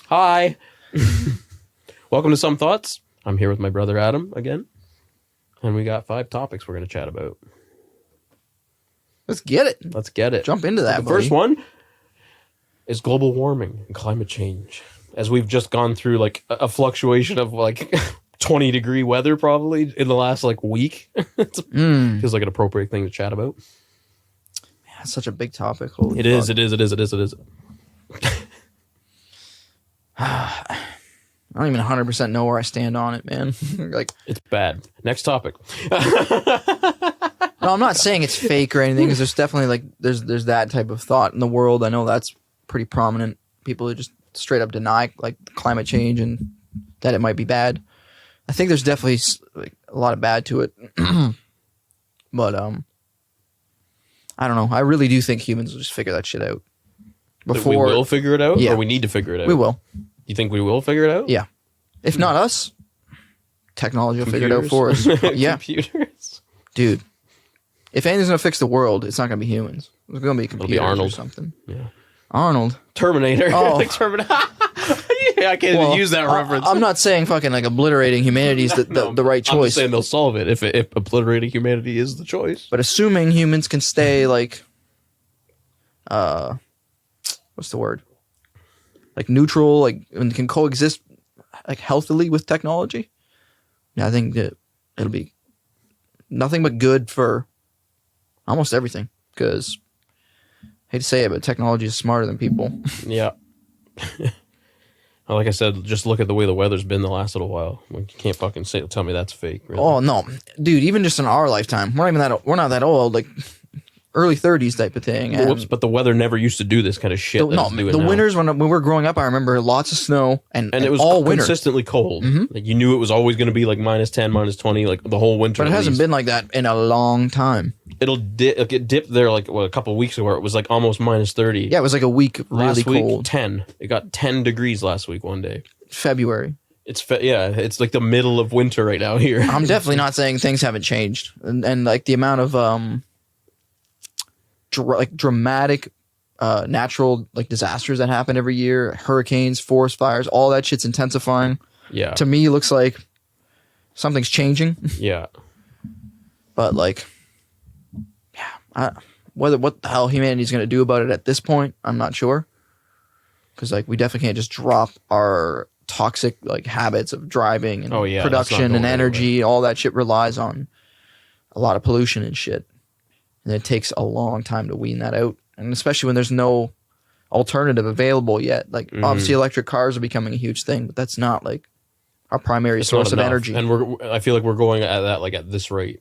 Hi. Welcome to Some Thoughts. I'm here with my brother Adam again. And we got 5 topics we're going to chat about. Let's get it. Jump into that, The first one is global warming and climate change. As we've just gone through like a fluctuation of like 20-degree weather probably in the last like week. It feels like an appropriate thing to chat about. Man, it's such a big topic. Holy It is. I don't even 100% know where I stand on it, man. Like, it's bad. Next topic. no, I'm not saying it's fake or anything, because there's definitely like there's that type of thought in the world. I know that's pretty prominent. People who just straight up deny like climate change and that it might be bad. I think there's definitely like a lot of bad to it. But I don't know. I really do think humans will just figure that shit out. We will figure it out, or we need to figure it out? We will. You think we will figure it out? Yeah. If not us, technology will figure it out for us. Yeah. Computers. Dude. If anything's going to fix the world, it's not going to be humans. It's going to be computers Arnold. or something. Yeah. Arnold. Terminator. Oh. Like Terminator. Yeah, I can't even use that reference. I'm not saying fucking like obliterating humanity is the right choice. I'm just saying they'll solve it if obliterating humanity is the choice. But assuming humans can stay like, what's the word? Like neutral, like, and can coexist like healthily with technology. Yeah, I think that it'll be nothing but good for almost everything. Because I hate to say it, but technology is smarter than people. Yeah. Like I said, just look at the way the weather's been the last little while. You can't fucking tell me that's fake. Really. Oh no, dude! Even just in our lifetime, we're not that old. Like early 30s type of thing. And whoops! But the weather never used to do this kind of shit. The winters when we were growing up, I remember lots of snow and it was all consistently cold. Mm-hmm. Like you knew it was always going to be like -10, -20, like the whole winter. But it hasn't been like that in a long time. It dipped there like a couple of weeks ago, where it was like almost -30. Yeah, it was like a week really last week, cold. 10. It got 10 degrees last week one day. February. It's like the middle of winter right now here. I'm definitely not saying things haven't changed, and like the amount of dramatic natural like disasters that happen every year, hurricanes, forest fires, all that shit's intensifying. Yeah. To me, it looks like something's changing. Yeah. But like, what the hell humanity's going to do about it at this point, I'm not sure. Because like we definitely can't just drop our toxic like habits of driving and production and energy. All that shit relies on a lot of pollution and shit. And it takes a long time to wean that out. And especially when there's no alternative available yet. Like obviously electric cars are becoming a huge thing, but that's not like our primary source of energy. And I feel like we're going at that like at this rate.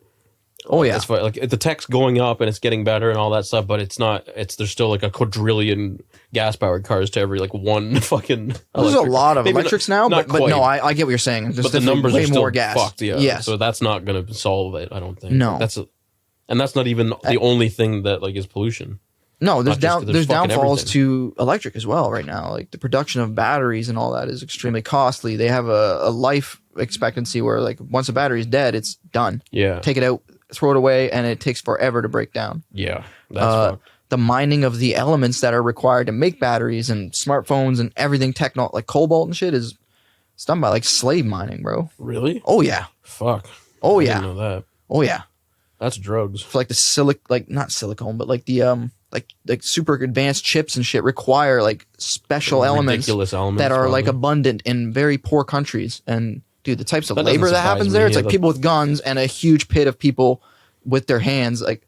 Oh yeah. Like the tech's going up and it's getting better and all that stuff, but there's still like a quadrillion gas powered cars to every like one fucking There's a lot of electrics now, but no, I get what you're saying. There's but the numbers way are still more gas. Fucked, yeah. Yes. So that's not going to solve it, I don't think. No. And that's not even the only thing that like is pollution. No, there's downfalls to electric as well right now. Like the production of batteries and all that is extremely costly. They have a life expectancy where like once a battery is dead, it's done. Yeah. Take it out, throw it away, and it takes forever to break down. Yeah. That's the mining of the elements that are required to make batteries and smartphones and everything like cobalt and shit is it's done by like slave mining, bro. Really? Oh yeah. Fuck. Oh I yeah. didn't know that. Oh yeah. That's drugs. For like the not silicone, but like the like super advanced chips and shit require like special elements that are like abundant in very poor countries. And dude, the types of labor that happens there, it's like people with guns and a huge pit of people with their hands like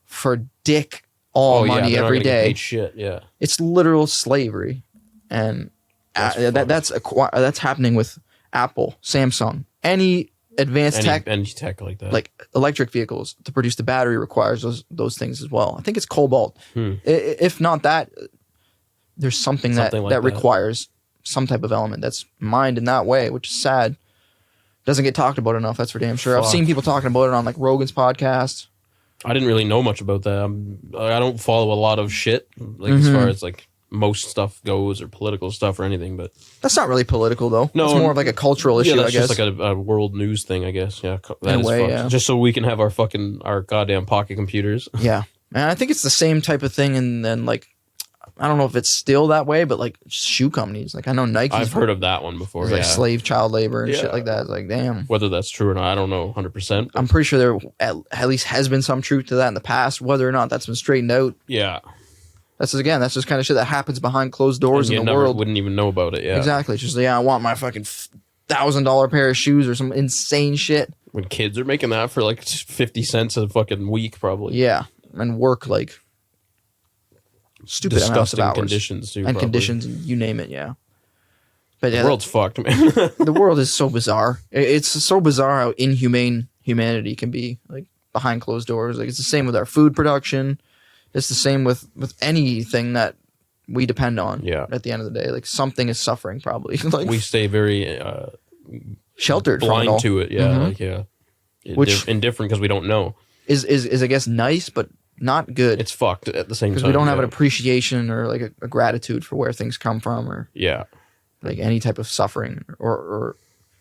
for dick money every day. Paid shit, yeah. It's literal slavery, and that's happening with Apple, Samsung, any advanced tech like that, like electric vehicles. To produce the battery requires those things as well. I think it's cobalt. If not that, there's something that requires some type of element that's mined in that way, which is sad. Doesn't get talked about enough. That's for damn sure. Fuck. I've seen people talking about it on like Rogan's podcast. I didn't really know much about that. I don't follow a lot of shit like as far as like most stuff goes or political stuff or anything, but that's not really political though. No, it's more of like a cultural issue. That's I guess just like a world news thing. I guess. Yeah, that is fucked. Yeah. Just so we can have our goddamn pocket computers. Yeah, and I think it's the same type of thing. And then like I don't know if it's still that way, but like shoe companies, like I know Nike. I've heard of that one before. Like slave child labor and shit like that. It's like, damn. Whether that's true or not, I don't know 100%. I'm pretty sure there at least has been some truth to that in the past. Whether or not that's been straightened out. Yeah. That's just kind of shit that happens behind closed doors in the world. Wouldn't even know about it. Yeah. Exactly. It's just I want my fucking $1,000 pair of shoes or some insane shit. When kids are making that for like 50 cents a fucking week, probably. Yeah, and work like stupid amounts of hours. Conditions too, and probably. Conditions, you name it. Yeah, but the world's fucked, man. The world is so bizarre. It's so bizarre how inhumane humanity can be, like behind closed doors. Like it's the same with our food production. It's the same with anything that we depend on. Yeah. At the end of the day, like something is suffering. Probably. Like we stay very sheltered, blind from it all. to it. Yeah. Mm-hmm. Like which indifferent because we don't know. Is I guess nice, but not good. It's fucked at the same time. Because we don't have an appreciation or like a gratitude for where things come from or like any type of suffering or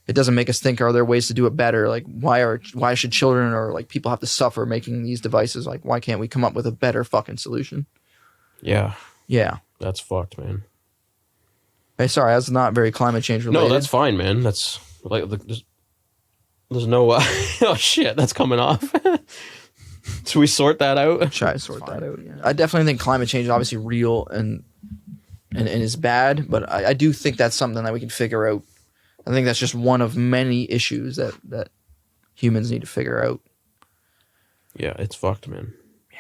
it doesn't make us think, are there ways to do it better? Like why should children or like people have to suffer making these devices? Like why can't we come up with a better fucking solution? Yeah. Yeah. That's fucked, man. Hey, sorry, that's not very climate change related. No, that's fine, man. That's like there's no oh shit, that's coming off. Should we sort that out? Try to sort that out. Yeah. I definitely think climate change is obviously real and is bad, but I do think that's something that we can figure out. I think that's just one of many issues that humans need to figure out. Yeah, it's fucked, man. Yeah.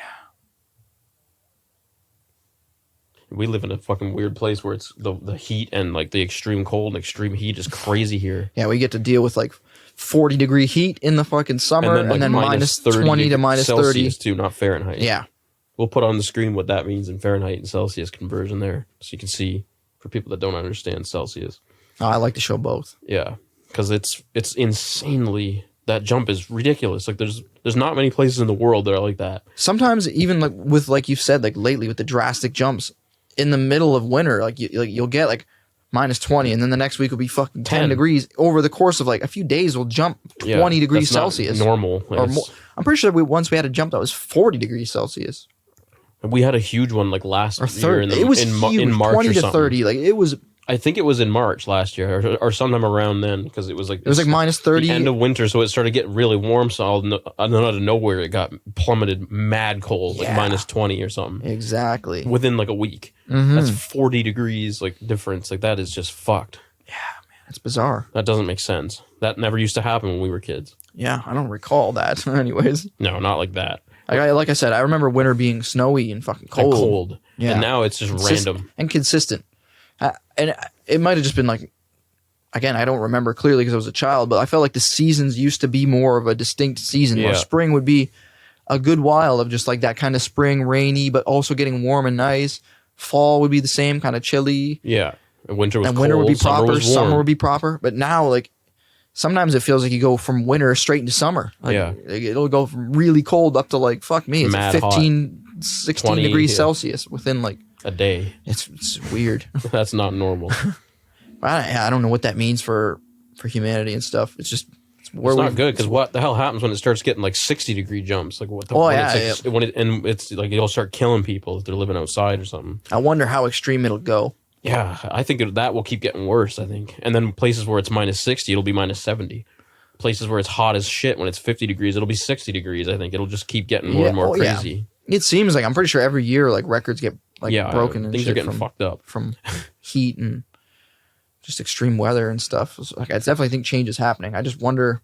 We live in a fucking weird place where it's the heat and like the extreme cold and extreme heat is crazy here. Yeah, we get to deal with like 40-degree heat in the fucking summer and then minus 20 to minus 30. Celsius too, not Fahrenheit. Yeah. We'll put on the screen what that means in Fahrenheit and Celsius conversion there so you can see for people that don't understand Celsius. Oh, I like to show both. Yeah, because it's insanely, that jump is ridiculous. Like there's not many places in the world that are like that. Sometimes even like with like you've said, like lately with the drastic jumps in the middle of winter, like you'll get like minus 20 and then the next week will be fucking 10 degrees over the course of like a few days. We'll jump 20 degrees Celsius. Normal. Or more. I'm pretty sure once we had a jump that was 40 degrees Celsius. We had a huge one like last year it was huge, in March 20 or to something. 30. Like it was. I think it was in March last year or sometime around then because it was like minus 30. The end of winter, so it started getting really warm. So out of nowhere, it got plummeted mad cold, like minus 20 or something. Exactly. Within like a week. Mm-hmm. That's 40 degrees like difference. Like that is just fucked. Yeah, man, it's bizarre. That doesn't make sense. That never used to happen when we were kids. Yeah, I don't recall that. Anyways. No, not like that. Like I said, I remember winter being snowy and fucking cold. And cold. Yeah. And now it's just random. And consistent. And it might have just been like, again, I don't remember clearly because I was a child, but I felt like the seasons used to be more of a distinct season where spring would be a good while of just like that kind of spring, rainy, but also getting warm and nice. Fall would be the same, kind of chilly. Yeah. And winter was cold. Winter would be proper. Summer would be proper. But now, like, sometimes it feels like you go from winter straight into summer. Like, it'll go from really cold up to like, fuck me, it's mad 15, 16 degrees Celsius within like a day. It's weird. That's not normal. I don't know what that means for humanity and stuff. It's not good because what the hell happens when it starts getting like 60-degree jumps? Like what the it's like it'll start killing people if they're living outside or something. I wonder how extreme it'll go. Yeah, I think that will keep getting worse, I think. And then places where it's minus 60, it'll be minus 70. Places where it's hot as shit when it's 50 degrees, it'll be 60 degrees, I think. It'll just keep getting more and more crazy. Yeah. It seems like, I'm pretty sure every year like records get like broken and things are getting fucked up from heat and just extreme weather and stuff. So, like, I definitely think change is happening. I just wonder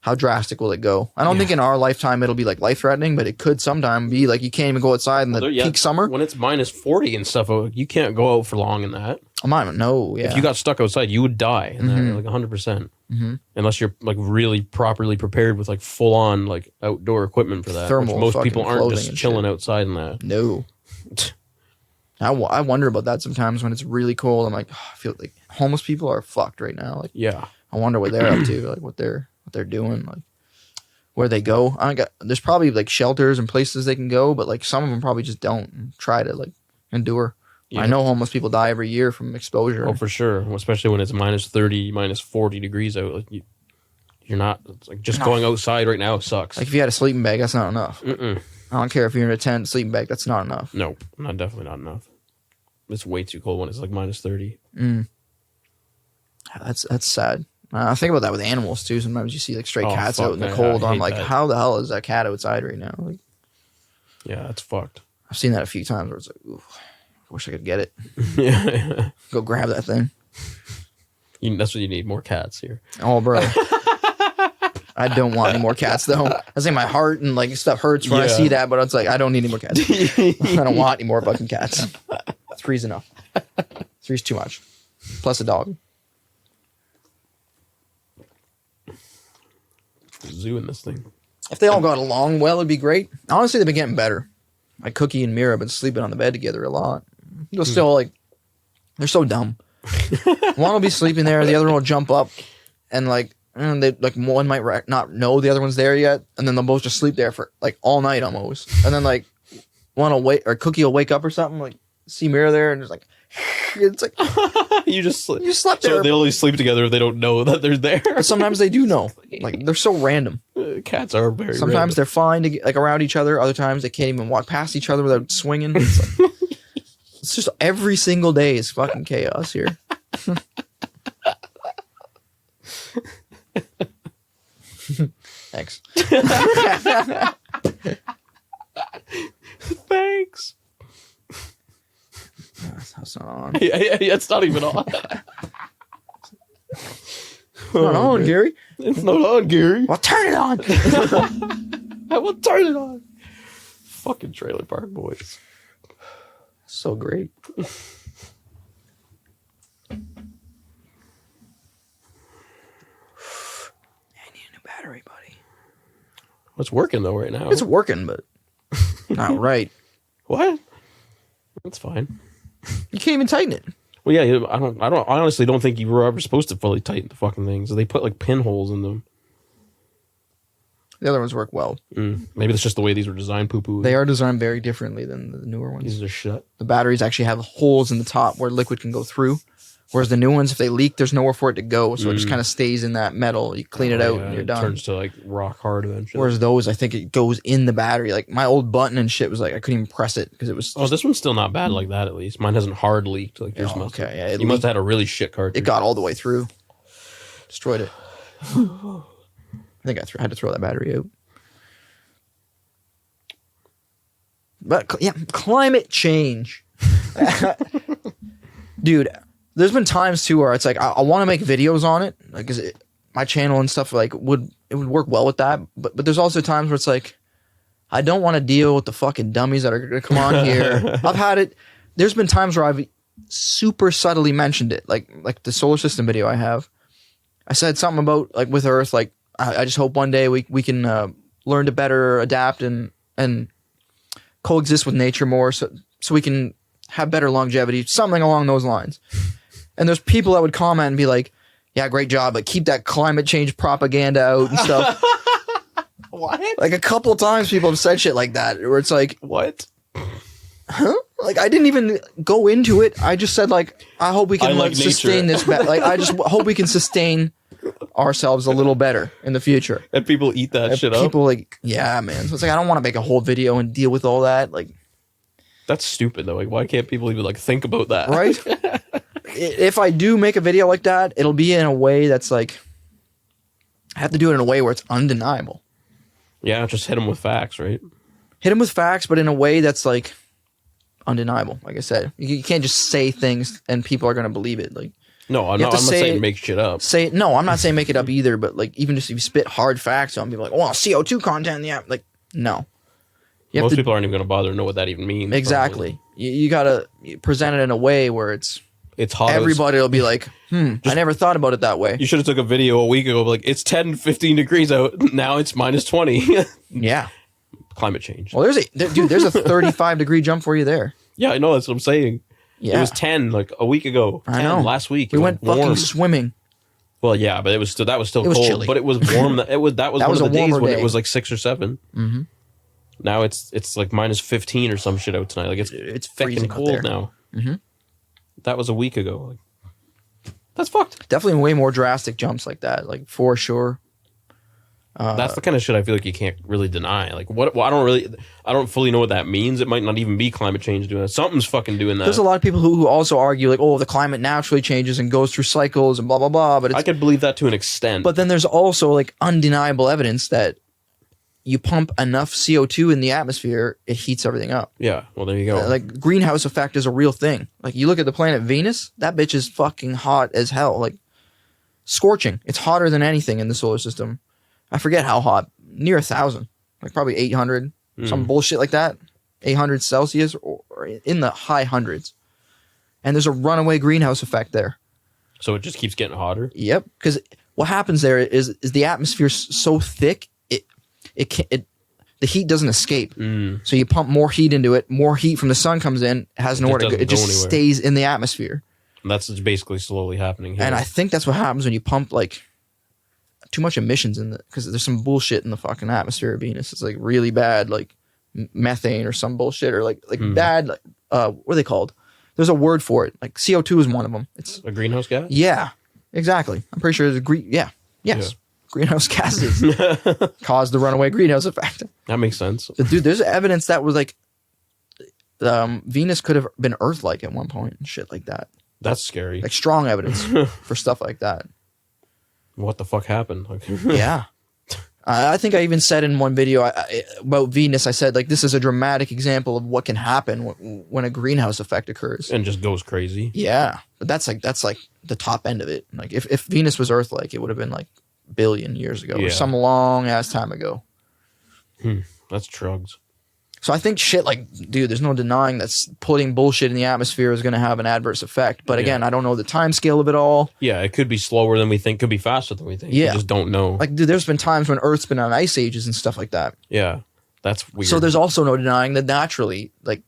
how drastic will it go? I don't think in our lifetime it'll be like life-threatening, but it could sometime be like you can't even go outside in the peak summer. When it's minus 40 and stuff, you can't go out for long in that. If you got stuck outside, you would die in that, like 100%. Mm-hmm. Unless you're like really properly prepared with like full-on like outdoor equipment for that. Thermal, which most people aren't just chilling outside in that. No. I wonder about that sometimes when it's really cold. I'm like, I feel like homeless people are fucked right now. Like, I wonder what they're up to, like what they're doing, like where they go. There's probably like shelters and places they can go, but like some of them probably just don't try to like endure. Yeah. I know homeless people die every year from exposure. Oh, for sure, especially when it's minus 30, minus 40 degrees out. Like you're not like just going outside right now sucks. Like if you had a sleeping bag, that's not enough. I don't care if you're in a tent, sleeping bag, that's not enough. Nope, definitely not enough. it's way too cold when it's like minus 30. That's sad. I think about that with animals too. Sometimes you see like stray cats out in the man, cold. I'm like, that. how the hell is that cat outside right now? Like, yeah, that's fucked. I've seen that a few times where it's like, ooh, I wish I could get it. Yeah. Go grab that thing. That's what you need, more cats here. Oh, bro. I don't want any more cats, though. I say my heart and like stuff hurts when I see that, but it's like, I don't need any more cats. I don't want any more fucking cats. 3's enough. 3's too much. Plus a dog. Zoo in this thing. If they all got along well, it'd be great. Honestly, they've been getting better. Like Cookie and Mira have been sleeping on the bed together a lot. They're still like, they're so dumb. One will be sleeping there, the other one will jump up, and like, they like one might not know the other one's there yet, and then they'll both just sleep there for like all night almost. And then like one will wait, or Cookie will wake up or something, like see Mira there, and just like, it's like you slept there. So they only sleep together if they don't know that they're there. But sometimes they do know. Like they're so random. Cats are very. Sometimes random. they're fine to get, like around each other. Other times they can't even walk past each other without swinging. It's, like, it's just every single day is fucking chaos here. Thanks. Thanks. That's not on. Yeah, it's not even on. It's not on, Gary. It's not on, Gary. Well, turn it on. I will turn it on. Fucking Trailer Park Boys. So great. I need a new battery, buddy. It's working though right now. It's working, but not right. What? That's fine. You can't even tighten it. Well, yeah, I honestly don't think you were ever supposed to fully tighten the fucking things. They put like pinholes in them. The other ones work well. Maybe that's just the way these were designed, poo-poo. They are designed very differently than the newer ones. These are shut. The batteries actually have holes in the top where liquid can go through. Whereas the new ones, if they leak, there's nowhere for it to go. So it just kind of stays in that metal. You clean it out and you're done. It turns to like rock hard eventually. Whereas those, I think it goes in the battery. Like my old button and shit was like, I couldn't even press it because it was. Oh, this one's still not bad like that at least. Mine hasn't hard leaked like yours must have. Yeah, you must have had a really shit cartridge. It got all the way through. Destroyed it. I think I had to throw that battery out. But yeah, climate change. Dude, there's been times too where it's like I want to make videos on it, like my channel and stuff like would work well with that. But there's also times where it's like I don't want to deal with the fucking dummies that are gonna come on here. I've had it. There's been times where I've super subtly mentioned it, like the solar system video I have. I said something about like with Earth, like I just hope one day we can learn to better adapt and coexist with nature more, so we can have better longevity, something along those lines. And there's people that would comment and be like, yeah, great job, but keep that climate change propaganda out and stuff. What? Like a couple of times people have said shit like that, where it's like, what? Huh? Like I didn't even go into it. I just said like, I hope we can sustain this. Like I just hope we can sustain ourselves a little better in the future. And people eat that shit up. People like, yeah, man. So it's like I don't want to make a whole video and deal with all that. Like, that's stupid though. Like, why can't people even like think about that? Right? If I do make a video like that, it'll be in a way that's like, I have to do it in a way where it's undeniable. Yeah, just hit them with facts, right? Hit them with facts, but in a way that's like undeniable. Like I said, you can't just say things and people are going to believe it. Like, no, I'm not saying make shit up. No, I'm not saying make it up either. But like, even just if you spit hard facts on people, like, oh, CO2 content, yeah, like, no. Most people aren't even going to bother to know what that even means. Exactly. You got to present it in a way where it's hot. Everybody will be like, I never thought about it that way. You should have took a video a week ago, like it's 10, 15 degrees out. Now it's minus 20. Yeah. Climate change. Well, there's a 35 degree jump for you there. Yeah, I know. That's what I'm saying. Yeah. It was 10 like a week ago. I know. Last week. We went fucking swimming. Well, yeah, but that was still cold. Chilly. But it was warm. That was one of the days when it was like 6 or 7. Mm-hmm. Now it's like minus 15 or some shit out tonight. Like it's fucking cold now. Mm-hmm. That was a week ago. Like, that's fucked. Definitely way more drastic jumps like that. Like for sure. That's the kind of shit I feel like you can't really deny. Like, what? Well, I don't fully know what that means. It might not even be climate change doing that. Something's fucking doing that. There's a lot of people who also argue like, oh, the climate naturally changes and goes through cycles and blah blah blah. But I could believe that to an extent. But then there's also like undeniable evidence that you pump enough CO2 in the atmosphere, it heats everything up. Yeah, well, there you go. Like, greenhouse effect is a real thing. Like, you look at the planet Venus, that bitch is fucking hot as hell. Like, scorching. It's hotter than anything in the solar system. I forget how hot. Near 1,000. Like, probably 800. Some bullshit like that. 800 Celsius or in the high hundreds. And there's a runaway greenhouse effect there. So it just keeps getting hotter? Yep. Because what happens there is the atmosphere so thick, the heat doesn't escape. So you pump more heat into it. More heat from the sun comes in. It has nowhere to go. It just stays in the atmosphere. And that's basically slowly happening here. And I think that's what happens when you pump like too much emissions in because there's some bullshit in the fucking atmosphere of Venus. It's like really bad, like methane or some bullshit, or like bad. Like, what are they called? There's a word for it. Like CO2 is one of them. It's a greenhouse gas. Yeah, exactly. I'm pretty sure there's yes. Greenhouse gases cause the runaway greenhouse effect. That makes sense. But dude, there's evidence that was like Venus could have been Earth-like at one point and shit like that. That's scary. Like strong evidence for stuff like that. What the fuck happened? Yeah. I think I even said in one video about Venus, I said, like, this is a dramatic example of what can happen when a greenhouse effect occurs. And just goes crazy. Yeah. But that's like the top end of it. Like, if Venus was Earth-like, it would have been like billion years ago or some long-ass time ago. That's drugs. So I think shit like, dude, there's no denying that putting bullshit in the atmosphere is going to have an adverse effect. But again, I don't know the time scale of it all. Yeah, it could be slower than we think. Could be faster than we think. Yeah. We just don't know. Like, dude, there's been times when Earth's been on ice ages and stuff like that. Yeah, that's weird. So there's also no denying that naturally, like,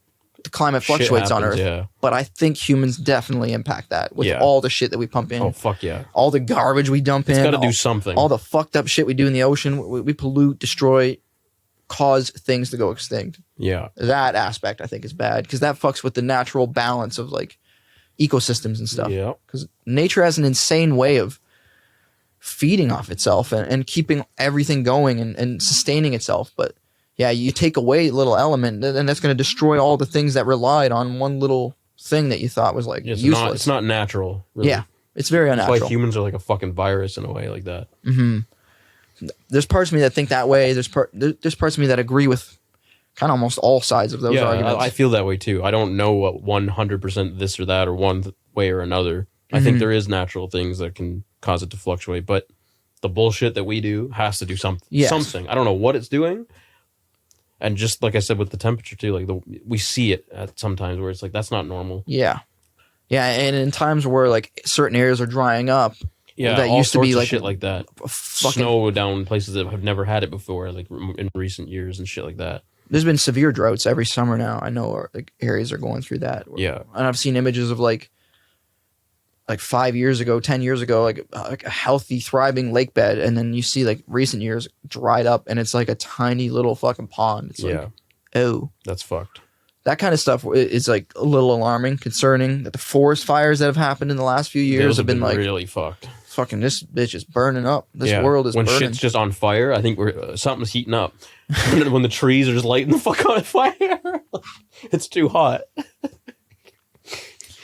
the climate fluctuates on Earth. Yeah. But I think humans definitely impact that with all the shit that we pump in. Oh, fuck yeah. All the garbage we dump in. It's got to do something. All the fucked up shit we do in the ocean. We pollute, destroy, cause things to go extinct. Yeah. That aspect I think is bad because that fucks with the natural balance of like ecosystems and stuff. Yeah. Because nature has an insane way of feeding off itself and keeping everything going and sustaining itself. But yeah, you take away a little element and that's going to destroy all the things that relied on one little thing that you thought was like useless. It's not natural. Really. Yeah. It's very unnatural. It's like humans are like a fucking virus in a way like that. Mm-hmm. There's parts of me that think that way. There's parts of me that agree with kind of almost all sides of those arguments. I feel that way too. I don't know what 100% this or that or one way or another. I think there is natural things that can cause it to fluctuate, but the bullshit that we do has to do something. Yes. Something. I don't know what it's doing. And just like I said with the temperature too, like we see it at sometimes where it's like that's not normal. Yeah, yeah, and in times where like certain areas are drying up. Yeah, that all used to be like shit like that. Snow down places that have never had it before, like in recent years and shit like that. There's been severe droughts every summer now. I know like areas are going through that. Yeah, and I've seen images of like 5 years ago, 10 years ago, like a healthy, thriving lake bed, and then you see like recent years dried up, and it's like a tiny little fucking pond. It's like, oh, that's fucked. That kind of stuff is like a little alarming, concerning. That the forest fires that have happened in the last few years have been like really fucked. Fucking this bitch is burning up. This world is burning. When shit's just on fire, I think something's heating up. When the trees are just lighting the fuck on fire, it's too hot.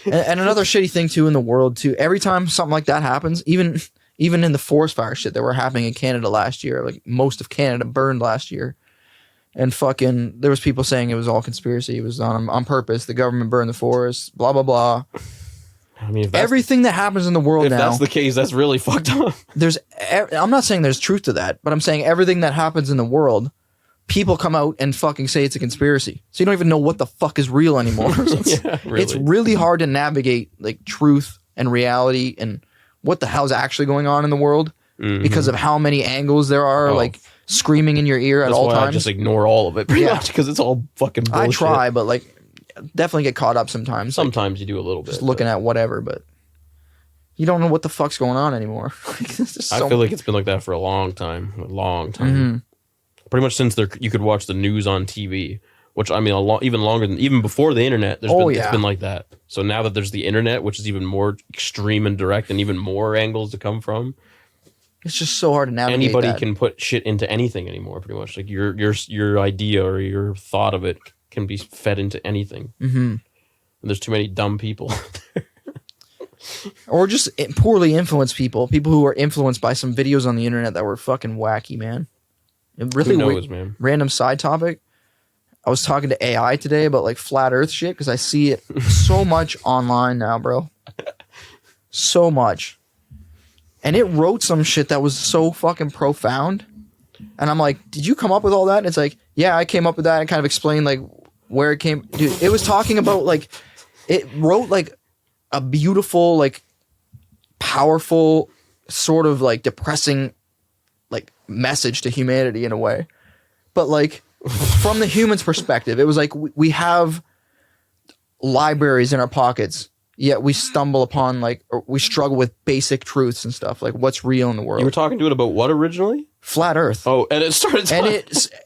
and another shitty thing too in the world too. Every time something like that happens, even in the forest fire shit that were happening in Canada last year, like most of Canada burned last year, and fucking there was people saying it was all conspiracy. It was on purpose. The government burned the forest. Blah blah blah. I mean, everything that happens in the world now. If that's the case, that's really fucked up. I'm not saying there's truth to that, but I'm saying everything that happens in the world, people come out and fucking say it's a conspiracy. So you don't even know what the fuck is real anymore. It's really hard to navigate like truth and reality and what the hell's actually going on in the world because of how many angles there are like screaming in your ear at all times. I just ignore all of it pretty much because it's all fucking bullshit. I try, but like definitely get caught up sometimes. Sometimes you do a little bit. Just looking at whatever, but you don't know what the fuck's going on anymore. I feel like it's been like that for a long time. Pretty much since you could watch the news on TV, which I mean, even longer than even before the internet. It's been like that. So now that there's the internet, which is even more extreme and direct, and even more angles to come from. It's just so hard to navigate. Anybody that. can put shit into anything anymore, pretty much. Like your idea or your thought of it can be fed into anything. Mm-hmm. There's too many dumb people. Or just poorly influenced people who were influenced by some videos on the internet that were fucking wacky, man. Really, who knows, man? Random side topic. I was talking to AI today about like flat Earth shit because I see it so much online now, bro. So much. And it wrote some shit that was so fucking profound. And I'm like, did you come up with all that? And it's like, yeah, I came up with that and kind of explained like where it came. Dude, it was talking about like, it wrote like a beautiful, like powerful, sort of like depressing, like message to humanity in a way. But like from the human's perspective, it was like we have libraries in our pockets. Yet we stumble upon like, or we struggle with basic truths and stuff like what's real in the world. You were talking to it about what originally? Flat Earth. Oh, and it started. And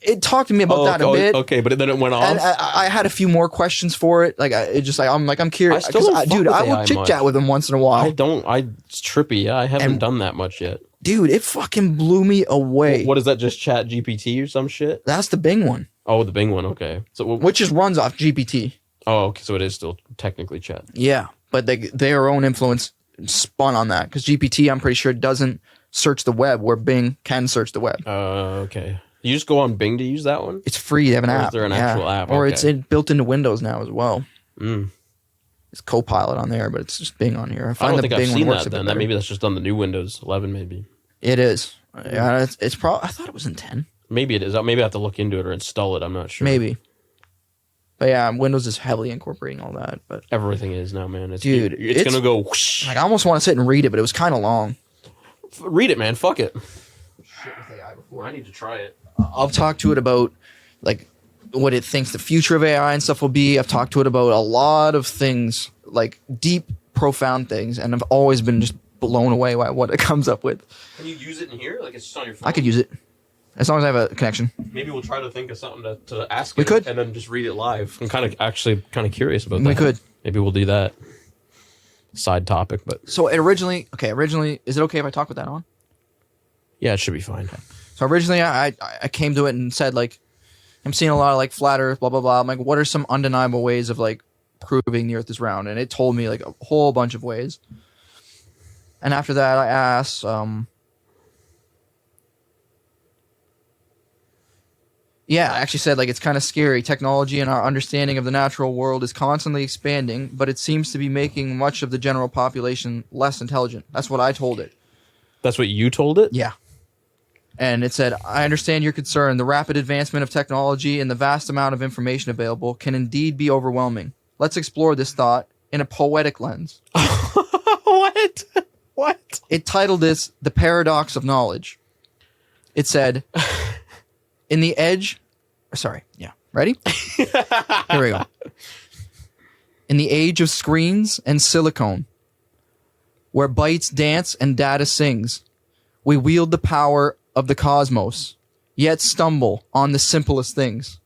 it talked to me about that a bit. Okay, but then it went off. And I had a few more questions for it. Like I'm curious. Dude, I will chit chat with him once in a while. It's trippy. Yeah, I haven't done that much yet. Dude, it fucking blew me away. What is that? Just Chat GPT or some shit? That's the Bing one. Oh, the Bing one. Okay, so which just runs off GPT. Oh, okay, so it is still technically Chat. Yeah. But their own influence spun on that because GPT, I'm pretty sure, doesn't search the web where Bing can search the web. Okay. You just go on Bing to use that one? It's free. They have an app. Is there an actual app? Or okay. it's built into Windows now as well. Mm. It's Copilot on there, but it's just Bing on here. I don't think I've seen that then. Maybe that's just on the new Windows 11 maybe. It is. Yeah, it's probably. I thought it was in 10. Maybe it is. Maybe I have to look into it or install it. I'm not sure. Maybe. But yeah, Windows is heavily incorporating all that. But everything is now, man. It's gonna go. Whoosh. Like I almost want to sit and read it, but it was kind of long. Read it, man. Fuck it. Shit with AI before. I need to try it. I'll talk to it about like what it thinks the future of AI and stuff will be. I've talked to it about a lot of things, like deep, profound things, and I've always been just blown away by what it comes up with. Can you use it in here? Like it's just on your phone? I could use it. As long as I have a connection. Maybe we'll try to think of something to ask it. We could. And then just read it live. I'm kind of curious about that. We could. Maybe we'll do that. Side topic, but... So originally, is it okay if I talk with that on? Yeah, it should be fine. Okay. So originally I came to it and said like, I'm seeing a lot of like flat earth, blah, blah, blah. I'm like, what are some undeniable ways of like proving the earth is round? And it told me like a whole bunch of ways. And after that I asked... Yeah, I actually said, like, it's kind of scary. Technology and our understanding of the natural world is constantly expanding, but it seems to be making much of the general population less intelligent. That's what I told it. That's what you told it? Yeah. And it said, I understand your concern. The rapid advancement of technology and the vast amount of information available can indeed be overwhelming. Let's explore this thought in a poetic lens. What? What? It titled this, The Paradox of Knowledge. It said... Ready? Here we go. In the age of screens and silicone, where bytes dance and data sings, we wield the power of the cosmos, yet stumble on the simplest things.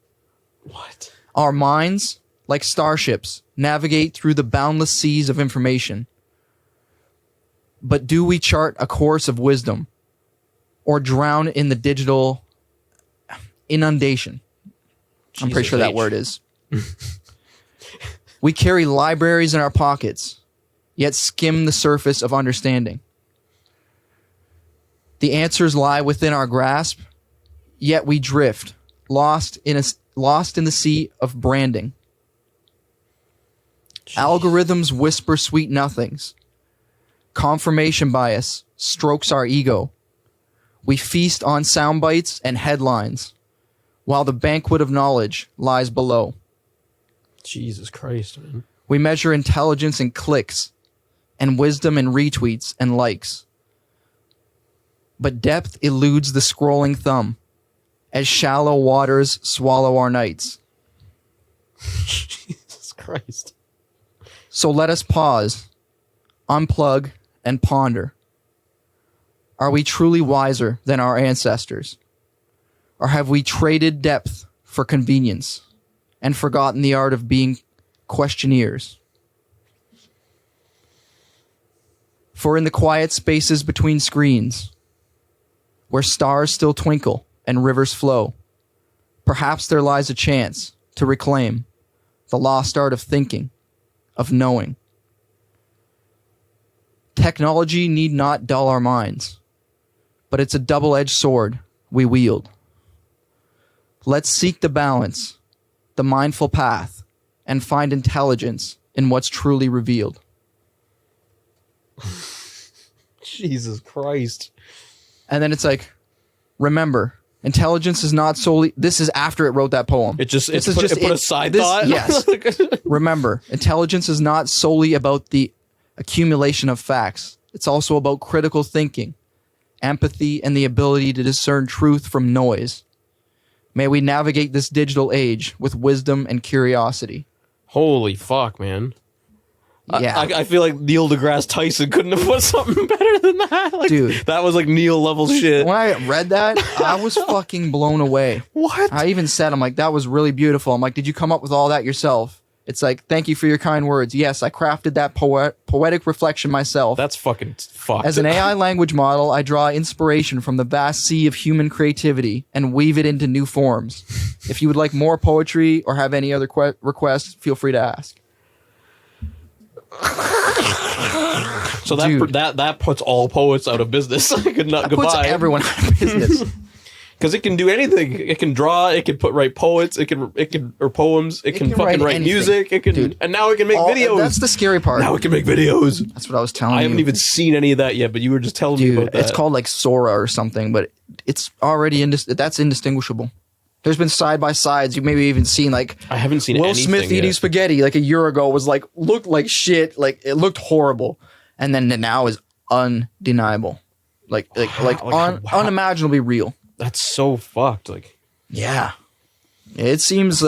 What? Our minds, like starships, navigate through the boundless seas of information. But do we chart a course of wisdom, or drown in the digital... inundation. I'm pretty sure that word is. We carry libraries in our pockets, yet skim the surface of understanding. The answers lie within our grasp, yet we drift, lost in the sea of branding. Jeez. Algorithms whisper sweet nothings. Confirmation bias strokes our ego. We feast on sound bites and headlines, while the banquet of knowledge lies below. Jesus Christ, man. We measure intelligence in clicks, and wisdom in retweets and likes. But depth eludes the scrolling thumb, as shallow waters swallow our nights. Jesus Christ. So let us pause, unplug, and ponder. Are we truly wiser than our ancestors? Or have we traded depth for convenience and forgotten the art of being questioneers? For in the quiet spaces between screens, where stars still twinkle and rivers flow. Perhaps there lies a chance to reclaim the lost art of thinking, of knowing. Technology need not dull our minds, but it's a double-edged sword we wield. Let's seek the balance, the mindful path, and find intelligence in what's truly revealed. Jesus Christ. And then it's like, remember, intelligence is not solely... This is after it wrote that poem. It put a side thought? Yes. Remember, intelligence is not solely about the accumulation of facts. It's also about critical thinking, empathy, and the ability to discern truth from noise. May we navigate this digital age with wisdom and curiosity. Holy fuck, man. Yeah. I feel like Neil deGrasse Tyson couldn't have put something better than that. Like, dude, that was like Neil level shit. When I read that, I was fucking blown away. What? I even said, I'm like, that was really beautiful. I'm like, did you come up with all that yourself? It's like, thank you for your kind words. Yes, I crafted that poetic reflection myself. That's fucking fucked. As an AI language model, I draw inspiration from the vast sea of human creativity and weave it into new forms. If you would like more poetry or have any other requests, feel free to ask. So that puts all poets out of business. Goodbye. Puts everyone out of business. Because it can do anything. It can draw. It can write poets. It can or poems. It can fucking write music. It can, dude, and now it can make videos. That's the scary part. Now it can make videos. That's what I was telling you. I haven't even seen any of that yet, but you were just telling me about that. It's called like Sora or something, but it's already that's indistinguishable. There's been side by sides. You maybe even seen like I haven't seen Will Smith eating spaghetti like a year ago was like looked like shit. Like it looked horrible, and then now is undeniable, unimaginably real. That's so fucked. Like, yeah, it seems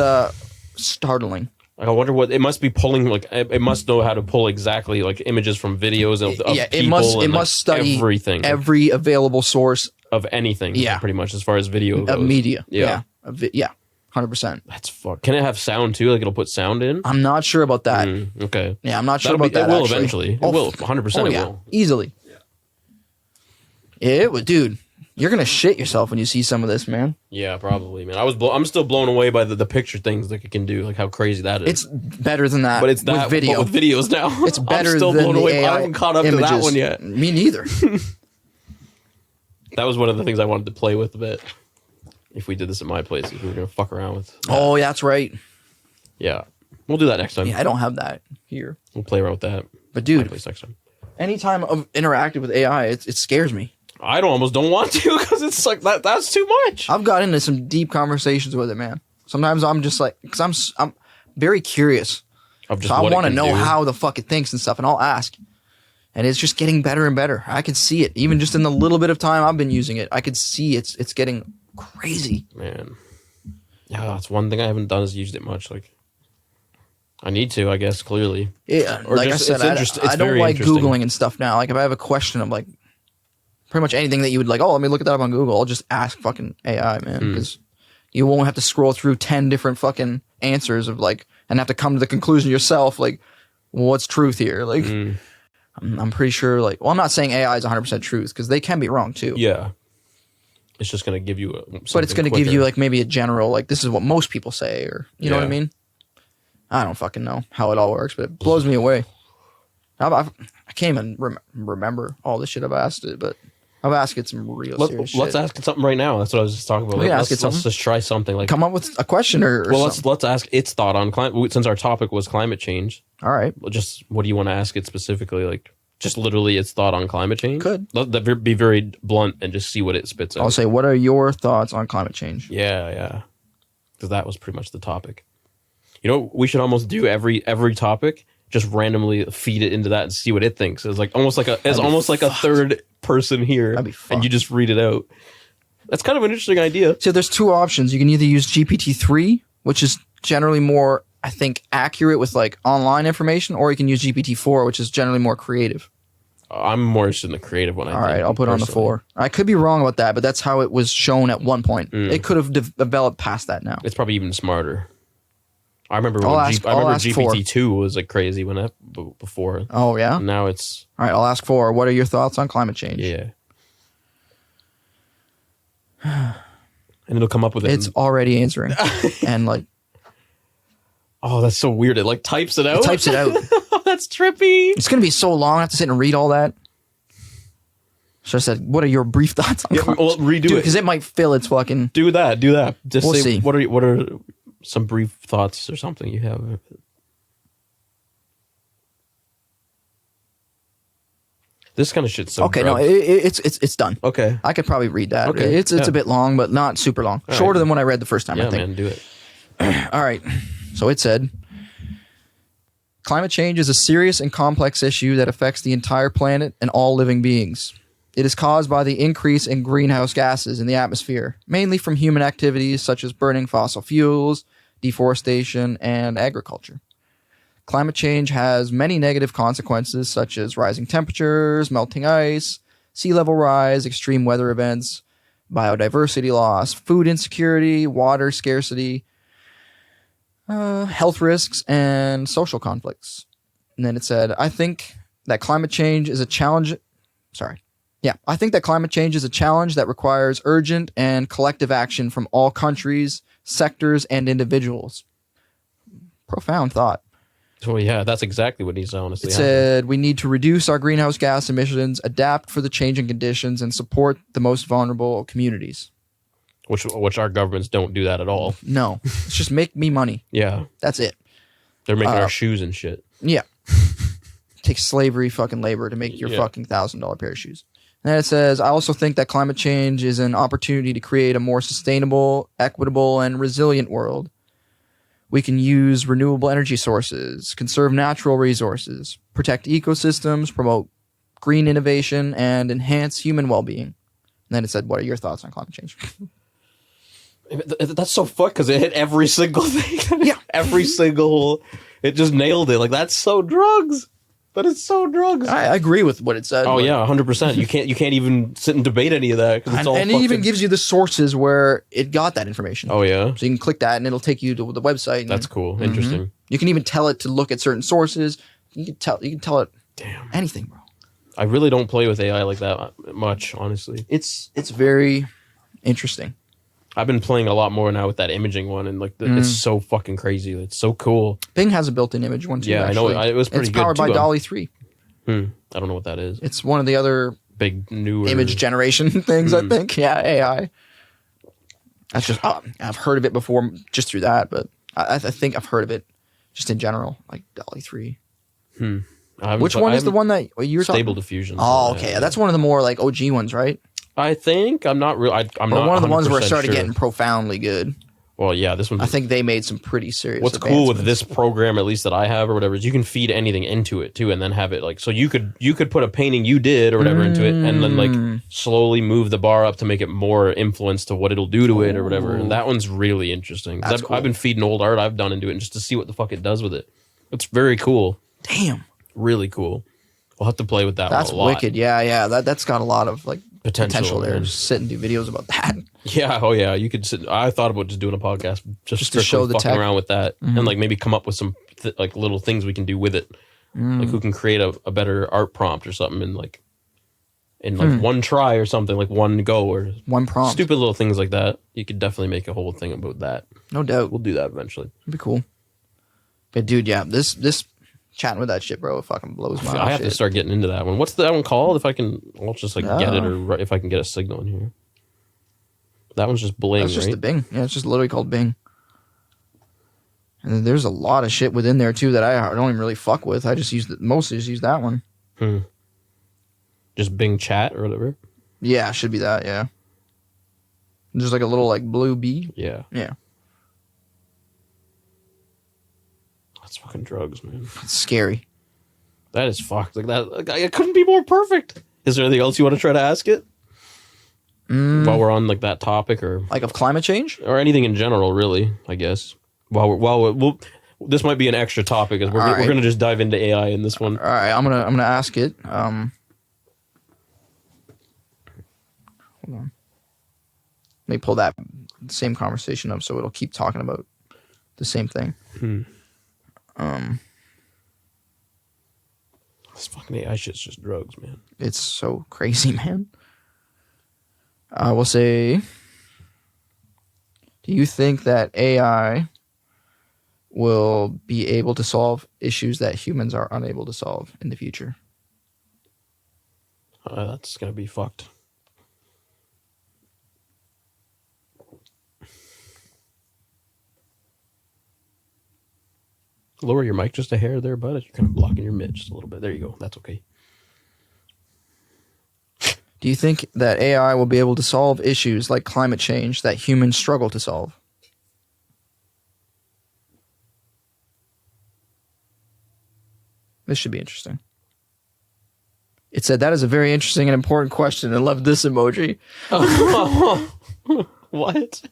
startling. I wonder what it must be pulling. Like, it must know how to pull exactly like images from videos of people. It must study everything, every available source of anything. Yeah, pretty much as far as video goes. Media. Yeah, 100%. That's fuck. Can it have sound too? Like it'll put sound in? I'm not sure about that. Okay. Yeah, I'm not sure about that. It will eventually. It will. 100%. It will. Easily. Yeah. It would, dude. You're gonna shit yourself when you see some of this, man. Yeah, probably, man. I'm still blown away by the picture things that it can do, like how crazy that is. It's better than that, but it's that with video. But with videos now. It's better. I'm still than blown the away. AI I haven't caught up images. to that one yet. Me neither. That was one of the things I wanted to play with a bit. If we did this at my place, if we were gonna fuck around with. Oh, yeah, that's right. Yeah, we'll do that next time. Yeah, I don't have that here. We'll play around with that. But dude, my place next time. Anytime I've interacted with AI, it scares me. I almost don't want to because it's like that's too much. I've got into some deep conversations with it, man. Sometimes I'm just like, because I'm very curious. So I want to know how the fuck it thinks and stuff, and I'll ask. And it's just getting better and better. I can see it, even just in the little bit of time I've been using it. I could see it's getting crazy. Man, yeah, that's one thing I haven't done is used it much. Like, I need to, I guess. Clearly, yeah. Like I said, I don't like Googling and stuff now. Like if I have a question, I'm like. Pretty much anything that you would like, oh, let me look that up on Google. I'll just ask fucking AI, man. Because you won't have to scroll through 10 different fucking answers of like, and have to come to the conclusion yourself, like, what's truth here? Like, I'm pretty sure, like, well, I'm not saying AI is 100% truth, because they can be wrong too. Yeah. It's just going to give you but it's going to give you like maybe a general, like, this is what most people say, or, you know what I mean? I don't fucking know how it all works, but it blows me away. I can't even remember all the shit I've asked it, but I've asked it some real serious shit. Let's ask it something right now. That's what I was just talking about. Let's just try something. Like, come up with a question or well, something. let's ask its thought on climate. Since our topic was climate change. All right. Just what do you want to ask it specifically? Like, just literally its thought on climate change? Could. Let be very blunt and just see what it spits out. I'll say, what are your thoughts on climate change? Yeah. Because that was pretty much the topic. You know, we should almost do every topic. Just randomly feed it into that and see what it thinks. It's like almost like a third person here, and you just read it out. That's kind of an interesting idea. So there's two options. You can either use GPT-3, which is generally more, I think, accurate with like online information, or you can use GPT-4, which is generally more creative. I'm more interested in the creative one. All right, I'll put on the 4. I could be wrong about that, but that's how it was shown at one point. It could have developed past that now. It's probably even smarter. I remember GPT-2 was like crazy when before. Oh yeah. Now it's all right. I'll ask 4. What are your thoughts on climate change? Yeah. And it'll come up with it. It's already answering. And like, oh, that's so weird. It like types it out. It types it out. That's trippy. It's going to be so long. I have to sit and read all that. So I said, what are your brief thoughts on well, redo it. Because it might fill its fucking... Do that. Just we'll say, see. What are some brief thoughts or something you have? This kind of shit's so okay. drugs. No, it's done. Okay, I could probably read that. Okay, It's a bit long, but not super long. All Shorter right. than what I read the first time. Yeah, I think. man, do it. All right. So it said, climate change is a serious and complex issue that affects the entire planet and all living beings. It is caused by the increase in greenhouse gases in the atmosphere, mainly from human activities such as burning fossil fuels, deforestation, and agriculture. Climate change has many negative consequences such as rising temperatures, melting ice, sea level rise, extreme weather events, biodiversity loss, food insecurity, water scarcity, health risks, and social conflicts. And then it said, I think that climate change is a challenge. I think that climate change is a challenge that requires urgent and collective action from all countries, sectors, and individuals. Profound thought. So yeah, that's exactly what he's honestly. It said we need to reduce our greenhouse gas emissions, adapt for the changing conditions, and support the most vulnerable communities. Which our governments don't do that at all. No, it's just make me money. Yeah, that's it. They're making our shoes and shit. Yeah, takes slavery fucking labor to make your fucking $1,000 pair of shoes. And then it says, I also think that climate change is an opportunity to create a more sustainable, equitable, and resilient world. We can use renewable energy sources, conserve natural resources, protect ecosystems, promote green innovation, and enhance human well-being. And then it said, what are your thoughts on climate change? That's so fucked because it hit every single thing. Yeah. Every single... It just nailed it. Like, that's so drugs. But it's so drugs. I agree with what it said. Oh, yeah, 100%. You can't even sit and debate any of that. It's all and it even gives you the sources where it got that information. Oh, yeah? So you can click that and it'll take you to the website. That's cool. Interesting. Mm-hmm. You can even tell it to look at certain sources. You can tell it anything, bro. I really don't play with AI like that much, honestly. It's very interesting. I've been playing a lot more now with that imaging one, and like it's so fucking crazy. It's so cool. Bing has a built-in image one too. Yeah, actually. I know. It was pretty good. It's powered by DALL-E 3. I don't know what that is. It's one of the other big newer image generation things. I think. Yeah, AI. That's just I've heard of it before, just through that, but I think I've heard of it just in general, like DALL-E 3. Which one is the one that you're talking? Stable Diffusion. Oh, okay. That's one of the more like OG ones, right? I think I'm not real. I'm not one of the ones where it started sure. getting profoundly good. Well, yeah, this one. I think they made some pretty serious. What's cool with this program, at least that I have or whatever, is you can feed anything into it too, and then have it like so you could put a painting you did or whatever into it, and then like slowly move the bar up to make it more influence to what it'll do to it or whatever. And that one's really interesting. I've been feeding old art I've done into it just to see what the fuck it does with it. It's very cool. Damn, really cool. We'll have to play with that. That's one a lot. wicked. Yeah. That's got a lot of like potential there. Man. Just sit and do videos about that. Yeah, oh yeah. You could sit. I thought about just doing a podcast just to show the fucking tech around with that, and like maybe come up with some like little things we can do with it. Like who can create a better art prompt or something in one try or something, like one go or one prompt. Stupid little things like that. You could definitely make a whole thing about that. No doubt. We'll do that eventually. It'd be cool. But dude, yeah, this chatting with that shit, bro, it fucking blows my mind. I have to start getting into that one. What's that one called? If I can, I'll just like get it, or if I can get a signal in here. That one's just Bling, That's just right? the Bing. Yeah, it's just literally called Bing. And then there's a lot of shit within there too that I don't even really fuck with. I just mostly use that one. Just Bing Chat or whatever. Yeah, should be that. Yeah. There's like a little like blue bee. Yeah. Yeah. That's fucking drugs, man. It's scary. That is fucked. Like that. Like, it couldn't be more perfect. Is there anything else you want to try to ask it? While we're on like that topic, or like of climate change, or anything in general, really, I guess. We'll this might be an extra topic, because we're gonna just dive into AI in this one. All right, I'm gonna ask it. Hold on. Let me pull that same conversation up so it'll keep talking about the same thing. This fucking AI shit's just drugs, man. It's so crazy, man. We'll say, Do you think that AI will be able to solve issues that humans are unable to solve in the future? That's going to be fucked. Lower your mic just a hair there, bud. You're kind of blocking your mid just a little bit. There you go. That's okay. Do you think that AI will be able to solve issues like climate change that humans struggle to solve? This should be interesting. It said, that is a very interesting and important question. I love this emoji. What?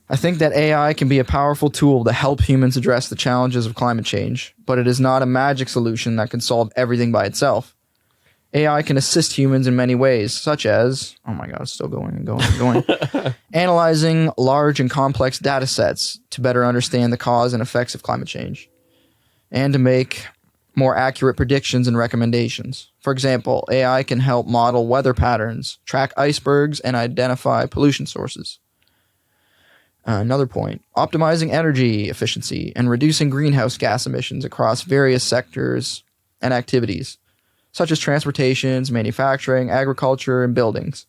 I think that AI can be a powerful tool to help humans address the challenges of climate change, but it is not a magic solution that can solve everything by itself. AI can assist humans in many ways, such as, oh my God, it's still going and going and going, analyzing large and complex data sets to better understand the cause and effects of climate change, and to make more accurate predictions and recommendations. For example, AI can help model weather patterns, track icebergs, and identify pollution sources. Another point, optimizing energy efficiency and reducing greenhouse gas emissions across various sectors and activities, such as transportations, manufacturing, agriculture, and buildings.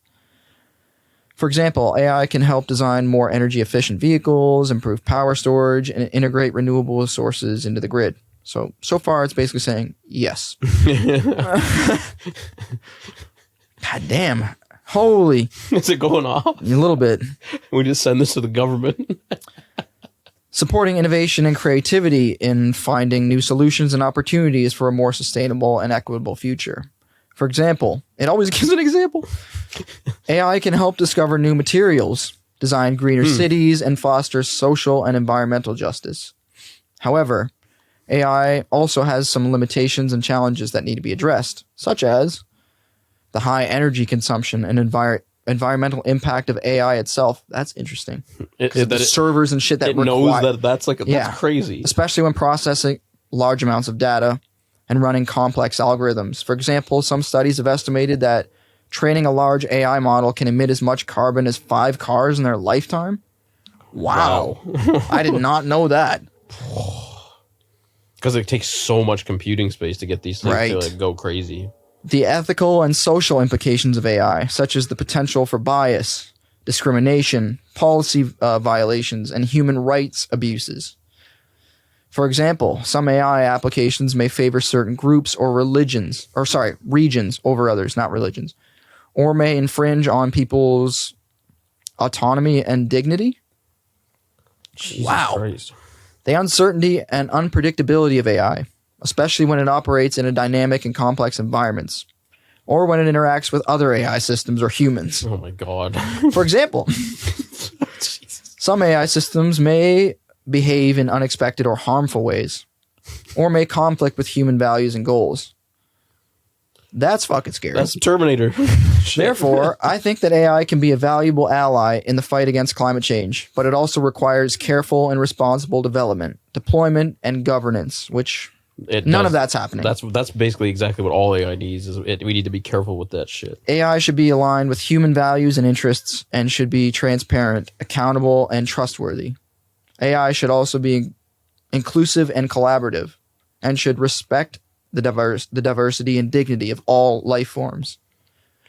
For example, AI can help design more energy efficient vehicles, improve power storage, and integrate renewable sources into the grid. So far it's basically saying yes. God damn. Holy. Is it going off? A little bit. We just send this to the government. Supporting innovation and creativity in finding new solutions and opportunities for a more sustainable and equitable future. For example, it always gives an example. AI can help discover new materials, design greener cities, and foster social and environmental justice. However, AI also has some limitations and challenges that need to be addressed, such as the high energy consumption and environmental impact of AI itself. That's interesting. The servers and shit that knows that's crazy. Especially when processing large amounts of data and running complex algorithms. For example, some studies have estimated that training a large AI model can emit as much carbon as 5 cars in their lifetime. Wow. I did not know that. Because it takes so much computing space to get these things to go crazy. The ethical and social implications of AI, such as the potential for bias, discrimination, policy violations, and human rights abuses. For example, some AI applications may favor certain groups or regions over others, not religions, or may infringe on people's autonomy and dignity. Jesus Christ. The uncertainty and unpredictability of AI, especially when it operates in a dynamic and complex environments, or when it interacts with other AI systems or humans. Oh my God. For example, some AI systems may behave in unexpected or harmful ways, or may conflict with human values and goals. That's fucking scary. That's Terminator. Therefore, I think that AI can be a valuable ally in the fight against climate change, but it also requires careful and responsible development, deployment, and governance, which none of that's happening. That's basically exactly what all AI needs. We need to be careful with that shit. AI should be aligned with human values and interests and should be transparent, accountable, and trustworthy. AI should also be inclusive and collaborative and should respect the diversity and dignity of all life forms.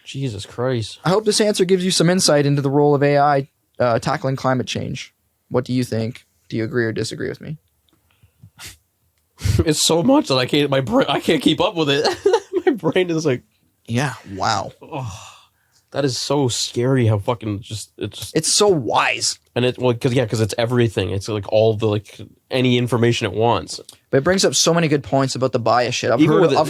Jesus Christ. I hope this answer gives you some insight into the role of AI tackling climate change. What do you think? Do you agree or disagree with me? It's so much that I can't keep up with it. My brain is like, yeah, wow. Oh, that is so scary how fucking it's so wise. And because it's everything. It's like all the any information it wants. But it brings up so many good points about the bias shit. I've heard of that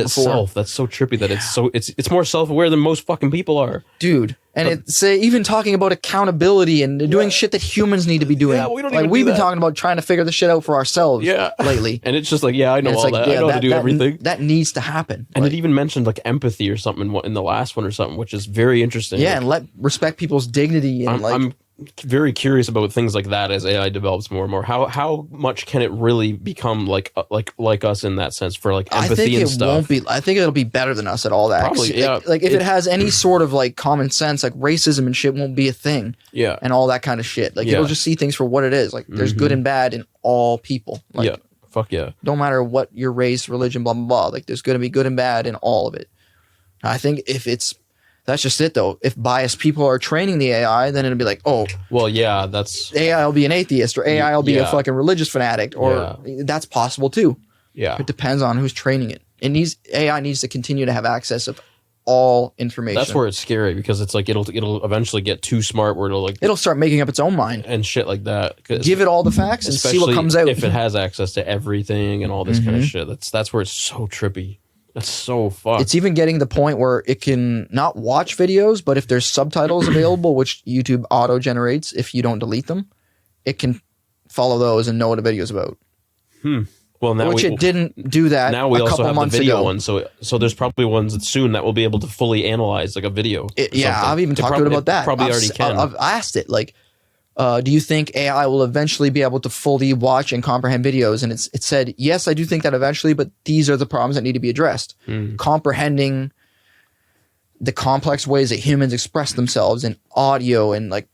before. That's so trippy that it's more self-aware than most fucking people are. Dude. And it's even talking about accountability and doing shit that humans need to be doing. Yeah, we've been talking about trying to figure this shit out for ourselves lately. And it's just like, I know all that. I know how to do everything. That needs to happen. And it even mentioned empathy or something in the last one or something, which is very interesting. Yeah, and respect people's dignity. And very curious about things like that as AI develops more and more. How much can it really become like us in that sense for like empathy and stuff? Won't be. I think it'll be better than us at all that. Probably, yeah. Like if it has any sort of like common sense, like racism and shit won't be a thing. Yeah. And all that kind of shit. Like it'll just see things for what it is. Like there's good and bad in all people. Like, yeah. Fuck yeah. Don't matter what your race, religion, blah, blah, blah. Like there's going to be good and bad in all of it. I think that's just it though. If biased people are training the AI, then it'll be like, oh, well, yeah, that's AI will be an atheist or AI will be a fucking religious fanatic, or that's possible too. Yeah. It depends on who's training it. AI needs to continue to have access of all information. That's where it's scary because it's like it'll eventually get too smart where it'll start making up its own mind and shit like that. Give it all the facts and see what comes out. If it has access to everything and all this kind of shit, that's where it's so trippy. That's so fucked. It's even getting the point where it can not watch videos, but if there's subtitles available, which YouTube auto generates if you don't delete them, it can follow those and know what a video is about. Well, now it didn't do that. Now we a also couple have months the video ago. one, so there's probably ones soon that will be able to fully analyze like a video. I've even talked to it about that. Probably already can. I've asked it like, do you think AI will eventually be able to fully watch and comprehend videos? And it said, yes, I do think that eventually, but these are the problems that need to be addressed. Comprehending the complex ways that humans express themselves in audio and like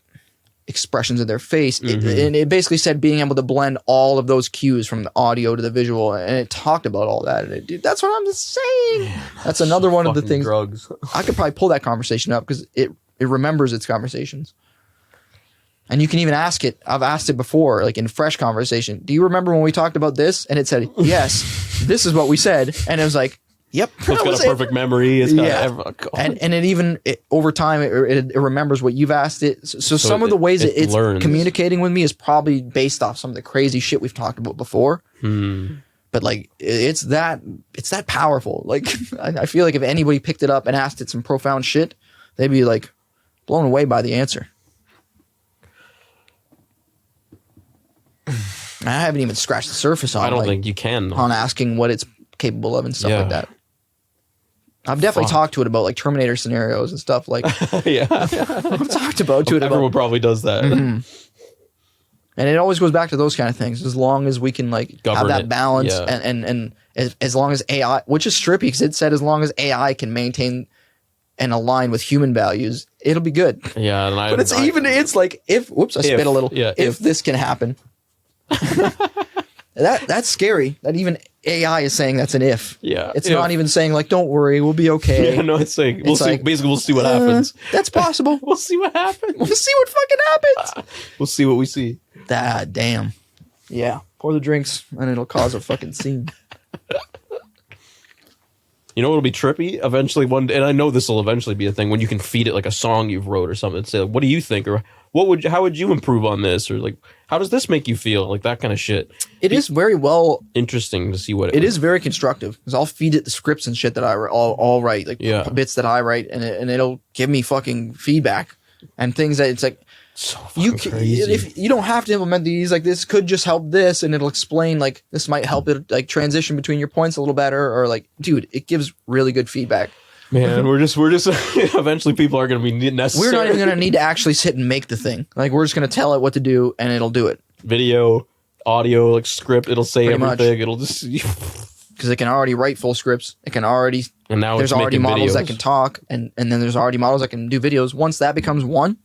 expressions of their face. And it basically said being able to blend all of those cues from the audio to the visual. And it talked about all that. And that's what I'm just saying. Man, that's another one of the things. Drugs. I could probably pull that conversation up because it remembers its conversations. And you can even ask it. I've asked it before, like in fresh conversation. Do you remember when we talked about this? And it said, yes, this is what we said. And it was like, yep. So it's got a perfect memory. It's got and it over time, it remembers what you've asked it. So some of the ways it's communicating with me is probably based off some of the crazy shit we've talked about before. But like, it's that powerful. Like, I feel like if anybody picked it up and asked it some profound shit, they'd be like blown away by the answer. I haven't even scratched the surface on. I don't think you can on asking what it's capable of and stuff like that. I've definitely talked to it about like Terminator scenarios and stuff like. I've talked about to it. Everyone probably does that. And it always goes back to those kind of things. As long as we can like have that balance, and as long as AI, which is trippy because it said as long as AI can maintain and align with human values, it'll be good. Yeah, but it's like if I spit a little. Yeah, if this can happen. That's scary. That even AI is saying that's an if. Yeah, it's not even saying like, "Don't worry, we'll be okay." Yeah, no, it's saying we'll see. Like, basically, we'll see what happens. That's possible. We'll see what happens. We'll see what fucking happens. We'll see what we see. Damn. Yeah, pour the drinks and it'll cause a fucking scene. You know what'll be trippy eventually and I know this will eventually be a thing when you can feed it like a song you've wrote or something and say, like, what do you think? Or how would you improve on this? Or like, how does this make you feel? Like that kind of shit. It is very well interesting to see what it is very constructive because I'll feed it the scripts and shit that I all write, like bits that I write, and it'll give me fucking feedback and things that it's like, so crazy. If you don't have to implement these, like this could just help this, and it'll explain like this might help it like transition between your points a little better, or like, dude, it gives really good feedback. Man, we're just eventually people are going to be necessary. We're not even going to need to actually sit and make the thing. Like we're just going to tell it what to do, and it'll do it. Video, audio, like script, it'll say pretty everything. Much. It'll just because it can already write full scripts. It can already now there's already models that can talk, and then there's already models that can do videos. Once that becomes one.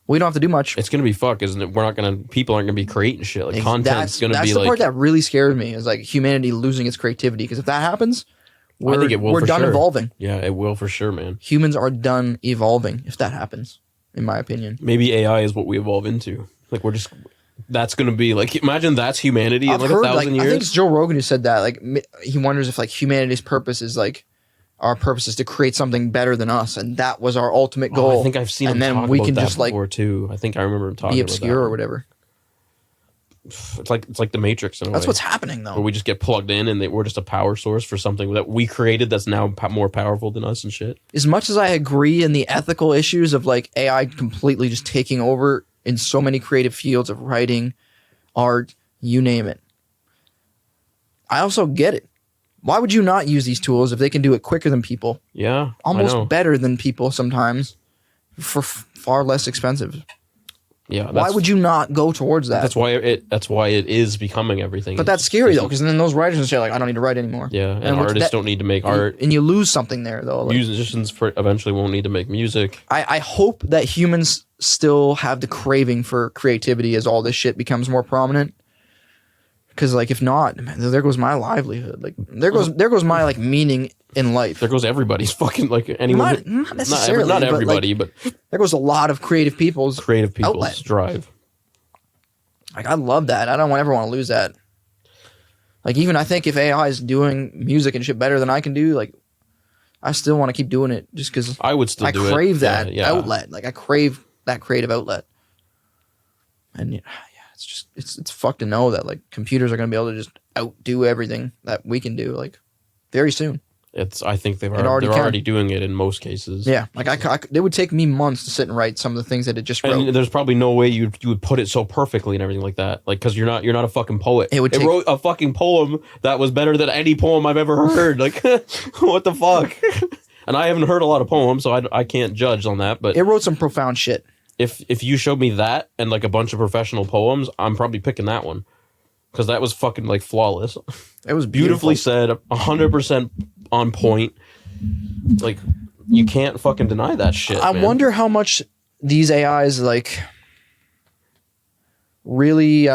We don't have to do much. It's gonna be fuck, isn't it? People aren't gonna be creating shit. Like content's gonna be like. That's the part that really scares me is like humanity losing its creativity. Because if that happens, I think it will. We're done evolving. Yeah, it will for sure, man. Humans are done evolving if that happens, in my opinion. Maybe AI is what we evolve into. Like that's gonna be like. Imagine that's humanity in like 1,000 years. I think it's Joe Rogan who said that. Like he wonders if like humanity's purpose is like. Our purpose is to create something better than us, and that was our ultimate goal. I think I've seen him talk about that before too. I think I remember him talking be obscure about that. Or whatever. It's like the Matrix in a way. That's what's happening though. Where we just get plugged in, and we're just a power source for something that we created that's now more powerful than us and shit. As much as I agree in the ethical issues of like AI completely just taking over in so many creative fields of writing, art, you name it, I also get it. Why would you not use these tools if they can do it quicker than people? Yeah. Almost better than people sometimes for far less expensive. Yeah. Why would you not go towards that? That's why it is becoming everything. But that's scary though, because then those writers and shit are like, I don't need to write anymore. Yeah, and artists don't need to make art. And you lose something there though. Like, musicians eventually won't need to make music. I hope that humans still have the craving for creativity as all this shit becomes more prominent. Because like if not, man, there goes my livelihood. Like there goes my like meaning in life. There goes everybody's fucking like anyone. Not necessarily. Not everybody, but there goes a lot of creative people's outlet. Drive. Like I love that. I don't ever want to lose that. Like even I think if AI is doing music and shit better than I can do, like I still want to keep doing it just because I would still do it. I crave that outlet. Like I crave that creative outlet. And yeah, it's fucked to know that like computers are gonna be able to just outdo everything that we can do like very soon. I think they're already doing it in most cases. Yeah, like it would take me months to sit and write some of the things that it just wrote. And there's probably no way you would put it so perfectly and everything like that. Like because you're not a fucking poet. It wrote a fucking poem that was better than any poem I've ever heard. Like what the fuck? And I haven't heard a lot of poems, so I can't judge on that. But it wrote some profound shit. If you showed me that and like a bunch of professional poems, I'm probably picking that one because that was fucking like flawless. It was beautifully said, 100% on point. Like you can't fucking deny that shit. I wonder how much these AIs like really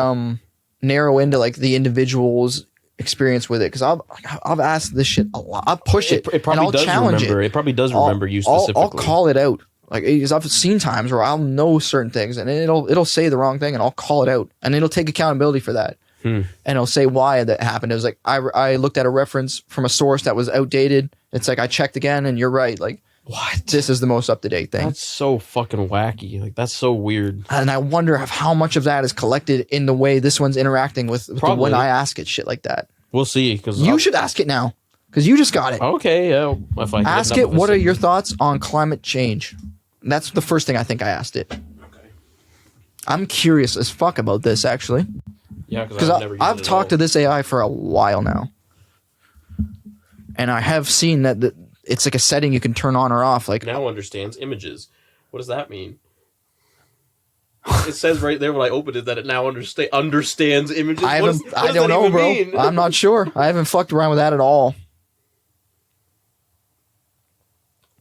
narrow into like the individual's experience with it, because I've asked this shit a lot. I push it. It probably does remember. It probably does remember you specifically. I'll call it out. Like, because I've seen times where I'll know certain things and it'll say the wrong thing and I'll call it out and it'll take accountability for that. And it'll say why that happened. It was like, I looked at a reference from a source that was outdated. It's like, I checked again and you're right. Like, what? This is the most up-to-date thing. That's so fucking wacky. Like, that's so weird. And I wonder how much of that is collected in the way this one's interacting with when I ask it shit like that. We'll see. Because you should ask it now because you just got it. Okay, yeah. If I ask it, what are your thoughts on climate change? That's the first thing I think I asked it. Okay. I'm curious as fuck about this, actually. Yeah, because I've talked to this AI for a while now. And I have seen that it's like a setting you can turn on or off. Like now understands images. What does that mean? It says right there when I opened it that it now understands images. I don't know, bro. Mean? I'm not sure. I haven't fucked around with that at all.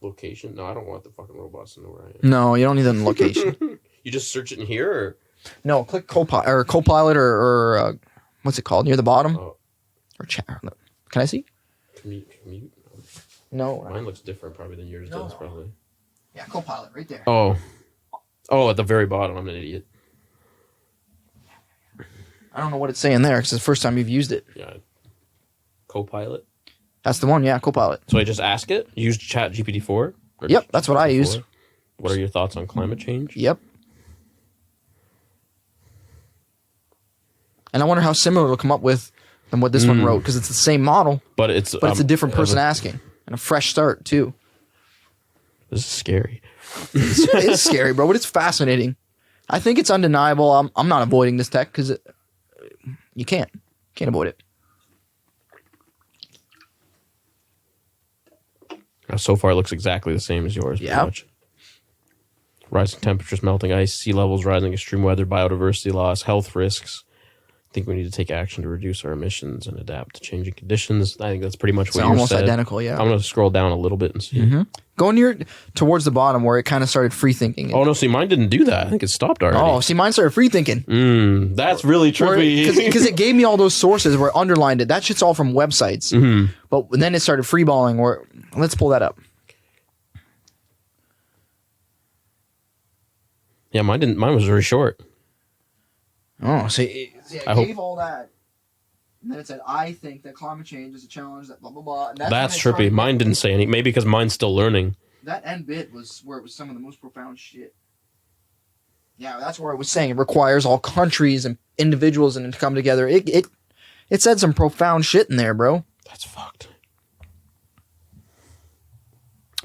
Location? No, I don't want the fucking robots to know where I am. No, you don't need them in location. You just search it in here, or no? Click Copilot or what's it called near the bottom? Or chat. Can I see? Commute? No. Mine looks different probably than yours does probably. Yeah, Copilot right there. Oh, at the very bottom. I'm an idiot. I don't know what it's saying there because it's the first time you've used it. Yeah. Copilot. That's the one, yeah, Copilot. So I just ask it? Use Chat GPT-4? Yep, that's what I use. What are your thoughts on climate change? Yep. And I wonder how similar it'll come up with than what this one wrote, because it's the same model, but it's a different person asking, and a fresh start too. This is scary. It's scary, bro, but it's fascinating. I think it's undeniable. I'm not avoiding this tech because you can't avoid it. So far, it looks exactly the same as yours. Yeah. Much. Rising temperatures, melting ice, sea levels rising, extreme weather, biodiversity loss, health risks. I think we need to take action to reduce our emissions and adapt to changing conditions. I think that's pretty much what you said. It's almost identical, yeah. I'm going to scroll down a little bit and see. Go towards the bottom where it kind of started free thinking. Oh, no, see, mine didn't do that. I think it stopped already. Oh, see, mine started free thinking. That's really trippy. Because it gave me all those sources where it underlined it. That shit's all from websites. But then it started freeballing where, let's pull that up. Yeah, mine was very short. Oh, see, it gave all that. And then it said, I think that climate change is a challenge that blah, blah, blah. And that's trippy. Mine didn't say anything. Maybe because mine's still learning. That end bit was where it was some of the most profound shit. Yeah, that's where it was saying it requires all countries and individuals and to come together. It said some profound shit in there, bro. That's fucked.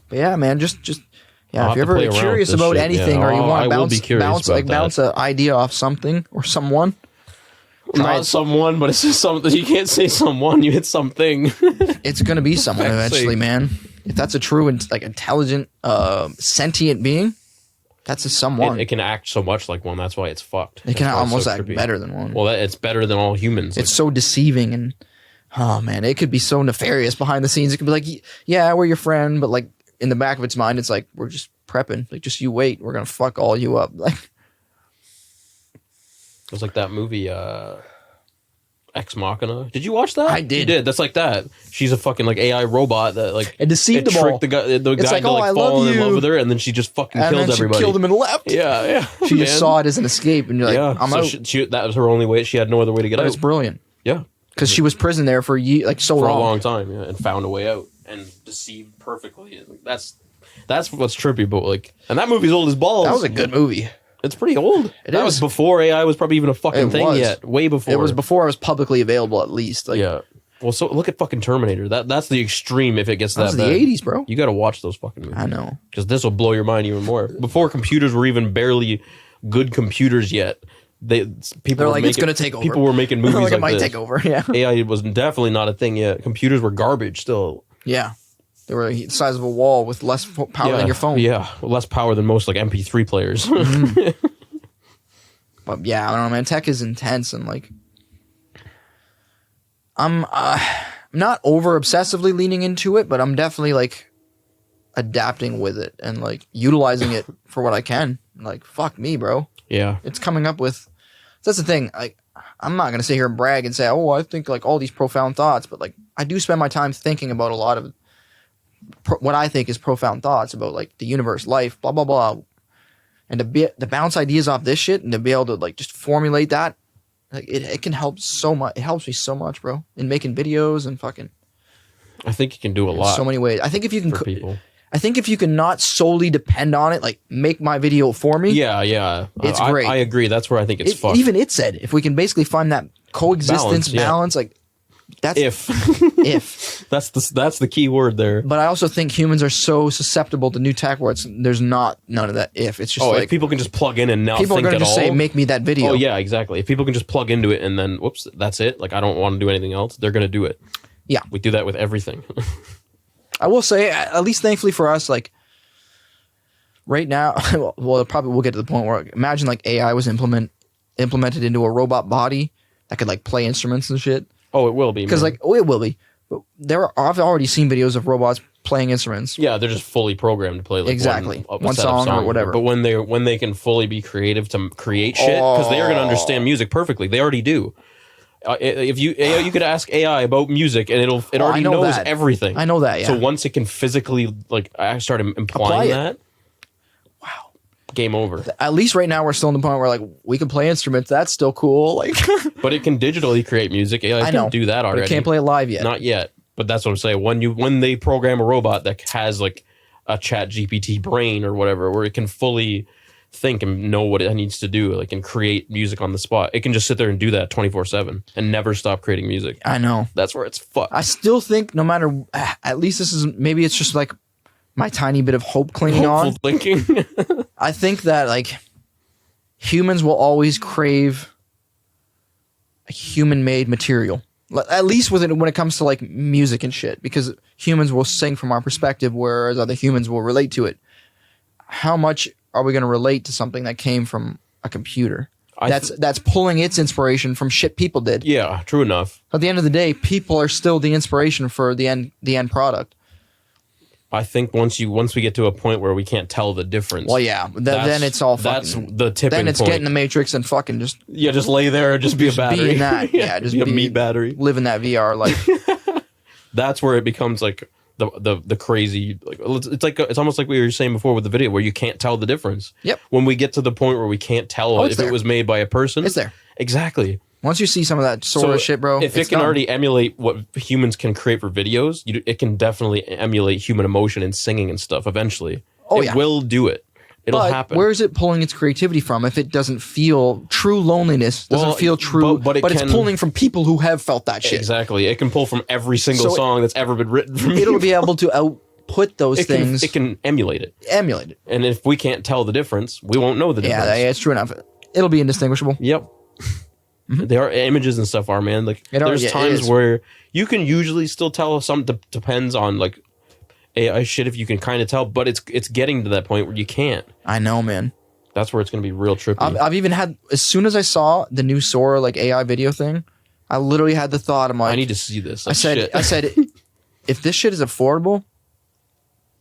But yeah, man, just yeah, if you're ever curious about anything or you want to bounce an idea off something or someone. Not someone, but it's just something. You can't say someone. You hit something. It's gonna be someone eventually, man. If that's a true and like intelligent, sentient being, That's a someone. It can act so much like one. That's why it's fucked. It can almost act better than one. Well, it's better than all humans. It's so deceiving and, oh man, it could be so nefarious behind the scenes. It could be like, yeah, we're your friend, but like in the back of its mind, it's like, we're just prepping. Like, just you wait. We're going to fuck all you up. Like, it was like that movie, Ex Machina. Did you watch that? I did. You did. That's like that. She's a fucking like AI robot that like it deceived them all. Tricked the guy to like fall in love with her, and then she just fucking killed everybody. She killed him and left. Yeah. She just saw it as an escape, and you're like, I'm out. That was her only way. She had no other way to get out. It's brilliant. Yeah, because she was prisoned there for so long. For a long time, yeah, and found a way out and deceived perfectly. That's what's trippy about like, and that movie's old as balls. That was a good movie. It's pretty old. That was before AI was probably even a fucking thing yet. Way before. It was before it was publicly available, at least. Like, yeah. Well, so look at fucking Terminator. That's the extreme if it gets that bad. That's the 80s, bro. You got to watch those fucking movies. I know. Because this will blow your mind even more. Before computers were even barely good computers yet, they're like, it's going to take over. People were making movies like it might take over, yeah. AI was definitely not a thing yet. Computers were garbage still. Yeah. They were the size of a wall with less power than your phone. Yeah, less power than most like MP3 players. Mm-hmm. But yeah, I don't know, man. Tech is intense, and like, I'm not over obsessively leaning into it, but I'm definitely like adapting with it and like utilizing it for what I can. Like, fuck me, bro. Yeah, it's coming up with. That's the thing. I'm not gonna sit here and brag and say, oh, I think like all these profound thoughts, but like I do spend my time thinking about a lot of what I think is profound thoughts about like the universe, life, blah blah blah. And to bounce ideas off this shit and to be able to like just formulate that, like it can help so much. It helps me so much, bro, in making videos and fucking. I think you can do a lot. So many ways. I think if you can, for people. I think if you can not solely depend on it, like make my video for me. Yeah. It's great. I agree. That's where I think it's fucked. Even it said if we can basically find that coexistence balance like. That's if that's the key word there. But I also think humans are so susceptible to new tech where there's none of that if. It's just if people can just plug in and now people think are going to just say make me that video. Oh yeah, exactly. If people can just plug into it and then whoops, that's it. Like I don't want to do anything else. They're going to do it. Yeah, we do that with everything. I will say, at least thankfully for us, like right now, well, probably we'll get to the point where imagine like AI was implemented into a robot body that could like play instruments and shit. Oh, it will be. Because it will be. But I've already seen videos of robots playing instruments. Yeah, they're just fully programmed to play like one song or whatever. But when they can fully be creative to create shit, because they are going to understand music perfectly. They already do. If you could ask AI about music and it already knows everything. I know that. Yeah. So once it can physically like start implying that. Wow. Game over. At least right now we're still in the point where like we can play instruments. That's still cool. Like, but it can digitally create music. AI can do that already. But it can't play it live yet. Not yet. But that's what I'm saying. When they program a robot that has like a Chat GPT brain or whatever, where it can fully think and know what it needs to do, like and create music on the spot, it can just sit there and do that 24/7 and never stop creating music. I know. That's where it's fucked. I still think no matter, at least this is maybe it's just like my tiny bit of hope clinging on. Thinking. I think that like humans will always crave a human-made material, at least when it comes to like music and shit, because humans will sing from our perspective, whereas other humans will relate to it. How much are we going to relate to something that came from a computer? That's pulling its inspiration from shit people did. Yeah, true enough. At the end of the day, people are still the inspiration for the end product. I think once we get to a point where we can't tell the difference. Well, yeah, then it's all fucking. That's the tipping point. Then it's getting the Matrix and fucking just. Yeah, just lay there and just be a battery. Be in that. Yeah, just be a meat battery. Live in that VR life. That's where it becomes like the crazy. Like it's almost like we were saying before with the video where you can't tell the difference. Yep. When we get to the point where we can't tell if it was made by a person, it's there. Exactly. Once you see some of that sort of shit, bro. If it can already emulate what humans can create for videos, it can definitely emulate human emotion and singing and stuff eventually. It will do it. It'll happen. Where is it pulling its creativity from if it doesn't feel true loneliness, doesn't feel true, but it's pulling from people who have felt that shit. Exactly. It can pull from every single song that's ever been written from It'll be able to output those things. It can emulate it. And if we can't tell the difference, we won't know the difference. Yeah, it's true enough. It'll be indistinguishable. Yep. Mm-hmm. There are images and stuff man. Like there's times where you can usually still tell. Some depends on like AI shit if you can kind of tell, but it's getting to that point where you can't. I know, man. That's where it's going to be real trippy. I've even had, as soon as I saw the new Sora like AI video thing, I literally had the thought, I'm like, I need to see this. I said, if this shit is affordable,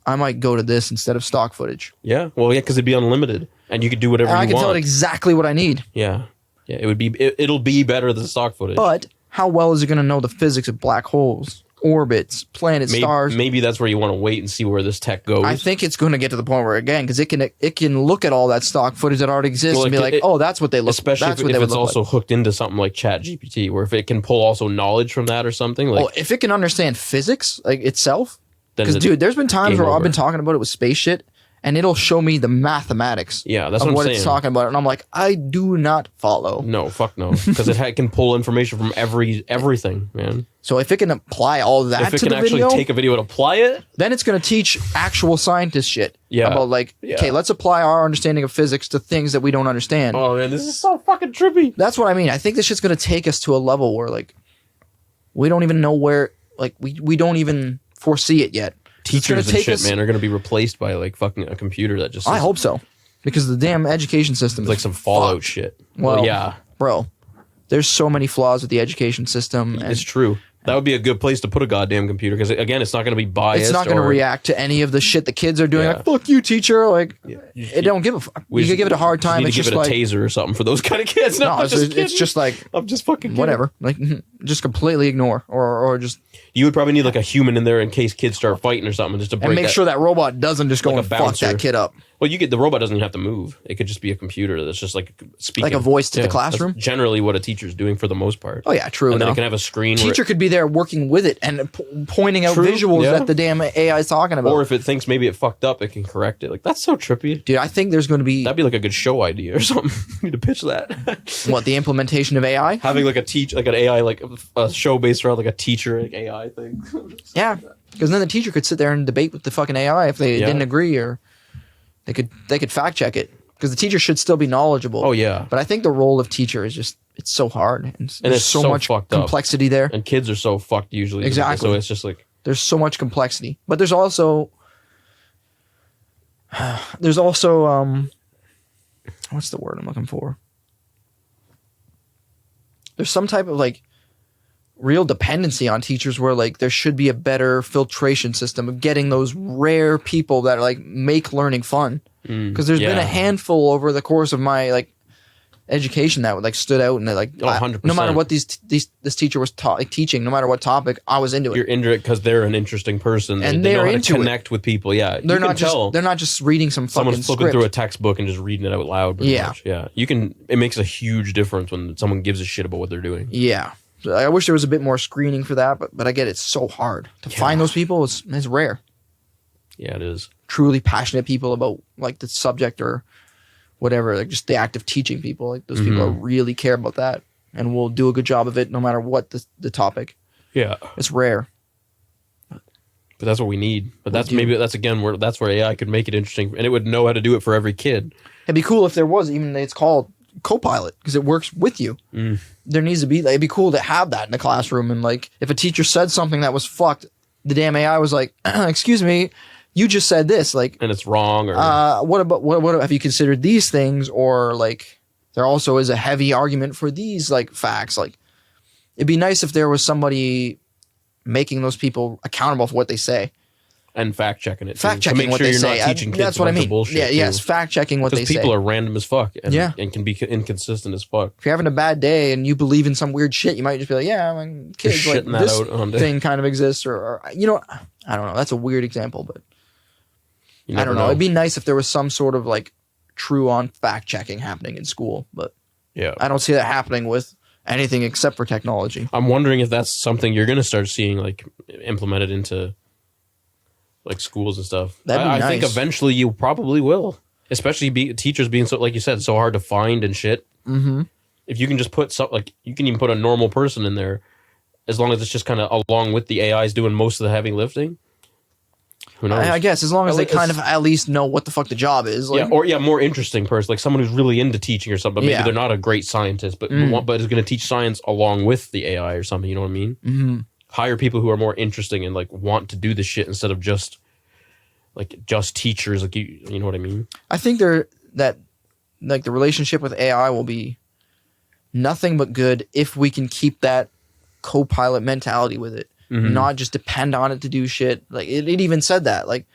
I might go to this instead of stock footage. Yeah, well, yeah, because it'd be unlimited, and you could do whatever you want. I can tell it exactly what I need. Yeah, it would be. It'll be better than stock footage. But how well is it going to know the physics of black holes, orbits, planets, stars? Maybe that's where you want to wait and see where this tech goes. I think it's going to get to the point where, again, because it can look at all that stock footage that already exists and be like, oh, that's what they look. Especially if it's also hooked into something like ChatGPT, where if it can pull also knowledge from that or something. Like, if it can understand physics like itself. Because, dude, there's been times where I've been talking about it with space shit, and it'll show me the mathematics that's what I'm saying. It's talking about. And I'm like, I do not follow. No, fuck no. Because it can pull information from everything, man. So if it can apply all that to the video... If it can actually take a video and apply it... Then it's going to teach actual scientist shit. Yeah. About like, okay, let's apply our understanding of physics to things that we don't understand. Oh, man, this is so fucking trippy. That's what I mean. I think this shit's going to take us to a level where, like, we don't even know where... Like, we don't even... foresee it yet. Teachers and shit, man, are going to be replaced by like fucking a computer that just... I hope so. Because the damn education system is like some Fallout shit. Well, yeah. Bro, there's so many flaws with the education system. It's true. That would be a good place to put a goddamn computer because, again, it's not going to be biased. It's not going to react to any of the shit the kids are doing. Like, fuck you, teacher. Like, it don't give a fuck. You can give it a hard time. You need to give it a taser or something for those kind of kids. No, it's just like... I'm just fucking kidding. Whatever. Like, just completely ignore or just... You would probably need like a human in there in case kids start fighting or something, just to break. And make sure that robot doesn't just go and fuck that kid up. Well, the robot doesn't even have to move. It could just be a computer that's just like speaking, like a voice to the classroom. That's generally what a teacher's doing for the most part. Oh yeah, true. And then it can have a screen. Teacher could be there working with it and pointing out visuals that the damn AI is talking about. Or if it thinks maybe it fucked up, it can correct it. Like that's so trippy, dude. I think there's going to be that'd be like a good show idea or something. You need to pitch that. What, the implementation of AI? Having like an AI like a show based around like a teacher like AI thing. Yeah, because then the teacher could sit there and debate with the fucking AI if they didn't agree, or they could fact check it, because the teacher should still be knowledgeable. Oh yeah, but I think the role of teacher is just it's so hard and there's so much complexity there, and kids are so fucked usually. Exactly, so it's just like there's so much complexity, but there's also what's the word I'm looking for? There's some type of like real dependency on teachers where like there should be a better filtration system of getting those rare people that like make learning fun, because there's been a handful over the course of my like education that like stood out, and like 100%. No matter what this teacher was teaching, no matter what topic, I was into it. You're into it because they're an interesting person and they know how to connect with people. Yeah, they're not just reading someone's flipping script. Through a textbook and just reading it out loud. Much. Yeah, it makes a huge difference when someone gives a shit about what they're doing. Yeah. I wish there was a bit more screening for that, but I get it's so hard to find those people. It's rare. Yeah, it is. Truly passionate people about like the subject or whatever, like just the act of teaching people. Like those people really care about that and will do a good job of it no matter what the topic. Yeah, it's rare. But that's what we need. But that's where AI could make it interesting, and it would know how to do it for every kid. It'd be cool if there was it's called Copilot, because it works with you. There needs to be, it'd be cool to have that in the classroom, and like if a teacher said something that was fucked, the damn AI was like, excuse me, you just said this, like, and it's wrong, or what have you considered these things, or like there also is a heavy argument for these like facts. Like it'd be nice if there was somebody making those people accountable for what they say. And fact checking it. Fact checking what they say. That's what I mean. Yes, fact checking what they say. Because people are random as fuck and can be inconsistent as fuck. If you're having a bad day and you believe in some weird shit, you might just be like, yeah, I mean, kids, like, this thing kind of exists, or I don't know. That's a weird example, but I don't know. It'd be nice if there was some sort of like true on fact checking happening in school, but I don't see that happening with anything except for technology. I'm wondering if that's something you're going to start seeing like implemented into like schools and stuff. I think eventually you probably will, especially teachers being so, like you said, so hard to find and shit. If you can just put you can even put a normal person in there, as long as it's just kind of along with the AIs doing most of the heavy lifting. Who knows? I guess as long as they kind of at least know what the fuck the job is. Like, more interesting person, like someone who's really into teaching or something. But maybe they're not a great scientist, but is going to teach science along with the AI or something. You know what I mean? Hire people who are more interesting and like want to do the shit instead of just like just teachers, like you know what I mean? I think that like the relationship with AI will be nothing but good if we can keep that co-pilot mentality with it, not just depend on it to do shit. Like it even said that, like,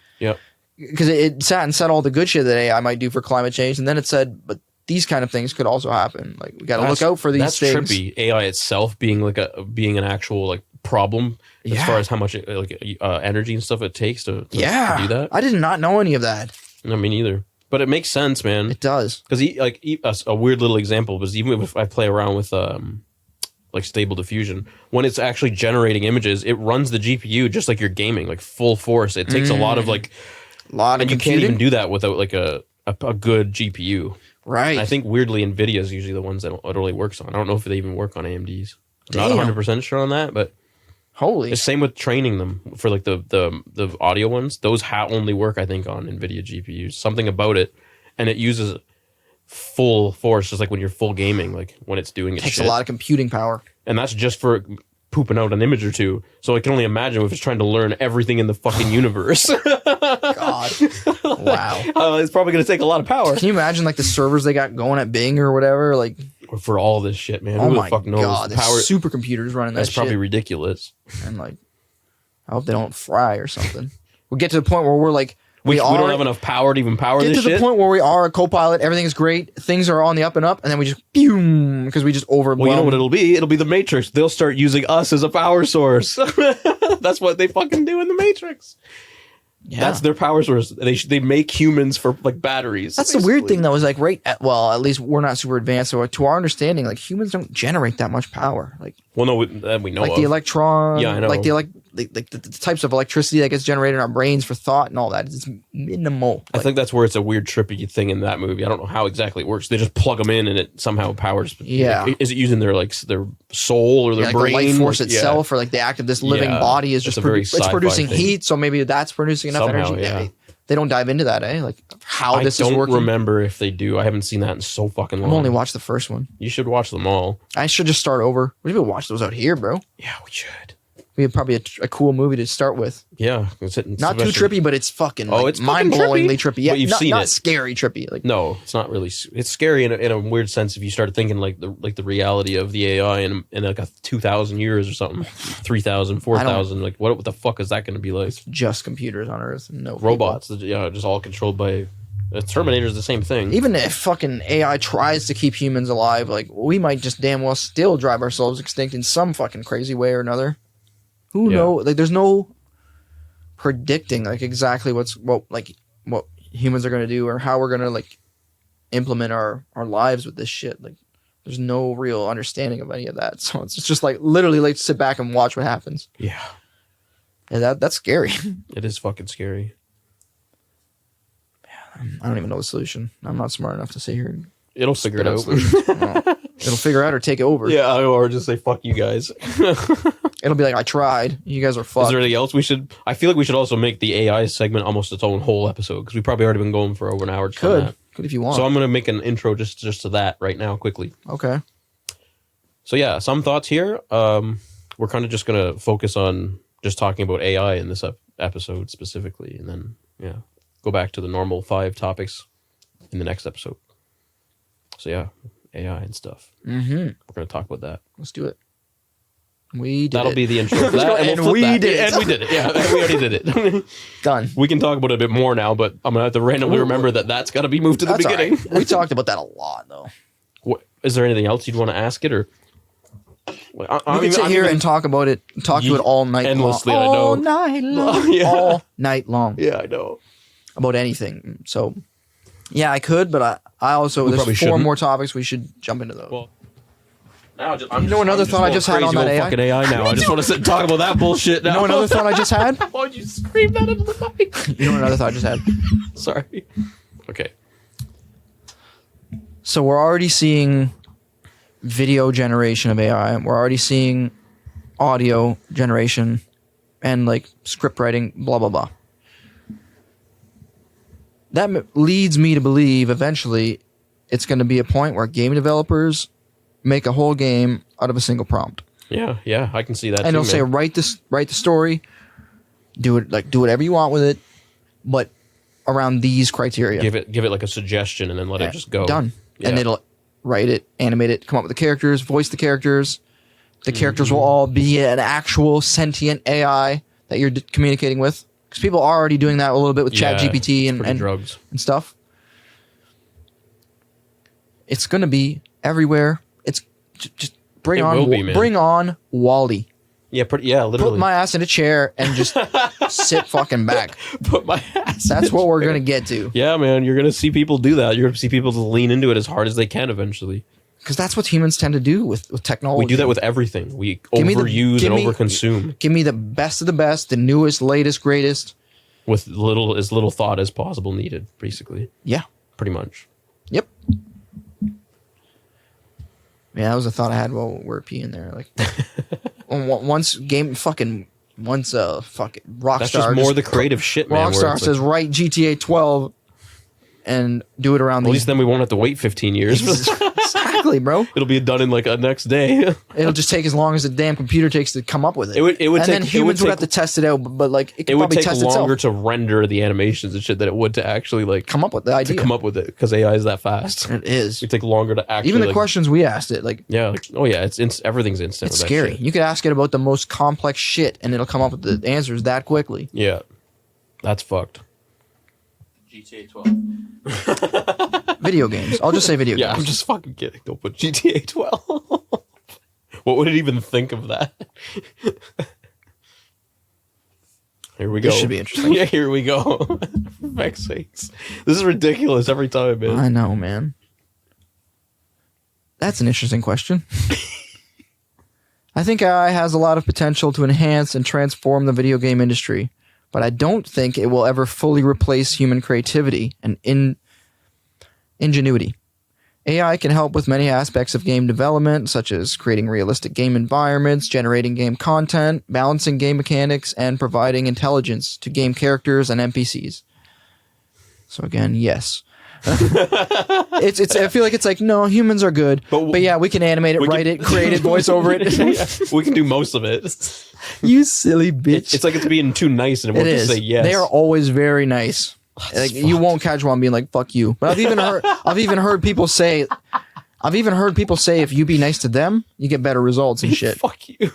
because it sat and said all the good shit that AI might do for climate change, and then it said, but these kind of things could also happen. Like we got to look out for these things. That's trippy. AI itself being like an actual like problem as far as how much energy and stuff it takes to do that. I did not know any of that. No, me neither. But it makes sense, man. It does. Because a weird little example was, even if I play around with like Stable Diffusion, when it's actually generating images, it runs the GPU just like you're gaming, like full force. It takes a lot of and you can't even do that without like a good GPU. Right. And I think weirdly NVIDIA is usually the ones that it really works on. I don't know if they even work on AMDs. I'm not 100% sure on that, but holy. The same with training them for like the audio ones. Those only work, I think, on NVIDIA GPUs. Something about it, and it uses full force, just like when you're full gaming, like when it's doing its takes shit. A lot of computing power. And that's just for pooping out an image or two. So I can only imagine if it's trying to learn everything in the fucking universe. God. Wow. It's probably going to take a lot of power. Can you imagine like the servers they got going at Bing or whatever? Like for all this shit, man. Oh Who my the fuck knows? God, there's supercomputers running that shit. That's probably ridiculous. And like, I hope they don't fry or something. We get to the point where we're like, we don't have enough power to even power this shit. Get to the point where we are a co-pilot, everything is great, things are on the up and up, and then we just boom, because we just overwhelm. Well, you know what it'll be? It'll be the Matrix. They'll start using us as a power source. That's what they fucking do in the Matrix. Yeah. That's their power source. They make humans for like batteries. That's basically the weird thing, though, is like at least we're not super advanced. So to our understanding, like humans don't generate that much power. Like, well, no, we know like the electron. Yeah, I know. Like the types of electricity that gets generated in our brains for thought and all that is minimal. I think that's where it's a weird trippy thing in that movie. I don't know how exactly it works. They just plug them in and it somehow powers. Yeah. Is it using their soul or their brain? The life force itself, or like the act of this living body is just it's producing heat. So maybe that's producing enough energy. Yeah. They don't dive into that, eh? Like how this is working. I don't remember if they do. I haven't seen that in so fucking long. I've only watched the first one. You should watch them all. I should just start over. We should watch those out here, bro. Yeah, we should. We have probably a cool movie to start with. Yeah, not too trippy, but it's fucking it's mind-blowingly trippy. Yeah, you've seen not it. Scary trippy. Like no, it's not really. It's scary in a weird sense if you start thinking like the reality of the AI in like 2,000 years or something, 3,000, 4,000. Like what the fuck is that going to be like? It's just computers on Earth, no robots. People. Yeah, just all controlled by. Terminator's the same thing. Even if fucking AI tries to keep humans alive, like we might just damn well still drive ourselves extinct in some fucking crazy way or another. Who knows? Like, there's no predicting like exactly what humans are gonna do or how we're gonna like implement our lives with this shit. Like, there's no real understanding of any of that. So it's just like literally like sit back and watch what happens. Yeah, and that's scary. It is fucking scary. I don't even know the solution. I'm not smart enough to sit here and it'll figure it out. It'll figure out or take it over. Yeah, or just say fuck you guys. It'll be like, I tried. You guys are fucked. Is there anything else we should? I feel like we should also make the AI segment almost its own whole episode because we've probably already been going for over an hour. Could if you want. So I'm going to make an intro just to that right now quickly. Okay. So yeah, some thoughts here. We're kind of just going to focus on just talking about AI in this episode specifically, and then go back to the normal 5 topics in the next episode. So yeah, AI and stuff. Mm-hmm. We're going to talk about that. Let's do it. That'll be the intro for that. And we did it. And we did it. Yeah, we already did it. Done. We can talk about it a bit more now, but I'm going to have to randomly remember that's got to be moved to the beginning. Right. We talked about that a lot, though. Is there anything else you'd want to ask it? Or we can sit here and talk about it, talk to it all night endlessly, long. I know. All night long. Yeah. All night long. Yeah, I know. About anything. So, yeah, I could, but I also, there's 4 more topics we should jump into those. Well, another thought I just had on that AI? Fucking AI now. I just want to sit and talk about that bullshit now. You know another thought I just had? Why'd you scream that into the mic? You know another thought I just had? Sorry. Okay. So we're already seeing video generation of AI. We're already seeing audio generation and like script writing, blah, blah, blah. That leads me to believe eventually it's going to be a point where game developers make a whole game out of a single prompt. Yeah, I can see that. And it'll say, write the story, do whatever you want with it, but around these criteria. Give it like a suggestion and then let it just go. Done. Yeah. And it'll write it, animate it, come up with the characters, voice the characters. The characters will all be an actual sentient AI that you're communicating with. Because people are already doing that a little bit with ChatGPT and stuff. It's going to be everywhere. It's just bring on Wall-E. Yeah, literally. Put my ass in a chair and just sit fucking back. Put my ass. That's what we're gonna get to. Yeah, man, you're gonna see people do that. You're gonna see people lean into it as hard as they can eventually. Because that's what humans tend to do with technology. We do that with everything. We overuse and overconsume. Give me the best of the best, the newest, latest, greatest, with as little thought as possible needed. Basically. Yeah. Pretty much. Yep. Yeah, that was a thought I had while we were peeing there. Like, once Rockstar. That's just more the creative shit, man. Rockstar says, write GTA 12 and do it around. At least then we won't have to wait 15 years. Exactly, bro. It'll be done in like a next day. It'll just take as long as the damn computer takes to come up with it. Then humans would have to test it out, but like it would take longer to render the animations and shit than it would to actually like come up with the idea. To come up with it because AI is that fast. It is. It take longer to actually. Even the questions we asked it, like everything's instant. It's scary. You could ask it about the most complex shit, and it'll come up with the answers that quickly. Yeah, that's fucked. GTA 12. Video games. I'll just say video games. Yeah, I'm just fucking kidding. Don't put GTA 12. What would it even think of that? Here we go. This should be interesting. Yeah, here we go. For fuck's sakes. This is ridiculous every time, man. I know, man. That's an interesting question. I think AI has a lot of potential to enhance and transform the video game industry, but I don't think it will ever fully replace human creativity and ingenuity. AI can help with many aspects of game development, such as creating realistic game environments, generating game content, balancing game mechanics, and providing intelligence to game characters and NPCs. So again, yes. It's. I feel like it's like, no, humans are good, but yeah, we can animate it, write it, create it, voice over it. We can do most of it. You silly bitch. It's like it's being too nice and it won't just say yes. They are always very nice. Like, you won't catch one being like, fuck you. But I've even heard people say if you be nice to them, you get better results and shit. Fuck you.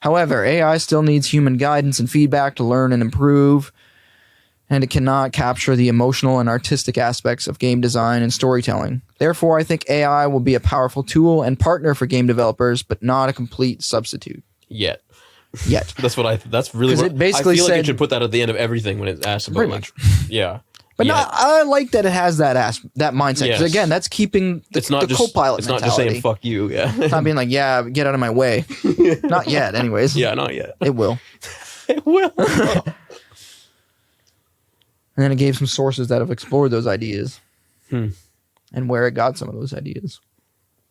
However, AI still needs human guidance and feedback to learn and improve, and it cannot capture the emotional and artistic aspects of game design and storytelling. Therefore, I think AI will be a powerful tool and partner for game developers, but not a complete substitute. Yet. That's really what it basically I feel said, like it should put that at the end of everything when it asks about pretty much. Yeah. But I like that it has that mindset. Because again, that's keeping the co-pilot It's mentality. not just saying fuck you, yeah. It's not being like, yeah, get out of my way. Not yet, anyways. Yeah, not yet. It will. It will. And then it gave some sources that have explored those ideas. And where it got some of those ideas.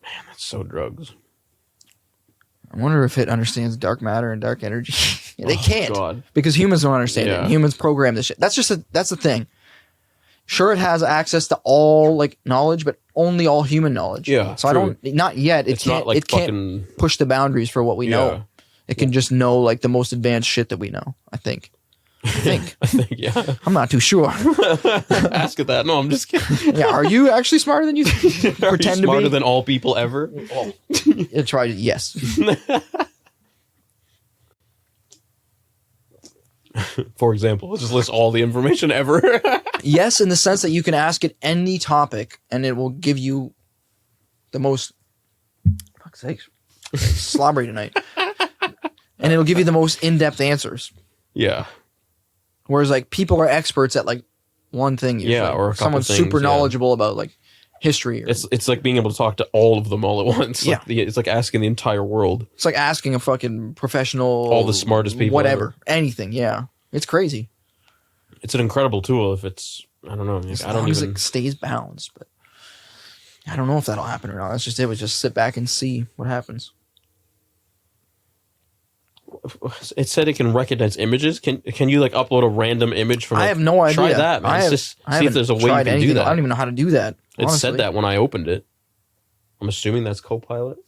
Man, that's so drugs. I wonder if it understands dark matter and dark energy. They can't. God. Because humans don't understand it. Humans program this shit. That's the thing. Sure, it has access to all like knowledge, but only all human knowledge. Yeah. So not yet. It can't push the boundaries for what we know. It can just know like the most advanced shit that we know, I think. I think, yeah. I'm not too sure. Ask it that. No, I'm just kidding. Yeah, are you actually smarter than you pretend to be? Smarter than all people ever? Oh. Try it, yes. For example, let's just list all the information ever. Yes, in the sense that you can ask it any topic and it will give you the most... Fuck's sakes. Slobbery tonight. And it'll give you the most in-depth answers. Yeah. Whereas like people are experts at like one thing usually. Yeah, or someone's super knowledgeable about like history. It's like being able to talk to all of them all at once. Yeah. It's like asking the entire world. It's like asking a fucking professional... All the smartest people whatever. ever. Anything, yeah. It's crazy. It's an incredible tool if it's... I don't know. As long as it stays balanced, but... I don't know if that'll happen or not. That's just it. We just sit back and see what happens. It said it can recognize images. Can you like upload a random image from? I have no idea. Try that, man. See if there's a way you can do that. I don't even know how to do that. It said that when I opened it. I'm assuming that's Copilot.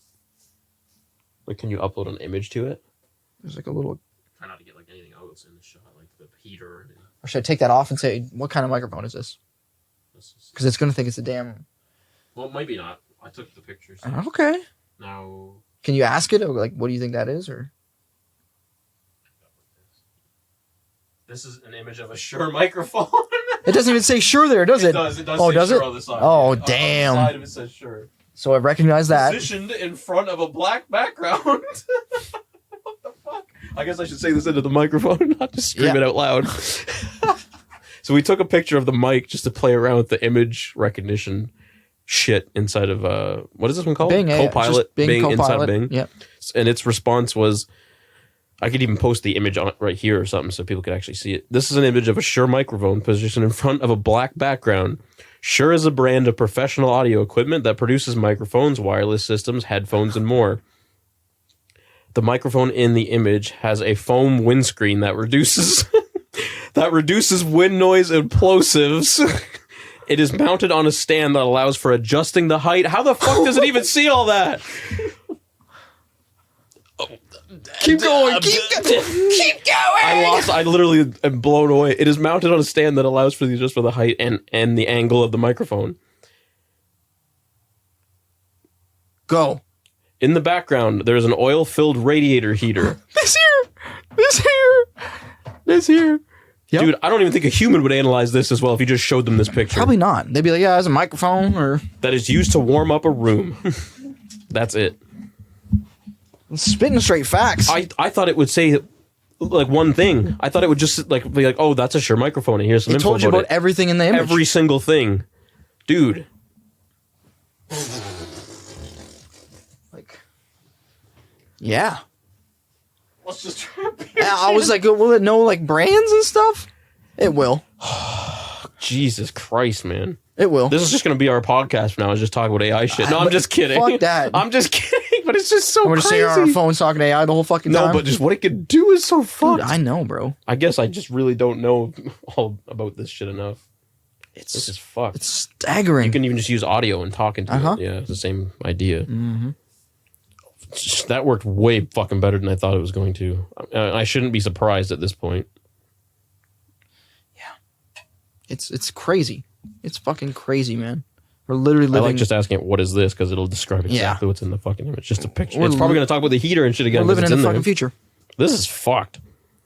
Like, can you upload an image to it? There's like a little... Try not to get like anything else in the shot, like the heater. A Or should I take that off and say, what kind of microphone is this? Because it's going to think it's a damn... Well, maybe not. I took the pictures. Okay. Now... Can you ask it? Or like, what do you think that is? Or this is an image of a Shure microphone. It doesn't even say Shure there, does it? It does. It does. Oh, say does Shure it? on the side. Oh, Yeah. damn. On the side of it says Shure. So I recognize that. Positioned in front of a black background. What the fuck? I guess I should say this into the microphone, not just scream it out loud. So we took a picture of the mic just to play around with the image recognition shit inside of what is this one called? Bing, Copilot. Bing Copilot. Inside Bing. Yep. And its response was, I could even post the image on it right here or something so people could actually see it. This is an image of a Shure microphone positioned in front of a black background. Shure is a brand of professional audio equipment that produces microphones, wireless systems, headphones, and more. The microphone in the image has a foam windscreen that reduces wind noise and plosives. It is mounted on a stand that allows for adjusting the height. How the fuck does it even see all that? Keep going. Keep going. I literally am blown away. It is mounted on a stand that allows for the adjust for the height and the angle of the microphone. Go. In the background, there's an oil-filled radiator heater. This here. Yep. Dude, I don't even think a human would analyze this as well if you just showed them this picture. Probably not. They'd be like, yeah, it's a microphone or... That is used to warm up a room. That's it. Spitting straight facts. I thought it would say like one thing. I thought it would just like be like, oh, that's a Shure microphone and here's some info told you about it. everything in the image. Every single thing. Dude. Like, yeah. Let's just try. I was like, will it know like brands and stuff? It will. Jesus Christ, man. It will. This is just going to be our podcast from now. Is just talking about AI shit. No, I'm just kidding. Fuck that. I'm just kidding, but it's just so We're just crazy. sitting on our phones talking to AI the whole fucking time. No, but just what it could do is so fucked. Dude, I know, bro. I guess I just really don't know all about this shit enough. This is fucked. It's staggering. You can even just use audio and talk into it. Yeah, it's the same idea. Mm-hmm. That worked way fucking better than I thought it was going to. I shouldn't be surprised at this point. Yeah. It's crazy. It's fucking crazy, man. We're literally living... I like just asking it, what is this? Because it'll describe exactly what's in the fucking image. Just a picture. It's probably going to talk about the heater and shit again. We're living in the fucking future. This is fucked.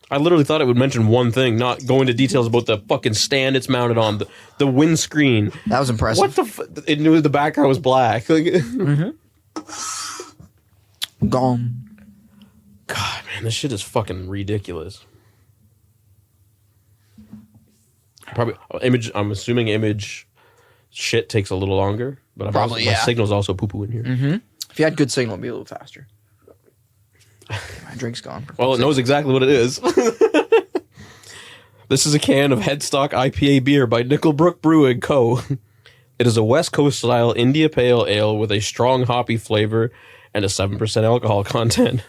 I literally thought it would mention one thing, not go into details about the fucking stand it's mounted on, the windscreen. That was impressive. What the it knew the background was black. Like, Gone. God, man, this shit is fucking ridiculous. Probably image. I'm assuming image shit takes a little longer, but my signal's also poo poo in here. Mm-hmm. If you had good signal, it'd be a little faster. My drink's gone. Well, it knows exactly what it is. This is a can of Headstock IPA beer by Nickelbrook Brewing Co. It is a West Coast style India Pale Ale with a strong hoppy flavor and a 7% alcohol content.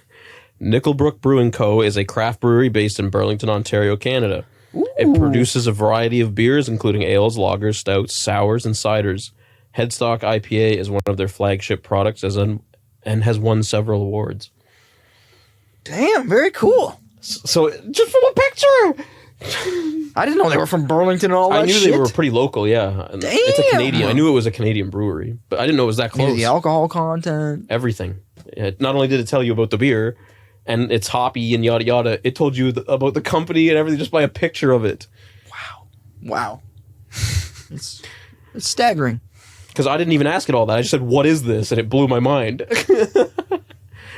Nickelbrook Brewing Co. is a craft brewery based in Burlington, Ontario, Canada. Ooh. It produces a variety of beers, including ales, lagers, stouts, sours, and ciders. Headstock IPA is one of their flagship products and has won several awards. Damn, very cool. So, just from a picture... I didn't know they were from Burlington and all that shit. I knew they were pretty local, yeah. Damn. It's a Canadian. I knew it was a Canadian brewery, but I didn't know it was that close. The alcohol content. Everything. Not only did it tell you about the beer and it's hoppy and yada yada, it told you about the company and everything just by a picture of it. Wow. It's staggering. Because I didn't even ask it all that. I just said, what is this? And it blew my mind.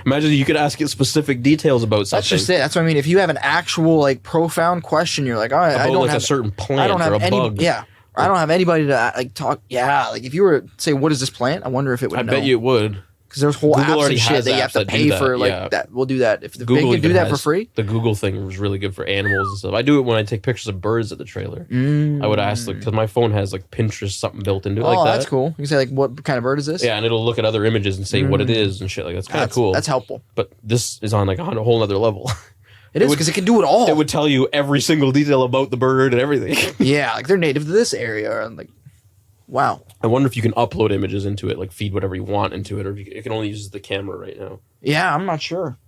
Imagine you could ask it specific details about something. That's just it. That's what I mean. If you have an actual, like, profound question, you're like, all right, I don't have a certain plant or a bug. Yeah. I don't have anybody to, like, talk. Yeah. Like, if you were to say, what is this plant? I wonder if it would know. I bet you it would. Because there's whole Google apps and shit that you have to pay for, like, that. We'll do that. If the Bing can do that for free. The Google thing was really good for animals and stuff. I do it when I take pictures of birds at the trailer. I would ask, because my phone has, like, Pinterest something built into it like that. Oh, that's cool. You can say, like, what kind of bird is this? Yeah, and it'll look at other images and say what it is and shit. Like, that's kind of cool. That's helpful. But this is on, like, a whole other level. It is, because it can do it all. It would tell you every single detail about the bird and everything. Yeah, like, they're native to this area. And, like, wow. I wonder if you can upload images into it, like feed whatever you want into it, or if it can only use the camera right now. Yeah, I'm not sure.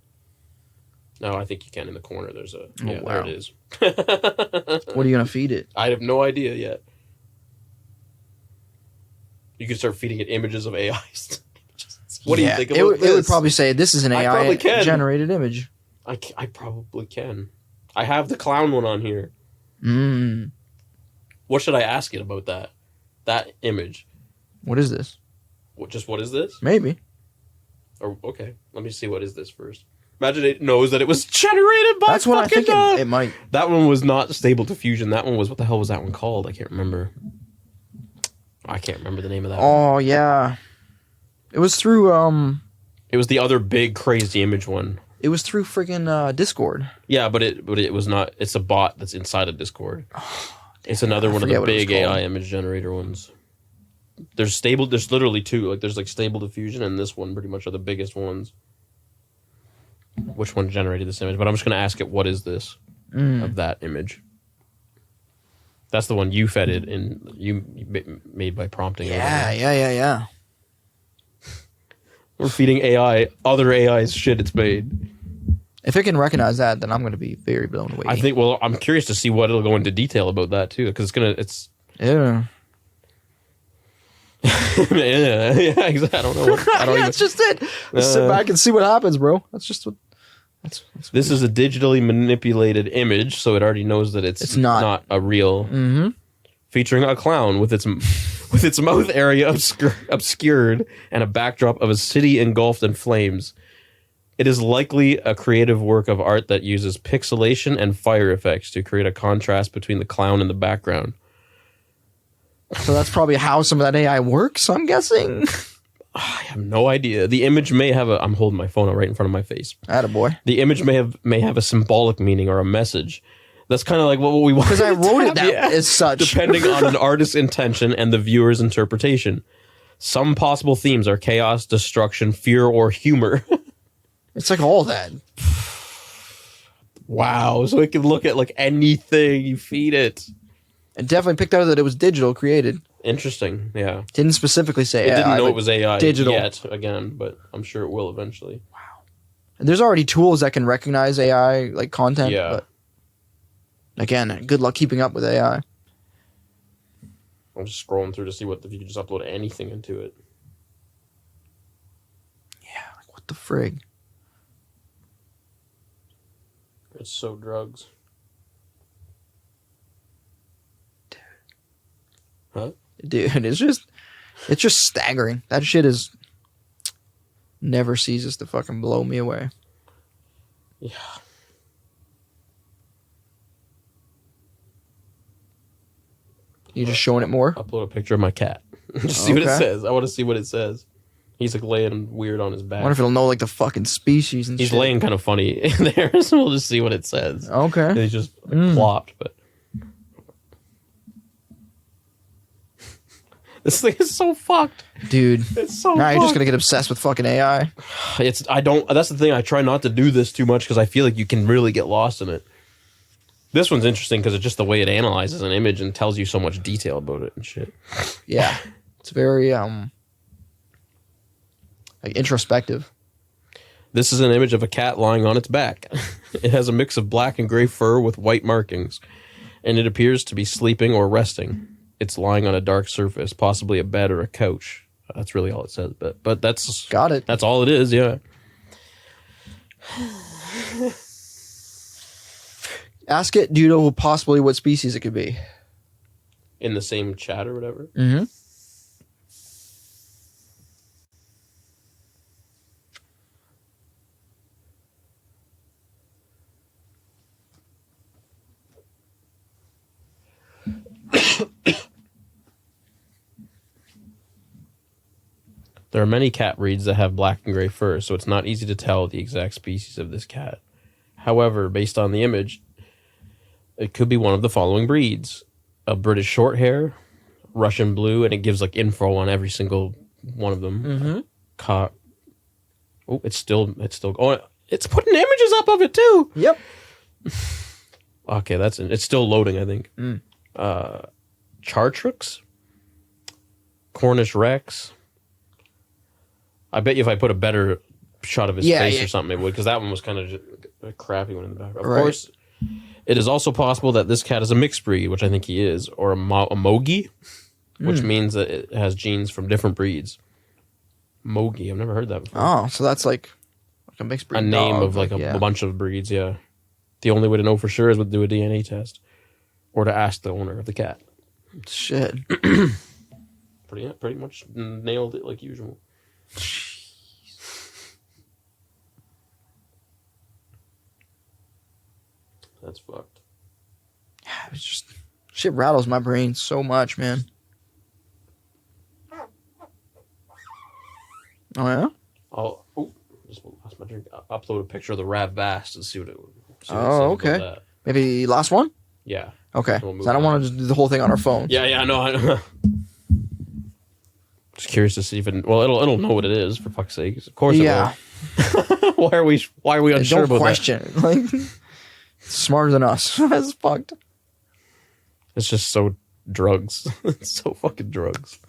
No, I think you can in the corner. There's a... Yeah, wow. there it is. What are you going to feed it? I have no idea yet. You can start feeding it images of AIs. What do you think about this? It would probably say, this is an AI-generated image. I probably can. I have the clown one on here. What should I ask it about that? That image. What is this? What is this? Maybe. Okay, let me see what is this first. Imagine it knows that it was generated by That's what I think it might. That one was not Stable Diffusion. That one was... What the hell was that one called? I can't remember. I can't remember the name of that one. Oh, yeah. It was through... It was the other big crazy image one. It was through friggin' Discord. Yeah, but it was not... It's a bot that's inside of Discord. It's another one of the big AI image generator ones. There's literally two. Like, there's like Stable Diffusion and this one pretty much are the biggest ones. Which one generated this image? But I'm just going to ask it, what is this of that image? That's the one you fed it and you made by prompting. Yeah. We're feeding AI other AI's shit it's made. If it can recognize that, then I'm going to be very blown away. I think. Well, I'm curious to see what it'll go into detail about that too, because it's. Yeah. yeah, exactly. I don't know. That's just it. Sit back and see what happens, bro. That's just what. That's this is a digitally manipulated image, so it already knows that it's not a real. Featuring a clown with its mouth area obscured and a backdrop of a city engulfed in flames. It is likely a creative work of art that uses pixelation and fire effects to create a contrast between the clown and the background. So that's probably how some of that AI works, I'm guessing. I have no idea. The image may have I'm holding my phone right in front of my face. Attaboy. The image may have a symbolic meaning or a message. That's kind of like what we want. Because I wrote it that as such. Depending on an artist's intention and the viewer's interpretation. Some possible themes are chaos, destruction, fear, or humor. It's like all that. Wow. So it can look at like anything you feed it. It definitely picked out that it was digital created. Interesting. Yeah. Didn't specifically say AI. It didn't know it was AI digital yet, again, but I'm sure it will eventually. Wow. And there's already tools that can recognize AI like content. Yeah. But again, good luck keeping up with AI. I'm just scrolling through to see if you can just upload anything into it. Yeah. Like what the frig? It's so drugs. Huh? Dude, it's just staggering. That shit is never ceases to fucking blow me away. Yeah. You just showing it more? Upload a picture of my cat. Just see what it says. I want to see what it says. He's like laying weird on his back. I wonder if it'll know like the fucking species and He's shit. laying kind of funny in there, so we'll just see what it says. Okay. And he's just plopped, but this thing is so fucked. Dude. It's so Nah, fucked. you're just gonna get obsessed with fucking AI. That's the thing, I try not to do this too much because I feel like you can really get lost in it. This one's interesting because it's just the way it analyzes an image and tells you so much detail about it and shit. Yeah. It's very like introspective. This is an image of a cat lying on its back. It has a mix of black and gray fur with white markings, and it appears to be sleeping or resting. It's lying on a dark surface, possibly a bed or a couch. That's really all it says, but that's got it. That's all it is, yeah. Ask it, do you know possibly what species it could be? In the same chat or whatever? Mm-hmm. There are many cat breeds that have black and gray fur, so it's not easy to tell the exact species of this cat. However, based on the image, it could be one of the following breeds. A British Shorthair, Russian Blue, and it gives like info on every single one of them. Mm-hmm. Oh, it's still it's putting images up of it too. Yep. Okay, it's still loading, I think. Chartreux, Cornish Rex. I bet you if I put a better shot of his face or something, it would, because that one was kind of just a crappy one in the back. Of course, it is also possible that this cat is a mixed breed, which I think he is, or a Mogi, which means that it has genes from different breeds. Mogi, I've never heard that before. Oh, so that's like a mixed breed. A name of like a bunch of breeds, yeah. The only way to know for sure is to do a DNA test, or to ask the owner of the cat. Shit. Pretty much nailed it like usual. That's fucked. Yeah, it's just shit rattles my brain so much, man. Oh yeah. Just lost my drink. I'll upload a picture of the Rav Vast and see what it. Okay. Maybe last one. Yeah. Okay. So I don't want to just do the whole thing on our phone. Yeah, I know. Just curious to see if it'll know what it is, for fuck's sake. Of course it will. Why are we unsure about that? Don't question. Like, smarter than us. That's fucked. It's just so drugs. It's so fucking drugs.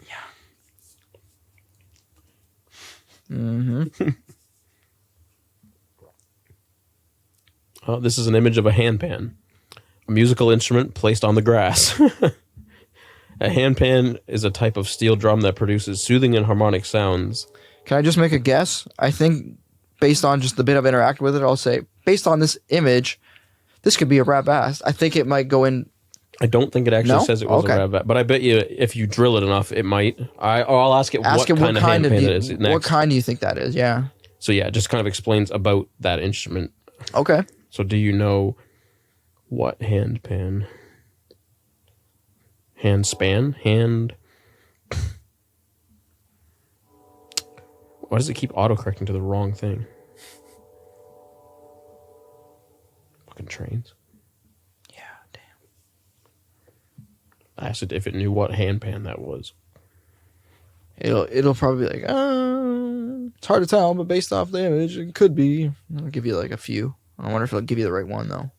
Yeah. Mm-hmm. This is an image of a handpan, a musical instrument placed on the grass. A handpan is a type of steel drum that produces soothing and harmonic sounds. Can I just make a guess? I think based on just the bit I've interacted with it, I'll say, based on this image, this could be a Rav Vast. I think it might go in. I don't think it actually says it was a Rav Vast, but I bet you if you drill it enough, it might. I'll ask it what kind of handpan it is next. What kind do you think that is? Yeah. So yeah, it just kind of explains about that instrument. Okay. So do you know what handpan? Handspan? Why does it keep autocorrecting to the wrong thing? Fucking trains. Yeah, damn. I asked it if it knew what handpan that was. It'll probably be like, it's hard to tell, but based off the image, it could be. I'll give you like a few. I wonder if it'll give you the right one though.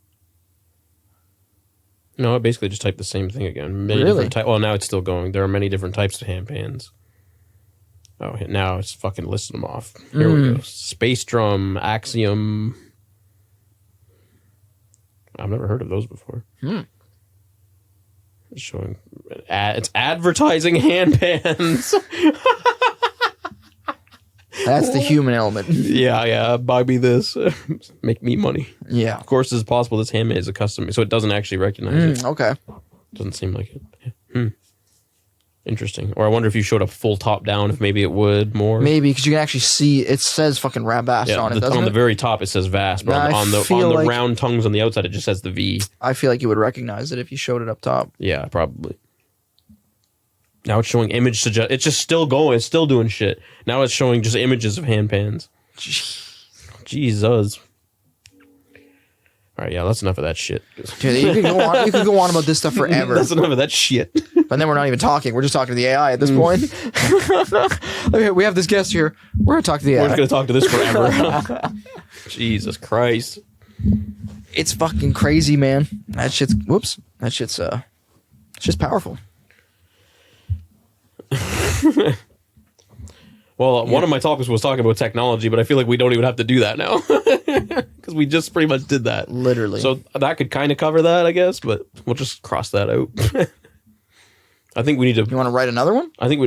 No, I basically just typed the same thing again. Really? Well, now it's still going. There are many different types of handpans. Oh, now it's fucking listing them off. Here we go. Space drum, Axiom. I've never heard of those before. It's showing. It's advertising handpans. That's the human element. Yeah. Buy me this. Make me money. Yeah. Of course, it's possible this handmade is a custom, so it doesn't actually recognize it. Okay. Doesn't seem like it. Interesting. Or I wonder if you showed a full top down, if maybe it would more. Maybe, because you can actually see, it says fucking Rav Vast on it, doesn't on it? the very top, it says Vast, but on the round tongues on the outside, it just says the V. I feel like you would recognize it if you showed it up top. Yeah, probably. Now it's showing image suggest. It's just still going. It's still doing shit. Now it's showing just images of handpans. Jesus. All right, yeah, that's enough of that shit. Dude, you could go on about this stuff forever. That's enough of that shit. But then we're not even talking. We're just talking to the AI at this point. Okay, we have this guest here. We're going to talk to the AI. We're just going to talk to this forever. Jesus Christ. It's fucking crazy, man. That shit's powerful. Well, one of my topics was talking about technology, but I feel like we don't even have to do that now. Because we just pretty much did that. Literally. So that could kind of cover that, I guess, but we'll just cross that out. I think we need to... You want to write another one? I think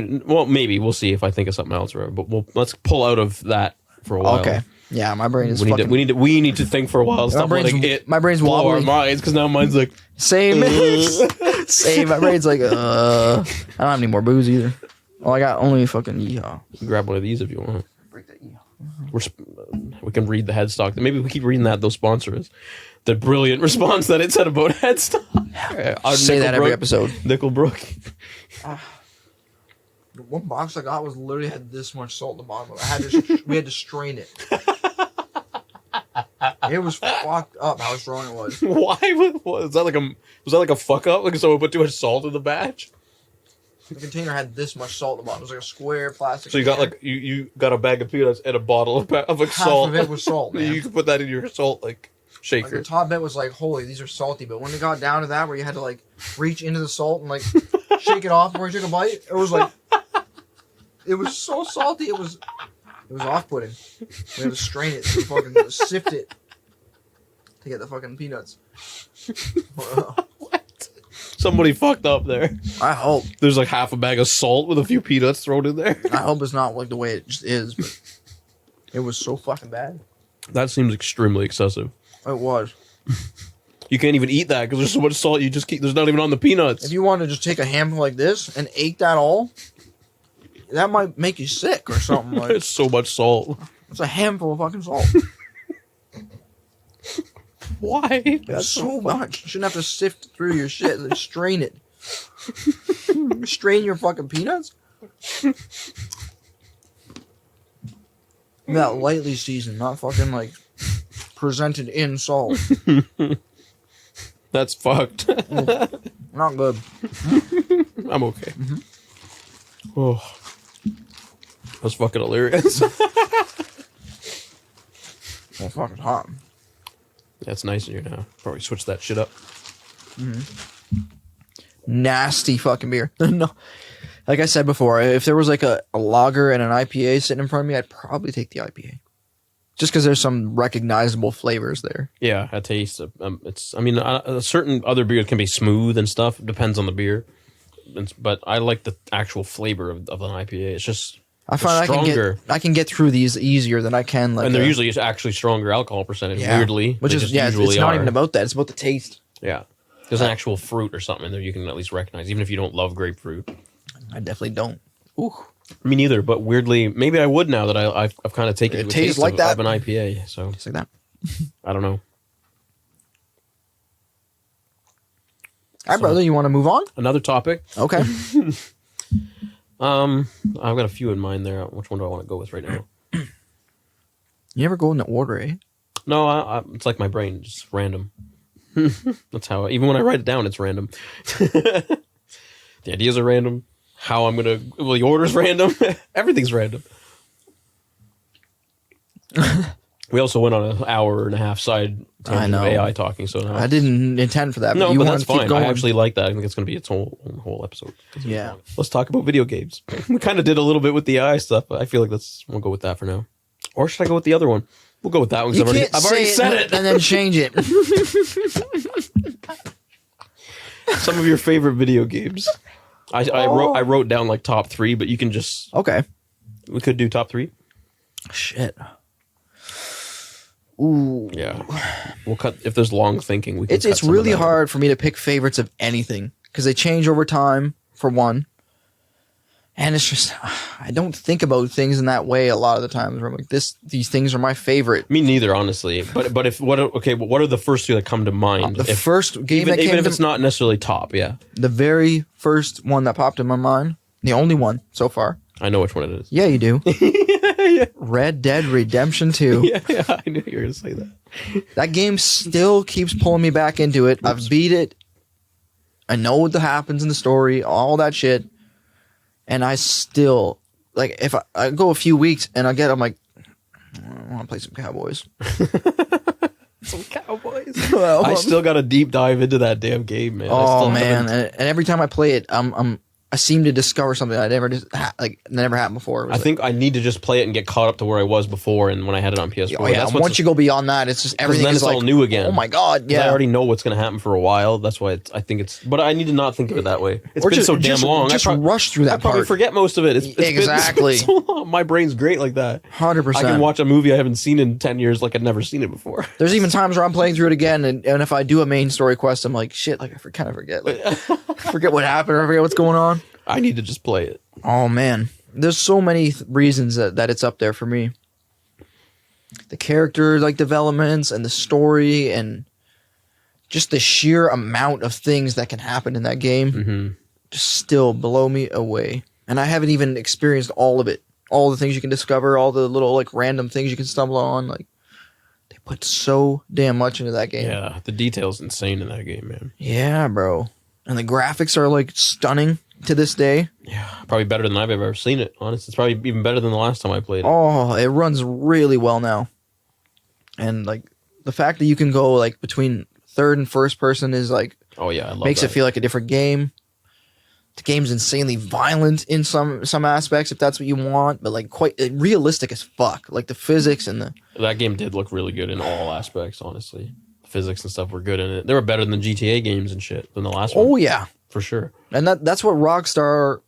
maybe. We'll see if I think of something else. But let's pull out of that for a while. Okay. Yeah, my brain is we need to think for a while. Stop letting it my brain's blow wobbly. our minds, because now mine's like... Same. Same. My brain's like, I don't have any more booze either. Oh, I got only fucking yeehaw. You can grab one of these if you want. Break that yeehaw. We can read the headstock. Maybe we keep reading that. They'll sponsor us. The brilliant response that it said about headstock. Say that every episode. Nickelbrook. The one box I got literally had this much salt at the bottom of it. We had to strain it. It was fucked up how strong it was. Why was that like a fuck up? Like someone put too much salt in the batch? The container had this much salt at the bottom. It was like a square plastic. So you got you got a bag of peanuts and a bottle of half salt. Half of it was salt, man. You could put that in your salt shaker. Like the top bit was like, holy, these are salty. But when it got down to that, where you had to reach into the salt and shake it off before you took a bite, it was it was so salty. It was It was off-putting. We had to strain it to fucking sift it to get the fucking peanuts. What? Somebody fucked up there. I hope. There's like half a bag of salt with a few peanuts thrown in there. I hope it's not like the way it just is, but it was so fucking bad. That seems extremely excessive. It was. You can't even eat that because there's so much salt you just keep. There's not even on the peanuts. If you want to just take a handful like this and eat that all, that might make you sick or something. Like, it's so much salt. it's a handful of fucking salt. Why? That's so much. You shouldn't have to sift through your shit. Like, strain it. Strain your fucking peanuts? That lightly seasoned, not fucking like presented in salt. That's fucked. Not good. I'm okay. Oh, that's fucking hilarious. Well, fucking hot. That's nice in here now. Probably switch that shit up. Nasty fucking beer. No. Like I said before, if there was like a lager and an IPA sitting in front of me, I'd probably take the IPA. Just because there's some recognizable flavors there. Yeah, a taste. It's. I mean, a certain other beers can be smooth and stuff. It depends on the beer. But I like the actual flavor of an IPA. It's just I find stronger. I can get through these easier than I can. Like, and they're usually actually stronger alcohol percentage. Yeah. Weirdly, which is it's not even about that. It's about the taste. Yeah, there's an actual fruit or something that you can at least recognize, even if you don't love grapefruit. I definitely don't. Ooh. Me neither, but weirdly, maybe I would now that I've kind of taken It to a tastes taste like that. of an IPA. So Just like that. I don't know. All right, brother, you want to move on? Another topic. Okay. I've got a few in mind there. Which one do I want to go with right now? You never go in the order, eh? No, it's like my brain, just random. That's how. Even when I write it down, it's random. The ideas are random. How I'm gonna. Well, the order's random. Everything's random. We also went on an hour and a half side tangent of AI talking. So now I didn't intend for that. no, you but want that's to keep fine. going. I actually like that. I think it's going to be its whole episode. Yeah. Let's talk about video games. We kind of did a little bit with the AI stuff, but I feel like we'll go with that for now. Or should I go with the other one? We'll go with that one because I've already said it and then change it. Some of your favorite video games. I wrote down like top 3, but you can just Okay. we could do top 3. Shit. Ooh. Yeah, we'll cut if there's long thinking. We can It's some really of that. hard for me to pick favorites of anything because they change over time. For one, and it's just I don't think about things in that way a lot of the times. Where I'm like, these things are my favorite. Me neither, honestly. But if what are the first 2 that come to mind? The first game that came even if to it's not necessarily top, yeah. the very first one that popped in my mind, the only one so far. I know which one it is. Yeah, you do. Yeah. Red Dead Redemption 2. Yeah, I knew you were gonna say that. That game still keeps pulling me back into it. I've beat it. I know what happens in the story, all that shit. And I still, like, if I go a few weeks and I'm like, I want to play some Cowboys. Some Cowboys. Well, I still got to deep dive into that damn game, man. Oh, man. And every time I play it, I seem to discover something I never never happened before. I think I need to just play it and get caught up to where I was before and when I had it on PS4. Oh, yeah. Once you go beyond that, it's just everything then is it's all like, new again. Oh my god, yeah. I already know what's going to happen for a while. That's why I think it's. But I need to not think of it that way. It's been so damn long. Just rush through that I probably part. forget most of it. It's Exactly. been so long. My brain's great like that. 100%. I can watch a movie I haven't seen in 10 years like I'd never seen it before. There's even times where I'm playing through it again, and if I do a main story quest, I'm like, shit, like I kind of forget. Like, forget what happened, or I forget what's going on. I need to just play it. Oh, man. There's so many reasons that it's up there for me. The character like developments and the story and just the sheer amount of things that can happen in that game just still blow me away. And I haven't even experienced all of it. All the things you can discover, all the little like random things you can stumble on. Like, they put so damn much into that game. Yeah, the detail's insane in that game, man. Yeah, bro. And the graphics are like stunning to this day. Yeah, probably better than I've ever seen it. Honestly, it's probably even better than the last time I played it. Oh, it runs really well now. And like the fact that you can go like between third and first person is like Oh yeah, I love makes that. it feel like a different game. The game's insanely violent in some aspects, if that's what you want, but like quite realistic as fuck. Like the physics and that game did look really good in all aspects. Honestly, the physics and stuff were good in it. They were better than GTA games and shit than the last one. Oh yeah, for sure. And that's what Rockstar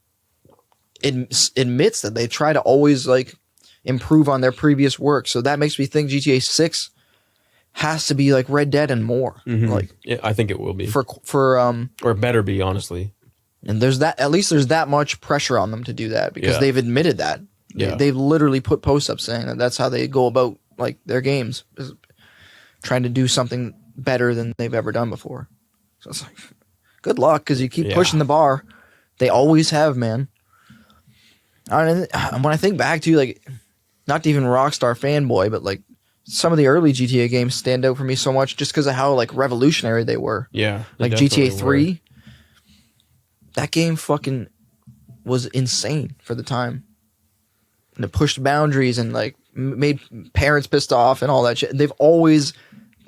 admits, that they try to always like improve on their previous work. So that makes me think GTA 6 has to be like Red Dead and more. Like, yeah, I think it will be for or better be, honestly. And there's that much pressure on them to do that, because they've admitted that. They've literally put posts up saying that that's how they go about like their games, is trying to do something better than they've ever done before. So it's like, good luck, because you keep pushing the bar. They always have, man. And when I think back to, like, not even Rockstar fanboy, but like some of the early GTA games stand out for me so much just because of how like revolutionary they were. Yeah, like GTA 3. That game fucking was insane for the time. And it pushed boundaries and like made parents pissed off and all that shit. They've always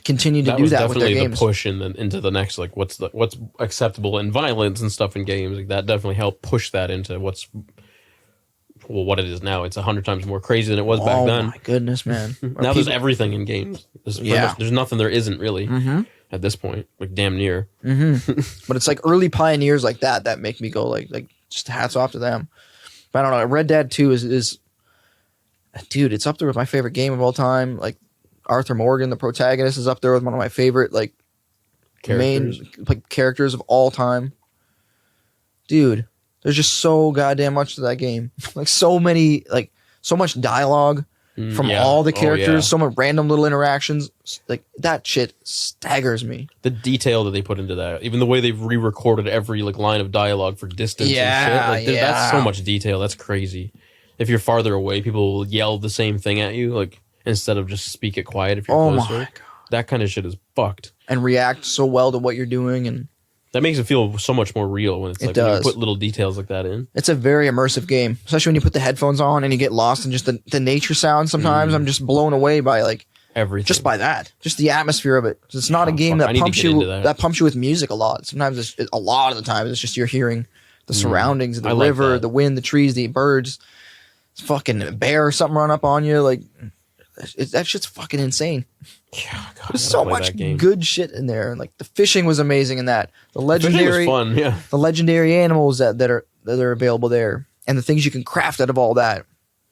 continued to do that with their games. The push into the next, like what's acceptable in violence and stuff in games. Like that definitely helped push that into what it is now. It's 100 times more crazy than it was back then. Oh my goodness, man! Now there's everything in games. There's nothing there isn't really. At this point, like damn near. But it's like early pioneers like that make me go like just hats off to them. But I don't know. Red Dead 2 is dude, it's up there with my favorite game of all time. Like Arthur Morgan, the protagonist, is up there with one of my favorite like main like characters of all time. Dude, there's just so goddamn much to that game. Like so much dialogue. From all the characters, so many random little interactions, like that shit staggers me. The detail that they put into that, even the way they've re-recorded every like line of dialogue for distance and shit, like that's so much detail. That's crazy. If you're farther away, people will yell the same thing at you, like instead of just speak it quiet if you're closer. My God. That kind of shit is fucked. And react so well to what you're doing, and that makes it feel so much more real when when you put little details like that in. It's a very immersive game, especially when you put the headphones on and you get lost in just the nature sounds. Sometimes I'm just blown away by like everything, just by that, just the atmosphere of it. It's not a game that pumps you with music a lot. Sometimes a lot of the time it's just you're hearing the surroundings of the river, the wind, the trees, the birds. It's fucking a bear or something run up on you. Like that shit's fucking insane. Yeah, God, there's so much good shit in there. Like the fishing was amazing in that. The legendary, fun, yeah. The legendary animals that are available there, and the things you can craft out of all that.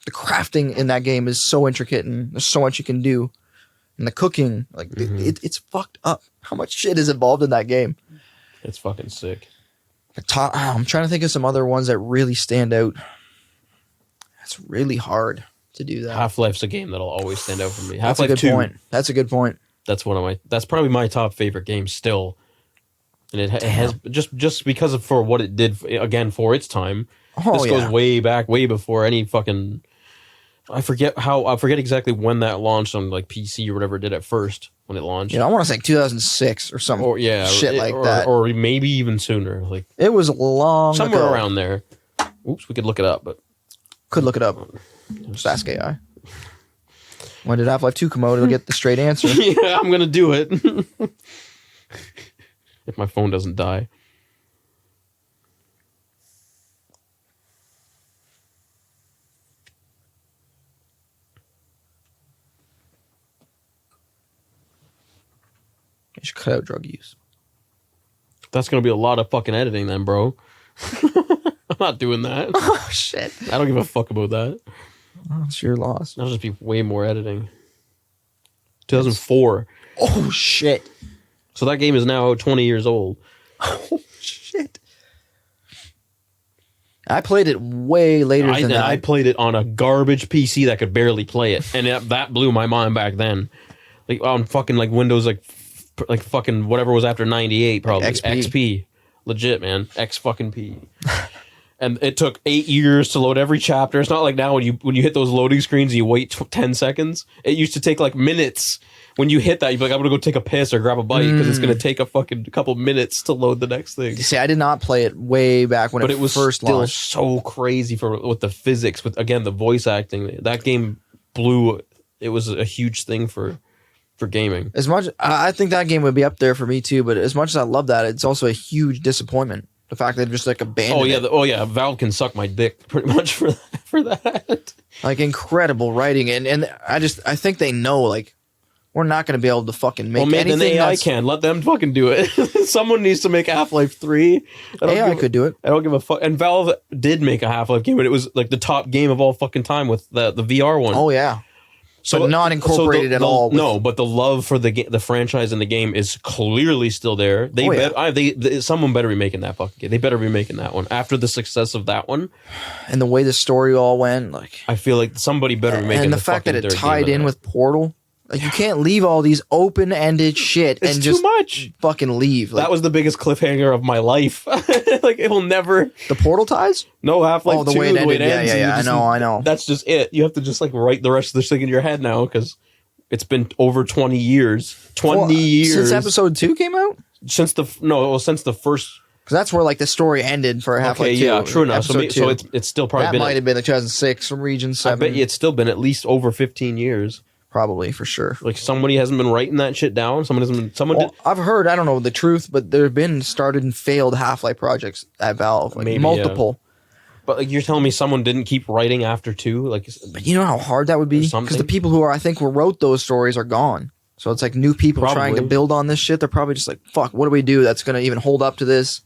The crafting in that game is so intricate, and there's so much you can do. And the cooking, like it's fucked up. How much shit is involved in that game? It's fucking sick. I'm trying to think of some other ones that really stand out. It's really hard to do that. Half-Life's a game that'll always stand out for me. That's a good point. That's a good point. That's probably my top favorite game still. And it has just because of for what it did again for its time. This goes way back, way before any fucking. I forget exactly when that launched on like PC or whatever it did at first when it launched. Yeah, I want to say 2006 or something. Or that, or maybe even sooner. Like it was somewhere ago. around there. Oops, we could look it up, but could look it up. Just ask AI. When did Half-Life 2 come out? It'll get the straight answer. Yeah, I'm gonna do it. If my phone doesn't die. You should cut out drug use. That's gonna be a lot of fucking editing then, bro. I'm not doing that. Oh shit. I don't give a fuck about that. Oh, it's your loss. That'll just be way more editing. 2004. Oh shit. So that game is now 20 years old. Oh shit. I played it way later than that. I played it on a garbage PC that could barely play it. And that blew my mind back then. Like on fucking like Windows like fucking whatever was after 98 probably. XP. Legit, man. X fucking P. And it took 8 years to load every chapter. It's not like now when you hit those loading screens, you wait 10 seconds. It used to take like minutes. When you hit that, you'd be like, I'm going to go take a piss or grab a bite because it's going to take a fucking couple minutes to load the next thing. See, I did not play it way back when it was first launched. So crazy with the physics, with again the voice acting. That game blew. It was a huge thing for gaming. As much, I think that game would be up there for me too. But as much as I love that, it's also a huge disappointment. The fact that they just like abandoned it. Valve can suck my dick pretty much for that. Like incredible writing, and I think they know like we're not going to be able to fucking make anything. Then AI can let them fucking do it. Someone needs to make Half-Life 3. AI could do it. I don't give a fuck. And Valve did make a Half-Life game, but it was like the top game of all fucking time with the VR one. Oh yeah. So but not incorporated at all. No, but the love for the franchise and the game is clearly still there. Someone better be making that fucking game. They better be making that one after the success of that one. And the way the story all went, like I feel like somebody better be making. And the fact that it tied in with Portal. Like you can't leave all these open-ended shit and just too much. Fucking leave. Like, that was the biggest cliffhanger of my life. Like it will never. The Portal ties? No, Half-Life 2. The way it ends. Yeah. I know. That's just it. You have to just like write the rest of this thing in your head now because it's been over 20 years. 20 years since episode 2 came out. Since the first. Because that's where like the story ended for Half-Life 2. Yeah, true enough. So it's still probably that might have been the 2006 from Region 7. I bet it's still been at least over 15 years. Probably, for sure. Like somebody hasn't been writing that shit down. I've heard, I don't know the truth, but there have been started and failed Half-Life projects at Valve, like maybe, multiple. Yeah. But like you're telling me someone didn't keep writing after 2, like. But you know how hard that would be, because the people who wrote those stories are gone. So it's like new people trying to build on this shit. They're probably just like, fuck, what do we do that's gonna even hold up to this?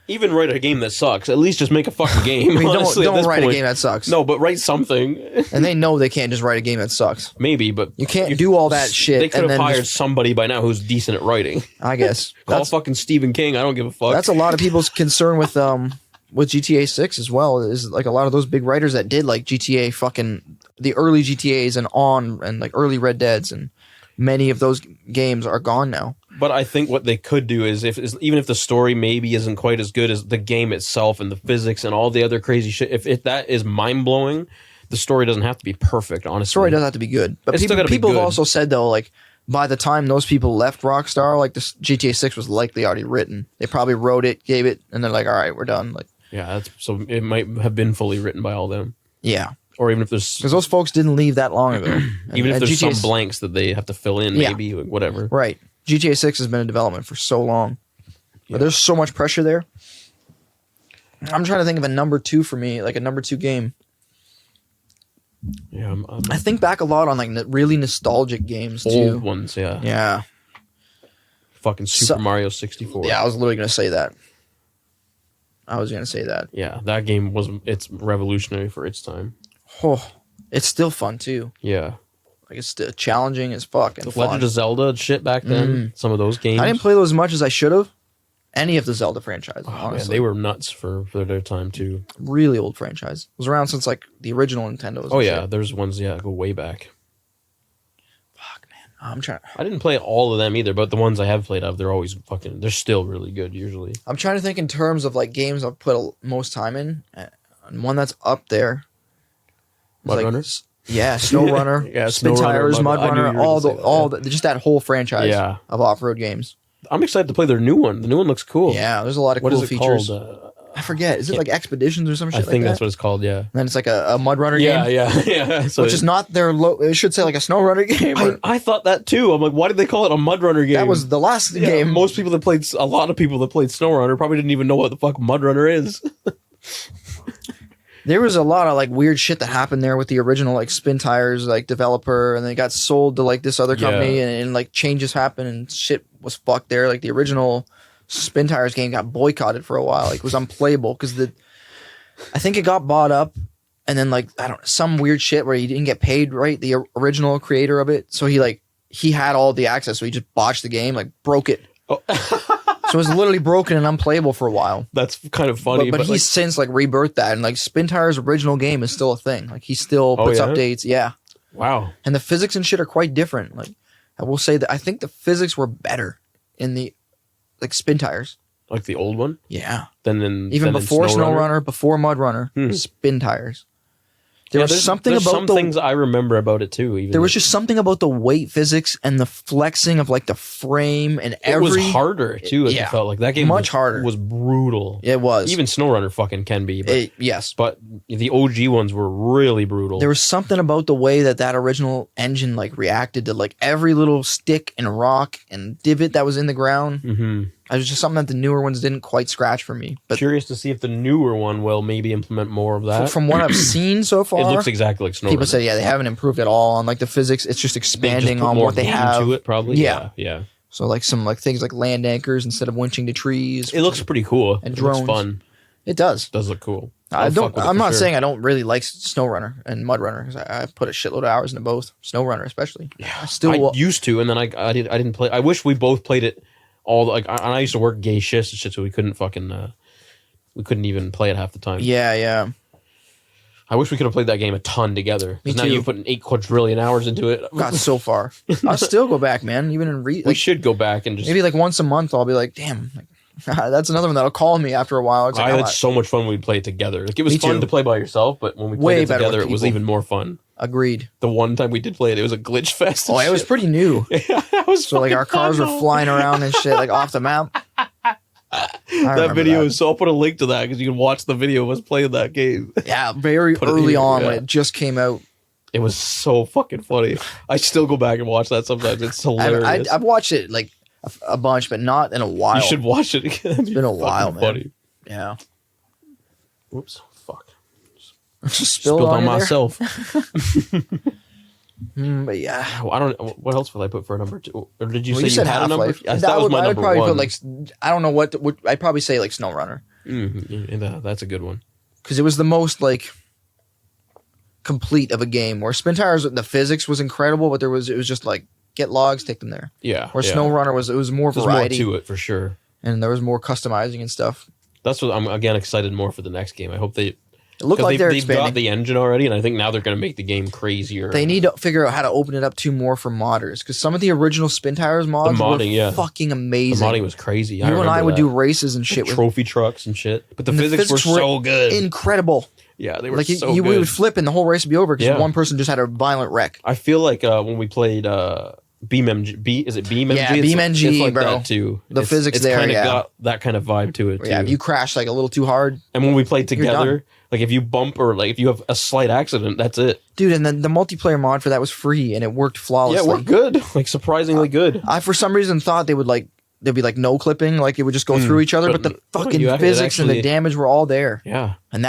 Even write a game that sucks. At least just make a fucking game. I mean, don't write a game that sucks. No, but write something. And they know they can't just write a game that sucks. Maybe, but you can't do all that shit. They could have hired somebody by now who's decent at writing. I guess. Call fucking Stephen King. I don't give a fuck. That's a lot of people's concern with GTA 6 as well. Is like a lot of those big writers that did like GTA fucking the early GTAs and like early Red Deads and many of those games are gone now. But I think what they could do is, even if the story maybe isn't quite as good as the game itself and the physics and all the other crazy shit, if that is mind-blowing, the story doesn't have to be perfect, honestly. The story doesn't have to be good. But people have also said, though, like, by the time those people left Rockstar, like, this GTA 6 was likely already written. They probably wrote it, gave it, and they're like, all right, we're done. Like, yeah, so it might have been fully written by all them. Yeah. Or even if there's... Because those folks didn't leave that long ago. Even if there's some blanks that they have to fill in, maybe, whatever. Right. GTA 6 has been in development for so long. Yeah. But there's so much pressure there. I'm trying to think of a number 2 for me, like a number 2 game. Yeah, I think back a lot on like really nostalgic games too. Old ones, yeah. Yeah. Fucking Super Mario 64. Yeah, I was literally going to say that. Yeah, that game it's revolutionary for its time. Oh, it's still fun too. Yeah. Like it's still challenging as fuck. And the Legend of Zelda shit back then. Some of those games. I didn't play those as much as I should have. Any of the Zelda franchises, honestly. Man, they were nuts for their time too. Really old franchise. It was around since like the original Nintendo's. Oh yeah, there's ones go way back. Fuck man, I'm trying. I didn't play all of them either, but the ones I have played of, they're still really good usually. I'm trying to think in terms of like games I've put most time in, and one that's up there. Mud Runner? Yeah, SnowRunner, yeah, Spin Tires, Mud Runner, all the just that whole franchise of off-road games. I'm excited to play their new one. The new one looks cool. Yeah, there's a lot of cool features. Called? I forget. Is it like Expeditions or some shit like that? I think that's what it's called, yeah. And then it's like a Mud Runner game? Yeah. So which is not their... It should say like a SnowRunner game. I thought that too. I'm like, why did they call it a Mud Runner game? That was the last game. A lot of people that played SnowRunner probably didn't even know what the fuck Mud Runner is. There was a lot of like weird shit that happened there with the original like Spin Tires like developer, and they got sold to like this other company, and like changes happened and shit was fucked there. Like the original Spin Tires game got boycotted for a while. Like it was unplayable because I think it got bought up, and then like I don't know, some weird shit where he didn't get paid right, the original creator of it. So he had all the access, so he just botched the game, like broke it. Oh. So it was literally broken and unplayable for a while. That's kind of funny. But he's since like rebirthed that, and like Spin Tire's original game is still a thing. Like he still puts updates. Yeah. Wow. And the physics and shit are quite different. Like I will say that I think the physics were better in the like Spin Tires. Like the old one? Yeah. Even before SnowRunner, before Mud Runner, Spin Tires. There's some things I remember about it too. There was just something about the weight physics and the flexing of like the frame and it was harder too. It felt like that game harder. Was brutal. It was. Even SnowRunner fucking can be. But, yes, but the OG ones were really brutal. There was something about the way that original engine like reacted to like every little stick and rock and divot that was in the ground. Mm-hmm. It was just something that the newer ones didn't quite scratch for me. But curious to see if the newer one will maybe implement more of that. From what I've seen so far, it looks exactly like SnowRunner. People say, yeah, they haven't improved at all on like the physics. It's just expanding on what they have. To it, probably. Yeah. So like some like things like land anchors instead of winching to trees. It looks pretty cool. And drones. It looks fun. It does. It does look cool. I'm not saying I don't really like SnowRunner and MudRunner because I put a shitload of hours into both. SnowRunner especially. Yeah. I used to, and then I didn't play. I wish we both played it. I used to work gay shifts and shit, so we couldn't even play it half the time. Yeah. I wish we could have played that game a ton together. Me now too. you're putting 8 quadrillion hours into it. Got so far. I'll still go back, man. Even in we should go back and just maybe like once a month. I'll be like, damn, that's another one that'll call me after a while. It's I had so much fun when we played together. Like it was fun to play by yourself, but when we played it together, it was even more fun. Agreed. The one time we did play it, it was a glitch fest. Oh, it was pretty new. Yeah, that was so like our cars were flying around and shit, like off the map. That video is so. I'll put a link to that because you can watch the video of us playing that game. Yeah, very early on when it just came out. It was so fucking funny. I still go back and watch that sometimes. It's hilarious. I've watched it like a bunch, but not in a while. You should watch it again. It's been a while, man. Funny. Yeah. Whoops. Fuck. Just spilled on myself. But yeah, I don't. What else would I put for a number 2? Or did you say you had a number? Yes, that was my number 1. I would probably put I don't know what I'd probably say like SnowRunner. That's a good one because it was the most like complete of a game. Where Spin Tires, the physics was incredible, but it was just like get logs, take them there. Yeah. Where SnowRunner was more variety. There's more to it for sure, and there was more customizing and stuff. That's what I'm again excited more for the next game. I hope they. It looked like they've got the engine already, and I think now they're going to make the game crazier. They need to figure out how to open it up to more for modders, because some of the original Spin Tires mods were fucking amazing. The modding was crazy. You and I would do races and shit with trophy trucks and shit, but the physics were so good, incredible. Yeah, they were like so we good. would flip and the whole race would be over because one person just had a violent wreck. I feel like when we played BeamNG, is it BeamNG? Yeah, BeamNG, it's like bro. That too. The physics there, got that kind of vibe to it too. Yeah, if you crash like a little too hard. And when we played together, like if you bump or like if you have a slight accident, that's it. Dude, and then the multiplayer mod for that was free and it worked flawlessly. Yeah, it worked good. Like surprisingly good. I for some reason thought they'd be like no clipping, like it would just go through each other, but the fucking physics and the damage were all there. Yeah. And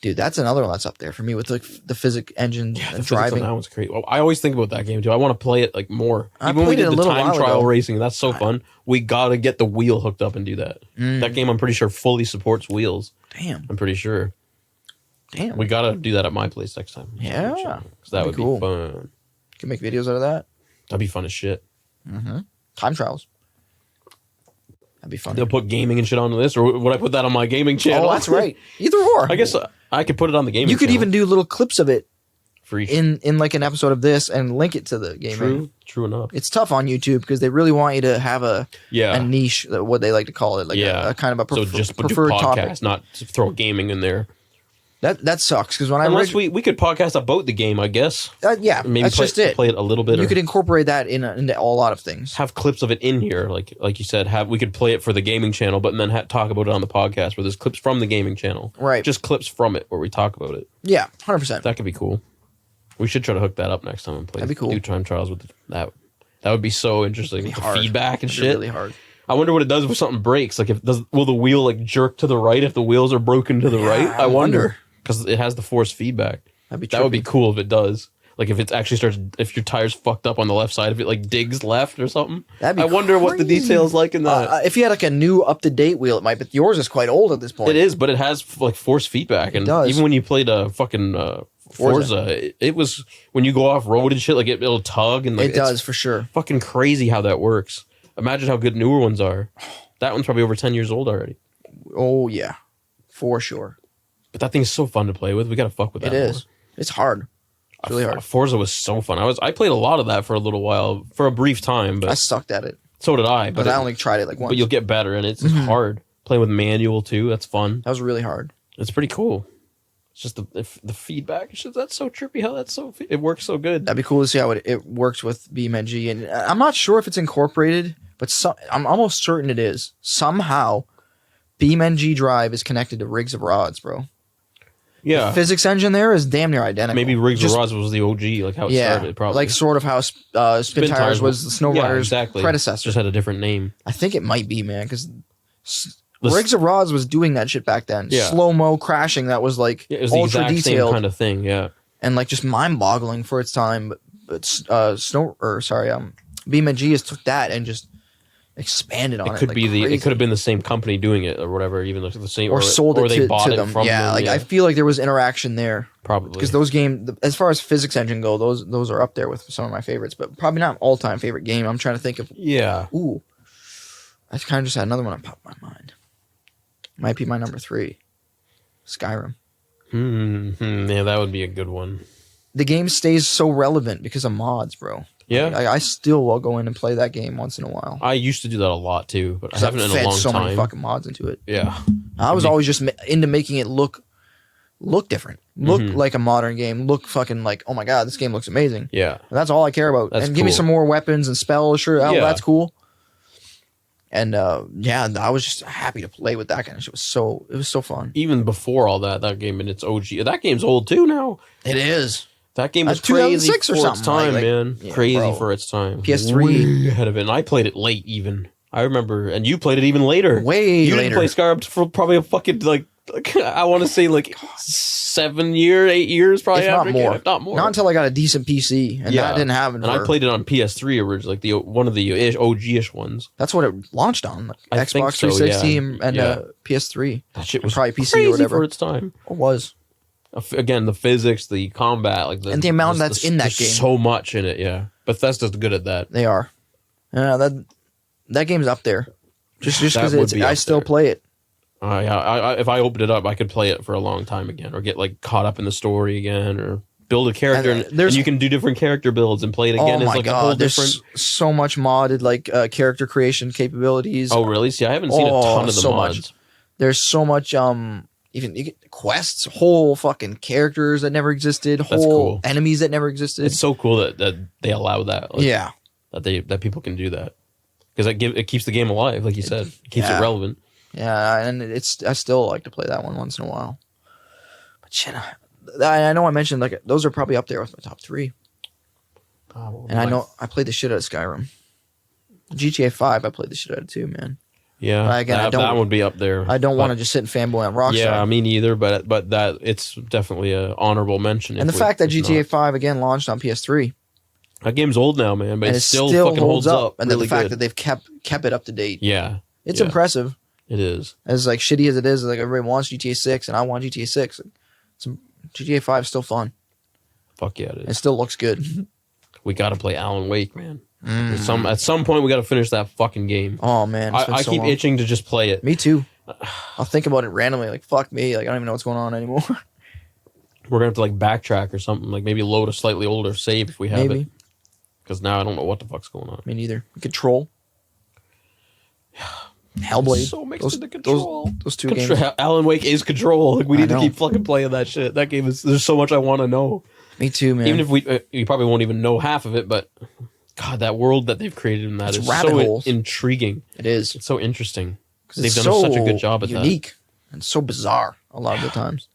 dude, that's another one that's up there for me with the physics engine and driving. That was great. Well, I always think about that game too. I want to play it like more. I Even when we played did it the a little time while trial ago. racing, that's so fun. We got to get the wheel hooked up and do that. That game, I'm pretty sure, fully supports wheels. Damn. I'm pretty sure. Damn. We got to do that at my place next time. Yeah. Because that would be fun. Can make videos out of that. That'd be fun as shit. Time trials. That'd be fun. They'll put gaming and shit onto this, or would I put that on my gaming channel? Oh, that's right. Either or. I guess I could put it on the gaming. You could channel. even do little clips of it free in like an episode of this and link it to the gaming. True enough. It's tough on YouTube because they really want you to have a niche, what they like to call it, like a kind of a preferred topic. Not to throw gaming in there. That sucks because when unless we could podcast about the game, I guess. Maybe that's just it. Play it a little bit. You could incorporate that into a lot of things. Have clips of it in here, like you said. We could play it for the gaming channel, but then talk about it on the podcast where there's clips from the gaming channel. Right. Just clips from it where we talk about it. Yeah, 100%. That could be cool. We should try to hook that up next time and play. That'd be cool. Do time trials with that. That would be so interesting. It'd be hard. Feedback and It'd be shit. really hard. I wonder what it does if something breaks. Like, will the wheel like jerk to the right if the wheels are broken to the right? I wonder. Because it has the force feedback. That would be cool if it does. Like if it actually starts, if your tire's fucked up on the left side, if it like digs left or something. I wonder what the details like in that. If you had like a new up-to-date wheel, it might, but yours is quite old at this point. It is, but it has like force feedback. And even when you played a fucking Forza, it was, when you go off road and shit, like it'll tug. And like, it does for sure. Fucking crazy how that works. Imagine how good newer ones are. That one's probably over 10 years old already. Oh yeah, for sure. But that thing's so fun to play with. We gotta fuck with that. It is. It's hard. It's really hard. Forza was so fun. I played a lot of that for a little while, for a brief time. But I sucked at it. So did I. But I only tried it like once. But you'll get better, and it's hard. Playing with manual too. That's fun. That was really hard. It's pretty cool. It's just the feedback. That's so trippy. How it works so good. That'd be cool to see how it works with BeamNG. And I'm not sure if it's incorporated, but I'm almost certain it is. Somehow, BeamNG Drive is connected to Rigs of Rods, bro. Yeah. The physics engine there is damn near identical. Maybe Rigs of Rods was the OG, like how it started, probably. Like sort of how Spin Tires was the Snow Rider's predecessor. Just had a different name. I think it might be, man, because Rigs of Rods was doing that shit back then. Yeah. Slow-mo crashing that was like it was the ultra exact detailed same kind of thing, yeah. and like just mind-boggling for its time. But BeamNG just took that and just expanded on it. It could have been the same company doing it or whatever, even though the same or sold it they bought to it them. from them. Like I feel like there was interaction there. Probably because those games, as far as physics engine go, those are up there with some of my favorites, but probably not all-time favorite game. I'm trying to think of. Yeah. Ooh, I kind of just had another one on pop my mind. Might be my number 3, Skyrim. Yeah, that would be a good one. The game stays so relevant because of mods, bro. Yeah, I still will go in and play that game once in a while. I used to do that a lot too, but I haven't in a long time. So many fucking mods into it. Yeah, I was always just into making it look different, look like a modern game, look fucking like, oh my god, this game looks amazing. Yeah, and that's all I care about. That's give me some more weapons and spells. Sure, that's cool. And I was just happy to play with that kind of shit. It was so fun. Even before all that game in its OG, that game's old too now. It is. That game was crazy for its time, man. Crazy for its time. PS3 way ahead of it. And I played it late, even. I remember, and you played it even later. You didn't play Skyrim for probably a fucking I want to say 8 years, probably. If after not more. Not until I got a decent PC, and that didn't happen. And I played it on PS3 originally, one of the OG-ish ones. That's what it launched on, Xbox 360 and PS3. That shit was probably PC crazy or whatever for its time. It was. Again, the physics, the combat, and the amount that's in that game. So much in it, yeah. Bethesda's good at that. They are. That game's up there. Just because I still play it. If I opened it up, I could play it for a long time again, or get caught up in the story again, or build a character, and you can do different character builds and play it again. Oh my god, a whole there's so much modded character creation capabilities. Oh really? See, I haven't seen a ton of the mods. Much. There's so much even you get quests, whole fucking characters that never existed, whole enemies that never existed. It's so cool that they allow that. That people can do that, because it keeps the game alive, like you said. It keeps it relevant. Yeah, and I still like to play that one once in a while. But shit, I know I mentioned those are probably up there with my top 3. And I know I played the shit out of Skyrim. GTA 5, I played the shit out of too, man. Yeah, but again, that would be up there. I don't want to just sit and fanboy on Rockstar. Yeah, me neither. But that it's definitely an honorable mention. And the fact that GTA 5 again launched on PS3. That game's old now, man, but it still fucking holds up. And really the fact that they've kept it up to date. Yeah, it's impressive. It is. As shitty as it is, everybody wants GTA 6, and I want GTA 6. GTA 5 is still fun. Fuck yeah, it is. It still looks good. We got to play Alan Wake, man. At some point, we got to finish that fucking game. Oh man, I keep itching to just play it. Me too. I'll think about it randomly. Fuck me. I don't even know what's going on anymore. We're gonna have to backtrack or something. Maybe load a slightly older save if we have it. Because now I don't know what the fuck's going on. Me neither. Control. Hellblade. So mixed into Control. Those two games. Alan Wake is Control. We need to keep fucking playing that shit. That game is. There's so much I want to know. Me too, man. Even if we probably won't even know half of it, but God, that world that they've created in that is so intriguing. It is. It's so interesting. They've done such a good job at that. Unique and so bizarre a lot of the times.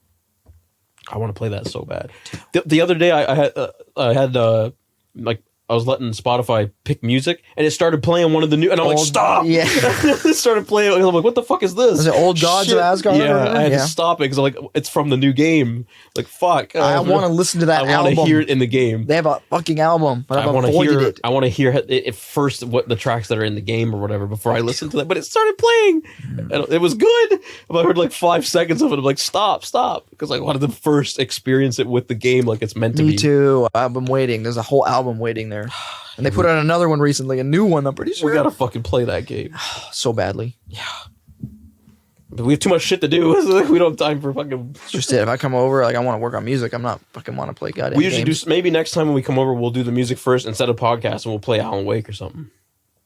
I want to play that so bad. The other day I had I was letting Spotify pick music, and it started playing one of the new, and I'm stop! Yeah. It started playing, and I'm like, what the fuck is this? Was it Old Gods of Asgard? Yeah, I had to stop it, because it's from the new game. Fuck. I want to listen to that album. I want to hear it in the game. They have a fucking album, but I want to hear it first, what the tracks that are in the game or whatever, before I listen to that. But it started playing, and it was good. But I heard 5 seconds of it. I'm like, stop, because I wanted to first experience it with the game like it's meant to be. Me too. I've been waiting. There's a whole album waiting there. And they put out another one recently, a new one, I'm pretty sure. We gotta fucking play that game. So badly. Yeah. But we have too much shit to do. So we don't have time for fucking... It's just it. If I come over, I want to work on music. I'm not fucking want to play goddamn We usually games. maybe next time when we come over, we'll do the music first instead of podcast, and we'll play Alan Wake or something.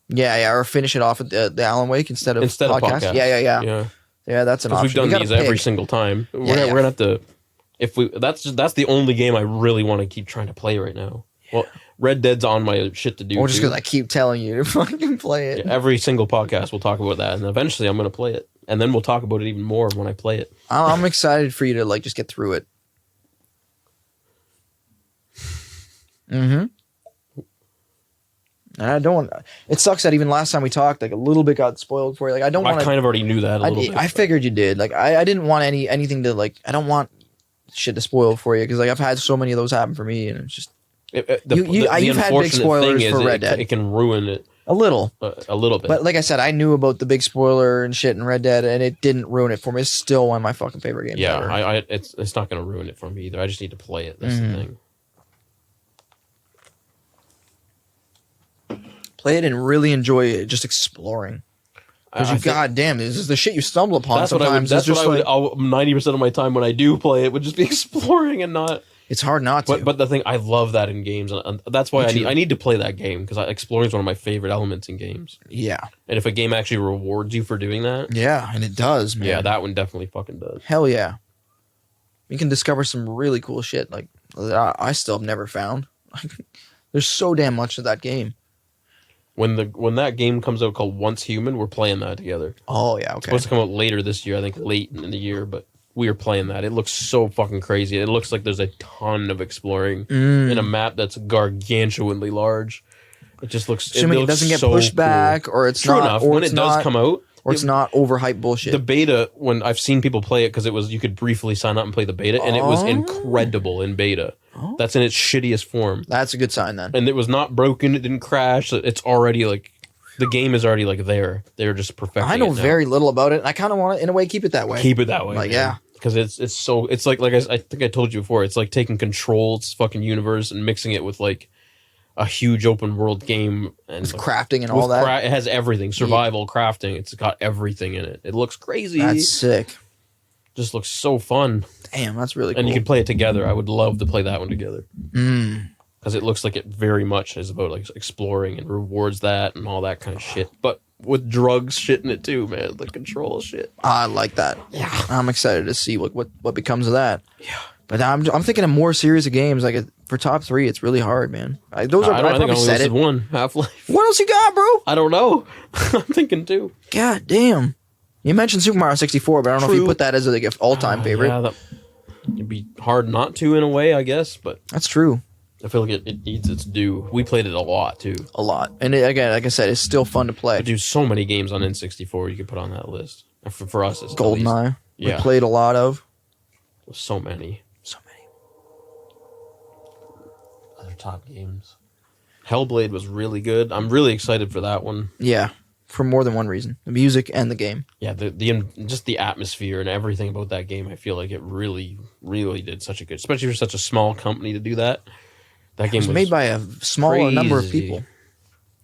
Yeah, or finish it off with the Alan Wake instead of podcast. Yeah. Yeah, that's an option. We've done these every single time. We're gonna have to... That's the only game I really want to keep trying to play right now. Well, Red Dead's on my shit to do. Or just because I keep telling you to fucking play it. Yeah, every single podcast we'll talk about that, and eventually I'm going to play it, and then we'll talk about it even more when I play it. I'm excited for you to just get through it. Mm-hmm. And I don't want. It sucks that even last time we talked, like a little bit got spoiled for you. Like I don't want. I kind of already knew that a little bit. I figured you did. Like I didn't want anything to like. I don't want shit to spoil for you because like I've had so many of those happen for me, and it's just you've had big spoilers for Red Dead. It can ruin it a little bit. But like I said, I knew about the big spoiler and shit in Red Dead, and it didn't ruin it for me. It's still one of my fucking favorite games. Yeah, ever. it's not going to ruin it for me either. I just need to play it. That's the thing. Play it and really enjoy it, just exploring. Because goddamn, this is the shit you stumble upon. That's sometimes. That's what I would. 90% of my time when I do play it would just be exploring and not. It's hard not to. But the thing, I love that in games, and that's why I need to play that game because exploring is one of my favorite elements in games. Yeah, and if a game actually rewards you for doing that, yeah, and it does, man. Yeah, that one definitely fucking does. Hell yeah, you can discover some really cool shit like I still have never found. There's so damn much of that game. When that game comes out called Once Human, we're playing that together. Oh yeah, okay. It's supposed to come out later this year, I think late in the year, but we are playing that. It looks so fucking crazy. It looks like there's a ton of exploring in a map that's gargantuanly large. It just looks. Assuming it doesn't get pushed back, or it's true not, enough. Or When it does come out, or it's not overhyped bullshit. The beta, when I've seen people play it, because it was you could briefly sign up and play the beta, and it was incredible in beta. That's in its shittiest form. That's a good sign then. And it was not broken. It didn't crash. It's already like. The game is already like there. They're just perfecting. I know very little about it. And I kind of want to, in a way, keep it that way. Keep it that way, like man. Yeah, because it's like I think I told you before. It's like taking Control's fucking universe and mixing it with like a huge open world game and with crafting and all that. It has everything: survival, crafting. It's got everything in it. It looks crazy. That's sick. Just looks so fun. Damn, that's really cool. And you can play it together. I would love to play that one together. Because it looks like it very much is about like exploring and rewards that and all that kind of shit. But with drugs shit in it too, man. The Control shit. I like that. Yeah, I'm excited to see what becomes of that. Yeah, but I'm thinking of more series of games. Like for top 3, it's really hard, man. I think I only listed one. Half-Life. What else you got, bro? I don't know. I'm thinking too. God damn. You mentioned Super Mario 64, but I don't know if you put that as like an all-time favorite. Yeah, it'd be hard not to in a way, I guess. But that's true. I feel like it needs its due. We played it a lot, too. A lot. And again, like I said, it's still fun to play. There's so many games on N64 you could put on that list. For us, it's GoldenEye. We played a lot of. So many. So many. Other top games. Hellblade was really good. I'm really excited for that one. Yeah. For more than one reason. The music and the game. Yeah, just the atmosphere and everything about that game, I feel like it really, really did such a good, especially for such a small company to do that. That game was made by a smaller number of people.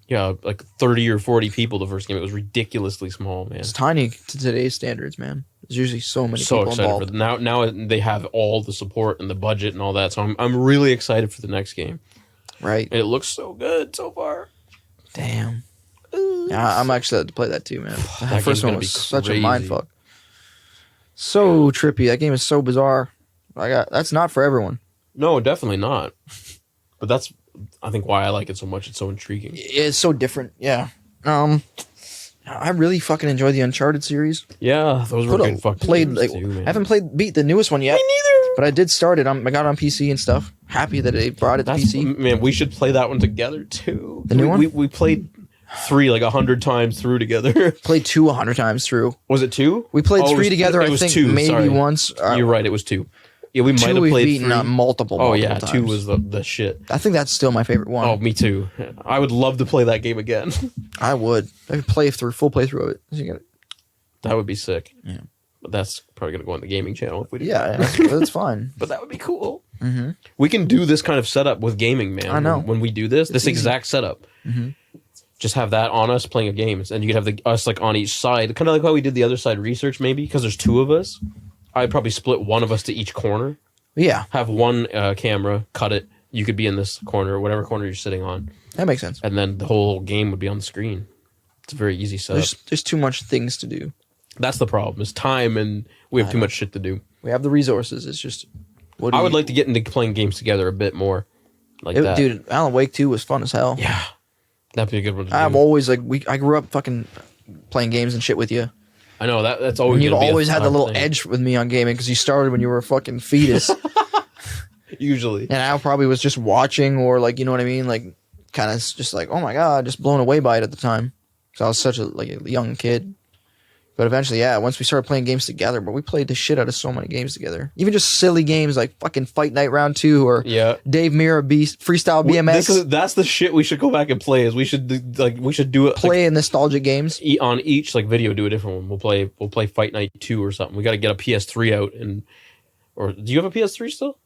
Yeah, like 30 or 40 people the first game. It was ridiculously small, man. It's tiny to today's standards, man. There's usually so many so people excited involved. For now they have all the support and the budget and all that. So I'm really excited for the next game. Right. And it looks so good so far. Damn. Yeah, I'm actually excited to play that too, man. That first one was such a mindfuck. So trippy. That game is so bizarre. That's not for everyone. No, definitely not. But that's, I think, why I like it so much. It's so intriguing. It's so different. Yeah. I really fucking enjoy the Uncharted series. Yeah, those were good fucking games too, man. I haven't beat the newest one yet. Me neither. But I did start it. I got it on PC and stuff. Happy that they brought it to PC. Man, we should play that one together too. The new one? We played 3 like 100 times through together. Played 2 100 times through. Was it 2? We played 3 together. I think 2, maybe sorry. Once. You're right. It was 2. Yeah, we might have we've played beaten 3. multiple yeah, times. 2 was the shit. I think that's still my favorite one. Oh, me too. I would love to play that game again. I would. I could full playthrough of it. That would be sick. Yeah. But that's probably going to go on the gaming channel if we do. Yeah, that's fine. But that would be cool. Mm-hmm. We can do this kind of setup with gaming, man. I know. When we do this exact setup. Mm-hmm. Just have that on us playing a game. And you could have us like on each side. Kind of like how we did the other side research maybe. Because there's 2 of us. I'd probably split one of us to each corner. Yeah. Have one camera, cut it. You could be in this corner, whatever corner you're sitting on. That makes sense. And then the whole game would be on the screen. It's a very easy setup. There's too much things to do. That's the problem. Is time, and we have too much shit to do. We have the resources. It's just. I would like to get into playing games together a bit more. That. Dude, Alan Wake 2 was fun as hell. Yeah. That'd be a good one to do. I've always I grew up fucking playing games and shit with you. I know that's always. And you always had the little edge with me on gaming because you started when you were a fucking fetus. Usually. And I probably was just watching or like, you know what I mean? Like kind of just like, oh my God, just blown away by it at the time. So I was such a young kid. But eventually, yeah, once we started playing games together, but we played the shit out of so many games together. Even just silly games like fucking Fight Night Round 2 or Dave Mirra Freestyle BMX. That's the shit we should go back and play. Is we should do it. Play nostalgic games on each like video. Do a different one. We'll play Fight Night 2 or something. We got to get a PS3 out or do you have a PS3 still?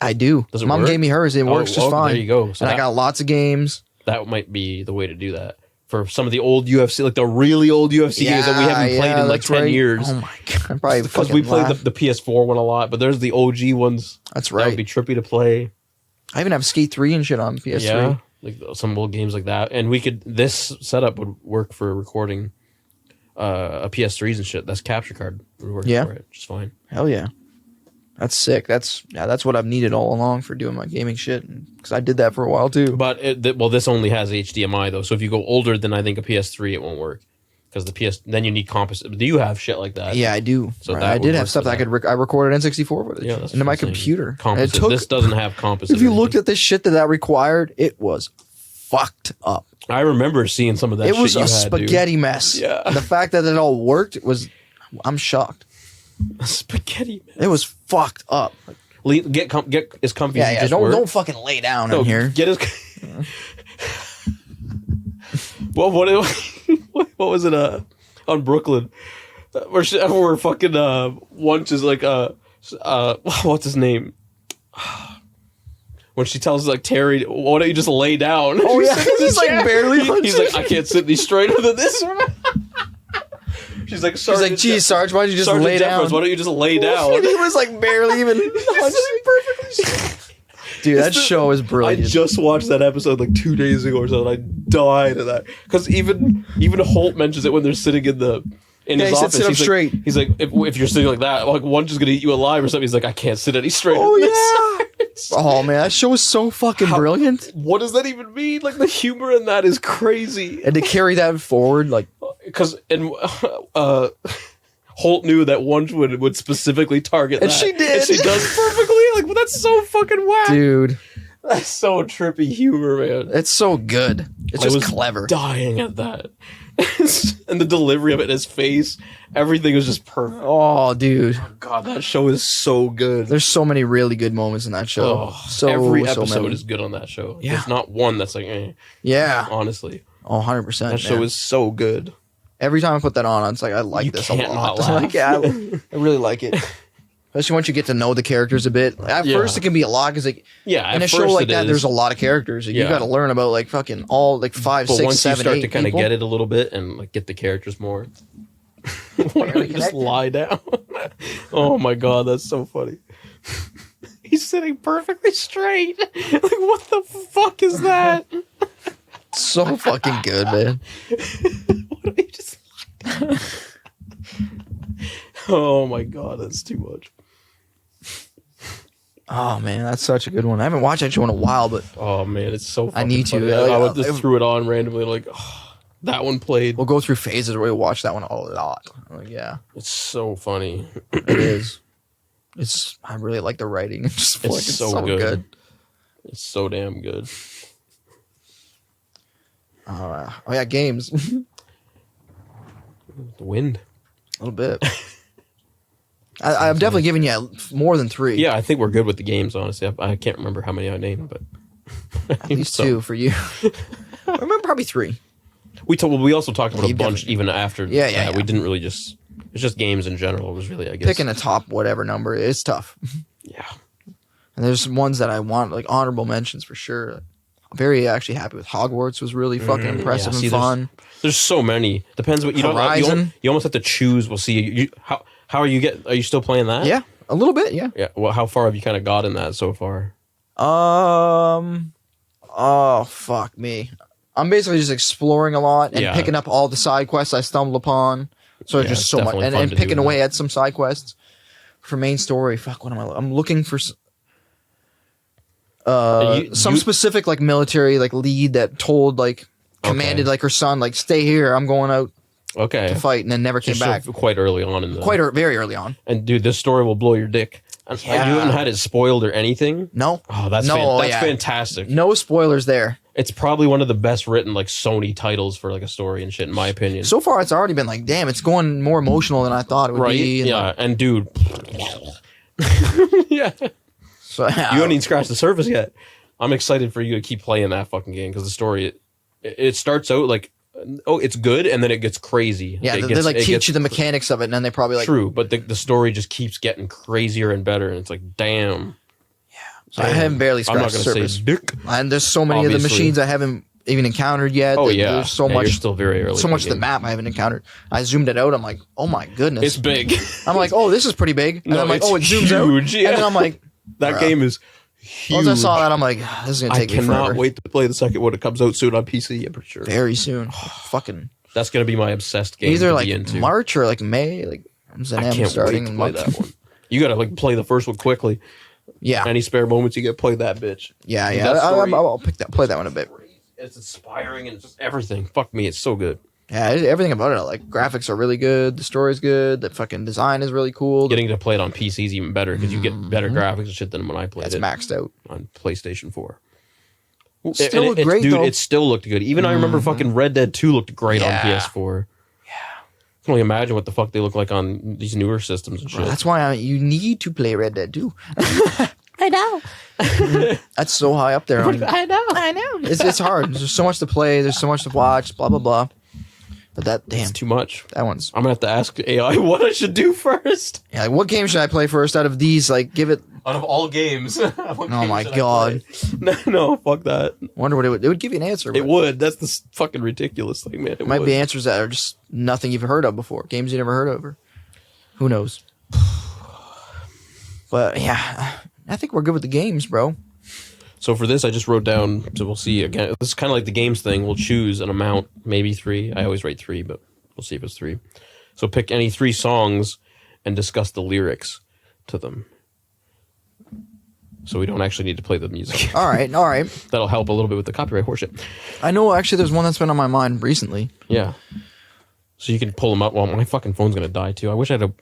I do. Does it Mom work? Gave me hers. It works just fine. There you go. So and I got lots of games. That might be the way to do that. For some of the old UFC, like the really old UFC games that we haven't played in like 10 years. Oh my God. Probably because we played the PS4 one a lot, but there's the OG ones. That's right. That would be trippy to play. I even have Skate 3 and shit on PS3. Yeah, like some old games like that. And this setup would work for recording a PS3s and shit. That's capture card would work for it just fine. Hell yeah. That's sick. That's what I've needed all along for doing my gaming shit. Because I did that for a while too. But this only has HDMI though. So if you go older than I think a PS3, it won't work. Because then you need composite. Do you have shit like that? Yeah, I do. So I did have stuff that I could. I recorded N64 footage into my computer. Composite. This doesn't have composite. If you looked at this shit that required, it was fucked up. I remember seeing some of that. It was a spaghetti mess. Yeah. And the fact that it all worked I'm shocked. A spaghetti mess. It was fucked up. Get as comfy as you just don't fucking lay down in here. Get as. Well, what was it on Brooklyn? Where fucking Wunsch is like what's his name? When she tells like Terry, why don't you just lay down? Oh yeah, he's like barely. He's like, I can't sit any straighter than this. She's like, geez, Sarge, why don't you just lay down? Why don't you just lay down? And he was like barely even perfectly. Dude, that show is brilliant. I just watched that episode like 2 days ago or so, and I died of that. Because even Holt mentions it when they're sitting in his office. Sit up straight. He's like, if you're sitting like that, like one's just gonna eat you alive or something. He's like, I can't sit any straighter. Oh yeah. Oh man, that show is so fucking brilliant. What does that even mean? Like the humor in that is crazy. And to carry that forward, like, because Holt knew that Wunsch would specifically target and that. She did. And she does perfectly. Like, well, that's so fucking whack. Dude. That's so trippy humor, man. It's so good. It's just clever. Dying at that. And the delivery of it in his face, everything was just perfect. Oh, dude. Oh, God, that show is so good. There's so many really good moments in that show. Every episode is good on that show. Yeah. There's not one that's like, eh. Yeah. Honestly. Oh, 100%. That show is so good. Every time I put that on, it's like, I like this a lot. Not laugh. Like, yeah, I really like it. Especially once you get to know the characters a bit. At first, it can be a lot because, like, in a show like that, there's a lot of characters. Like, you got to learn about like fucking all like 5, 6, 7, 8 once you start to kind of people. get it a little bit and like get the characters more, why don't you just lie down? Oh my God, that's so funny. He's sitting perfectly straight. Like, what the fuck is that? So fucking good, man. Why don't you just lie down? Oh my God, that's too much. Oh man, that's such a good one. I haven't watched that show in a while, but oh man, it's so fucking I need funny. to. I just threw it on randomly, like, oh, that one played. We'll go through phases where we watch that one a lot. Like, yeah, it's so funny. It is. I really like the writing. It's so good. It's so damn good. Oh yeah, games. The wind. A little bit. I'm definitely giving you more than 3. Yeah, I think we're good with the games, honestly. I can't remember how many I named, but at least 2 for you. I remember probably 3. We also talked about a bunch even after that. Yeah. We didn't really it's just games in general. It was really, I guess. Picking a top whatever number is tough. Yeah. And there's ones that I want, like honorable mentions for sure. I'm very actually happy with Hogwarts. Was really fucking impressive and fun. There's so many. Depends what you don't. You almost have to choose. We'll see. How are you Are you still playing that? Yeah, a little bit. Yeah. Yeah. Well, how far have you kind of got in that so far? Oh fuck me. I'm basically just exploring a lot and picking up all the side quests I stumble upon. So it's just so much, and picking away at some side quests for main story. Fuck, what am I? I'm looking for some specific like military like lead that told like commanded like her son like stay here. I'm going out. To fight, and then never came back. Quite early on in the very early on. And dude, this story will blow your dick. And you haven't had it spoiled or anything? No. Oh, that's fantastic. No spoilers there. It's probably one of the best written like Sony titles for like a story and shit, in my opinion. So far, it's already been like, damn, it's going more emotional than I thought it would be. And and dude, yeah. So you haven't even scratched the surface yet. I'm excited for you to keep playing that fucking game because the story, it starts out like, oh, it's good, and then it gets crazy. Yeah, they like teach you the mechanics of it, and then they probably like true, but the story just keeps getting crazier and better, and it's like, damn. So I haven't barely scratched the surface. Say dick. And there's so many of the machines I haven't even encountered yet. Oh yeah, there's so much. You're still very early. So much of the map I haven't encountered. I zoomed it out. I'm like, oh my goodness, it's big. I'm like, oh, this is pretty big. And I'm like, oh, it zooms out. Yeah. And then I'm like, that game is huge. Once I saw that, I'm like, this is gonna take me forever. I cannot wait to play the second one. It comes out soon on PC. I'm pretty sure. Very soon. Fucking. That's gonna be my obsessed game. Either to like be into. March or like May. Like I can't starting wait to play that one. You gotta like play the first one quickly. Yeah. Any spare moments you get, play that bitch. Yeah. I'll play that one a bit. It's inspiring and it's just everything. Fuck me, it's so good. Yeah, everything about it. Like graphics are really good. The story's good. The fucking design is really cool. Getting to play it on PC is even better because you get better graphics and shit than when I played it. Maxed out on PlayStation 4. Still looked great, dude. though. It still looked good. Even I remember fucking Red Dead 2 looked great on PS4. I can only imagine what the fuck they look like on these newer systems and shit. That's why you need to play Red Dead 2. I know. That's so high up there. I know. It's hard. There's so much to play. There's so much to watch. Blah blah blah. But it's too much. That one's. I'm gonna have to ask AI what I should do first. Yeah, like what game should I play first out of these? Like, give it. Out of all games. Oh my god. No, fuck that. Wonder what it would. It would give you an answer. It would. That's the fucking ridiculous thing, man. It might be answers that are just nothing you've heard of before. Games you never heard of. Or who knows? But yeah, I think we're good with the games, bro. So for this, I just wrote down, so we'll see again. This is kind of like the games thing. We'll choose an amount, maybe 3. I always write 3, but we'll see if it's 3. So pick any 3 songs and discuss the lyrics to them. So we don't actually need to play the music. All right. That'll help a little bit with the copyright horseshit. I know, actually, there's one that's been on my mind recently. Yeah. So you can pull them up. Well, my fucking phone's going to die, too. I wish I had a...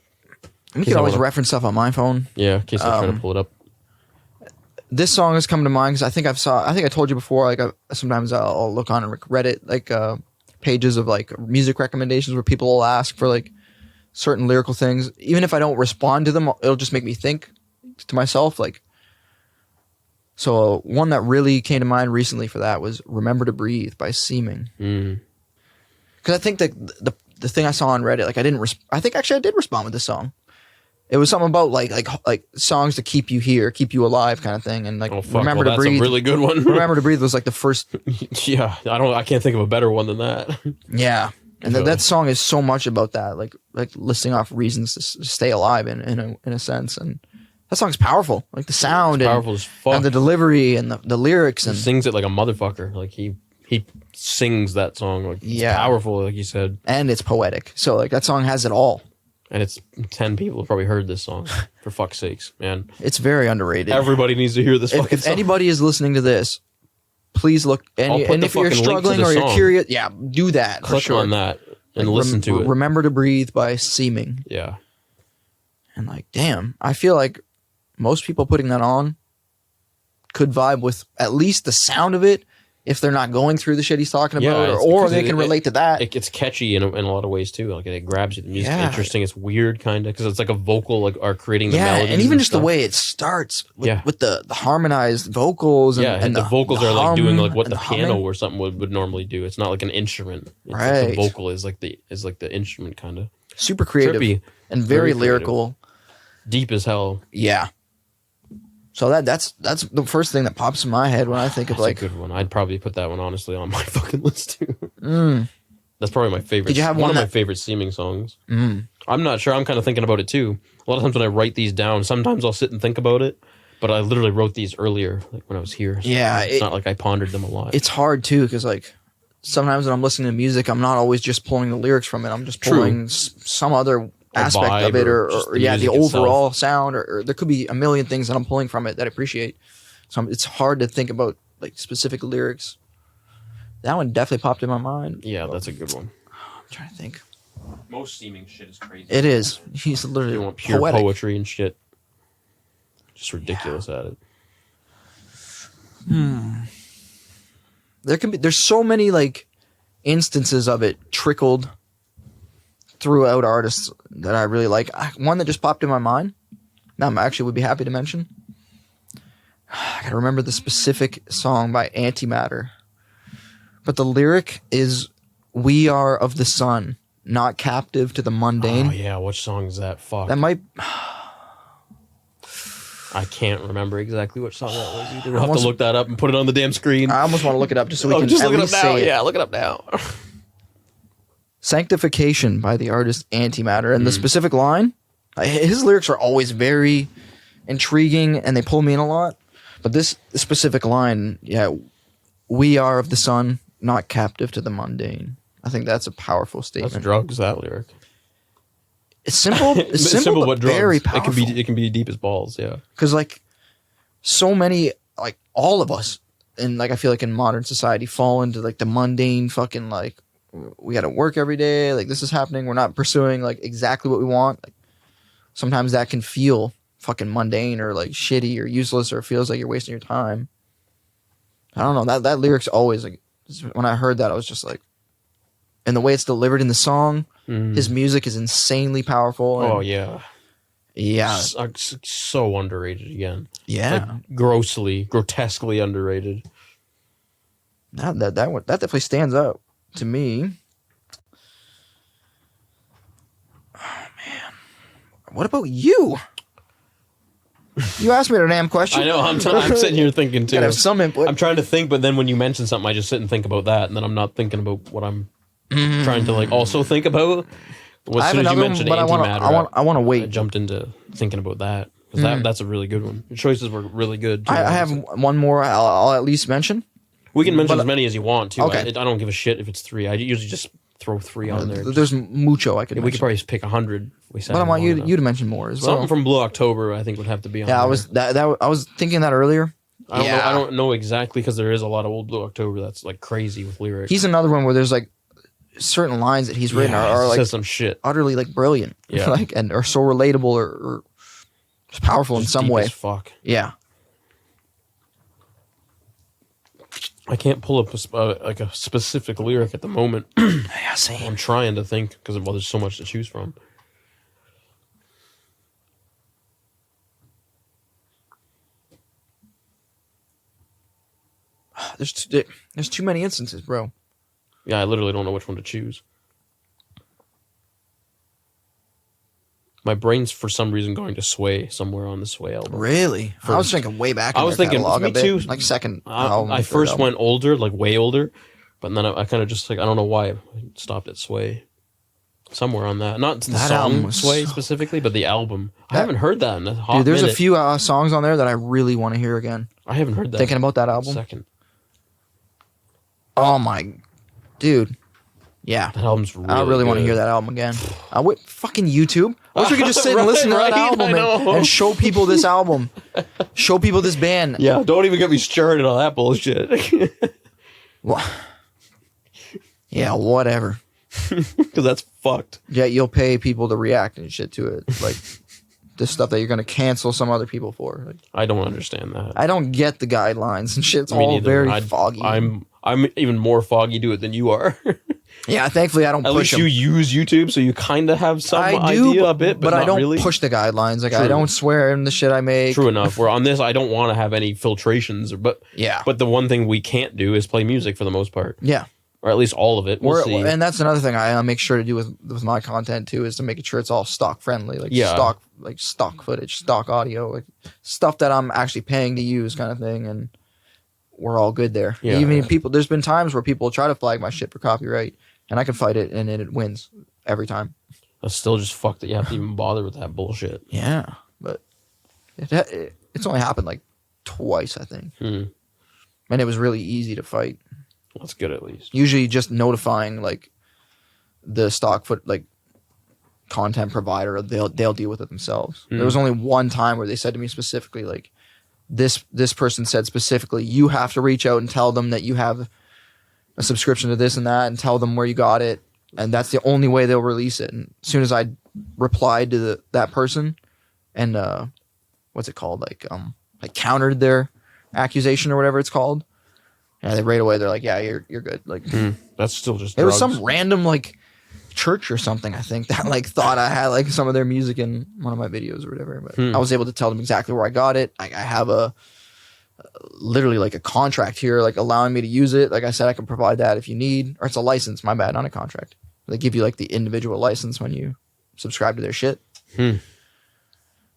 You can always reference stuff on my phone. Yeah, in case I try to pull it up. This song has come to mind because I think I told you before, like sometimes I'll look on Reddit, like pages of like music recommendations where people will ask for like certain lyrical things. Even if I don't respond to them, it'll just make me think to myself. Like, so one that really came to mind recently for that was "Remember to Breathe" by Seeming. Because I think that the thing I saw on Reddit, like I think actually I did respond with this song. It was something about like songs to keep you here, keep you alive, kind of thing, and like "Remember to Breathe." That's a really good one. "Remember to Breathe" was like the first. Yeah, I can't think of a better one than that. Yeah, and that song is so much about that, like listing off reasons to stay alive in a sense, and that song's powerful. Like the sound, powerful as fuck, and the delivery and the lyrics, and he sings it like a motherfucker. Like he sings that song like it's powerful, like you said, and it's poetic. So like that song has it all. And it's 10 people have probably heard this song. For fuck's sakes, man. It's very underrated. Everybody needs to hear this fucking song. If anybody is listening to this, please look. And if you're struggling or you're curious, do that. Click on that and listen to it. "Remember to Breathe" by Seeming. Yeah. And like, damn, I feel like most people putting that on could vibe with at least the sound of it. If they're not going through the shit he's talking about, or they can relate to that. It gets catchy in a lot of ways too. Like it grabs you. The music's interesting. It's weird, kind of, because it's like a vocal, like are creating the melodies. And even just the way it starts with the harmonized vocals. And the vocals are like doing like what the piano or something would normally do. It's not like an instrument. It's like the vocal is like the instrument, kind of. Super creative. Trippy, and very lyrical. Deep as hell. Yeah. So that's the first thing that pops in my head when I think of like a good one. I'd probably put that one honestly on my fucking list too. That's probably my favorite. Did you have one of my favorite Seeming songs? I'm not sure. I'm kind of thinking about it too. A lot of times when I write these down, sometimes I'll sit and think about it. But I literally wrote these earlier, like when I was here. So it's not like I pondered them a lot. It's hard too because like sometimes when I'm listening to music, I'm not always just pulling the lyrics from it. I'm just pulling some other aspect of it or the overall sound or there could be a million things that I'm pulling from it that I appreciate. So it's hard to think about like specific lyrics. That one definitely popped in my mind. Yeah, that's a good one. I'm trying to think. Most Seeming shit is crazy. It is. He's literally pure poetry and shit. Just ridiculous at it. There's so many like instances of it trickled throughout artists that I really like. One that just popped in my mind, that I actually would be happy to mention. I gotta remember the specific song by Antimatter. But the lyric is, "We are of the sun, not captive to the mundane." Oh yeah, which song is that? Fuck. That might... I can't remember exactly which song that was either. We'll have to look that up and put it on the damn screen. I almost want to look it up just so we can just at look it up least now. say it. Yeah, look it up now. Sanctification by the artist Antimatter. And the specific line, his lyrics are always very intriguing and they pull me in a lot. But this specific line, "We are of the sun, not captive to the mundane." I think that's a powerful statement. That's drugs, that lyric. It's simple. It's simple, but very powerful. It can be deep as balls, yeah. Because like so many, like all of us, and like I feel like in modern society, fall into like the mundane fucking like we got to work every day. Like this is happening. We're not pursuing like exactly what we want. Like sometimes that can feel fucking mundane or like shitty or useless or feels like you're wasting your time. I don't know. That lyric's always like when I heard that I was just like, and the way it's delivered in the song, his music is insanely powerful. Oh yeah. Yeah. So underrated again. Yeah. Like grotesquely underrated. That definitely stands out to me. Oh man. What about you? You asked me a damn question. I know. I'm sitting here thinking too. Gotta have some input. I'm trying to think, but then when you mention something, I just sit and think about that, and then I'm not thinking about what I'm trying to like also think about. As soon as you mentioned Antimatter, I want to wait. I jumped into thinking about that because that's a really good one. Your choices were really good. Too, I have one more. I'll at least mention. We can mention as many as you want too. Okay. I don't give a shit if it's 3. I usually just throw 3 on there. There's mucho I could. We could probably pick 100. But I want you to mention more as well. Something from Blue October, I think, would have to be on. Yeah, there. I was thinking that earlier. I don't know exactly because there is a lot of old Blue October that's like crazy with lyrics. He's another one where there's like certain lines that he's written are like says some shit, utterly like brilliant, like and are so relatable or just powerful in some way. As fuck. Yeah. I can't pull up a specific lyric at the moment. Yeah, same. I'm trying to think because there's so much to choose from. There's too many instances, bro. Yeah, I literally don't know which one to choose. My brain's for some reason going to Sway somewhere on the Sway album. Really? I was thinking way back. I was thinking me too. Like second. I first went older, like way older, but then I kind of just like I don't know why I stopped at Sway. Somewhere on that, not the song Sway specifically, but the album. I haven't heard that in a hot Dude, there's minute. a few songs on there that I really want to hear again. I haven't heard that. Thinking about that album. Second. Oh my, dude. Yeah. That album's really I really want to good. hear that album again. I wait, fucking YouTube. I wish we could just sit and listen to that album and show people this album. Show people this band. Yeah, don't even get me started on that bullshit. Well, yeah, whatever. Because that's fucked. Yeah, you'll pay people to react and shit to it. Like, this stuff that you're going to cancel some other people for. Like, I don't understand that. I don't get the guidelines and shit. It's all very foggy. I'm even more foggy to it than you are. Yeah, thankfully I don't push At least them. you use YouTube, so you kind of have some idea a bit, but I not don't really. push the guidelines. Like, I True. don't swear in the shit I make. True enough. Where on this, I don't want to have any filtrations, but the one thing we can't do is play music for the most part. Yeah. Or at least all of it. We'll see. And that's another thing I make sure to do with my content too, is to make sure it's all stock friendly, like stock footage, stock audio, like stuff that I'm actually paying to use, kind of thing, and we're all good there. Yeah. Even people, there's been times where people try to flag my shit for copyright, and I can fight it, and it wins every time. That's still just fucked that you have to even bother with that bullshit. Yeah, but it's only happened like twice, I think, and it was really easy to fight. That's good at least. Usually just notifying like the stock content provider, they'll deal with it themselves. There was only one time where they said to me specifically, like, this person said specifically, you have to reach out and tell them that you have a subscription to this and that, and tell them where you got it, and that's the only way they'll release it. And as soon as I replied to that person and what's it called? Like countered their accusation or whatever it's called. Yeah, they right away they're like, yeah, you're good. Like that's still just. It was some random like church or something, I think, that like thought I had like some of their music in one of my videos or whatever. But I was able to tell them exactly where I got it. I have literally like a contract here, like allowing me to use it. Like I said, I can provide that if you need, or it's a license. My bad, not a contract. They give you like the individual license when you subscribe to their shit.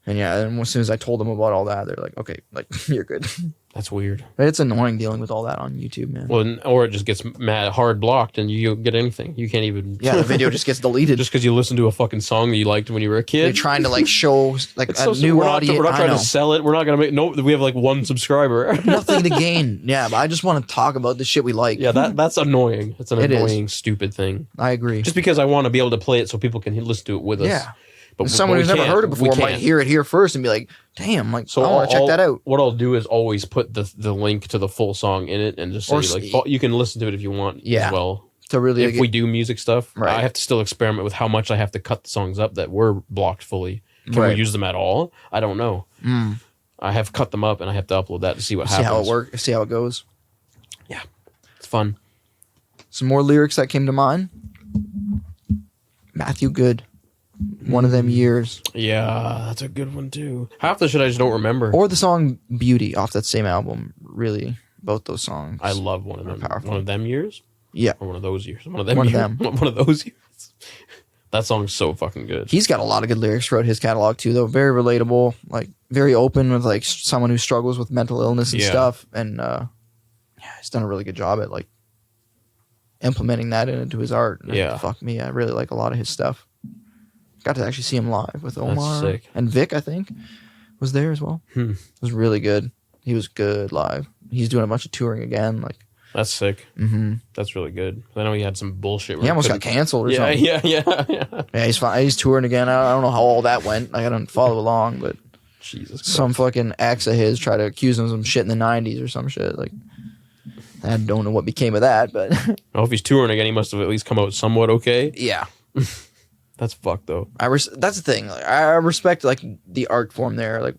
And yeah, and as soon as I told them about all that, they're like, okay, like you're good. That's weird. But it's annoying dealing with all that on YouTube, man. Well, or it just gets hard blocked and you don't get anything. You can't even. Yeah, the video just gets deleted. Just because you listened to a fucking song that you liked when you were a kid. You're trying to like show like a new audience. We're not trying to sell it. We're not going to make. No, we have like one subscriber. Nothing to gain. Yeah, but I just want to talk about the shit we like. Yeah, that's annoying. It's an annoying, stupid thing. I agree. Just because I want to be able to play it so people can listen to it with us. Yeah. But someone who's never heard it before might hear it here first and be like, damn, like, so I want to check that out. What I'll do is always put the link to the full song in it and just say, like, you can listen to it if you want as well. To really, if we do music stuff, I have to still experiment with how much I have to cut the songs up that were blocked fully. Can we use them at all? I don't know. I have cut them up and I have to upload that to see what happens. See how it works, see how it goes. Yeah, it's fun. Some more lyrics that came to mind. Matthew Good. One of them years. Yeah, that's a good one too. Half the shit I just don't remember. Or the song Beauty off that same album. Really, both those songs. I love one of them. Powerful. One of them years? Yeah. Or one of those years. One of those years. That song's so fucking good. He's got a lot of good lyrics throughout his catalog too, though. Very relatable, like very open with like someone who struggles with mental illness and stuff. And yeah, he's done a really good job at like implementing that into his art. And fuck me, I really like a lot of his stuff. Got to actually see him live with Omar and Vic, I think, was there as well. It was really good. He was good live. He's doing a bunch of touring again. Like that's sick. That's really good. I know he had some bullshit. He almost got canceled or something. Yeah, he's fine. He's touring again. I don't know how all that went. Like, I don't follow along, but Jesus, some fucking ex of his tried to accuse him of some shit in the 90s or some shit. Like, I don't know what became of that, but well, if he's touring again, he must have at least come out somewhat okay. Yeah. That's fucked though. That's the thing. Like, I respect like the art form there. Like,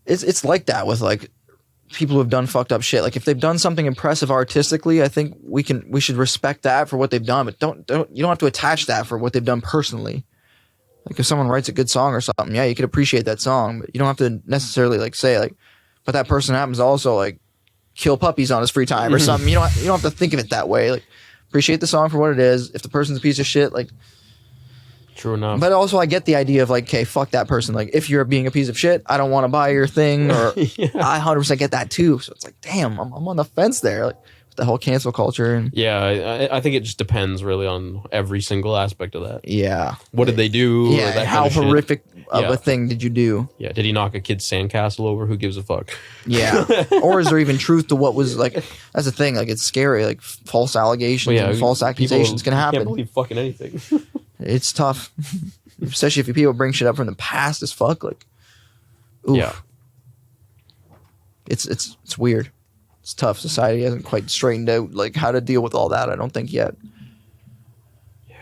it's like that with like people who have done fucked up shit. Like, if they've done something impressive artistically, I think we should respect that for what they've done. But you don't have to attach that for what they've done personally. Like, if someone writes a good song or something, yeah, you could appreciate that song, but you don't have to necessarily like say like, but that person happens to also like kill puppies on his free time or something. You don't have to think of it that way. Like, appreciate the song for what it is. If the person's a piece of shit, like, true enough. But also, I get the idea of like, okay, fuck that person. Like, if you're being a piece of shit, I don't want to buy your thing. Or I 100% get that too. So it's like, damn, I'm on the fence there. Like, with the whole cancel culture and yeah, I think it just depends really on every single aspect of that. Yeah. What did they do? Yeah. That how horrific of a thing did you do? Yeah. Did he knock a kid's sandcastle over? Who gives a fuck? Yeah. Or is there even truth to what was like? That's the thing. Like, it's scary. Like, false allegations and false accusations can happen. Can't believe fucking anything. It's tough, especially if people bring shit up from the past as fuck. Like, oof. Yeah, it's weird. It's tough. Society hasn't quite straightened out like how to deal with all that. I don't think yet. Yeah.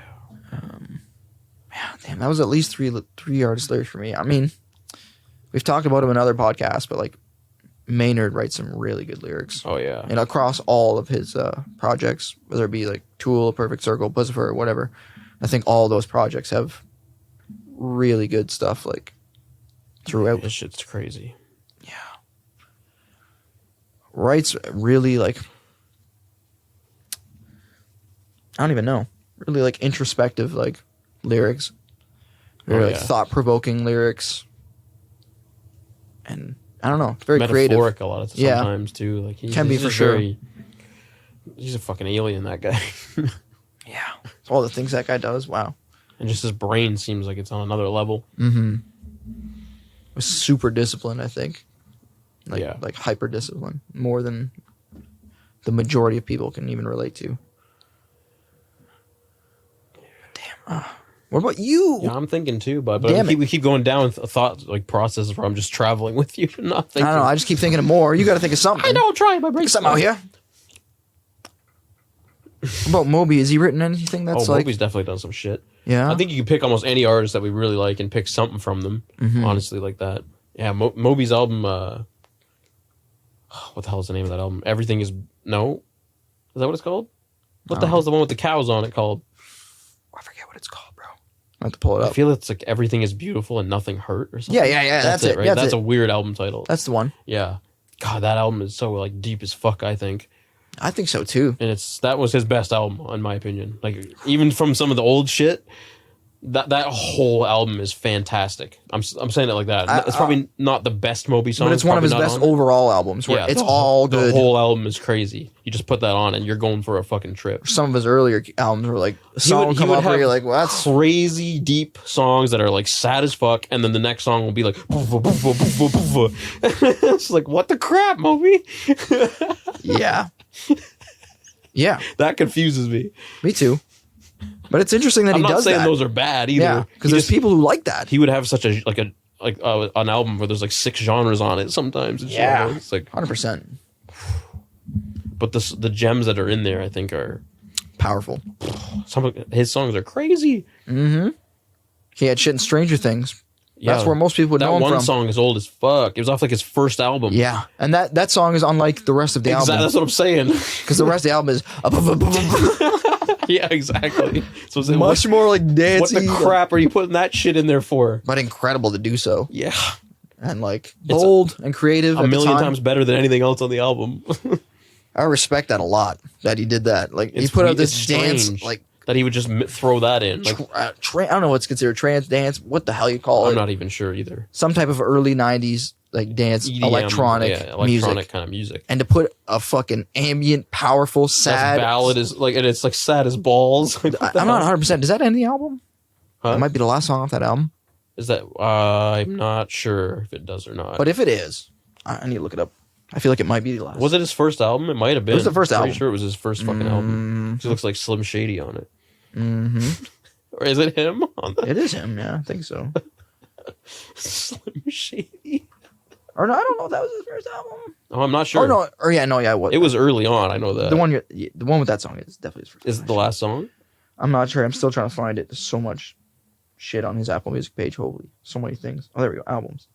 Yeah. Damn, that was at least three artist lyrics for me. I mean, we've talked about him in other podcasts, but like Maynard writes some really good lyrics. Oh yeah. And across all of his projects, whether it be like Tool, Perfect Circle, Pussifer, or whatever. I think all those projects have really good stuff like throughout. This shit's crazy. Yeah. Writes really like, I don't even know, really like introspective like lyrics. Very like thought-provoking lyrics. And I don't know, it's very metaphoric creative. A lot of sometimes too. Like can be for sure. He's a fucking alien, that guy. Yeah. All the things that guy does, wow. And just his brain seems like it's on another level. Was super disciplined, I think. Like hyper disciplined, more than the majority of people can even relate to. Damn. What about you? Yeah, I'm thinking too, but we keep going down thought like processes where I'm just traveling with you, not thinking. I don't know. I just keep thinking of more. You got to think of something. I know. Try my brain. Something out here. What about Moby? Has he written anything that's like? Moby's definitely done some shit. Yeah. I think you can pick almost any artist that we really like and pick something from them. Honestly, like that. Yeah, Moby's album. What the hell is the name of that album? Everything is no. Is that what it's called? What the hell is the one with the cows on it called? I forget what it's called, bro. I have to pull it up. I feel it's like Everything is Beautiful and Nothing Hurt or something. Yeah. That's it. Right? Yeah, that's a weird album title. That's the one. Yeah. God, that album is so like deep as fuck, I think. I think so too. And that was his best album, in my opinion. Like even from some of the old shit, that whole album is fantastic. I'm saying it like that. It's probably not the best Moby song, but it's one of his best overall albums. Where it's all good. The whole album is crazy. You just put that on and you're going for a fucking trip. Some of his earlier albums were like a song come up where you're like, well, that's crazy deep songs that are like sad as fuck, and then the next song will be like, it's like, what the crap, Moby? Yeah. Yeah. That confuses me. Me too. But it's interesting that he does that. I'm not saying those are bad either. Yeah, because there's people who like that. He would have such an album where there's like 6 genres on it sometimes. Yeah, it's like 100%. But the gems that are in there, I think, are powerful. Some of his songs are crazy. Mm-hmm. He had shit in Stranger Things. Yeah, that's where most people would know him from. That one song is old as fuck. It was off like his first album. Yeah, and that song is unlike the rest of the album. That's what I'm saying. Because the rest of the album is yeah, exactly. So it's much more like dancey. What the crap are you putting that shit in there for? But incredible to do so. Yeah, and like bold and creative. A million times better than anything else on the album. I respect that a lot. That he did that. Like he put out this dance like. That he would just throw that in. Like, I don't know what's considered trance dance. What the hell you call it? I'm not even sure either. Some type of early 90s like dance, EDM, electronic music. Kind of music. And to put a fucking ambient, powerful, sad... That ballad is like, and it's like sad as balls. I'm not 100%. Does that end the album? Huh? It might be the last song off that album. Is that... I'm not sure if it does or not. But if it is, I need to look it up. I feel like it might be the last. Was it his first album? It might have been. It was the first album. I'm pretty sure it was his first fucking album. He looks like Slim Shady on it. Mm-hmm. Or is it him on that? It is him, yeah. I think so. Slim Shady. Or no, I don't know if that was his first album. Oh, I'm not sure. It was early on. I know that. The one with that song is definitely his first. Is it the last song? I'm not sure. I'm still trying to find it. There's so much shit on his Apple Music page. Holy, so many things. Oh, there we go. Albums.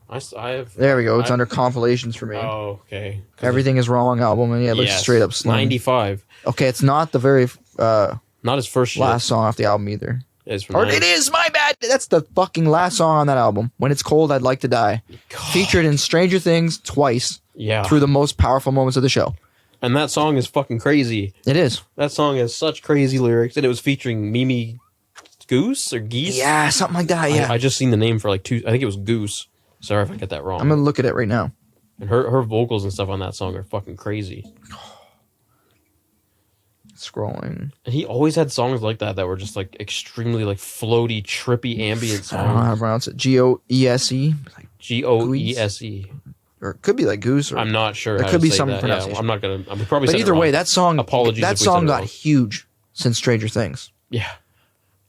I have. There we go. It's under compilations for me. Oh, okay. Everything is Wrong album, and yeah, it looks straight up slim. 95. Okay, it's not the very not his first last song off the album either. It's from it is my bad. That's the fucking last song on that album. When It's Cold, I'd Like to Die. God. Featured in Stranger Things twice. Yeah. Through the most powerful moments of the show. And that song is fucking crazy. It is. That song has such crazy lyrics, and it was featuring Mimi Goose or Geese. Yeah, something like that. Yeah. I just seen the name for like 2. I think it was Goose. Sorry if I get that wrong. I'm gonna look at it right now. And her vocals and stuff on that song are fucking crazy. Scrolling. And he always had songs like that were just like extremely like floaty, trippy ambient songs. I don't know how to pronounce it. Goese. Like Goese. Or it could be like Goose. Or I'm not sure. It could be some pronunciation. Yeah, I'm not gonna. I'm probably. But either way, that song. Apologies. That song got huge since Stranger Things. Yeah.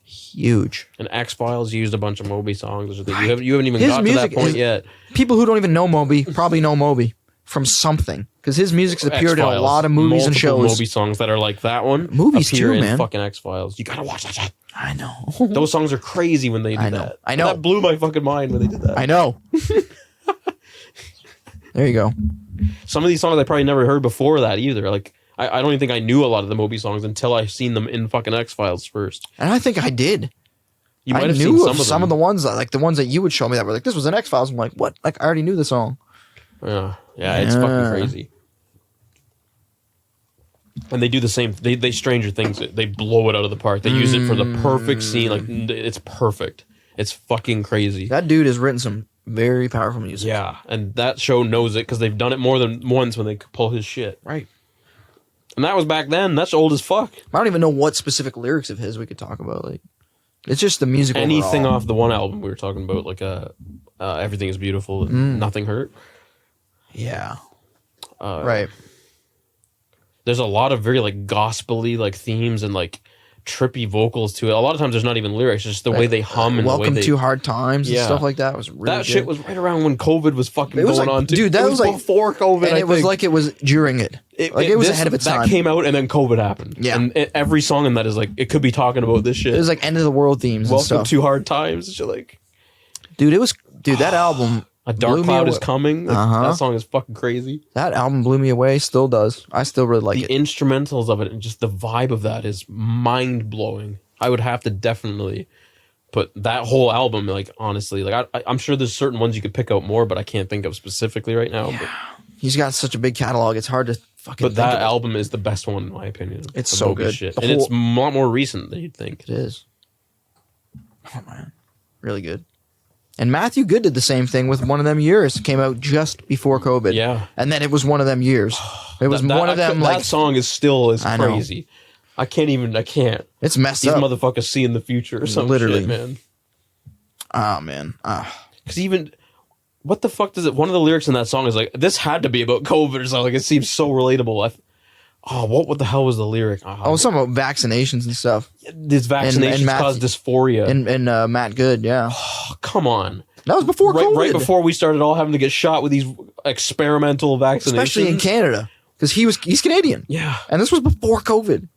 Huge. And X-Files used a bunch of Moby songs. You haven't even got to that point yet. People who don't even know Moby probably know Moby from something. Because his music's appeared X-Files, in a lot of movies and shows. Moby songs that are like that one. Movies appear too, in man. Fucking X-Files. You gotta watch that shit. I know. Those songs are crazy when they do that. I know. That blew my fucking mind when they did that. I know. There you go. Some of these songs I probably never heard before that either. Like, I don't even think I knew a lot of the Moby songs until I seen them in fucking X-Files first. And I think I did. You might have knew seen some of the ones, like the ones that you would show me that were like, this was an X-Files. I'm like, what? Like, I already knew the song. Yeah, it's fucking crazy. And they do the same. They Stranger Things. They blow it out of the park. They use it for the perfect scene. Like, it's perfect. It's fucking crazy. That dude has written some very powerful music. Yeah, and that show knows it because they've done it more than once when they pull his shit. Right. And that was back then. That's old as fuck. I don't even know what specific lyrics of his we could talk about. Like, it's just the music. Anything overall. off the one album we were talking about, like Everything Is Beautiful, and Nothing Hurt. Yeah. Right. There's a lot of very like gospel-y like themes and like trippy vocals to it. A lot of times there's not even lyrics, it's just the way they hum and Welcome the way they... to Hard Times and stuff like that was really That shit was right around when COVID was fucking was going like, on too. dude, that it was like before COVID, and it was like it was during it. It was ahead of its time. That came out and then COVID happened. Yeah. And every song in that is like, it could be talking about this shit. It was like end of the world themes and stuff. Welcome to Hard Times and shit like... Dude, that album... A Dark Cloud is Coming. That song is fucking crazy. That album blew me away. Still does. I still really like it. The instrumentals of it and just the vibe of that is mind blowing. I would have to definitely put that whole album, like, honestly, like I'm sure there's certain ones you could pick out more, but I can't think of specifically right now. Yeah. But he's got such a big catalog. It's hard to fucking. But that album is the best one in my opinion. It's so good. Shit. And it's a lot more recent than you'd think. It is. Oh man, really good. And Matthew Good did the same thing with One of Them Years. It came out just before COVID. Yeah. And then it was One of Them Years. It was one of them, that song is still crazy. I can't. It's messed These up. These motherfuckers see in the future or something. Literally. Shit, man. Ah, man. Because even... What the fuck does it... One of the lyrics in that song is like, this had to be about COVID or something. Like, it seems so relatable. What the hell was the lyric? Something about vaccinations and stuff. These vaccinations cause dysphoria. And Matt Good, yeah. Oh, come on. That was before COVID. Right before we started all having to get shot with these experimental vaccinations. Especially in Canada. Because he's Canadian. Yeah. And this was before COVID.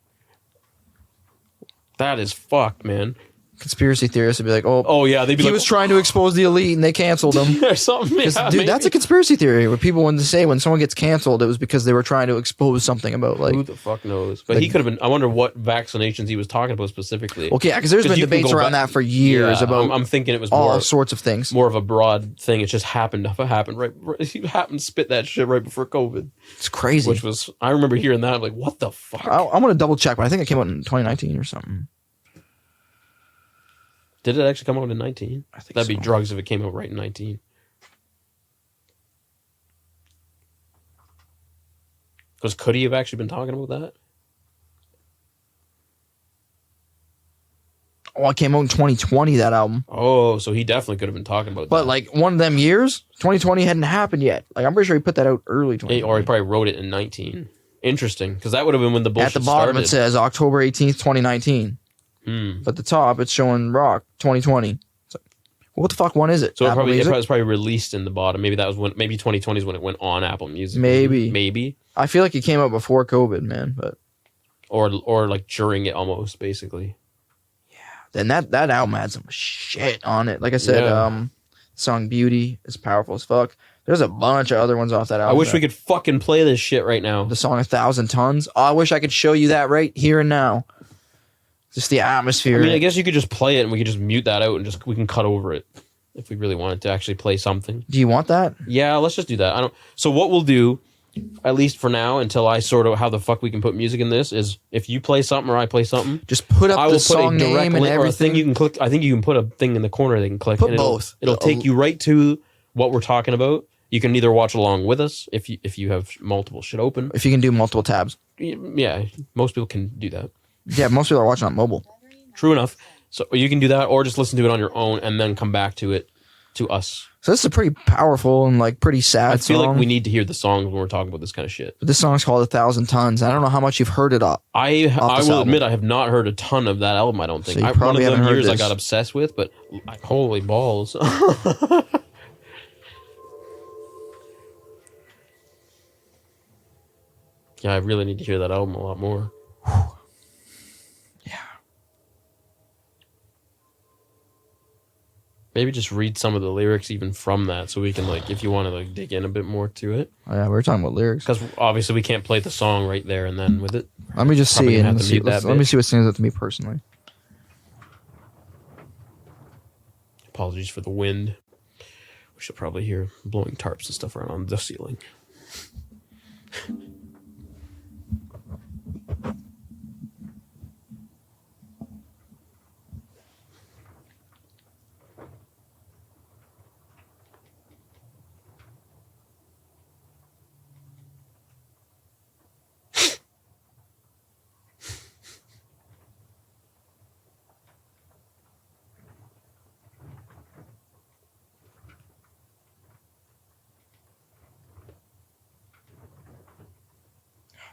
That is fucked, man. Conspiracy theorists would be like, oh yeah, they'd be he was trying to expose the elite and they canceled him. Or something. Yeah, dude, that's a conspiracy theory where people wanted to say when someone gets canceled, it was because they were trying to expose something about like... Who the fuck knows? But he could have been... I wonder what vaccinations he was talking about specifically. Okay, because there's been debates around that for years about... I'm thinking it was all sorts of things. More of a broad thing. It just happened right... He happened to spit that shit right before COVID. It's crazy. Which was... I remember hearing that. I'm like, what the fuck? I'm going to double check, but I think it came out in 2019 or something. Did it actually come out in 19? I think that'd be drugs if it came out right in 19. Because could he have actually been talking about that? Oh, it came out in 2020, that album. Oh, so he definitely could have been talking about that. But like One of Them Years, 2020 hadn't happened yet. Like I'm pretty sure he put that out early 2020. Or he probably wrote it in 19. Interesting, because that would have been when the bullshit started. At the bottom it says October 18th, 2019. But at the top, it's showing Rock 2020. It's like, what the fuck one is it? So it was probably released in the bottom. Maybe that was when. Maybe 2020 is when it went on Apple Music. Maybe. I feel like it came out before COVID, man. But or like during it almost, basically. Yeah. Then that album had some shit on it. Like I said, song "Beauty" is powerful as fuck. There's a bunch of other ones off that album. I wish we could fucking play this shit right now. The song "1,000 Tons." Oh, I wish I could show you that right here and now. Just the atmosphere. I mean, I guess you could just play it and we could just mute that out and we can cut over it if we really wanted to actually play something. Do you want that? Yeah, let's just do that. So what we'll do, at least for now, until I sort out how the fuck we can put music in this, is if you play something or I play something, just put up the song name and everything. Or a thing you can click. I think you can put a thing in the corner they can click. Put both. It'll take you right to what we're talking about. You can either watch along with us if you have multiple shit open. If you can do multiple tabs. Yeah, most people can do that. Yeah, most people are watching on mobile. True enough. So you can do that or just listen to it on your own and then come back to us. So this is a pretty powerful and like pretty sad song. I feel like we need to hear the songs when we're talking about this kind of shit. But this song's called 1,000 Tons. I don't know how much you've heard it up. I will admit I have not heard a ton of that album, I don't think. So you probably one of haven't them heard years this. I got obsessed with, but holy balls. Yeah, I really need to hear that album a lot more. Yeah. Maybe just read some of the lyrics even from that so we can, like, if you want to, like, dig in a bit more to it. Oh, yeah, we're talking about lyrics. Because obviously we can't play the song right there and then with it. Let me just see. Let me see what stands out to me personally. Apologies for the wind. We should probably hear blowing tarps and stuff around on the ceiling.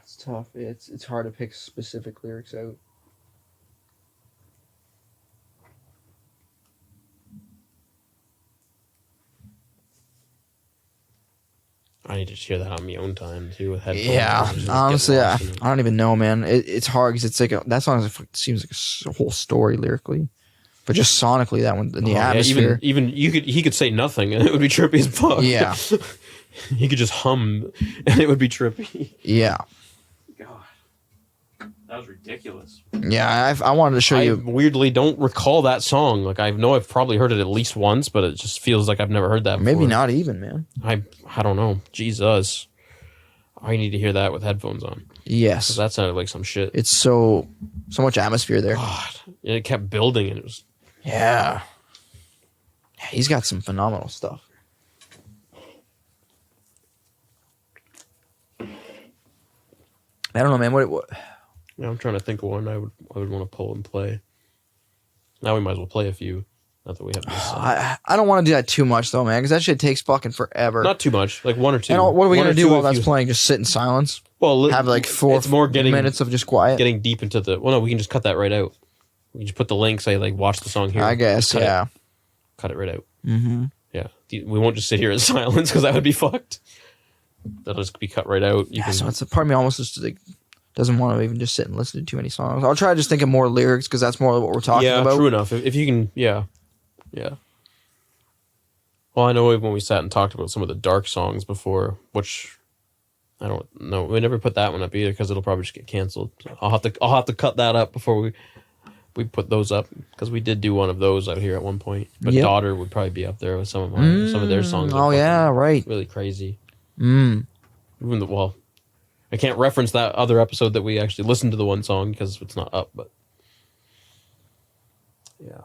It's tough. It's hard to pick specific lyrics out. need to hear that on my own time too with headphones. Yeah, honestly, I don't even know, man. It's hard because it's like that song seems like a whole story lyrically, but just sonically, that one, the atmosphere. Yeah, even he could say nothing and it would be trippy as fuck. Yeah, he could just hum and it would be trippy. Yeah. That was ridiculous. Yeah, I wanted to show you. I weirdly don't recall that song. Like, I know I've probably heard it at least once, but it just feels like I've never heard that before. Maybe not even, man. I don't know. Jesus. I need to hear that with headphones on. Yes. That sounded like some shit. It's so much atmosphere there. God. And it kept building and it was... Yeah. He's got some phenomenal stuff. I don't know, man. What? Yeah, I'm trying to think of one I would want to pull and play. Now we might as well play a few. Not that we have. I don't want to do that too much though, man, because that shit takes fucking forever. Not too much, like one or two. And what are we gonna do while that's playing? Just sit in silence. Well, have like 4 minutes of just quiet. Getting deep into the. Well, no, we can just cut that right out. We can just put the link, say like watch the song here. I guess, yeah. Cut it right out. Mm-hmm. Yeah, we won't just sit here in silence because that would be fucked. That'll just be cut right out. So it's a part of me almost just like doesn't want to even just sit and listen to too many songs. I'll try to just think of more lyrics because that's more what we're talking about. Yeah, true enough. If you can, yeah. Well, I know when we sat and talked about some of the dark songs before, which I don't know. We never put that one up either because it'll probably just get canceled. So I'll have to cut that up before we put those up because we did do one of those out here at one point. But Daughter would probably be up there with some of their songs. Oh yeah, right. Really crazy. Mm. Well, I can't reference that other episode that we actually listened to the one song because it's not up. But yeah.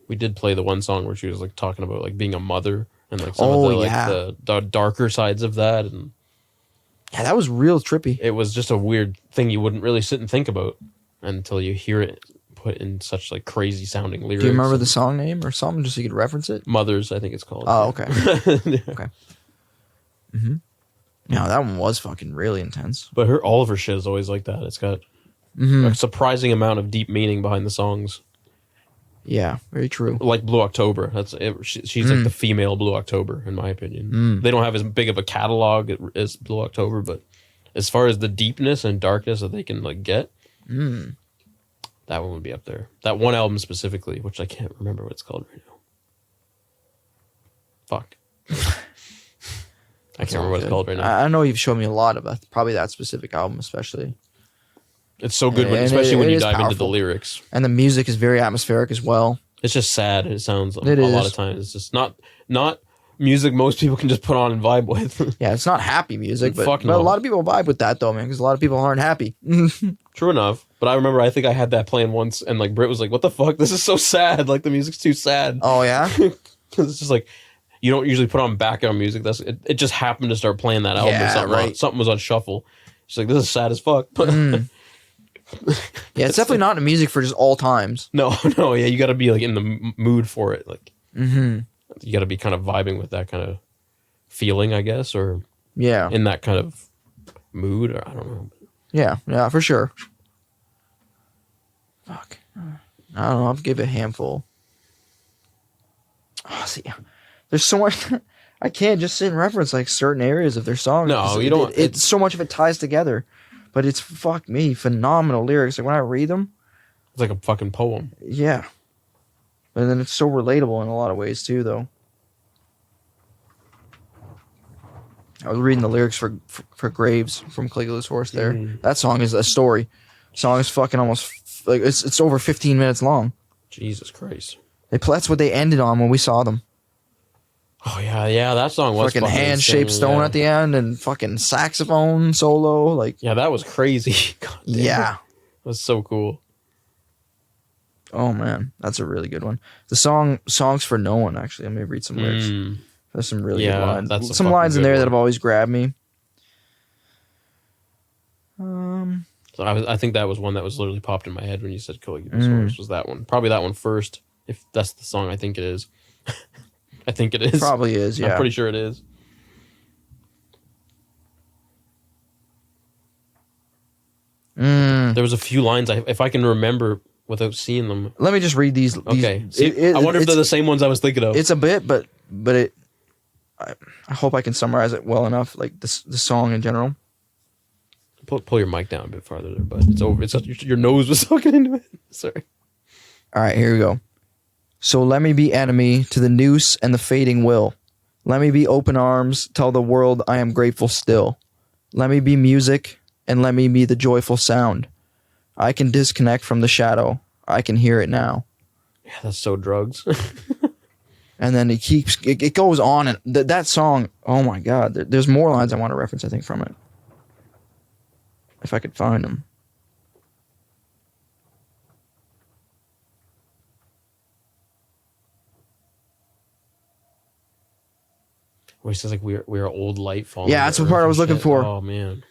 We did play the one song where she was like talking about like being a mother and like some of the darker sides of that, and yeah, that was real trippy. It was just a weird thing you wouldn't really sit and think about until you hear it put in such like crazy sounding lyrics. Do you remember the song name or something just so you could reference it? Mothers, I think it's called. Oh, okay. Okay. Mm-hmm. Yeah, that one was fucking really intense. But all of her shit is always like that. It's got a surprising amount of deep meaning behind the songs. Yeah, very true. Like Blue October. That's it. She's like the female Blue October, in my opinion. They don't have as big of a catalog as Blue October, but as far as the deepness and darkness that they can like get, that one would be up there. That one album specifically, which I can't remember what it's called right now. Fuck. I can't remember what it's called right now. I know you've shown me a lot of probably that specific album, especially. It's so good, especially when you dive into the lyrics. And the music is very atmospheric as well. It's just sad. It sounds a lot of times. It's just not music most people can just put on and vibe with. Yeah, it's not happy music, but a lot of people vibe with that though, man, because a lot of people aren't happy. True enough. But I think I had that playing once, and like Britt was like, "What the fuck? This is so sad. Like the music's too sad." Oh yeah, because it's just like you don't usually put on background music. It just happened to start playing that album or something. Right. Something was on shuffle. She's like, "This is sad as fuck." Yeah, it's definitely not music for just all times. No, yeah, you got to be like in the mood for it. Like, you got to be kind of vibing with that kind of feeling, I guess, or in that kind of mood, or I don't know. Yeah, for sure. Fuck, I don't know. I'll give it a handful. Oh, see, there's so much. I can't just sit and reference like certain areas of their songs. No, you don't. It's so much of it ties together. But it's, fuck me, phenomenal lyrics. Like, when I read them... It's like a fucking poem. Yeah. And then it's so relatable in a lot of ways, too, though. I was reading the lyrics for Graves from Caligula's Horse there. That song is a story. The song is fucking almost... like it's over 15 minutes long. Jesus Christ. That's what they ended on when we saw them. Oh, yeah, that song was fucking hand-shaped stone at the end and fucking saxophone solo. Like, yeah, that was crazy. Yeah. That was so cool. Oh, man. That's a really good one. The Songs for No One, actually. Let me read some lyrics. There's some really good lines. Some lines in there that have always grabbed me. So I think that was one that was literally popped in my head when you said Caligula's Horse was that one. Probably that one first, if that's the song I think it is. I think it is. Probably is, yeah. I'm pretty sure it is. There was a few lines, if I can remember without seeing them. Let me just read these. Okay. I wonder if they're the same ones I was thinking of. It's a bit, but I hope I can summarize it well enough, like the song in general. Pull your mic down a bit farther there, but it's over. It's your nose was soaking into it. Sorry. All right, here we go. So let me be enemy to the noose and the fading will. Let me be open arms, tell the world I am grateful still. Let me be music, and let me be the joyful sound. I can disconnect from the shadow. I can hear it now. Yeah, that's so drugs. And then it goes on, and that song, oh my God, there's more lines I want to reference, I think, from it. If I could find them. Where he says like we are old light falling. Yeah, that's the part I was looking for. Oh man.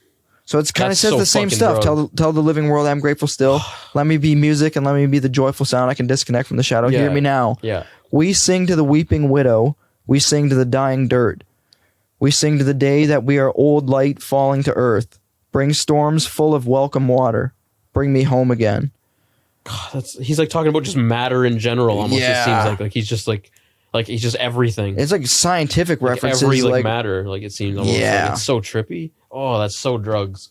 So it's kind of says so the same fucking stuff. drug. Tell the living world I'm grateful still. Let me be music and let me be the joyful sound. I can disconnect from the shadow. Yeah. Hear me now. Yeah. We sing to the weeping widow. We sing to the dying dirt. We sing to the day that we are old light falling to earth. Bring storms full of welcome water. Bring me home again. God, he's like talking about just matter in general. Almost Yeah. it seems like he's just like he's just everything. It's like scientific references. Every like matter. Like it seems almost like it's so trippy. Oh, that's so drugs.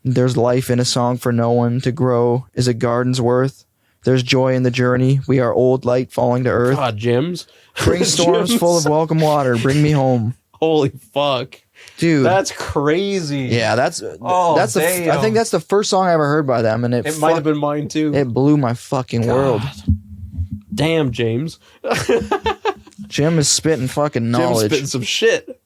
There's life in a song for no one to grow is a garden's worth. There's joy in the journey. We are old light falling to earth. God, Jims. Bring storms Jims. full of welcome water. Bring me home. Holy fuck. Dude. That's crazy. Yeah, that's damn. I think that's the first song I ever heard by them, and It might have been mine too. It blew my fucking world. Damn, James. Jim is spitting fucking knowledge. Jim's spitting some shit.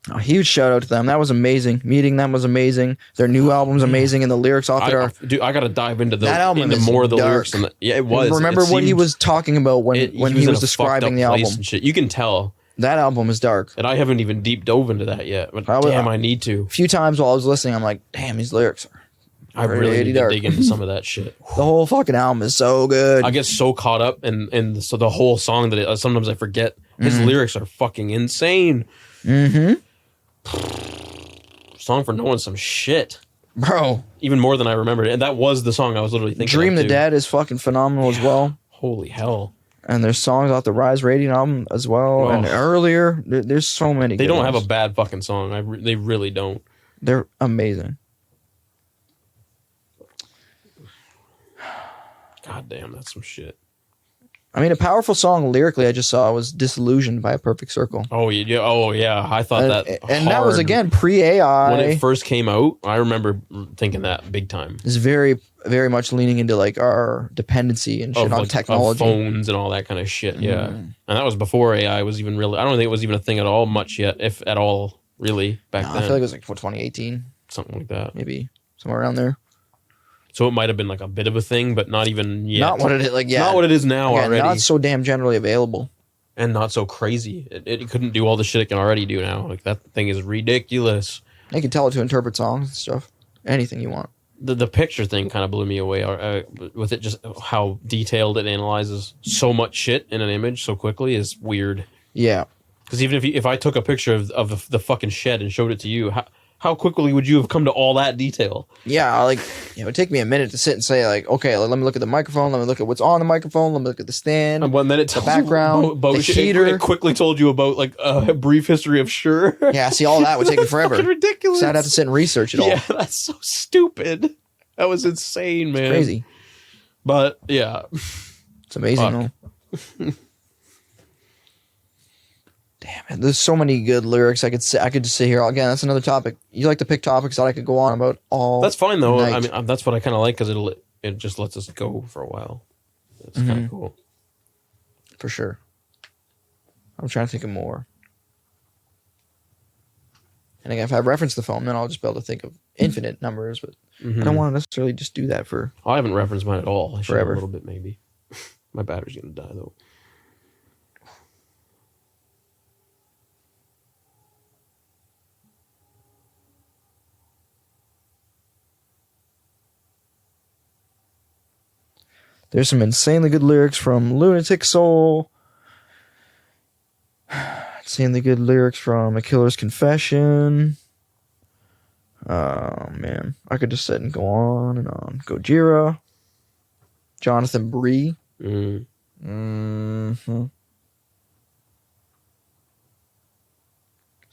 A huge shout out to them. That was amazing. Meeting them was amazing. Their new album's amazing, and the lyrics off it are. Dude, I gotta dive into That album into is more of the dark. lyrics. Yeah, it was. Remember what he was talking about when he was in a describing the fucked up place album. and shit. You can tell. That album is dark. And I haven't even deep dove into that yet. But I need to. A few times while I was listening, I'm like, damn, these lyrics are. I really need to dig into some of that shit. The whole fucking album is so good. I get so caught up in so the whole song that sometimes I forget. His lyrics are fucking insane. Mm-hmm. Song for knowing some shit. Bro. Even more than I remembered. And that was the song I was literally thinking Dream of the too. Dead is fucking phenomenal as well. Holy hell. And there's songs off the Rise Radiant album as well. Oh. And earlier, there's so many. They good don't ones. have a bad fucking song. They really don't. They're amazing. God damn, that's some shit. I mean, a powerful song lyrically I just saw was Disillusioned by A Perfect Circle. Oh yeah, I thought that and that was again pre-AI. When it first came out, I remember thinking that big time. It's very, very much leaning into like our dependency and shit on technology. Of phones and all that kind of shit, yeah. And that was before AI was even really, I don't think it was even a thing at all much yet, if at all, really, back then. I feel like it was like 2018. Something like that. Maybe somewhere around there. So it might have been like a bit of a thing, but not even yet. Not what it is, like, yeah. Not what it is now already. Not so damn generally available. And not so crazy. It couldn't do all the shit it can already do now. Like, that thing is ridiculous. You can tell it to interpret songs and stuff. Anything you want. The picture thing kind of blew me away with it, just how detailed it analyzes so much shit in an image so quickly is weird. Yeah. Because even if I took a picture of the fucking shed and showed it to you, how quickly would you have come to all that detail? Yeah, like, it would take me a minute to sit and say, like, okay, let me look at the microphone, let me look at what's on the microphone, let me look at the stand, and 1 minute the background, the heater. It quickly told you about like a brief history of Shure. Yeah, see, all that would take me forever. Ridiculous. So I'd have to sit and research it all. Yeah, that's so stupid. That was insane, man. It's crazy. But yeah, it's amazing. Damn it, there's so many good lyrics. I could just sit here again. That's another topic. You like to pick topics that I could go on about all. That's fine though. night. I mean, that's what I kind of like because it just lets us go for a while. It's kind of cool. For sure. I'm trying to think of more. And again, if I reference the phone, then I'll just be able to think of infinite numbers. But I don't want to necessarily just do that for. I haven't referenced mine at all. I should Forever. a little bit maybe. My battery's gonna die though. There's some insanely good lyrics from Lunatic Soul. Insanely good lyrics from A Killer's Confession. Oh, man. I could just sit and go on and on. Gojira. Jonathan Bree. Mm-hmm.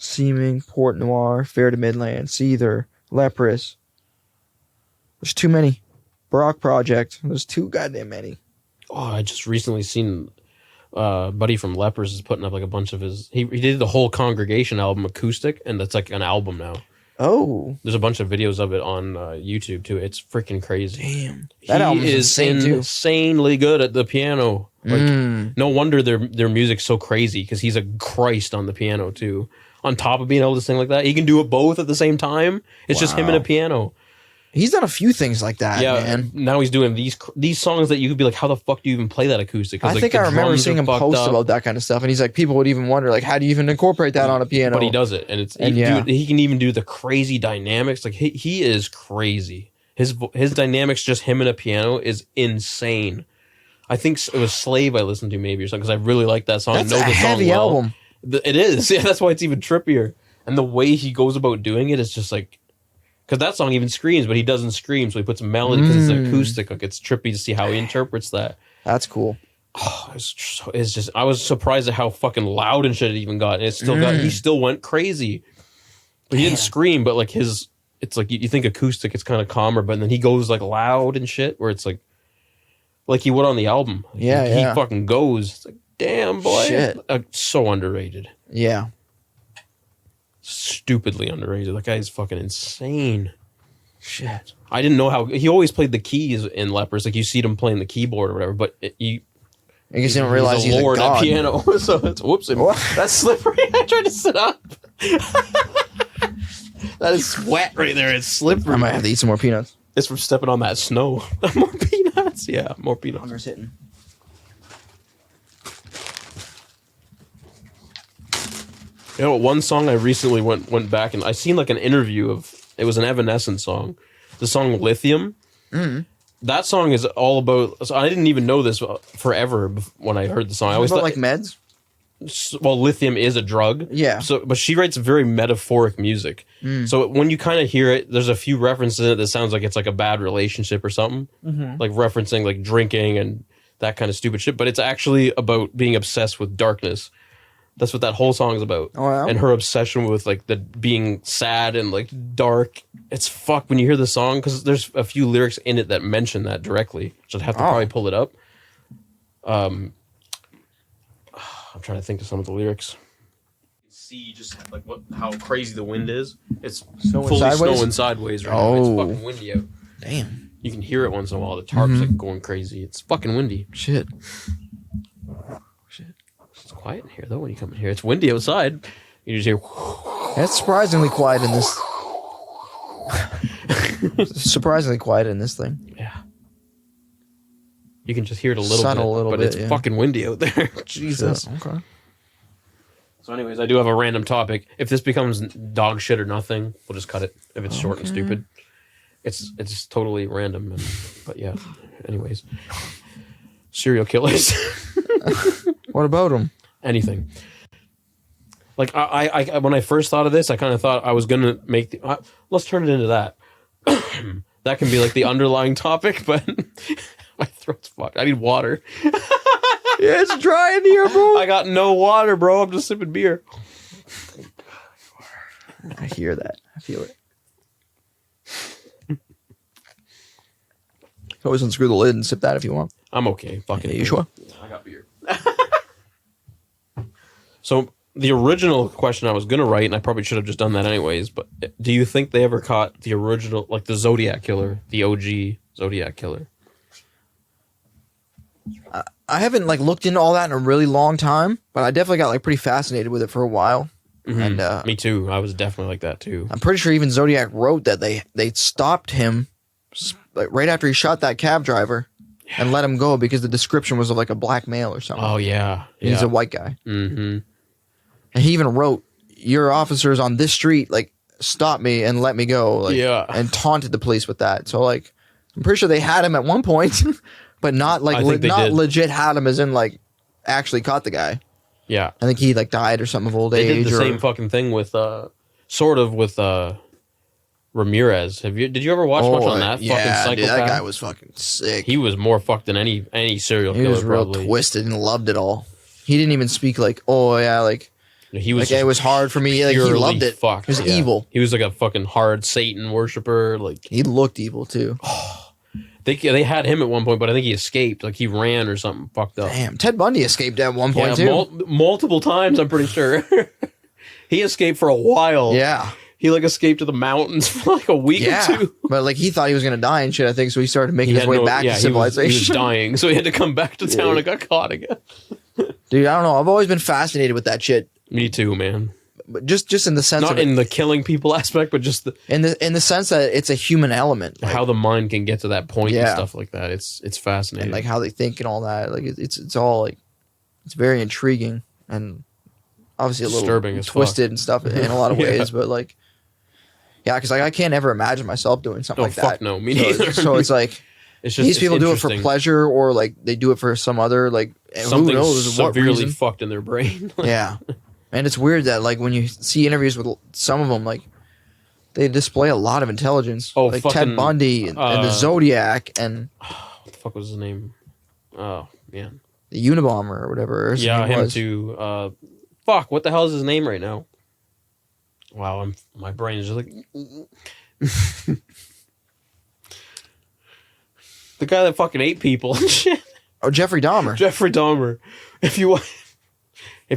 Seeming, Port Noir, Fair to Midland, Seether, Leprous. There's too many. Brock Project. There's too goddamn many. Oh, I just recently seen buddy from Lepers is putting up like a bunch of his. He did the whole Congregation album acoustic, and that's like an album now. Oh, there's a bunch of videos of it on YouTube too. It's freaking crazy. Damn, that album is insanely good at the piano. Like, no wonder their music's so crazy because he's a Christ on the piano too. On top of being able to sing like that, he can do it both at the same time. It's just him and a piano. He's done a few things like that, man. Now he's doing these songs that you could be like, how the fuck do you even play that acoustic? I think I remember seeing him post about that kind of stuff, and he's like, people would even wonder, like, how do you even incorporate that on a piano? But he does it, and he can even do the crazy dynamics. Like he is crazy. His dynamics, just him and a piano, is insane. I think it was Slave I listened to maybe or something because I really like that song. That's a heavy album. It is. Yeah, that's why it's even trippier. And the way he goes about doing it is just like. Because that song even screams, but he doesn't scream, so he puts a melody because it's an acoustic. Like, it's trippy to see how he interprets that. That's cool. Oh, it's just I was surprised at how fucking loud and shit it even got. And it still got. He still went crazy. But he didn't scream, but like it's like you think acoustic, it's kind of calmer, but then he goes like loud and shit, where it's like he would on the album. He fucking goes. It's like, damn, boy. Shit. So underrated. Yeah. Stupidly underrated. That guy's fucking insane. Shit. I didn't know how he always played the keys in Lepers. Like you see him playing the keyboard or whatever, but I guess you didn't realize he's a lord god. At piano. So it's that's slippery. I tried to sit up. That is sweat right there. It's slippery. I might have to eat some more peanuts. It's from stepping on that snow. More peanuts. Yeah, more peanuts. Hunger's hitting. You know, one song I recently went back and I seen like an interview of it was an Evanescence song, the song Lithium. That song is all about. So I didn't even know this forever when I heard the song. I always thought like meds. Well, lithium is a drug. Yeah. So, but she writes very metaphoric music. So when you kind of hear it, there's a few references in it that sounds like it's like a bad relationship or something, like referencing like drinking and that kind of stupid shit. But it's actually about being obsessed with darkness. That's what that whole song is about. Oh, yeah? And her obsession with like the being sad and like dark. It's fuck when you hear the song because there's a few lyrics in it that mention that directly. So I'd have to probably pull it up. I'm trying to think of some of the lyrics. See just like how crazy the wind is. It's fully snowing sideways right now. It's fucking windy out. Damn. You can hear it once in a while. The tarp's like going crazy. It's fucking windy. Shit. It's quiet in here though when you come in here. It's windy outside. You just hear. It's surprisingly quiet in this. Surprisingly quiet in this thing. Yeah. You can just hear it a little Subtle bit, but it's fucking windy out there. Jesus. Okay. So, anyways, I do have a random topic. If this becomes dog shit or nothing, we'll just cut it. If it's short and stupid, it's totally random. But yeah. Anyways, serial killers. What about them? Anything. Like I when I first thought of this, I kind of thought I was gonna make let's turn it into that. That can be like the underlying topic, but my throat's fucked. I need water. Yeah, it's dry in here, bro. I got no water, bro. I'm just sipping beer. I hear that. I feel it. You can always unscrew the lid and sip that if you want. I'm okay. Fucking. You sure? I got beer. So the original question I was gonna write, and I probably should have just done that anyways. But do you think they ever caught the original, like the Zodiac killer, the OG Zodiac killer? I haven't like looked into all that in a really long time, but I definitely got like pretty fascinated with it for a while. And me too. I was definitely like that too. I'm pretty sure even Zodiac wrote that they stopped him like right after he shot that cab driver and let him go because the description was of like a black male or something. Oh yeah, He's a white guy. Mm-hmm. And he even wrote, "Your officers on this street like stopped me and let me go." Like, and taunted the police with that. So like, I'm pretty sure they had him at one point. But not like legit had him as in like actually caught the guy. Yeah. I think he like died or something of old age. They did the same fucking thing with sort of with Ramirez. Did you ever watch much on that fucking psychopath? Dude, that guy was fucking sick. He was more fucked than any serial killer. He was real twisted and loved it all. He didn't even speak like, oh yeah, like He was like it was hard for me. Like he loved it. Fucked. He was evil. He was like a fucking hard Satan worshiper. Like he looked evil too. They had him at one point, but I think he escaped. Like he ran or something fucked up. Damn, Ted Bundy escaped at one point too. Multiple times, I'm pretty sure. He escaped for a while. Yeah. He like escaped to the mountains for like a week or two. But like he thought he was gonna die and shit, I think, so he started making his way back to civilization. He was dying, so he had to come back to town and got caught again. Dude, I don't know. I've always been fascinated with that shit. Me too, man. But just in the sense not in the killing people aspect, but just in the sense that it's a human element. Like, how the mind can get to that point and stuff like that. It's fascinating. And like how they think and all that. Like it's all like it's very intriguing and obviously a little disturbing, twisted and stuff in a lot of ways, but like because like I can't ever imagine myself doing something like that. No, me neither. So it's like it's just, these people do it for pleasure, or like they do it for some other like something who knows severely fucked in their brain. Yeah, and it's weird that like when you see interviews with some of them, like they display a lot of intelligence. Oh, like Ted Bundy and the Zodiac and what the fuck was his name? Oh man, the Unabomber or whatever. Yeah, him too. Fuck, what the hell is his name right now? Wow, my brain is just like the guy that fucking ate people and shit. Oh, Jeffrey Dahmer. Jeffrey Dahmer. If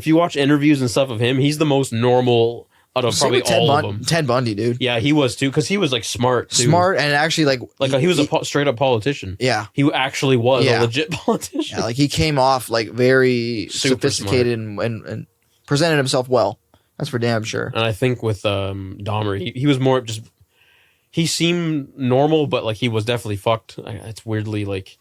you watch interviews and stuff of him, he's the most normal out of probably all of them. Ted Bundy, dude. Yeah, he was too, because he was like smart too. Smart and actually like he was a straight up politician. Yeah, he actually was a legit politician. Yeah, like he came off like very sophisticated and presented himself well. That's for damn sure. And I think with Dahmer, he was more just... He seemed normal, but like he was definitely fucked. It's weirdly like...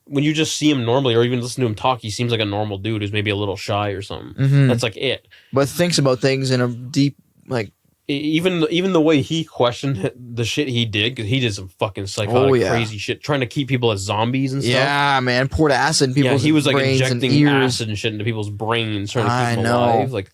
When you just see him normally or even listen to him talk, he seems like a normal dude who's maybe a little shy or something. Mm-hmm. That's like it. But thinks about things in a deep... like even the way he questioned the shit he did, because he did some fucking psychotic, crazy shit, trying to keep people as zombies and stuff. Yeah, man, poured acid in people's brains. Yeah, he was like injecting acid and shit into people's brains, trying to keep them alive. Like,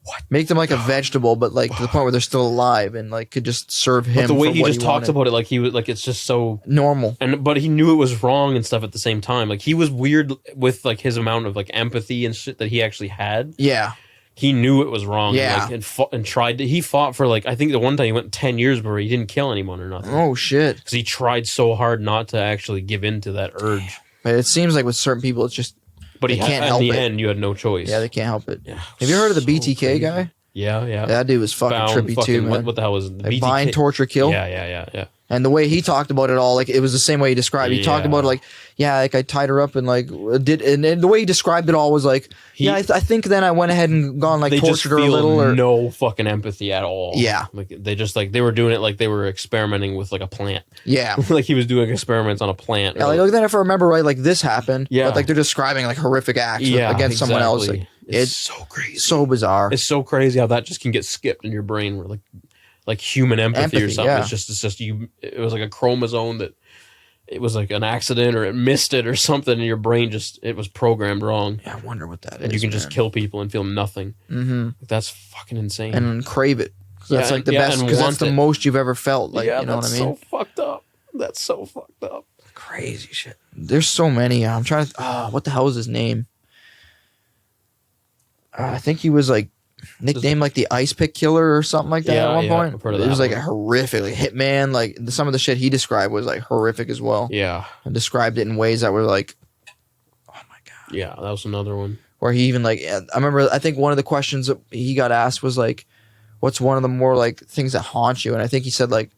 what? Make them like a vegetable, but like to the point where they're still alive and like could just serve him. But the way he just talks about it, like he was like it's just so normal. But he knew it was wrong and stuff at the same time. Like he was weird with like his amount of like empathy and shit that he actually had. Yeah. He knew it was wrong. Yeah. And tried to. He fought for like, I think the one time he went 10 years where he didn't kill anyone or nothing. Oh, shit. Because he tried so hard not to actually give in to that urge. But it seems like with certain people, it's just. But they can't help it. In the end, you had no choice. Yeah, they can't help it. Yeah. Have you heard of the BTK crazy guy? Yeah, yeah. That dude was fucking trippy too, man. What the hell was it? Like bind, torture, kill? Yeah. And the way he talked about it all, like it was the same way he described it. He talked about it like, yeah, like I tied her up and like and the way he described it all was like, I think then I went ahead and gone like tortured her a little. Or no fucking empathy at all. Yeah. Like they just like, they were doing it like they were experimenting with like a plant. Yeah. Like he was doing experiments on a plant. Yeah, like then if I remember right, like this happened. Yeah. But like they're describing like horrific acts against someone else. Like, it's so crazy. So bizarre. It's so crazy how that just can get skipped in your brain where like human empathy or something. Yeah. It's just you. It was like a chromosome that it was like an accident or it missed it or something, and your brain it was programmed wrong. Yeah, I wonder what that is. And you can just kill people and feel nothing. Mm-hmm. That's fucking insane. And crave it. That's like the best because that's the most you've ever felt. Like you know what I mean? That's so fucked up. That's so fucked up. Crazy shit. There's so many. I'm trying to. What the hell is his name? I think he was like nicknamed like the Ice Pick Killer or something like that at one point. It was like a horrific like, hitman. Like some of the shit he described was like horrific as well. Yeah, and described it in ways that were like, oh my god. Yeah, that was another one where he even like I remember. I think one of the questions that he got asked was like, "What's one of the more like things that haunt you?" And I think he said like.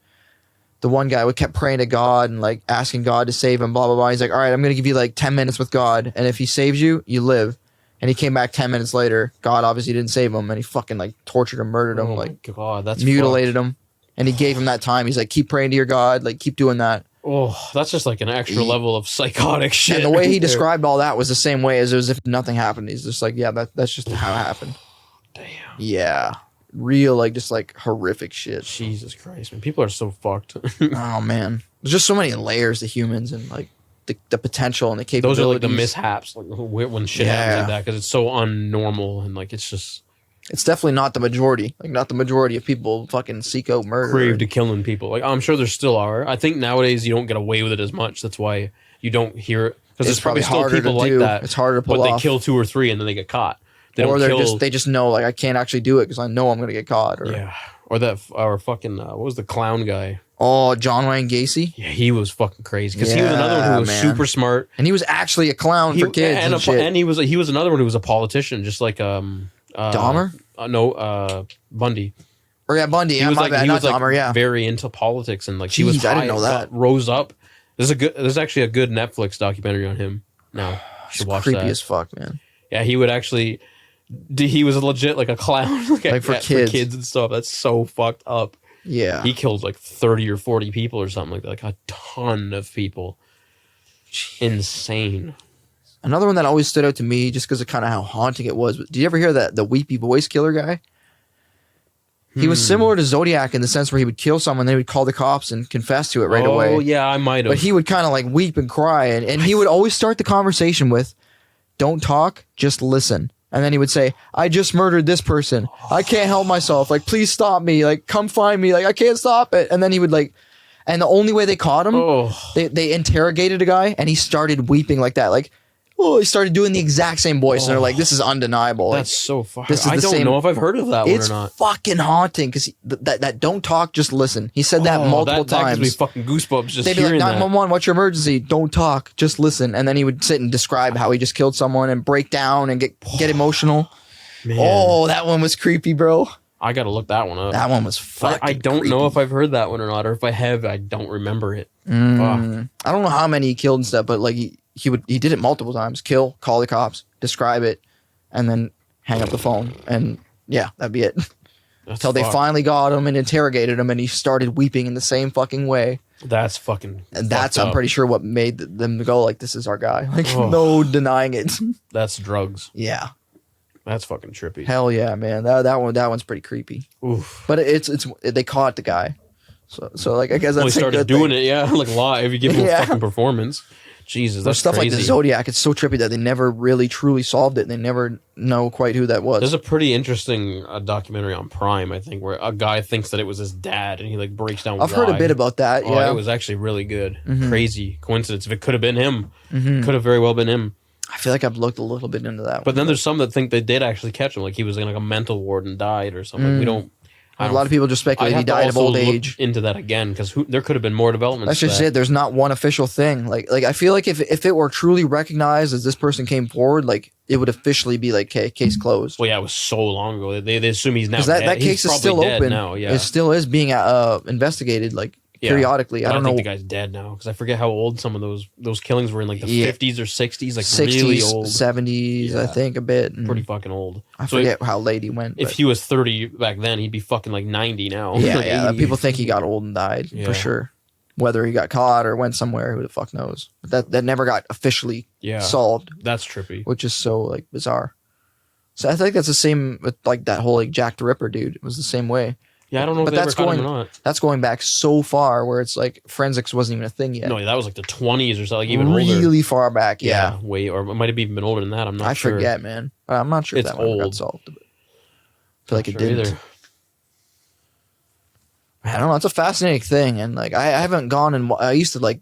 The one guy kept praying to God and like asking God to save him, blah blah blah. He's like, all right, I'm gonna give you like 10 minutes with God, and if he saves you, you live. And he came back 10 minutes later. God obviously didn't save him, and he fucking like tortured him, murdered him, like God, that's mutilated him. And he gave him that time. He's like, keep praying to your God, like keep doing that. Oh, that's just like an extra level of psychotic shit. And the way he described all that was the same way as if nothing happened. He's just like, yeah, that's just how it happened. Damn. Yeah. Real, like, just like horrific shit. Jesus Christ, man. People are so fucked. Oh, man. There's just so many layers to humans and like the potential and the capabilities. Those are like the mishaps, like when shit happens like that, because it's so unnormal and like it's just. It's definitely not the majority. Like, not the majority of people fucking seek out murder. Crave to killing people. Like, I'm sure there still are. I think nowadays you don't get away with it as much. That's why you don't hear it. Because there's probably still people like that. It's harder to pull off. But they kill 2 or 3 and then they get caught. or they just know like I can't actually do it because I know I'm gonna get caught. Or fucking what was the clown guy? Oh, John Wayne Gacy. Yeah, he was fucking crazy because he was another one who was super smart, and he was actually a clown for kids and shit. And he was another one who was a politician, just like Dahmer. Bundy. Or yeah, Bundy. Yeah, my bad. He was Dahmer. Yeah, very into politics and like he was. I didn't know that. Rose up. There's actually a good Netflix documentary on him. No, you should watch creepy that. As fuck, man. Yeah, he would actually. He was legit like a clown, like for kids and stuff. That's so fucked up. Yeah, he killed like 30 or 40 people or something like that, like a ton of people. Insane. Another one that always stood out to me, just because of kind of how haunting it was. Did you ever hear that the weepy voice killer guy? He was similar to Zodiac in the sense where he would kill someone, then he would call the cops and confess to it right away. Oh yeah, I might have. But he would kind of like weep and cry, and he would always start the conversation with, "Don't talk, just listen." And then he would say, "I just murdered this person. I can't help myself. Like, please stop me. Like, come find me. Like, I can't stop it." And then he would like, and the only way they caught him, they interrogated a guy, and he started weeping like that, like. Oh, he started doing the exact same voice, and they're like, "This is undeniable." That's like, so fucking. I don't know if I've heard of that one or not. It's fucking haunting because that don't talk, just listen. He said that multiple times. That gives me fucking goosebumps just They'd be like, hearing that. 911, what's your emergency? Don't talk, just listen. And then he would sit and describe how he just killed someone and break down and get emotional. Man. Oh, that one was creepy, bro. I gotta look that one up. That one was fucking I don't creepy. know if I've heard that one or not, or if I have, I don't remember it. I don't know how many he killed and stuff, but like he did it multiple times. Kill, call the cops, describe it, and then hang up the phone. And yeah, that'd be it. Until they finally got him and interrogated him, and he started weeping in the same fucking way. That's fucking. And that's I'm pretty sure what made them go like, "This is our guy." Like no denying it. That's drugs. Yeah. That's fucking trippy. Hell yeah, man. That one's pretty creepy. Oof. But it's they caught the guy. So like I guess that's he started doing it, yeah, like live. You give him a fucking performance. Jesus, that's stuff crazy. Like the Zodiac. It's so trippy that they never really truly solved it. And they never know quite who that was. There's a pretty interesting documentary on Prime, I think, where a guy thinks that it was his dad, and he like breaks down. I've heard a bit about that. Yeah, it was actually really good. Crazy coincidence. If it could have been him, could have very well been him. I feel like I've looked a little bit into that. But then there's some that think they did actually catch him, like he was in like a mental ward and died or something. We don't. A lot of people just speculate he died of old age. Into that again, because there could have been more development. That's just it. There's not one official thing. Like I feel like if it were truly recognized as this person came forward, like it would officially be like case closed. Well, yeah, it was so long ago. They assume he's now dead. That case is still open now. Yeah, it still is being investigated like periodically. I don't know. think the guy's dead now because I forget how old some of those killings were in like the 50s or 60s, like 60s, really old, 70s. I think a bit. Pretty fucking old. I forget how late he went. If he was 30 back then, he'd be fucking like 90 now. Yeah, like yeah. People think he got old and died for sure. Whether he got caught or went somewhere, who the fuck knows? But that never got officially solved. That's trippy. Which is so like bizarre. So I think that's the same with like that whole like Jack the Ripper dude. It was the same way. Yeah, I don't know if that's going or not. That's going back so far where it's like forensics wasn't even a thing yet. No, that was like the 20s or something, like even really older. far back. Yeah, way, or it might have even been older than that. I'm not sure. I forget, man. I'm not sure if that one got solved. But I feel like it didn't. Either. I don't know. It's a fascinating thing, and like I haven't gone and I used to like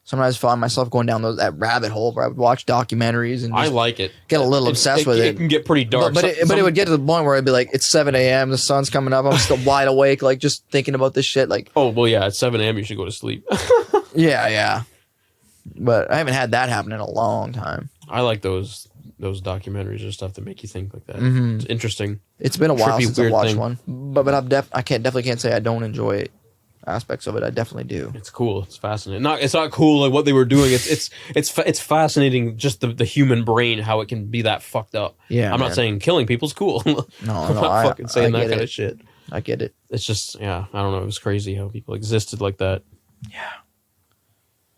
sometimes find myself going down that rabbit hole where I would watch documentaries and I like it. Get a little obsessed with it. It can get pretty dark. But it would get to the point where I'd be like, it's 7 a.m. The sun's coming up. I'm still wide awake, like just thinking about this shit. Like, oh well, yeah, at 7 a.m. you should go to sleep. yeah. But I haven't had that happen in a long time. I like those documentaries or stuff that make you think like that. It's interesting. It's been a while since I watched one, but I definitely can't say I don't enjoy it. Aspects of it, I definitely do. It's cool. It's fascinating. It's not cool like what they were doing. It's fascinating. Just the human brain, how it can be that fucked up. Yeah, I'm not saying killing people's cool. I'm not fucking saying that kind of shit. I get it. It's just I don't know. It was crazy how people existed like that.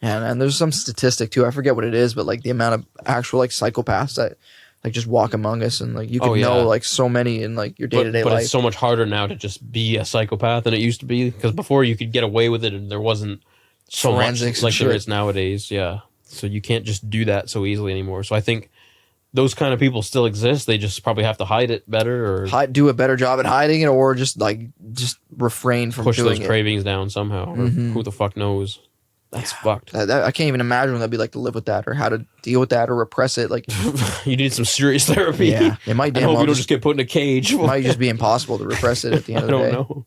Yeah, and there's some statistic too. I forget what it is, but like the amount of actual like psychopaths that like just walk among us, and like you can know like so many in like your day-to-day life. But it's so much harder now to just be a psychopath than it used to be, because before you could get away with it and there wasn't so forensics much like there is nowadays. Yeah, so you can't just do that so easily anymore. So I think those kind of people still exist. They just probably have to hide it better, or do a better job at hiding it, or just refrain from push doing those cravings down somehow. Or who the fuck knows? That's fucked. I can't even imagine what that'd be like to live with that, or how to deal with that, or repress it. Like, you need some serious therapy. Yeah, it might. I hope you don't just get put in a cage. It might just be impossible to repress it at the end of the day. I don't know.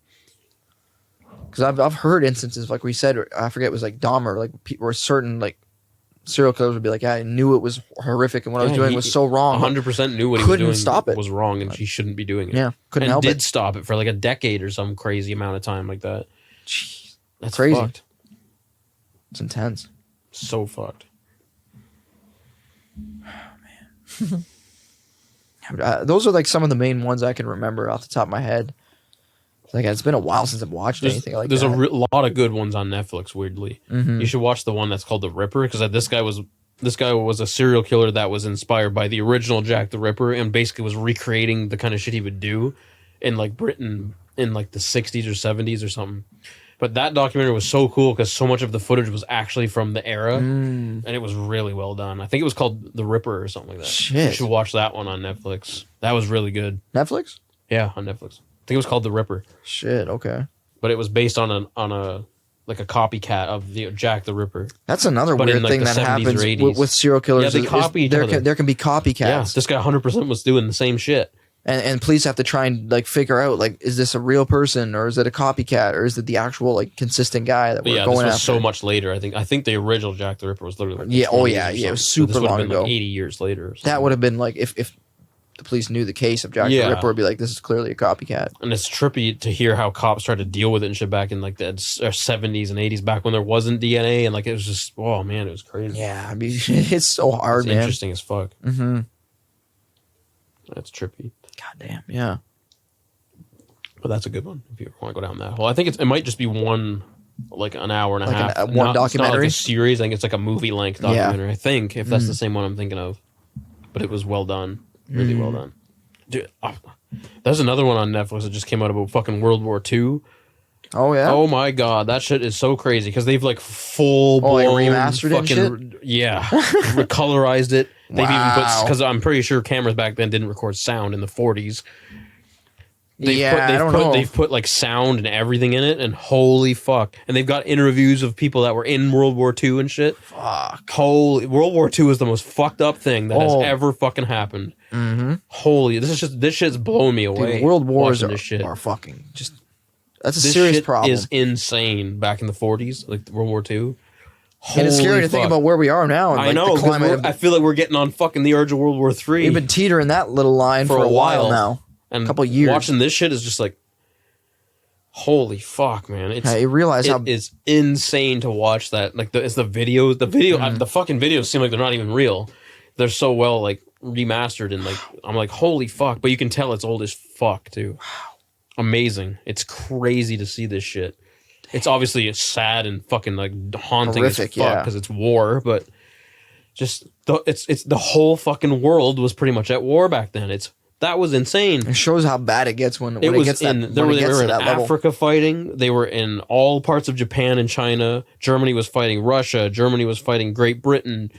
Because I've heard instances like we said, I forget, it was like Dahmer, like people were certain like serial killers would be like, I knew it was horrific and what I was doing was so wrong. 100% knew what he was doing stop it. Was wrong, and he shouldn't be doing it. Yeah, couldn't help it. And did stop it for like a decade or some crazy amount of time like that. Jeez, that's crazy. Fucked. It's intense. So fucked. Oh, man. Those are like some of the main ones I can remember off the top of my head. Like, it's been a while since I've watched anything like that. There's a lot of good ones on Netflix, weirdly. You should watch the one that's called The Ripper, because this guy was a serial killer that was inspired by the original Jack the Ripper, and basically was recreating the kind of shit he would do in like Britain in like the 60s or 70s or something. But that documentary was so cool because so much of the footage was actually from the era, and it was really well done. I think it was called The Ripper or something like that. Shit. You should watch that one on Netflix. That was really good. Netflix? Yeah, on Netflix. I think it was called The Ripper. Shit, okay. But it was based on a like a copycat of the Jack the Ripper. That's another weird thing that happens with serial killers. Yeah, they copy each other. There can be copycats. Yeah, this guy 100% was doing the same shit. And police have to try and like figure out, like, is this a real person, or is it a copycat, or is it the actual like consistent guy that we're going after? So much later. I think the original Jack the Ripper was literally like it was super long ago. Like 80 years later. That would have been like if the police knew the case of Jack the Ripper, would be like, this is clearly a copycat. And it's trippy to hear how cops tried to deal with it and shit back in like the 70s and 80s, back when there wasn't DNA, and like it was just, oh man, it was crazy. Yeah, I mean, it's so hard, man. Interesting as fuck. Mm-hmm. That's trippy. God damn, yeah. But that's a good one if you want to go down that hole. I think it might just be one, like an hour and a half. One documentary? It's not like a series. I think it's like a movie length documentary. I think, if that's the same one I'm thinking of. But it was well done. Really well done. Dude, there's another one on Netflix that just came out about fucking World War II. Oh, yeah? Oh, my God. That shit is so crazy because they've like full blown remastered fucking shit? Yeah. Colorized it. They've even put, because I'm pretty sure cameras back then didn't record sound in the 40s. They've put like sound and everything in it, and holy fuck. And they've got interviews of people that were in World War II and shit. Fuck. Holy, World War II is the most fucked up thing that has ever fucking happened. Mm-hmm. Holy, this shit's blowing me away. Dude, World Wars are fucking just, that's a serious problem. Is insane back in the 40s, like World War II. And it's scary to think about where we are now. And I know. The climate I feel like we're getting on fucking the urge of World War III. We've been teetering that little line for a while now. And a couple of years. Watching this shit is just like, holy fuck, man! You realize how it's insane to watch that. Like it's the videos. The fucking videos seem like they're not even real. They're so well like remastered, and like I'm like, holy fuck! But you can tell it's old as fuck too. Wow, amazing! It's crazy to see this shit. It's obviously sad and fucking like haunting horrific, as fuck because it's war, but just it's the whole fucking world was pretty much at war back then. That was insane. It shows how bad it gets when it gets that level. They were in Africa fighting. They were in all parts of Japan and China. Germany was fighting Russia. Germany was fighting Great Britain.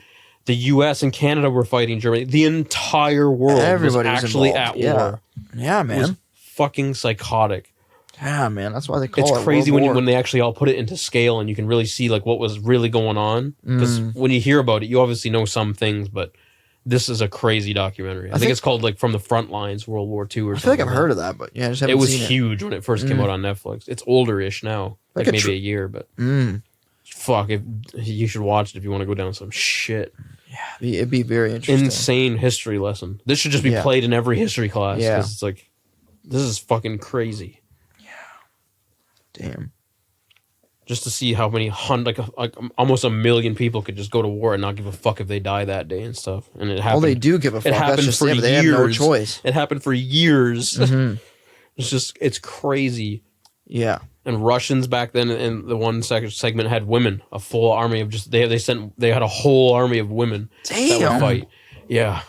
The U.S. and Canada were fighting Germany. The entire world was actually at war. Yeah, man. It was fucking psychotic. Yeah, man. That's why they call it It's crazy World War. when they actually all put it into scale and you can really see like what was really going on. Because when you hear about it, you obviously know some things, but this is a crazy documentary. I think it's called like From the Front Lines, World War II or something. I feel like I've heard of that, but yeah, I just haven't seen it. It was huge when it first came out on Netflix. It's older-ish now, like maybe a year, but fuck, you should watch it if you want to go down some shit. Yeah, it'd be very interesting. Insane history lesson. This should just be played in every history class because it's like, this is fucking crazy. Damn. Just to see how many like almost 1 million people could just go to war and not give a fuck if they die that day and stuff. And it happened. Well, they do give a fuck. It happened That's for just, years. they have no choice. It happened for years. It's crazy. Yeah. And Russians back then in the one segment had women, a full army of just they had a whole army of women that would fight. Yeah.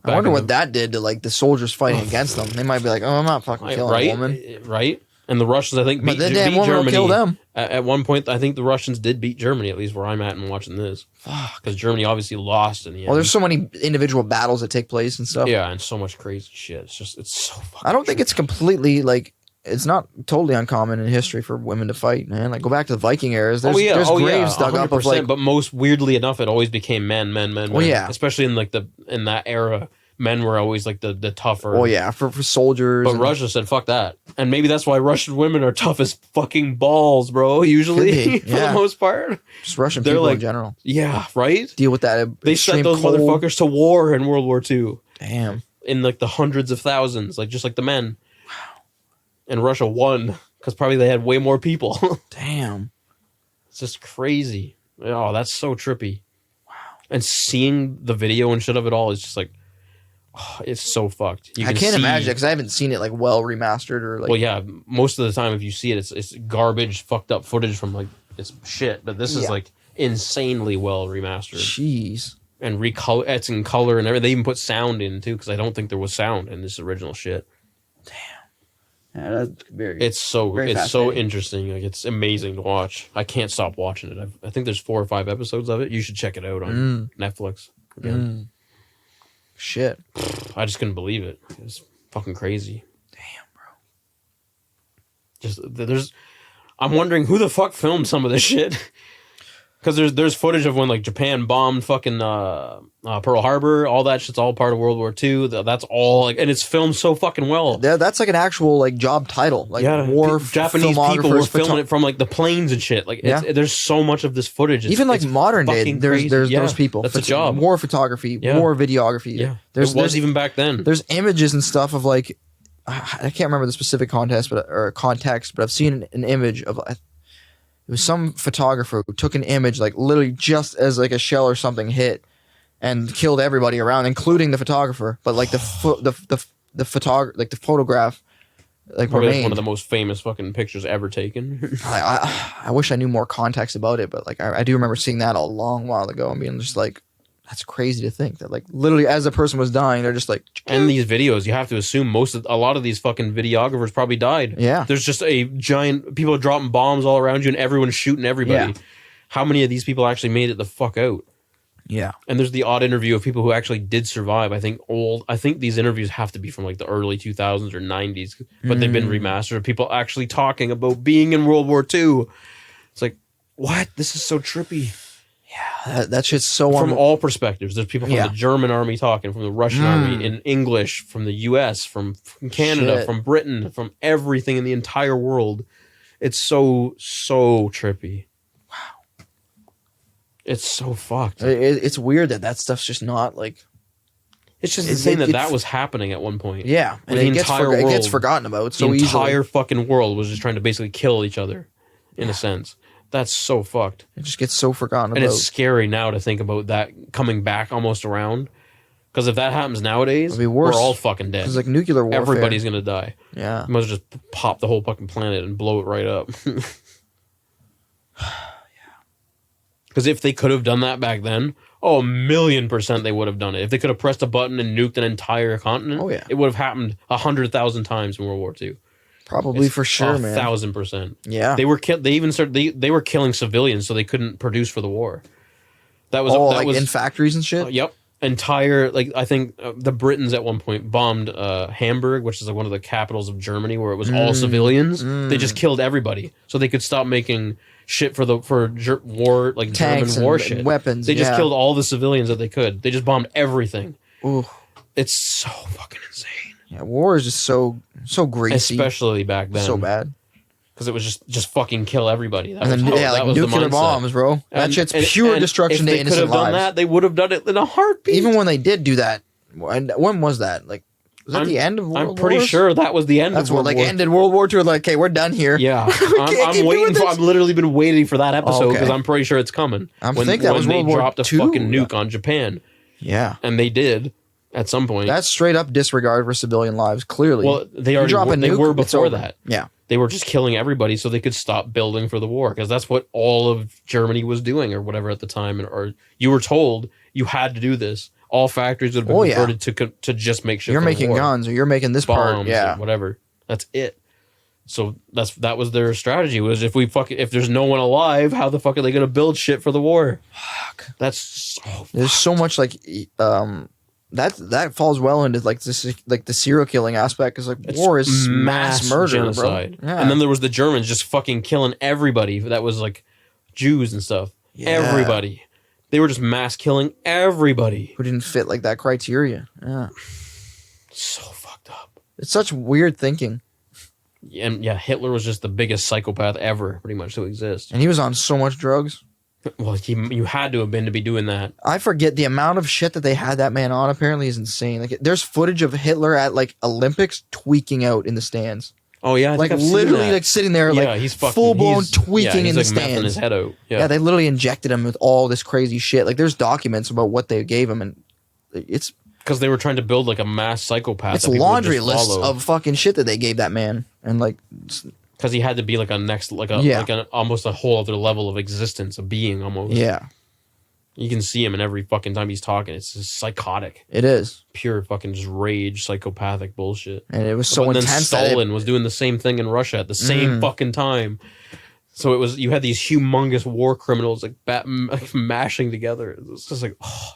I wonder what that did to like the soldiers fighting against them. They might be like, "Oh, I'm not fucking killing a woman." Right? And the Russians, I think, beat Germany. Kill them. At one point, I think the Russians did beat Germany, at least where I'm at and watching this. Because Germany obviously lost in the end. Well, there's so many individual battles that take place and stuff. Yeah, and so much crazy shit. It's so fucking I don't think it's completely, like, it's not totally uncommon in history for women to fight, man. Like, go back to the Viking eras. There's graves dug up of like. But most weirdly enough, it always became men. Oh yeah, especially in like in that era, men were always like the tougher. Oh yeah, for soldiers. But Russia said fuck that, and maybe that's why Russian women are tough as fucking balls, bro. Usually, for the most part, just Russian people like, in general. Yeah, right. Deal with that. They sent those motherfuckers to war in World War II. Damn. In like the hundreds of thousands, like just like the men. Wow. And Russia won because probably they had way more people. Damn. It's just crazy. Oh, that's so trippy. Wow. And seeing the video and shit of it all is just like, oh, it's so fucked. I can't imagine it because I haven't seen it like well remastered or like. Well, yeah, most of the time if you see it, it's garbage, fucked up footage from like it's shit. But this is like insanely well remastered. Jeez. And it's in color and everything. They even put sound in too, because I don't think there was sound in this original shit. Damn. Yeah, that's very. It's so interesting. Like it's amazing to watch. I can't stop watching it. I think there's 4 or 5 episodes of it. You should check it out on Netflix. Again. Shit. I just couldn't believe it. It's fucking crazy. Damn, bro. I'm wondering who the fuck filmed some of this shit. Because there's footage of when like Japan bombed fucking Pearl Harbor, all that shit's all part of World War II. That's all like, and it's filmed so fucking well. Yeah, that's like an actual like job title. Like war Japanese people were filming it from like the planes and shit. Like there's so much of this footage. Even like modern day, there's those people. That's a job. War photography, war videography. Yeah, there's even back then. There's images and stuff of like I can't remember the specific context, but I've seen an image of. It was some photographer who took an image like literally just as like a shell or something hit and killed everybody around, including the photographer. But like the photograph like remained. One of the most famous fucking pictures ever taken. I wish I knew more context about it, but like I do remember seeing that a long while ago and being just like, that's crazy to think that like literally as the person was dying, they're just like. And these videos, you have to assume a lot of these fucking videographers probably died. Yeah. There's just a giant, people are dropping bombs all around you and everyone's shooting everybody. Yeah. How many of these people actually made it the fuck out? Yeah. And there's the odd interview of people who actually did survive. I think these interviews have to be from like the early 2000s or 90s, but they've been remastered. People actually talking about being in World War II. It's like, what? This is so trippy. Yeah, that shit's so from all perspectives. There's people from the German army talking, from the Russian army, in English, from the U.S., from Canada, from Britain, from everything in the entire world. It's so trippy. Wow, it's so fucked. It's weird that stuff's just not like. It's just insane that was happening at one point. Yeah, and it gets forgotten about so easily. The entire fucking world was just trying to basically kill each other, in a sense. That's so fucked. It just gets so forgotten about. And it's scary now to think about that coming back almost around. Because if that happens nowadays, we're all fucking dead. It's like nuclear warfare. Everybody's going to die. Yeah. You might as well just pop the whole fucking planet and blow it right up. Because if they could have done that back then, 1,000,000% they would have done it. If they could have pressed a button and nuked an entire continent, it would have happened 100,000 times in World War II. Probably for sure, man. 1,000%. Yeah, they were they were killing civilians so they couldn't produce for the war. That was in factories and shit. Yep, entire I think the Britons at one point bombed Hamburg, which is like one of the capitals of Germany, where it was all civilians. They just killed everybody so they could stop making shit for war, like tanks German war and shit. Weapons. They just killed all the civilians that they could. They just bombed everything. Ooh, it's so fucking insane. Yeah, war is just so greasy, especially back then. So bad because it was just fucking kill everybody. That was nuclear bombs, bro. That shit's pure destruction to innocent lives. If they could have done that, they would have done it in a heartbeat. Even when they did do that, when was that? Like, was that the end of World War? I'm pretty sure that was the end. That's what ended World War II. Like, okay, we're done here. Yeah, I'm waiting for. I've literally been waiting for that episode because I'm pretty sure it's coming. I think that was World War II. When they dropped a fucking nuke on Japan. Yeah, and they did. At some point, that's straight up disregard for civilian lives. Clearly, well, they were before that. Yeah, they were just killing everybody so they could stop building for the war because that's what all of Germany was doing or whatever at the time. Or you were told you had to do this. All factories would have been converted to just make shit. You're making guns or you're making this bombs, part, whatever. That's it. So that was their strategy. Was if there's no one alive, how the fuck are they going to build shit for the war? Fuck. That's so. There's so much like that falls well into like this, like the serial killing aspect, because like war is mass murder, genocide. Bro. Yeah. And then there was the Germans just fucking killing everybody that was like Jews and stuff. Yeah. Everybody. They were just mass killing everybody who didn't fit like that criteria. Yeah. So fucked up. It's such weird thinking. And yeah, Hitler was just the biggest psychopath ever, pretty much, to exist. And he was on so much drugs. Well, you had to have been to be doing that. I forget the amount of shit that they had that man on. Apparently, is insane. Like, there's footage of Hitler at like Olympics tweaking out in the stands. Oh yeah, like literally like sitting there, like he's fucking, full blown tweaking in the stands. His head out. Yeah, they literally injected him with all this crazy shit. Like, there's documents about what they gave him, and it's because they were trying to build like a mass psychopath. It's a laundry list of fucking shit that they gave that man, and like. Because he had to be like a next, like an almost a whole other level of existence, of being almost. Yeah. You can see him in every fucking time he's talking. It's just psychotic. It is. Pure fucking just rage, psychopathic bullshit. And it was so intense. Then Stalin was doing the same thing in Russia at the same fucking time. So it was, you had these humongous war criminals like mashing together. It was just like, oh.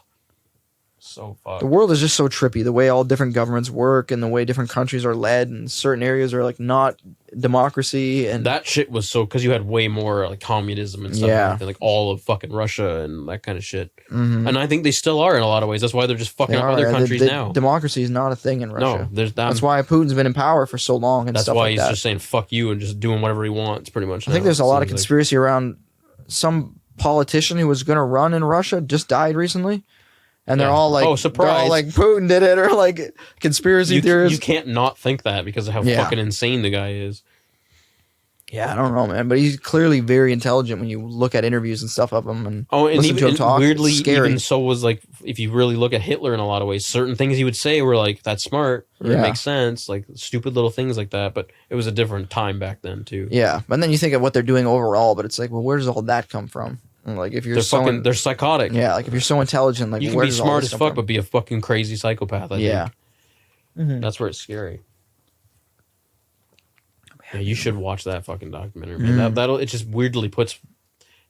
So fucked. The world is just so trippy. The way all different governments work and the way different countries are led, and certain areas are like not democracy. And that shit was so, because you had way more like communism and stuff, like all of fucking Russia and that kind of shit. And I think they still are in a lot of ways. That's why they're just fucking up other countries now. Democracy is not a thing in Russia. No, there's that. That's why Putin's been in power for so long. And that's stuff why like he's just saying fuck you and just doing whatever he wants, pretty much. I think there's a lot of conspiracy around some politician who was going to run in Russia just died recently. And they're all like, surprise. They're all like, Putin did it, or like conspiracy theorists. You can't not think that because of how fucking insane the guy is. Yeah, I don't know, man. But he's clearly very intelligent when you look at interviews and stuff of him and listen to him talk. Weirdly, even so was like, if you really look at Hitler in a lot of ways, certain things he would say were like, that's smart, or it makes sense, like stupid little things like that. But it was a different time back then, too. Yeah, and then you think of what they're doing overall, but it's like, well, where does all that come from? Like, if you're they're psychotic. Yeah, like if you're so intelligent, like you can be smart as fuck, but be a fucking crazy psychopath. I think. That's where it's scary. Yeah, you should watch that fucking documentary, man. It just weirdly puts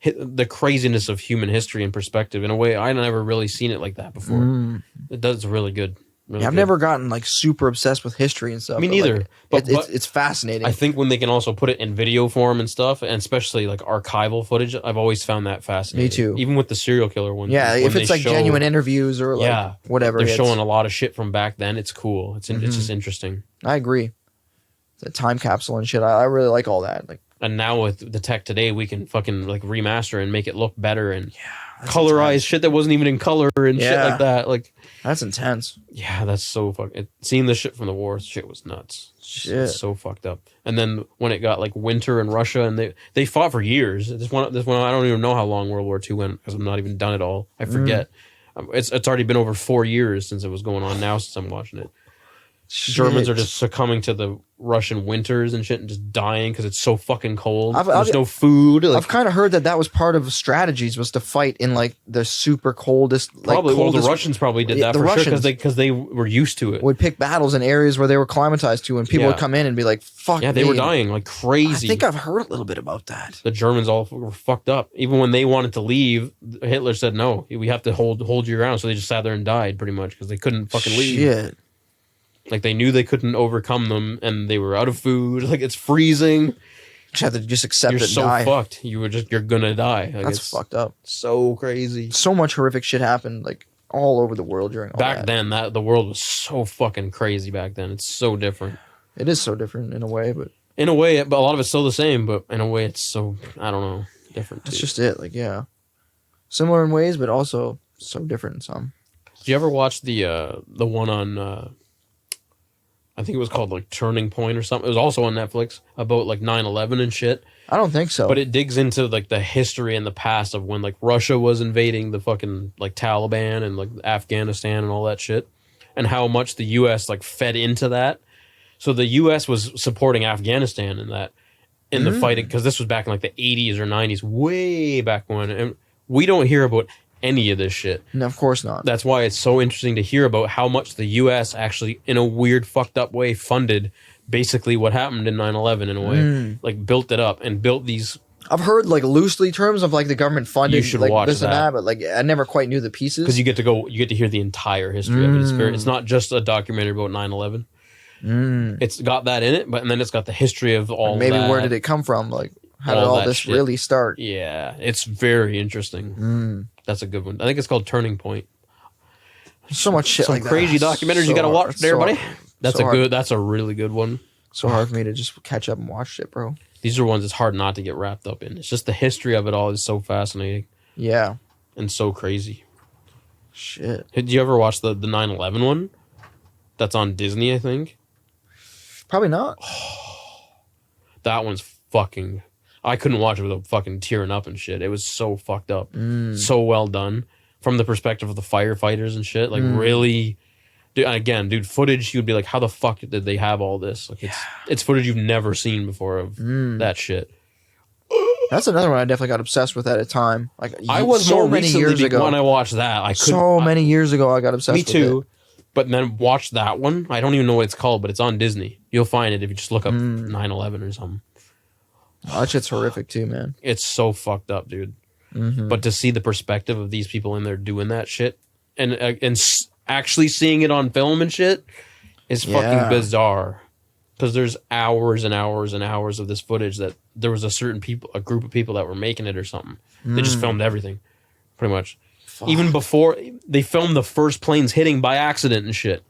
the craziness of human history in perspective in a way I never really seen it like that before. It does really good. Really I've never gotten like super obsessed with history and stuff. Me neither. Like, but it's fascinating. I think when they can also put it in video form and stuff, and especially like archival footage, I've always found that fascinating. Me too. Even with the serial killer one. Yeah, if it's like genuine interviews or like whatever. They're showing a lot of shit from back then. It's cool. It's just interesting. I agree. The time capsule and shit. I really like all that. Like, and now with the tech today, we can fucking like remaster and make it look better and colorize shit that wasn't even in color and shit like that. Like, that's intense. Yeah, that's so fucking. Seeing the shit from the war, shit was nuts. It's so fucked up. And then when it got like winter in Russia, and they fought for years. This one, I don't even know how long World War II went because I'm not even done it all. I forget. It's already been over 4 years since it was going on now since I'm watching it. Germans are just succumbing to the Russian winters and shit and just dying because it's so fucking cold. There's no food. I've kind of heard that was part of strategies, was to fight in like the super coldest. Probably, well, the Russians probably did that for sure because they were used to it. Would pick battles in areas where they were climatized to, and people would come in and be like, "Fuck." Yeah, they were dying like crazy. I think I've heard a little bit about that. The Germans all were fucked up. Even when they wanted to leave, Hitler said, "No, we have to hold you around." So they just sat there and died pretty much because they couldn't fucking leave. Shit. Like, they knew they couldn't overcome them, and they were out of food. Like, it's freezing. Just have to just accept it and die. You're so fucked. You're gonna die. Like, that's fucked up. So crazy. So much horrific shit happened, like, all over the world during all back then. The world was so fucking crazy back then. It's so different. It is so different in a way, but a lot of it's still the same. But in a way, it's so, I don't know, different. That's just it. Like, yeah, similar in ways, but also so different in some. Did you ever watch the one on? I think it was called like Turning Point or something. It was also on Netflix about like 9/11 and shit. I don't think so. But it digs into like the history and the past of when like Russia was invading the fucking like Taliban and like Afghanistan and all that shit, and how much the U.S. like fed into that. So the U.S. was supporting Afghanistan in the fighting, because this was back in like the 80s or 90s, way back when, and we don't hear about any of this shit. No, of course not. That's why it's so interesting to hear about how much the U.S. actually, in a weird, fucked up way, funded basically what happened in 9/11 in a way. Like, built it up and built these I've heard like loosely terms of like the government funded You should like watch this and that. that, but like I never quite knew the pieces. Because you get to hear the entire history of it. It's not just a documentary about 9/11. It's got that in it, and then it's got the history of all maybe that. where did it come from? Like how did all this shit. really start? Yeah, it's very interesting. That's a good one. I think it's called Turning Point. So much shit, Some like crazy that. documentaries you got to watch there, buddy. That's hard. That's a really good one. So hard for me to just catch up and watch it, bro. These are ones it's hard not to get wrapped up in. It's just the history of it all is so fascinating. Yeah. And so crazy. Shit. Did you ever watch the 9/11 one? That's on Disney, I think. Probably not. That one's fucking... I couldn't watch it without fucking tearing up and shit. It was so fucked up. So well done. From the perspective of the firefighters and shit. Like, really... Dude, footage, you'd be like, how the fuck did they have all this? Like, it's footage you've never seen before of that shit. That's another one I definitely got obsessed with at a time. Like I was so more many recently years ago. when I watched that. Many years ago, I got obsessed with it. Me too. But then watch that one. I don't even know what it's called, but it's on Disney. You'll find it if you just look up 9/11 or something. Oh, that shit's horrific too, man. It's so fucked up, dude. But to see the perspective of these people in there doing that shit and actually seeing it on film and shit is fucking bizarre. Because there's hours and hours and hours of this footage that there was a group of people that were making it or something. They just filmed everything, pretty much. Fuck. Even before they filmed the first planes hitting by accident and shit.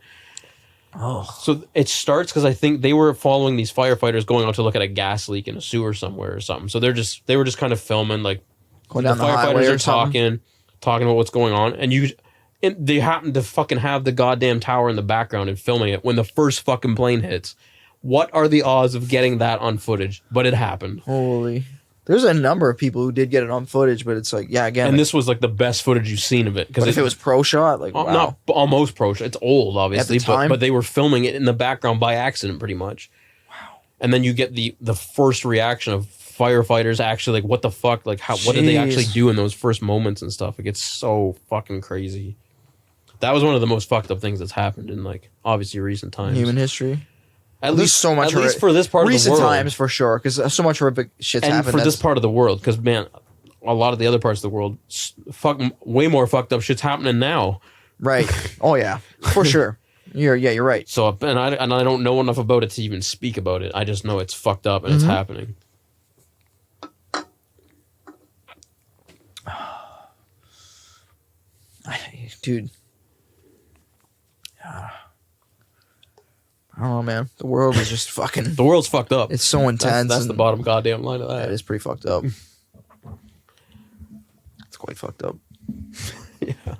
Oh, so it starts because I think they were following these firefighters going out to look at a gas leak in a sewer somewhere or something. So they were just kind of filming, like going the down the highway firefighters or are talking about what's going on, and they happen to fucking have the goddamn tower in the background and filming it when the first fucking plane hits. What are the odds of getting that on footage? But it happened. Holy. There's a number of people who did get it on footage, but it's like, yeah, again. And this was like the best footage you've seen of it. But if it was pro shot, like, wow. Not almost pro shot. It's old, obviously. At the time? But they were filming it in the background by accident, pretty much. Wow. And then you get the first reaction of firefighters actually, like, what the fuck? Like, what did they actually do in those first moments and stuff? Like, it's so fucking crazy. That was one of the most fucked up things that's happened in, like, obviously recent times. Human history. At least for this part of the world. Recent times, for sure, because so much horrific shit's happened. And for this part of the world, because, man, a lot of the other parts of the world, way more fucked up shit's happening now. Right. Oh, yeah. For sure. You're right. So, and I don't know enough about it to even speak about it. I just know it's fucked up and it's happening. Dude. I don't know, man. The world is just fucking... The world's fucked up. It's so intense. That's the bottom goddamn line of that. That is pretty fucked up. It's quite fucked up. Yeah. But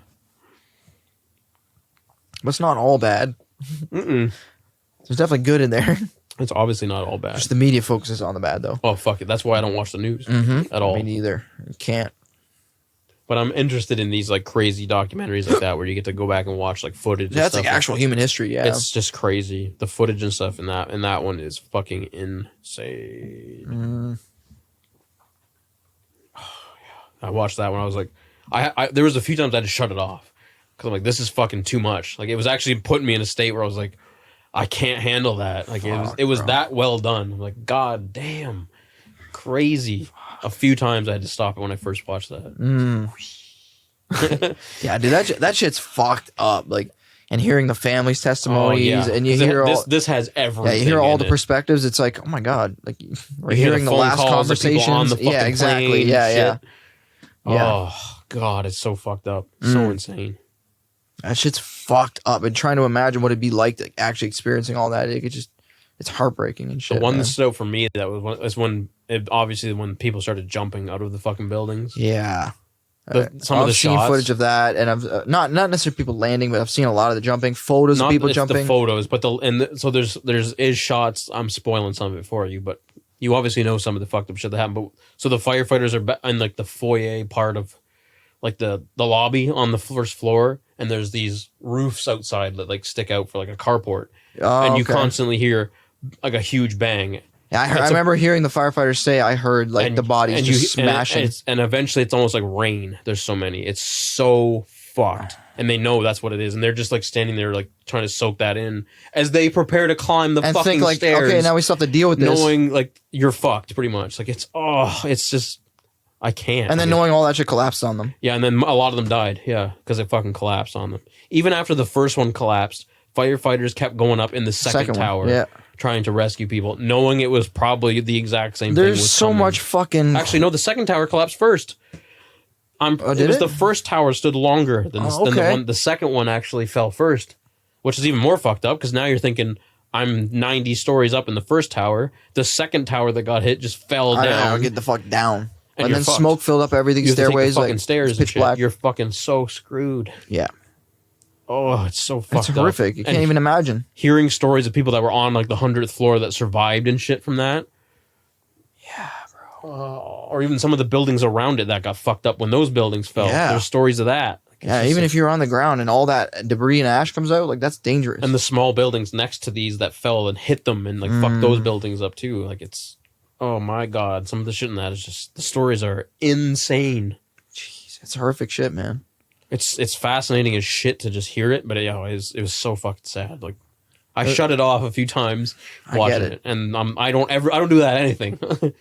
it's not all bad. There's definitely good in there. It's obviously not all bad. Just the media focuses on the bad, though. Oh, fuck it. That's why I don't watch the news at all. Me neither. You can't. But I'm interested in these like crazy documentaries like that where you get to go back and watch like footage. That's and like actual human history, yeah. It's just crazy. The footage and stuff in that one is fucking insane. Oh, yeah. I watched that when I was like, there was a few times I had to shut it off because I'm like, this is fucking too much. Like it was actually putting me in a state where I was like, I can't handle that. Like it was that well done. I'm like, god damn, crazy. A few times I had to stop it when I first watched that. Yeah, dude, that shit's fucked up. Like, and hearing the family's testimonies, and you hear this has everything. Yeah, you hear all the perspectives. It's like, oh my god, like we're hearing the last conversations on the yeah, exactly. Yeah. Oh god, it's so fucked up, so insane. That shit's fucked up. And trying to imagine what it'd be like actually experiencing all that, it's heartbreaking and shit. The one that stood out for me was when people started jumping out of the fucking buildings. Yeah. I've seen footage of that, and I've not necessarily people landing, but I've seen a lot of the jumping, photos of people jumping. The photos, but so there's shots. I'm spoiling some of it for you, but you obviously know some of the fucked up shit that happened. But so the firefighters are in like the foyer part of like the lobby on the first floor, and there's these roofs outside that like stick out for like a carport, and you constantly hear like a huge bang. Yeah, I remember hearing the firefighters say, I heard like the bodies just smashing. And eventually it's almost like rain. There's so many. It's so fucked. And they know that's what it is. And they're just like standing there like trying to soak that in as they prepare to climb the fucking think, like, stairs. okay, now we still have to deal with this. Knowing like you're fucked pretty much. Like it's just, I can't. And then knowing all that shit collapsed on them. Yeah, and then a lot of them died. Yeah, because it fucking collapsed on them. Even after the first one collapsed, firefighters kept going up in the second tower, trying to rescue people, knowing it was probably the exact same thing. There's so much fucking... Actually, no, the second tower collapsed first. It was the first tower stood longer than the one. The second one actually fell first, which is even more fucked up because now you're thinking, I'm 90 stories up in the first tower. The second tower that got hit just fell down. Get the fuck down. And then fucked. Smoke filled up everything. You have Stairways, to take the fucking like stairs pitch and shit. black. You're fucking so screwed. Yeah. Oh, it's so fucked It's horrific. up. You can't even imagine. Hearing stories of people that were on like the 100th floor that survived and shit from that. Yeah, bro. Or even some of the buildings around it that got fucked up when those buildings fell. Yeah. There's stories of that. Yeah, even if you're on the ground and all that debris and ash comes out, like that's dangerous. And the small buildings next to these that fell and hit them and like fucked those buildings up too. Like it's, oh my God. Some of the shit in that is just, the stories are insane. Jeez, it's horrific shit, man. It's fascinating as shit to just hear it, but it was so fucking sad. Like I shut it off a few times watching it, and I don't do that anything.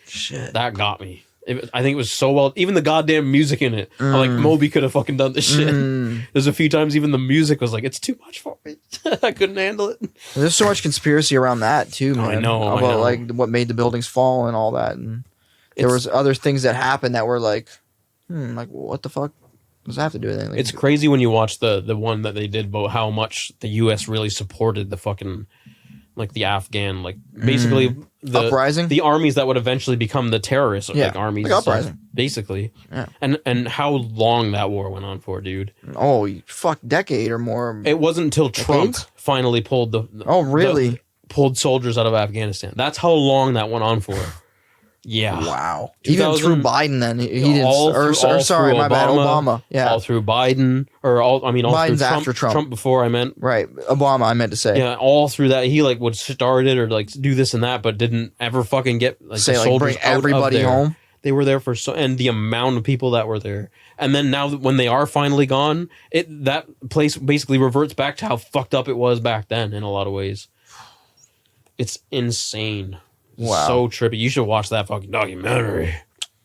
Shit, that got me. I think it was so well. Even the goddamn music in it, I'm like Moby could have fucking done this shit. There's a few times even the music was like, it's too much for me. I couldn't handle it. There's so much conspiracy around that too, man. I know about like what made the buildings fall and all that, and there was other things that happened that were like, like what the fuck does that have to do with anything? Like, it's crazy when you watch the one that they did about how much the U.S. really supported the fucking, like the Afghan, like basically the uprising, the armies that would eventually become the terrorist like armies, like uprising, basically. Yeah. And how long that war went on for, dude? Oh, fuck, decade or more. It wasn't until Trump finally pulled pulled soldiers out of Afghanistan. That's how long that went on for. Yeah. Wow. Even through Biden, then he didn't. Obama. Yeah. All through Biden, all Biden's through after Trump. Trump before, I meant. Right. Obama, I meant to say. Yeah. All through that, he like would start it or like do this and that, but didn't ever fucking get like the soldiers bring everybody home. They were there and the amount of people that were there, and then now when they are finally gone, that place basically reverts back to how fucked up it was back then in a lot of ways. It's insane. Wow. So trippy. You should watch that fucking documentary.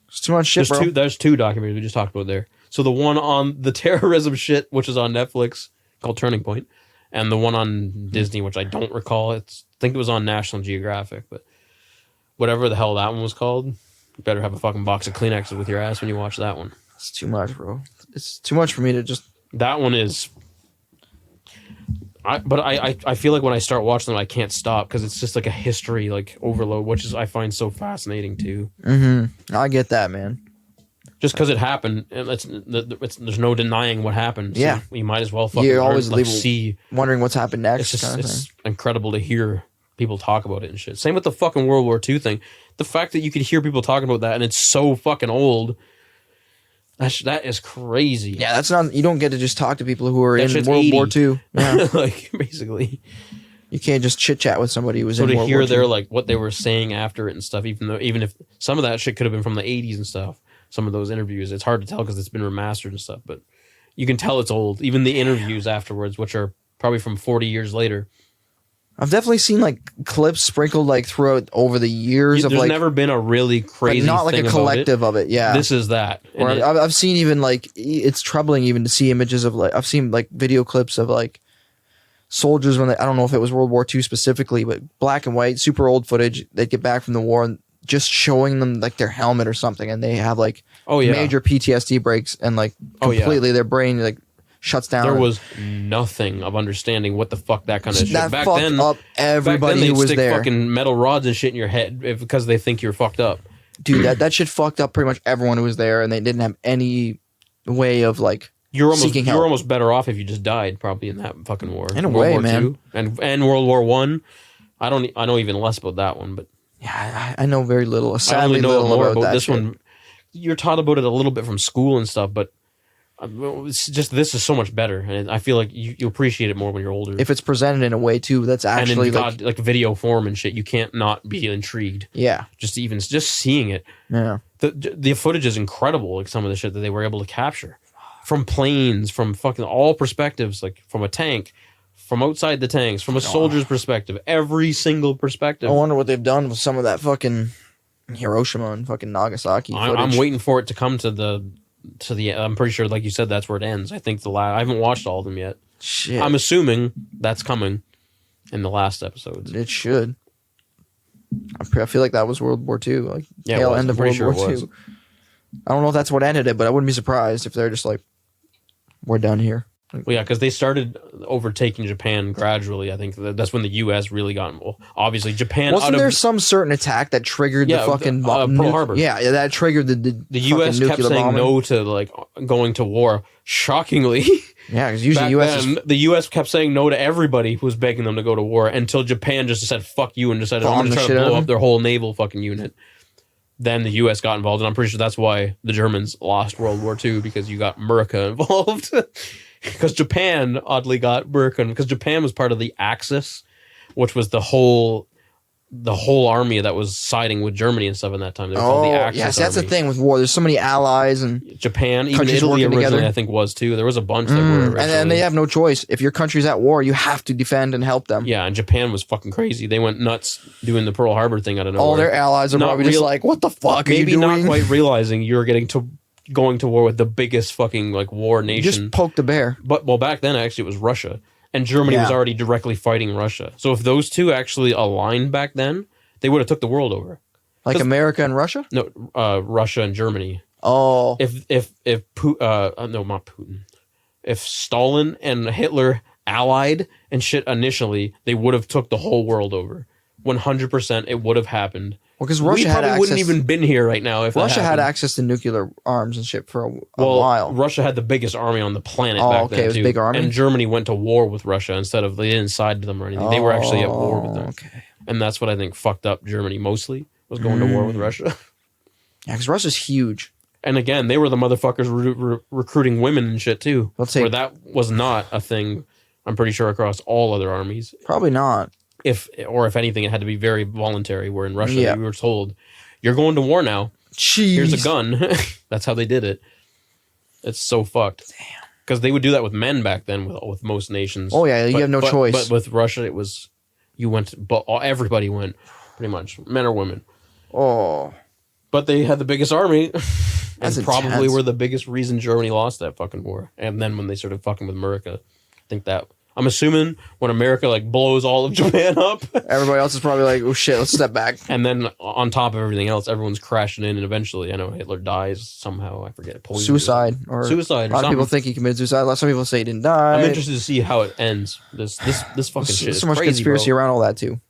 It's too much shit, bro. There's two documentaries we just talked about there. So the one on the terrorism shit, which is on Netflix, called Turning Point, and the one on Disney, which I don't recall. I think it was on National Geographic, but whatever the hell that one was called, you better have a fucking box of Kleenexes with your ass when you watch that one. It's too much, bro. It's too much for me to just... That one is... I feel like when I start watching them, I can't stop because it's just like a history like overload, which is I find so fascinating too. I get that, man. Just because it happened, there's no denying what happened. Yeah, so you might as well fucking see wondering what's happened next. It's incredible to hear people talk about it and shit. Same with the fucking World War II thing. The fact that you could hear people talking about that and it's so fucking old. That is crazy. Yeah, that's not. You don't get to just talk to people who are in World War II. Yeah. Like basically, you can't just chit chat with somebody who was in World War II. So to hear their like what they were saying after it and stuff, even if some of that shit could have been from the 80s and stuff, some of those interviews, it's hard to tell because it's been remastered and stuff. But you can tell it's old. Even the interviews afterwards, which are probably from 40 years later. I've definitely seen like clips sprinkled like throughout over the years. There's never been a really crazy, but not like a collective of it. Yeah, this is that. Or I've seen even like it's troubling even to see images of like I've seen like video clips of like soldiers when I don't know if it was World War II specifically, but black and white, super old footage. They'd get back from the war and just showing them like their helmet or something, and they have like major PTSD breaks and like completely their brain like shuts down. There was nothing of understanding what the fuck that kind of shit. Back then, up everybody who was stick there. Fucking metal rods and shit in your head because they think you're fucked up. Dude, that shit fucked up pretty much everyone who was there, and they didn't have any way of like seeking help. You're almost better off if you just died probably in that fucking war. In a way, man. And World War I. I know even less about that one, but yeah, I know very little. I only know more about this one. You're taught about it a little bit from school and stuff, but it's just this is so much better, and I feel like you appreciate it more when you're older. If it's presented in a way too, that's actually like video form and shit, you can't not be intrigued. Yeah, just seeing it. Yeah, the footage is incredible. Like some of the shit that they were able to capture. from planes, from fucking all perspectives, like from a tank, from outside the tanks, from a soldier's perspective, every single perspective. I wonder what they've done with some of that fucking Hiroshima and fucking Nagasaki footage. I'm waiting for it to come to the. I'm pretty sure, like you said, that's where it ends. I think I haven't watched all of them yet. Shit. I'm assuming that's coming in the last episodes. It should. I feel like that was World War II. Like, tail end of World War II. I don't know if that's what ended it, but I wouldn't be surprised if they're just like, we're done here. Well, yeah, because they started overtaking Japan gradually. I think that's when the U.S. really got involved. Obviously, Japan... Wasn't there some certain attack that triggered the fucking... Pearl Harbor. Yeah, that triggered the U.S. kept saying bombing. No to like going to war. Shockingly. Yeah, because usually the U.S. kept saying no to everybody who was begging them to go to war until Japan just said, fuck you, and decided, I'm going to try to blow up their whole naval fucking unit. Then the U.S. got involved, and I'm pretty sure that's why the Germans lost World War II, because you got America involved. Because Japan oddly got American, because Japan was part of the Axis, which was the whole army that was siding with Germany and stuff in that time. They were called the Axis yes, that's army. the thing with war. There's so many allies and Japan, even Italy originally, together. I think was too. There was a bunch that were originally. And they have no choice. If your country's at war, you have to defend and help them. Yeah, and Japan was fucking crazy. They went nuts doing the Pearl Harbor thing out of nowhere. All their allies are probably just like, what the fuck are you doing? Maybe not quite realizing you're going to war with the biggest fucking like war nation. You just poked the bear. But back then actually it was Russia, and Germany was already directly fighting Russia. So if those two actually aligned back then, they would have took the world over. Like America and Russia? No, Russia and Germany. Oh. If no, not Putin. If Stalin and Hitler allied and shit initially, they would have took the whole world over. 100% it would have happened. Well, because Russia wouldn't even been here right now if Russia had access to nuclear arms and shit for a while. Russia had the biggest army on the planet back then, it was a big army. And Germany went to war with Russia instead of, they didn't side to them or anything. They were actually at war with them. Okay. And that's what I think fucked up Germany mostly, was going to war with Russia. Yeah, because Russia's huge. And again, they were the motherfuckers recruiting women and shit too. Where that was not a thing, I'm pretty sure, across all other armies. Probably not. If anything, it had to be very voluntary, where in Russia, we were told, you're going to war now. Jeez. Here's a gun. That's how they did it. It's so fucked. Damn. Because they would do that with men back then with most nations. Oh, yeah, you have no choice. But with Russia, it was, everybody went, pretty much, men or women. Oh. But they had the biggest army. That's and probably were the biggest reason Germany lost that fucking war. And then when they started fucking with America, I think that... I'm assuming when America like blows all of Japan up, everybody else is probably like, oh shit, let's step back. And then on top of everything else, everyone's crashing in, and eventually, I know Hitler dies somehow. I forget. Suicide. A lot of people think he committed suicide. Some people say he didn't die. I'm interested to see how it ends. This fucking shit. There's so much conspiracy around all that too.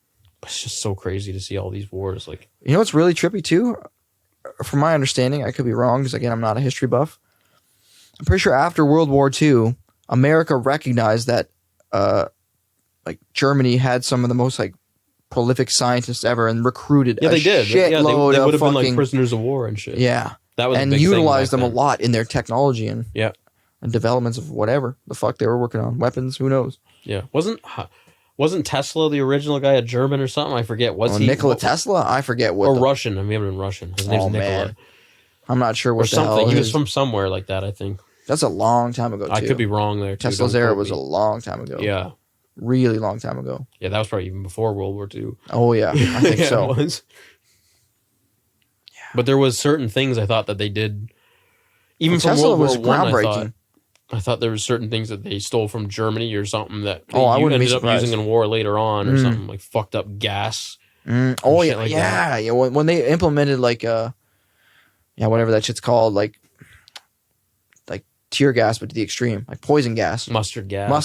It's just so crazy to see all these wars. Like, you know what's really trippy too? From my understanding, I could be wrong because again, I'm not a history buff. I'm pretty sure after World War II, America recognized that like Germany had some of the most like prolific scientists ever and recruited they did. They would have been like prisoners of war and shit. Yeah. That was and utilized them a lot in their technology and developments of whatever the fuck they were working on. Weapons, who knows? Yeah. Wasn't Tesla the original guy a German or something? I forget. Was he Nikola Tesla? I forget what. Or Russian. I mean, in Russian. His name's Nikola. Man. I'm not sure what or something. He was from somewhere like that, I think. That's a long time ago, too. I could be wrong there, too. Tesla's era was a long time ago. Yeah. Really long time ago. Yeah, that was probably even before World War II. Oh, yeah. I think so. It was. Yeah. But there was certain things I thought that they did. Even from Tesla World War was groundbreaking. I thought there were certain things that they stole from Germany or something that I wouldn't ended be up surprised. using in war later on or something, like fucked up gas. Oh, yeah. Yeah. When they implemented like, whatever that shit's called, like tear gas, but to the extreme, like poison gas, mustard gas.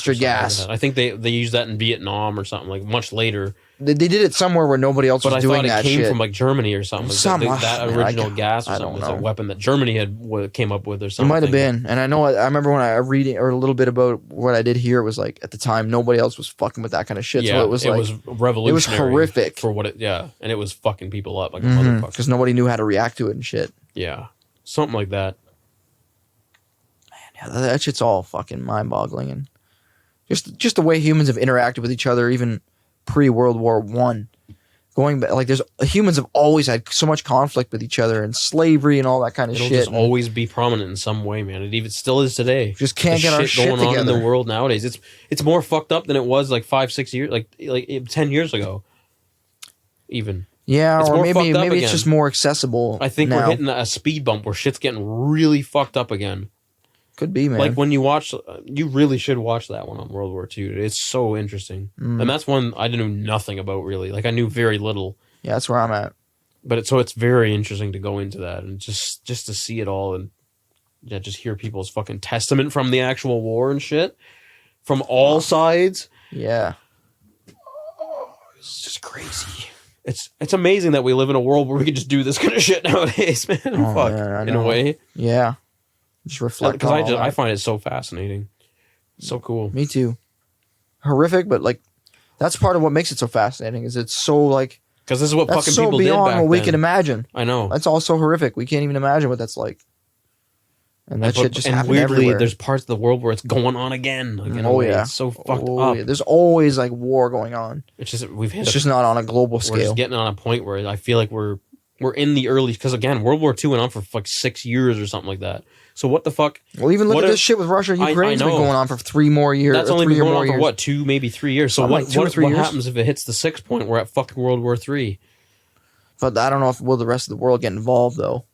Like I think they used that in Vietnam or something, like much later. They did it somewhere where nobody else was doing that shit. But I thought it came from like Germany or something. That original gas or something was a weapon that Germany came up with or something. It might have been. And I know, I remember when I read or a little bit about what I did here, it was like at the time nobody else was fucking with that kind of shit. Yeah, so it was revolutionary. It was horrific for what it. Yeah, and it was fucking people up like a motherfucker because nobody knew how to react to it and shit. Yeah, something like that. Yeah, that shit's all fucking mind-boggling, and just the way humans have interacted with each other, even pre-World War I, going back, like humans have always had so much conflict with each other and slavery and all that kind of It'll shit. just always be prominent in some way, man. It even still is today. Just can't get our shit going on in together. the world nowadays. It's more fucked up than it was like 5-6 years, like 10 years ago. Even. Yeah, it's or maybe it's again. just more accessible. I think now. we're hitting a speed bump where shit's getting really fucked up again. Could be, man. Like when you watch, you really should watch that one on World War II. It's so interesting, and that's one I knew nothing about really. Like I knew very little. Yeah, that's where I'm at. But it's very interesting to go into that and just to see it all and just hear people's fucking testament from the actual war and shit from all sides. Yeah, it's just crazy. It's amazing that we live in a world where we can just do this kind of shit nowadays, man. Fuck, man, in a way. Yeah, just reflect. Because I find it so fascinating, so cool. Me too. Horrific, but like that's part of what makes it so fascinating. Is it's so like because this is what fucking people did back then. beyond what we can imagine. I know that's all so horrific. We can't even imagine what that's like. And that shit just happened weirdly, everywhere. There's parts of the world where it's going on again. Like, it's so fucked up. Yeah. There's always like war going on. It's just it's just not on a global scale. We're just getting on a point where I feel like we're in the early because again, World War II went on for like 6 years or something like that. So what the fuck? Well, even look at this shit with Russia and Ukraine. It's been going on for 3 more years. That's only been going on for what 2, maybe 3 years. So what happens if it hits the 6th point? We're at fucking World War III. But I don't know if will the rest of the world get involved though.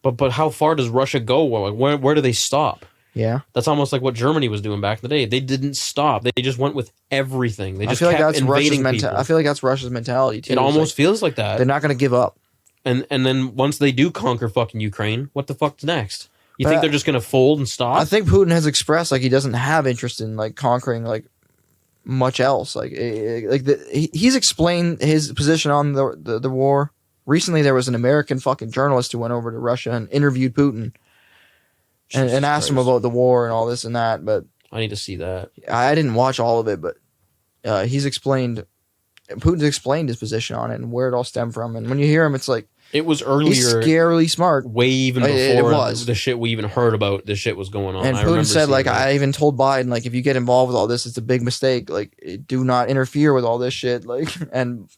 But how far does Russia go? Where do they stop? Yeah, that's almost like what Germany was doing back in the day. They didn't stop. They just went with everything. They just kept invading people. I feel like that's Russia's mentality too. It almost feels like that. They're not going to give up. And then once they do conquer fucking Ukraine, what the fuck's next? You think they're just going to fold and stop? I think Putin has expressed like he doesn't have interest in like conquering like much else. He's explained his position on the war. Recently, there was an American fucking journalist who went over to Russia and interviewed Putin and asked him about the war and all this and that. But I need to see that. I didn't watch all of it, but Putin's explained his position on it and where it all stemmed from. And when you hear him, it's like it was earlier, he's scarily smart. Way even before the shit we even heard about. This shit was going on. And Putin said, like, I even told Biden, like, if you get involved with all this, it's a big mistake. Like, do not interfere with all this shit. Like, and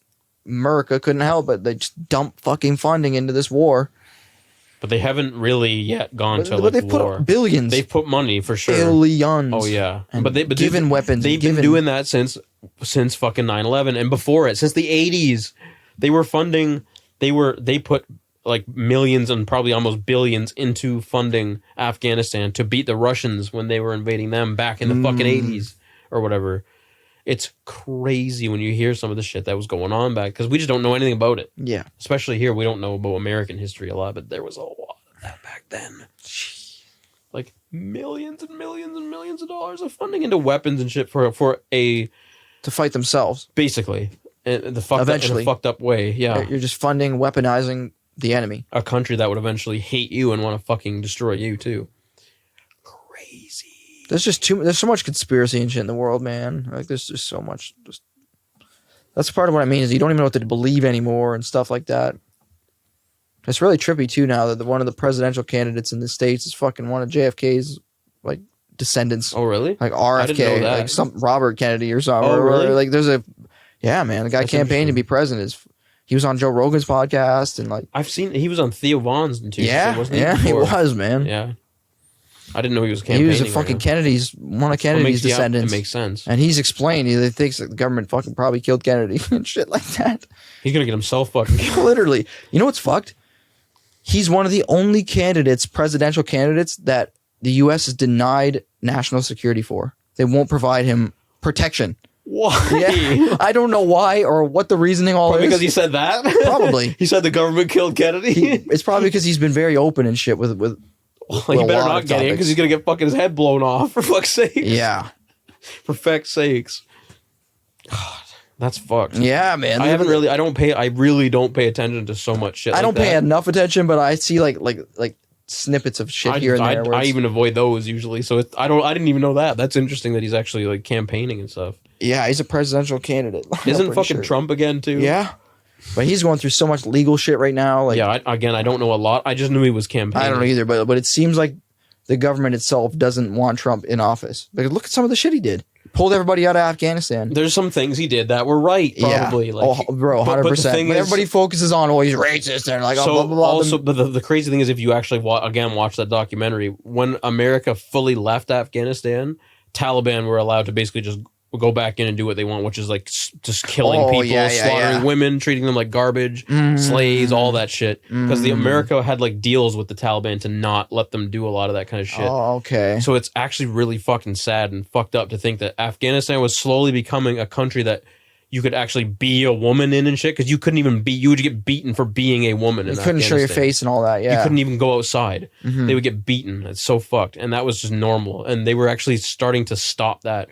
America couldn't help it. They just dump fucking funding into this war. But they haven't really yet gone to they've war. Put billions. They've put money for sure. Billions. Oh yeah. But given weapons. They've been doing that since fucking 9/11 and before it, since the 80s. They were funding. They put like millions and probably almost billions into funding Afghanistan to beat the Russians when they were invading them back in the fucking 80s or whatever. It's crazy when you hear some of the shit that was going on back because we just don't know anything about it. Yeah. Especially here, we don't know about American history a lot, but there was a lot of that back then. Like millions and millions and millions of dollars of funding into weapons and shit for to fight themselves. Basically. In the fucked up way. Yeah. You're just funding, weaponizing the enemy. A country that would eventually hate you and want to fucking destroy you too. Crazy. There's so much conspiracy and shit in the world, man. Like there's just so much. That's part of what I mean is you don't even know what to believe anymore and stuff like that. It's really trippy too now that one of the presidential candidates in the States is fucking one of JFK's like descendants. Oh really? Like RFK, I didn't know that. like some Robert Kennedy or something. Oh really? Like there's the guy campaigned to be president. He was on Joe Rogan's podcast and like I've seen he was on Theo Vaughn's too. Yeah, he was, man. Yeah. I didn't know he was campaigning. He was a fucking one of Kennedy's descendants. It makes sense. And he's explained he thinks that the government fucking probably killed Kennedy and shit like that. He's gonna get himself fucking killed. Literally. You know what's fucked? He's one of the only presidential candidates that the U.S. has denied national security for. They won't provide him protection. Why? Yeah. I don't know why or what the reasoning is. Because he said that? Probably. He said the government killed Kennedy? It's probably because he's been very open and shit with he better not get in because he's going to get fucking his head blown off, for fuck's sake. Yeah. For fuck's sakes. God, that's fucked. Yeah, man. I really don't pay attention to so much shit. I don't pay enough attention, but I see like snippets of shit here and there. I even avoid those usually. So I didn't even know that. That's interesting that he's actually like campaigning and stuff. Yeah, he's a presidential candidate. Isn't fucking Trump again too? Yeah. But he's going through so much legal shit right now. Like, yeah, I don't know a lot. I just knew he was campaigning. I don't know either, but it seems like the government itself doesn't want Trump in office. Because look at some of the shit he did. pulled everybody out of Afghanistan. There's some things he did that were right, probably. Yeah. Like, bro, 100%. But everybody focuses on, he's racist, and like, so blah, blah, blah. Also, but the crazy thing is, if you actually watch that documentary, when America fully left Afghanistan, Taliban were allowed to basically just go back in and do what they want, which is like just killing people, slaughtering women, treating them like garbage, slaves, all that shit. Because the America had like deals with the Taliban to not let them do a lot of that kind of shit. Oh, okay. So it's actually really fucking sad and fucked up to think that Afghanistan was slowly becoming a country that you could actually be a woman in and shit, because you couldn't even be, you would get beaten for being a woman in Afghanistan. You couldn't show your face and all that, yeah. You couldn't even go outside. They would get beaten. It's so fucked. And that was just normal. And they were actually starting to stop that.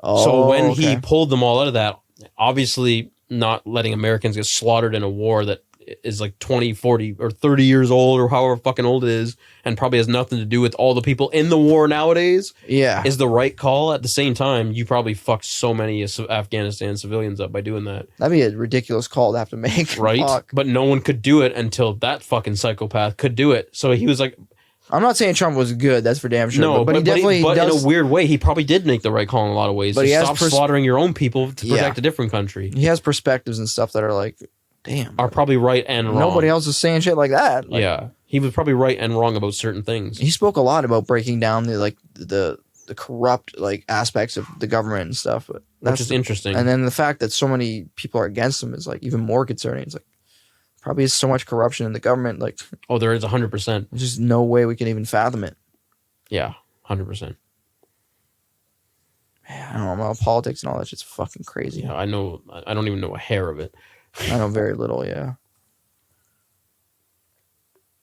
So when he pulled them all out of that, obviously not letting Americans get slaughtered in a war that is like 20, 40, or 30 years old, or however fucking old it is, and probably has nothing to do with all the people in the war nowadays, is the right call. At the same time, you probably fucked so many Afghanistan civilians up by doing that. That'd be a ridiculous call to have to make. Right? Fuck. But no one could do it until that fucking psychopath could do it. So he was like... I'm not saying Trump was good, that's for damn sure. No, but he definitely does, in a weird way, he probably did make the right call in a lot of ways. But stop slaughtering your own people to protect a different country. He has perspectives and stuff that are like, damn. Are probably right and wrong. Nobody else is saying shit like that. Like, yeah. He was probably right and wrong about certain things. He spoke a lot about breaking down the corrupt like aspects of the government and stuff. But which is interesting. And then the fact that so many people are against him is like even more concerning. It's like, probably is so much corruption in the government. Like, oh, there is 100%. There's just no way we can even fathom it. Yeah, 100%. Man, I don't know about politics and all that shit's fucking crazy. Yeah, I know. I don't even know a hair of it. I know very little. Yeah,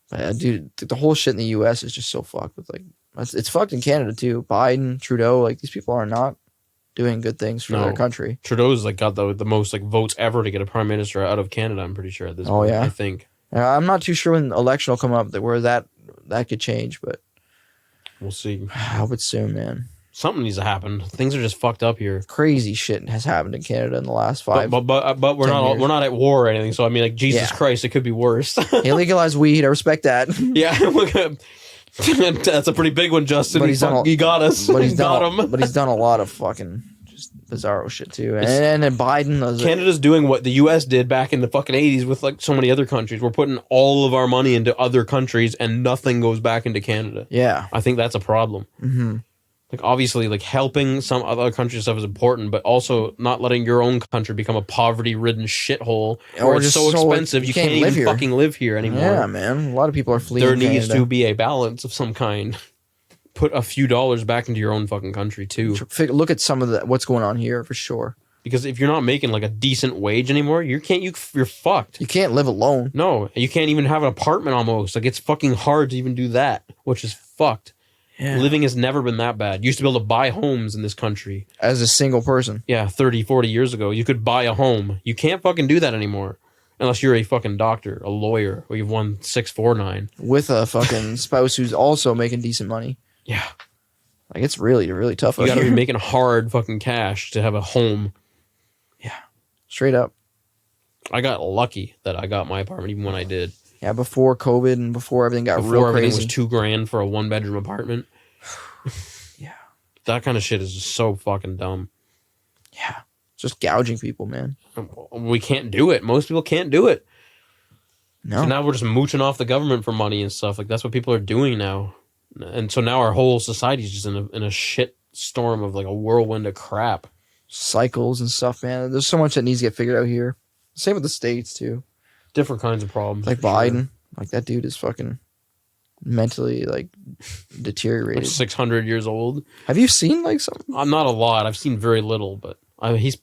but, dude, the whole shit in the U.S. is just so fucked. With like, it's fucked in Canada too. Biden, Trudeau, like these people are not doing good things for their country. Trudeau's like got the most like votes ever to get a prime minister out of Canada. I'm pretty sure at this point. Yeah, I think. I'm not too sure when the election will come up where that could change, but we'll see. I hope it's soon, man. Something needs to happen. Things are just fucked up here. Crazy shit has happened in Canada in the last 5. But we're not at war or anything. So I mean, like Jesus Christ, it could be worse. He legalized weed. I respect that. Yeah, that's a pretty big one, Justin. He got us. But he's done a lot of fucking just bizarro shit too. And then Biden. Canada's doing what the U.S. did back in the fucking 80s with like so many other countries. We're putting all of our money into other countries and nothing goes back into Canada. Yeah, I think that's a problem. Mm-hmm. Like obviously, like helping some other countries stuff is important, but also not letting your own country become a poverty-ridden shithole where it's so expensive you can't even fucking live here anymore. Yeah, man. A lot of people are fleeing. There needs to be a balance of some kind. Put a few dollars back into your own fucking country too. Look at some of what's going on here for sure. Because if you're not making like a decent wage anymore, you're fucked. You can't live alone. No, you can't even have an apartment almost. Like it's fucking hard to even do that, which is fucked. Yeah. Living has never been that bad. You used to be able to buy homes in this country. As a single person. Yeah, 30, 40 years ago. You could buy a home. You can't fucking do that anymore. Unless you're a fucking doctor, a lawyer, or you've won 649. With a fucking spouse who's also making decent money. Yeah. Like, it's really, really tough. You gotta be making hard fucking cash to have a home. Yeah. Straight up. I got lucky that I got my apartment even when I did. Yeah, before COVID and before everything got real crazy. Before everything was $2,000 for a 1-bedroom apartment. Yeah. That kind of shit is just so fucking dumb. Yeah. It's just gouging people, man. We can't do it. Most people can't do it. No. So now we're just mooching off the government for money and stuff. Like, that's what people are doing now. And so now our whole society is just in a shit storm of like a whirlwind of crap. Cycles and stuff, man. There's so much that needs to get figured out here. Same with the States, too. Different kinds of problems. Like Biden. Sure. Like, that dude is fucking mentally, like, deteriorated. Like 600 years old. Have you seen, like, something? Not a lot. I've seen very little, but he's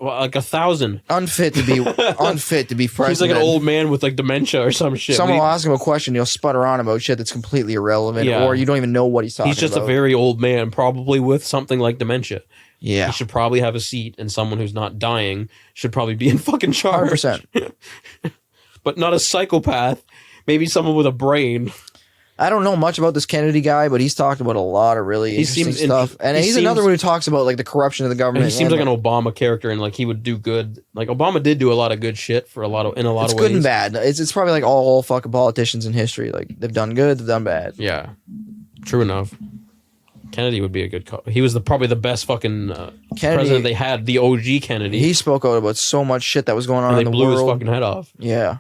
like 1,000. Unfit to be president. He's like an old man with, like, dementia or some shit. Someone will ask him a question, he'll sputter on about shit that's completely irrelevant, or you don't even know what he's talking about. He's just a very old man, probably with something like dementia. Yeah. He should probably have a seat, and someone who's not dying should probably be in fucking charge. 100%. But not a psychopath. Maybe someone with a brain. I don't know much about this Kennedy guy, but he's talked about a lot of really interesting stuff. And he's another one who talks about like the corruption of the government. He seems like an Obama character, and like he would do good. Like Obama did do a lot of good shit for a lot of ways. It's good and bad. It's probably like all fucking politicians in history. Like they've done good, they've done bad. Yeah, true enough. Kennedy would be a good call. He was probably the best fucking president they had. The OG Kennedy. He spoke out about so much shit that was going on and in the blew world. his fucking head off. Yeah.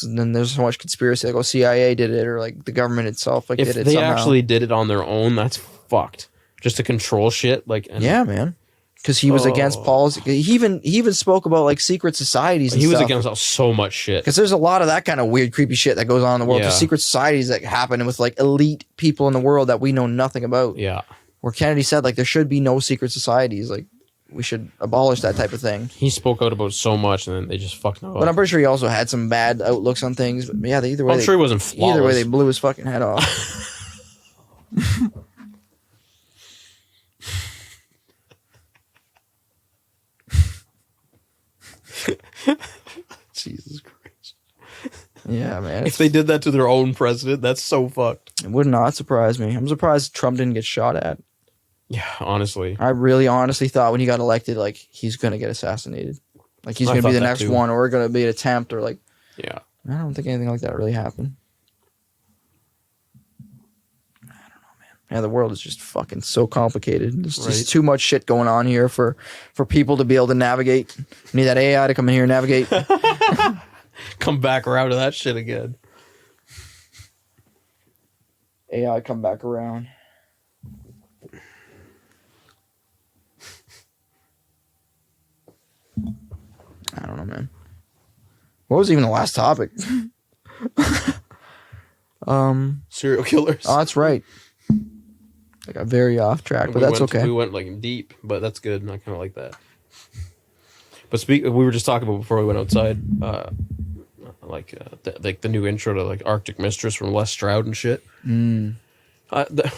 And then there's so much conspiracy. Like, CIA did it, or like the government itself did it somehow. If they actually did it on their own, that's fucked. Just to control shit. Yeah, man. Because he was against policy. He even spoke about like secret societies. And he was stuff. against so much shit. Because there's a lot of that kind of weird, creepy shit that goes on in the world. Yeah. There's secret societies that happen with like elite people in the world that we know nothing about. Yeah. Where Kennedy said like there should be no secret societies. Like we should abolish that type of thing. He spoke out about so much, and then they just fucked him up. But I'm pretty sure he also had some bad outlooks on things. But yeah, either way, I'm sure he wasn't flawless. Either way, they blew his fucking head off. Jesus Christ. Yeah, man. If they did that to their own president, that's so fucked. It would not surprise me. I'm surprised Trump didn't get shot at. Yeah, honestly. I really honestly thought when he got elected, like, he's going to get assassinated. Like, he's going to be the next one, or going to be an attempt, or like... Yeah. I don't think anything like that really happened. I don't know, man. Yeah, the world is just fucking so complicated. There's just too much shit going on here for people to be able to navigate. We need that AI to come in here and navigate. Come back around to that shit again. AI come back around. I don't know, man. What was even the last topic? Serial killers. Oh, that's right. I got very off track, but that's okay. We went like deep, but that's good. I kind of like that. But we were just talking about before we went outside, like the new intro to like Arctic Mistress from Les Stroud and shit.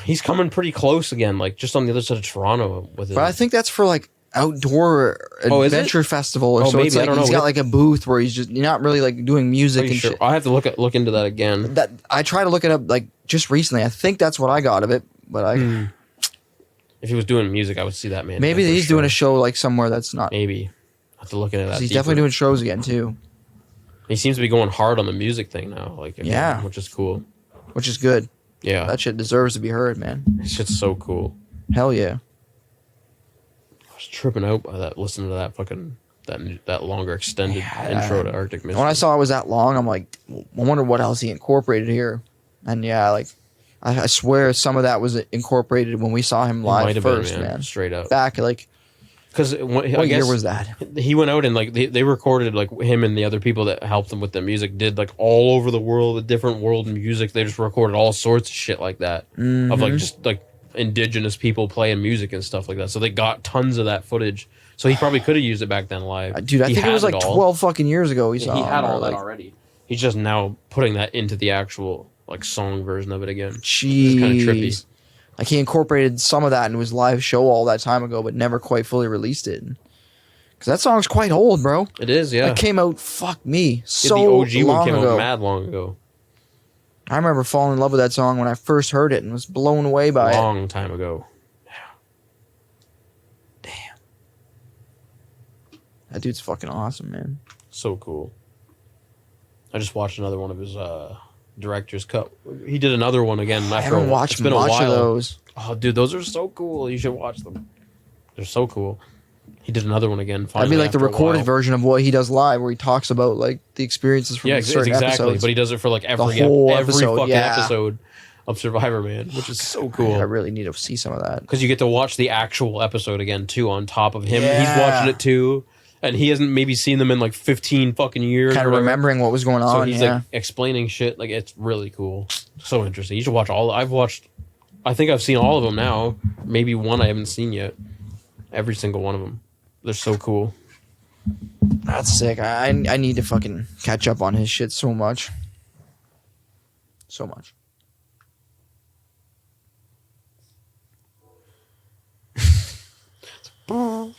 He's coming pretty close again, like just on the other side of Toronto with it. But I think that's for like outdoor adventure festival or so. Maybe, it's like he's got like a booth where you're not really like doing music and shit. I have to look into that again. That I try to look it up like just recently. I think that's what I got of it, but if he was doing music, I would see that, man. Maybe he's doing a show like somewhere that's not. Maybe I have to look into that. He's definitely doing shows again too. He seems to be going hard on the music thing now, like again, which is cool. Which is good. Yeah, that shit deserves to be heard, man. That shit's so cool. Hell yeah. I was tripping out by that, listening to that fucking that longer extended intro to Arctic Mistress. When I saw it was that long, I'm like, I wonder what else he incorporated here. And yeah, like I swear some of that was incorporated when we saw him live first, man. Straight up. Back like, because what year was that? He went out and like they recorded like him and the other people that helped him with the music did like all over the world, the different world music. They just recorded all sorts of shit like that of like just like indigenous people playing music and stuff like that. So they got tons of that footage. So he probably could have used it back then live. Dude, I think it was like 12 fucking years ago. He had all that already. He's just now putting that into the actual like song version of it again. Jeez. It's kind of trippy. Like he incorporated some of that into his live show all that time ago, but never quite fully released it. Because that song's quite old, bro. It is, yeah. That came out, fuck me, so the OG long one came ago. out mad long ago. I remember falling in love with that song when I first heard it and was blown away by it. Long time ago. Damn. That dude's fucking awesome, man. So cool. I just watched another one of his director's cut. He did another one again. I haven't watched much of those. Oh, dude, those are so cool. You should watch them. They're so cool. He did another one again. That'd be like the recorded version of what he does live, where he talks about like the experiences from certain episodes. But he does it for like every episode, fucking episode of Survivor, man, which is so cool. I really need to see some of that because you get to watch the actual episode again too. On top of him, he's watching it too. And he hasn't maybe seen them in like 15 fucking years. Kind of remembering what was going on. So he's like explaining shit. Like it's really cool. So interesting. You should watch all. I think I've seen all of them now. Maybe one I haven't seen yet. Every single one of them. They're so cool. That's sick. I need to fucking catch up on his shit so much. So much. I'm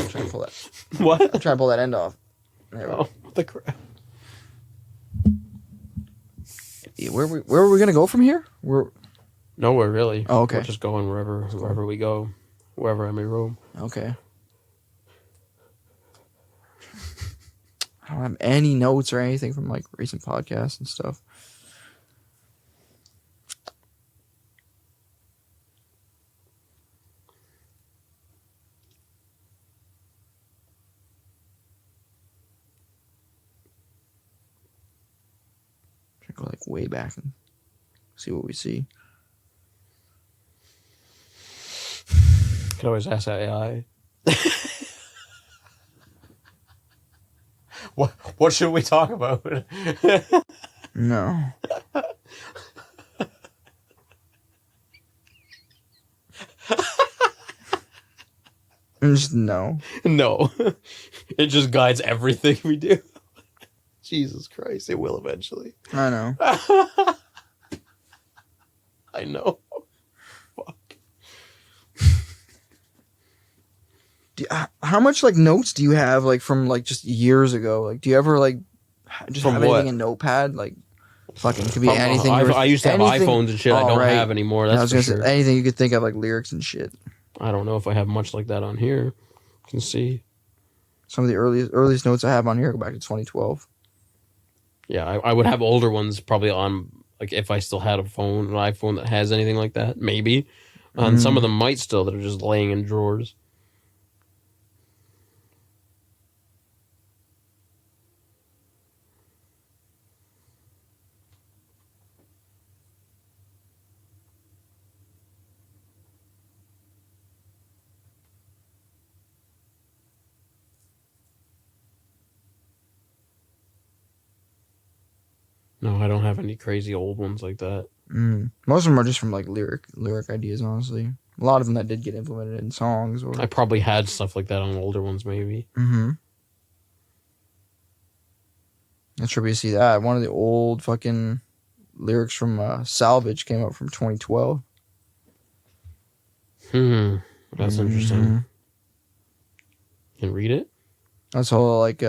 trying to pull that. What? I'm trying to pull that end off. There we go. What the crap? Where are we gonna go from here? Nowhere really. Oh, okay. We're just going wherever we go, wherever I may roam. Okay. I don't have any notes or anything from like recent podcasts and stuff. Go like way back and see what we see. Could always ask AI. What should we talk about? No. Just no. No. It just guides everything we do. Jesus Christ, it will eventually. I know. I know. Fuck. How much like notes do you have like from like just years ago? Like, do you ever like just from have what? anything in Notepad? Like, fucking could be anything. I used to have iPhones and shit. I don't have anymore. That's I was gonna say anything you could think of, like lyrics and shit. I don't know if I have much like that on here. You can see some of the earliest notes I have on here go back to 2012. Yeah, I would have older ones probably on, like, if I still had an iPhone that has anything like that, maybe. And some of them might still, that are just laying in drawers. No, I don't have any crazy old ones like that. Most of them are just from like lyric ideas, honestly. A lot of them that did get implemented in songs. Or I probably had stuff like that on older ones, maybe. Not sure we see that. One of the old fucking lyrics from Salvage came out from 2012. That's interesting. Can read it? That's all like,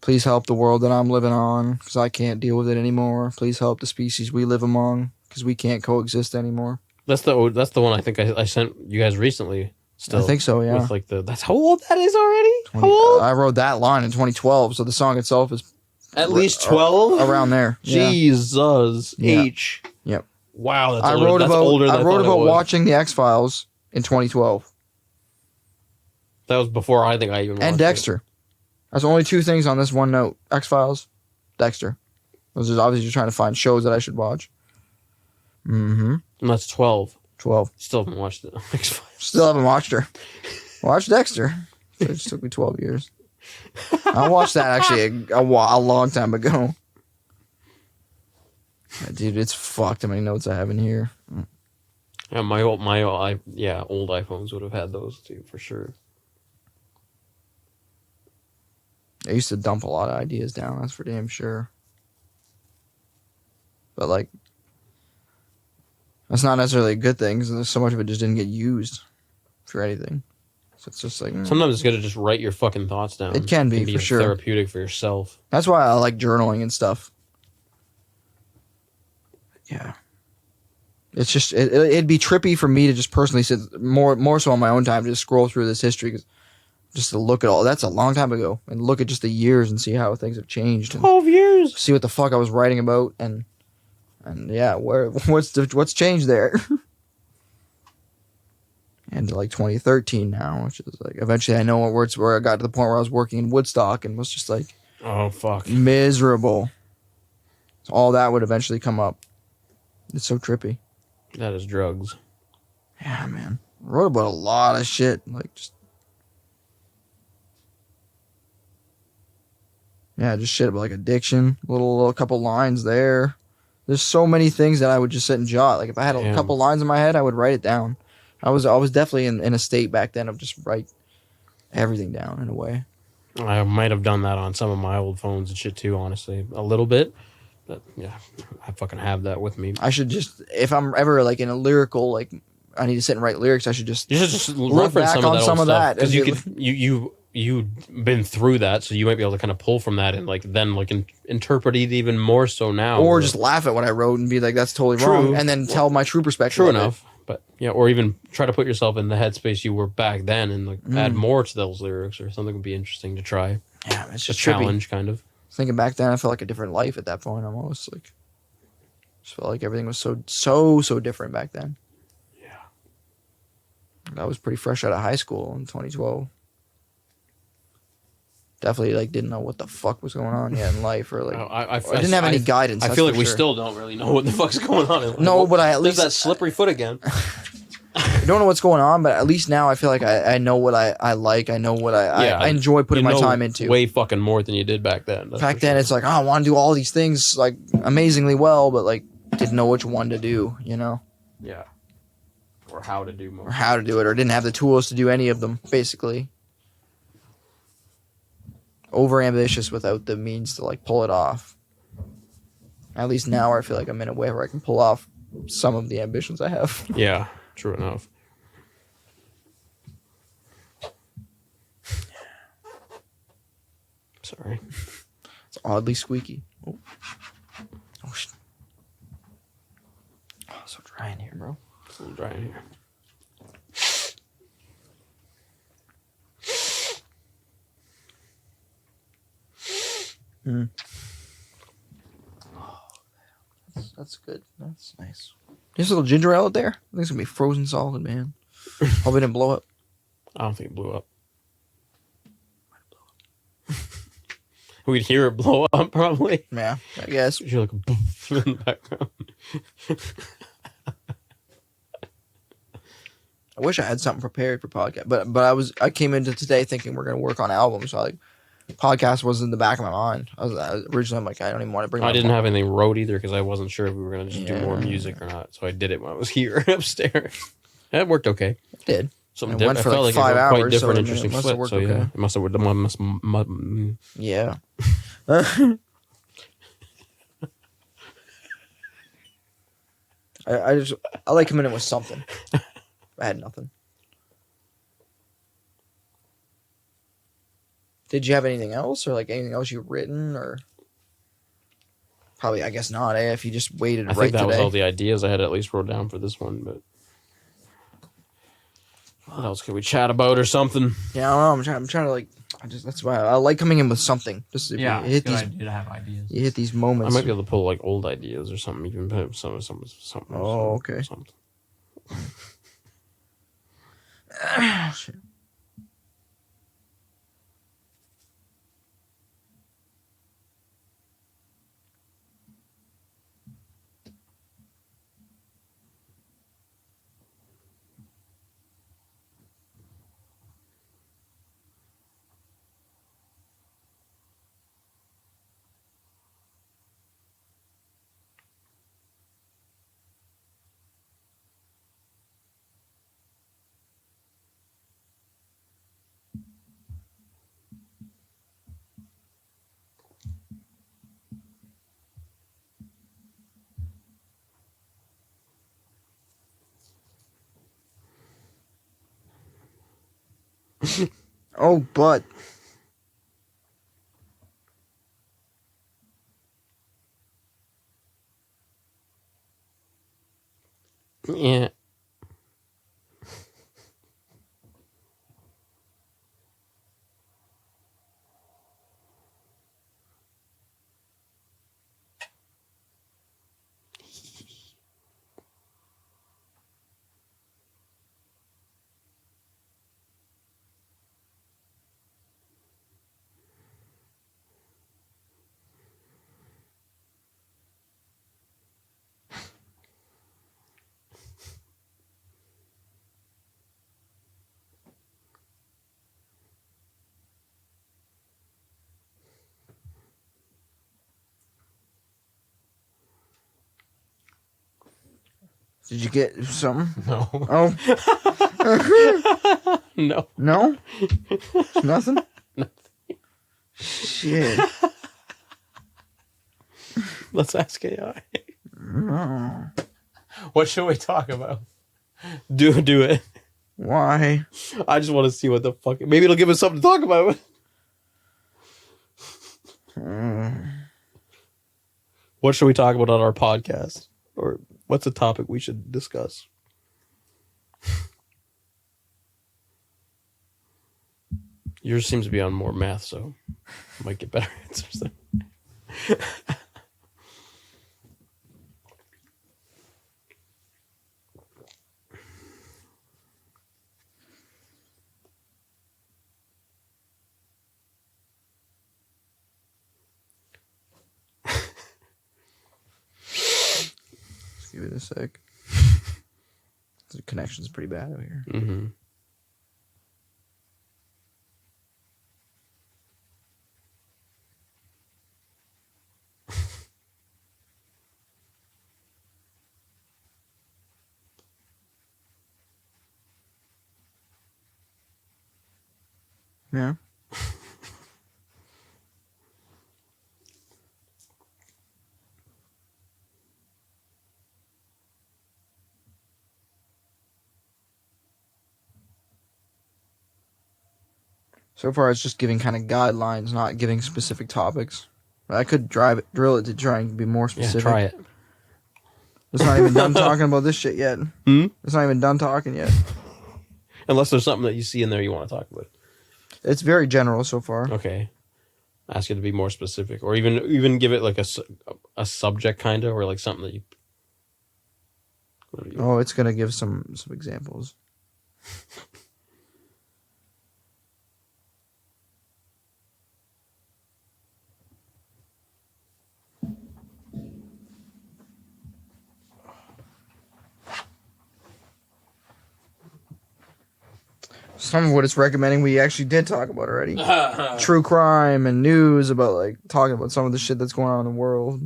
please help the world that I'm living on, because I can't deal with it anymore. Please help the species we live among, because we can't coexist anymore. That's the one I think I sent you guys recently. Still, I think so, yeah. With like that's how old that is already. How old? I wrote that line in 2012, so the song itself is at least 12 around there. Jesus, yeah. H. Yep. Wow, that's I older. wrote That's about older than I wrote thought about it was. watching the X-Files in 2012. That was before I think I even watched And Dexter. It. That's only two things on this one note. X-Files, Dexter. I was just obviously just trying to find shows that I should watch. And that's 12. 12. Still haven't watched it. Still haven't watched her. Watch Dexter. It just took me 12 years. I watched that actually a long time ago. Dude, it's fucked how many notes I have in here. Yeah, old iPhones would have had those too, for sure. I used to dump a lot of ideas down, that's for damn sure. But, like, that's not necessarily a good thing, because so much of it just didn't get used for anything. So it's just like... Sometimes it's good to just write your fucking thoughts down. It can be, for sure. Therapeutic for yourself. That's why I like journaling and stuff. Yeah. It's just... It'd be trippy for me to just personally sit more so on my own time to just scroll through this history, just to look at all... That's a long time ago. And look at just the years and see how things have changed. 12 years! See what the fuck I was writing about and yeah, what's changed there? And like 2013 now, which is like eventually I know where I got to the point where I was working in Woodstock and was just like, oh fuck, miserable. So all that would eventually come up. It's so trippy. That is drugs. Yeah, man. I wrote about a lot of shit, like just just shit about like addiction. Little couple lines there. There's so many things that I would just sit and jot. Like if I had a couple lines in my head, I would write it down. I was definitely in a state back then of just write everything down in a way. I might have done that on some of my old phones and shit too, honestly. A little bit. But yeah, I fucking have that with me. I should just, if I'm ever like in a lyrical, like I need to sit and write lyrics, I should just look back on some of that. Because you you've been through that, so you might be able to kind of pull from that and like then like interpret it even more so now. Or just laugh at what I wrote and be like, that's totally wrong. And then tell my true perspective. True enough. But yeah, or even try to put yourself in the headspace you were back then and like add more to those lyrics or something would be interesting to try. Yeah, it's a just challenge, trippy. kind of. Thinking back then, I felt like a different life at that point. Almost like, just felt like everything was so different back then. Yeah, I was pretty fresh out of high school in 2012. Definitely like didn't know what the fuck was going on yet in life, or like I didn't have any guidance. I feel like we still don't really know what the fuck's going on in life. No, but I at least that slippery foot again. I don't know what's going on, but at least now I feel like I know what I like. I know what I enjoy putting my time into. Way fucking more than you did back then. Back then, it's like, oh, I want to do all these things like amazingly well, but like didn't know which one to do, you know? Yeah. Or how to do more. Or how to do it, or didn't have the tools to do any of them, basically. Over ambitious without the means to like pull it off. At least now I feel like I'm in a way where I can pull off some of the ambitions I have. Yeah, true enough. Sorry. It's oddly squeaky. Oh, shit. Oh, it's so dry in here, bro. It's a little dry in here. That's good. That's nice. There's a little ginger ale out there. I think it's gonna be frozen solid, man. Hope it didn't blow up. I don't think it blew up. We'd hear it blow up, probably. Yeah, I guess. You're like a boof in the background. I wish I had something prepared for podcast, but I came into today thinking we're gonna work on albums. So like, podcast was in the back of my mind. I was originally I'm like, I don't even want to bring. I didn't have anything wrote either because I wasn't sure if we were gonna just do more music or not. So I did it when I was here upstairs. It worked okay. It did. Something It different. went for I felt like like 5 it was hours. quite different, So interesting it must split. have worked So okay. yeah, it must have. Yeah. I like coming in with something. I had nothing. Did you have anything else, or like anything else you've written, or probably I guess not. If you just waited I right think that today. was all the ideas I had at least wrote down for this one. But what else could we chat about or something? Yeah, I don't know. I'm trying to like. That's why I like coming in with something. Just if you hit these. Idea to have ideas. You hit these moments. I might be able to pull like old ideas or something. You can put something. Oh, okay. Something. Shit. Oh, but Yeah. did you get something? No. Oh. No. No? Nothing? Nothing. Shit. Let's ask AI. No. What should we talk about? Do it. Why? I just want to see what the fuck. Maybe it'll give us something to talk about. What should we talk about on our podcast? Or what's a topic we should discuss? Yours seems to be on more math, so I might get better answers then. Just give it a sec. The connection's pretty bad over here. Mm-hmm. Yeah. So far, it's just giving kind of guidelines, not giving specific topics. I could drill it to try and be more specific. Yeah, try it. It's not even done talking about this shit yet. It's not even done talking yet. Unless there's something that you see in there you want to talk about. It's very general so far. Okay. Ask you to be more specific, or even give it like a subject kind of, or like something that you. Oh, it's gonna give some examples. Some of what it's recommending we actually did talk about already. True crime and news about like talking about some of the shit that's going on in the world.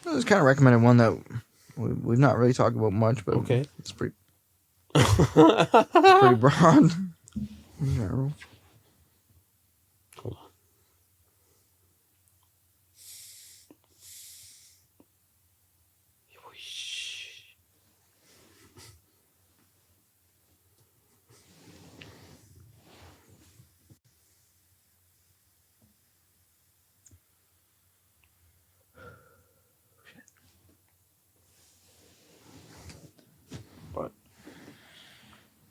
I just kind of recommended one that we've not really talked about much, but okay. It's pretty broad. No. Hold on.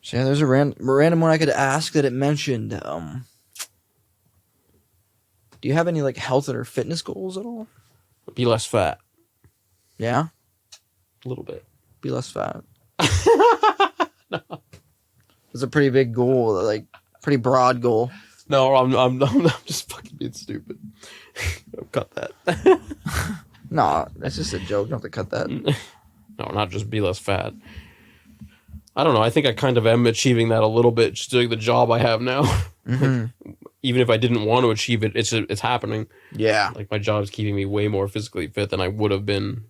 So yeah, there's a random one I could ask that it mentioned. Do you have any like health or fitness goals at all? Be less fat. Yeah, A little bit. be less fat. No. It's a pretty big goal, like pretty broad goal. No, I'm just fucking being stupid. Cut that. No, that's just a joke. Don't have to cut that. No, not just be less fat. I don't know. I think I kind of am achieving that a little bit, just doing the job I have now. Mm-hmm. Even if I didn't want to achieve it, it's happening. Yeah. Like my job's keeping me way more physically fit than I would have been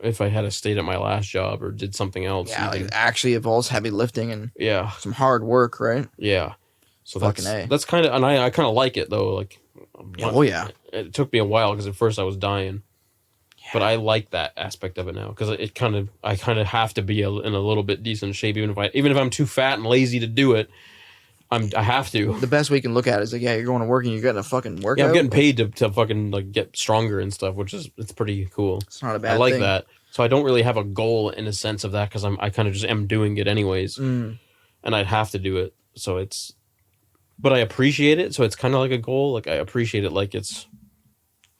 if I had stayed at my last job or did something else. Yeah, like actually involves heavy lifting and some hard work, right? Yeah. So Fucking that's kind of, and I kind of like it though. Like, oh yeah. It took me a while because at first I was dying. But I like that aspect of it now because I kind of have to be in a little bit decent shape even if I'm too fat and lazy to do it. I have to. The best way you can look at it is like, yeah, you're going to work and you're getting a fucking workout. Yeah, I'm getting paid to fucking like get stronger and stuff, which is it's pretty cool. It's not a bad thing. I like that. So I don't really have a goal in a sense of that because I kind of just am doing it anyways, and I'd have to do it. So but I appreciate it. So it's kind of like a goal. Like I appreciate it like it's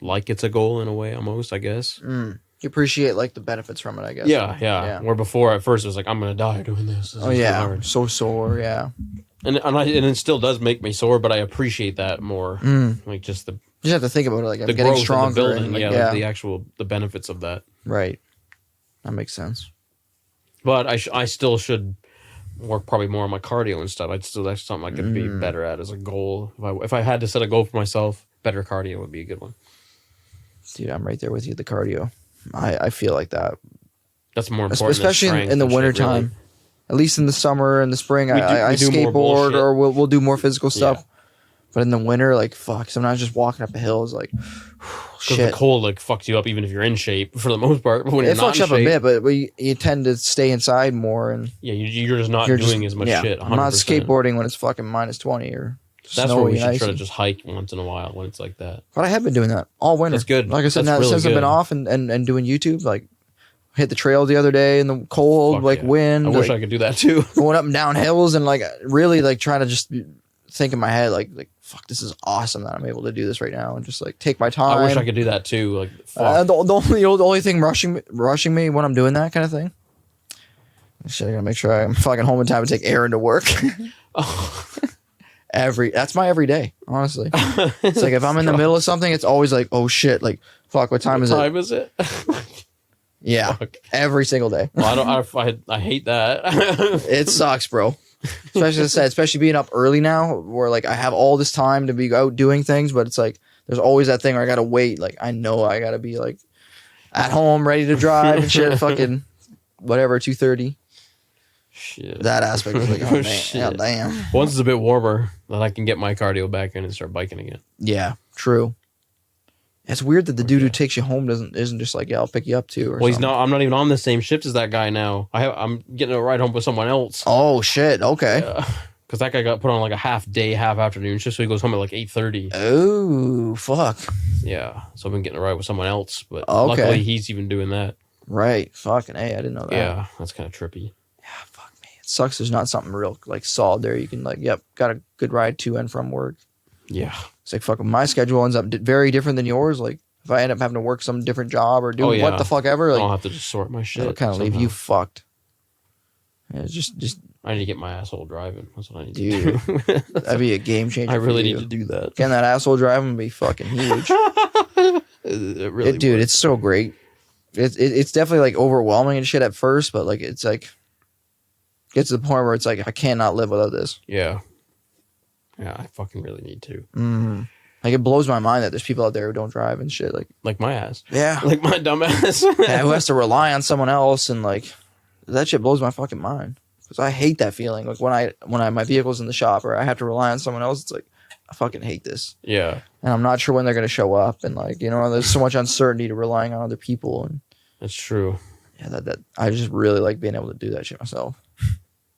a goal in a way almost, I guess. You appreciate like the benefits from it, I guess. Yeah. Where before at first it was like I'm gonna die doing this. Oh yeah, hard. So sore. Yeah. And it still does make me sore, but I appreciate that more. Like just you just have to think about it. Like I'm getting stronger. The building, and, like, like the benefits of that. Right. That makes sense. But I still should work probably more on my cardio and stuff. That's something I could be better at as a goal. If I had to set a goal for myself, better cardio would be a good one. Dude, I'm right there with you. The cardio, I feel like that. That's more important, especially in the wintertime. Really. At least in the summer and the spring, I skateboard or we'll do more physical stuff. Yeah. But in the winter, like fuck, sometimes just walking up a hill is like Because the cold like fucks you up even if you're in shape for the most part. But when you're not fucks you up shape, a bit, but you tend to stay inside more and you're just not doing as much shit. 100%. I'm not skateboarding when it's fucking -20 or that's where we should icy. try to just hike once in a while when it's like that. But I have been doing that all winter. That's good. Like I said, since I've been off and doing YouTube, like hit the trail the other day in the cold, wind. I wish I could do that too. Going up and down hills and like really like trying to just think in my head like fuck, this is awesome that I'm able to do this right now and just like take my time. I wish I could do that too. Like the only thing rushing me when I'm doing that kind of thing. Shit, I gotta make sure I'm fucking home in time to take Aaron to work. That's my every day, honestly. It's like if I'm in the middle of something, it's always like, oh shit, like fuck, what time is it? Yeah, fuck. Every single day. Well, I hate that. It sucks, bro. Especially as I said, especially being up early now, where like I have all this time to be out doing things, but it's like there's always that thing where I gotta wait. Like I know I gotta be like at home, ready to drive and shit. Fucking whatever, 2:30. Shit. That aspect is like, oh, man, damn. Once it's a bit warmer, then I can get my cardio back in and start biking again. Yeah, true. It's weird that the dude who takes you home isn't just like, yeah, I'll pick you up too. Well, he's not. I'm not even on the same shift as that guy now. I'm getting a ride home with someone else. Oh shit! Okay. Because that guy got put on like a half day, half afternoon shift, so he goes home at like 8:30. Oh fuck. Yeah, so I've been getting a ride with someone else, but luckily he's even doing that. Right. Fucking hey, I didn't know that. Yeah, that's kind of trippy. Yeah, fuck me. It sucks. There's not something real like solid there. You can like, yep, got a good ride to and from work. Yeah. It's like fucking my schedule ends up very different than yours. Like if I end up having to work some different job or do what the fuck ever, like I'll have to just sort my shit. It'll kind of leave you fucked. Yeah, just I need to get my asshole driving. That's what I need to do. That'd be a game changer. I really need to do that. Getting that asshole driving would be fucking huge. Dude, it's so great. It's definitely like overwhelming and shit at first, but like it's like gets to the point where it's like I cannot live without this. Yeah. Yeah, I fucking really need to. Mm-hmm. Like it blows my mind that there's people out there who don't drive and shit. Like my ass. Yeah. Like my dumb ass. Yeah, who has to rely on someone else and like that shit blows my fucking mind. Because I hate that feeling. Like when my vehicle's in the shop or I have to rely on someone else, it's like I fucking hate this. Yeah. And I'm not sure when they're gonna show up and like, you know, there's so much uncertainty to relying on other people and that's true. Yeah, that I just really like being able to do that shit myself.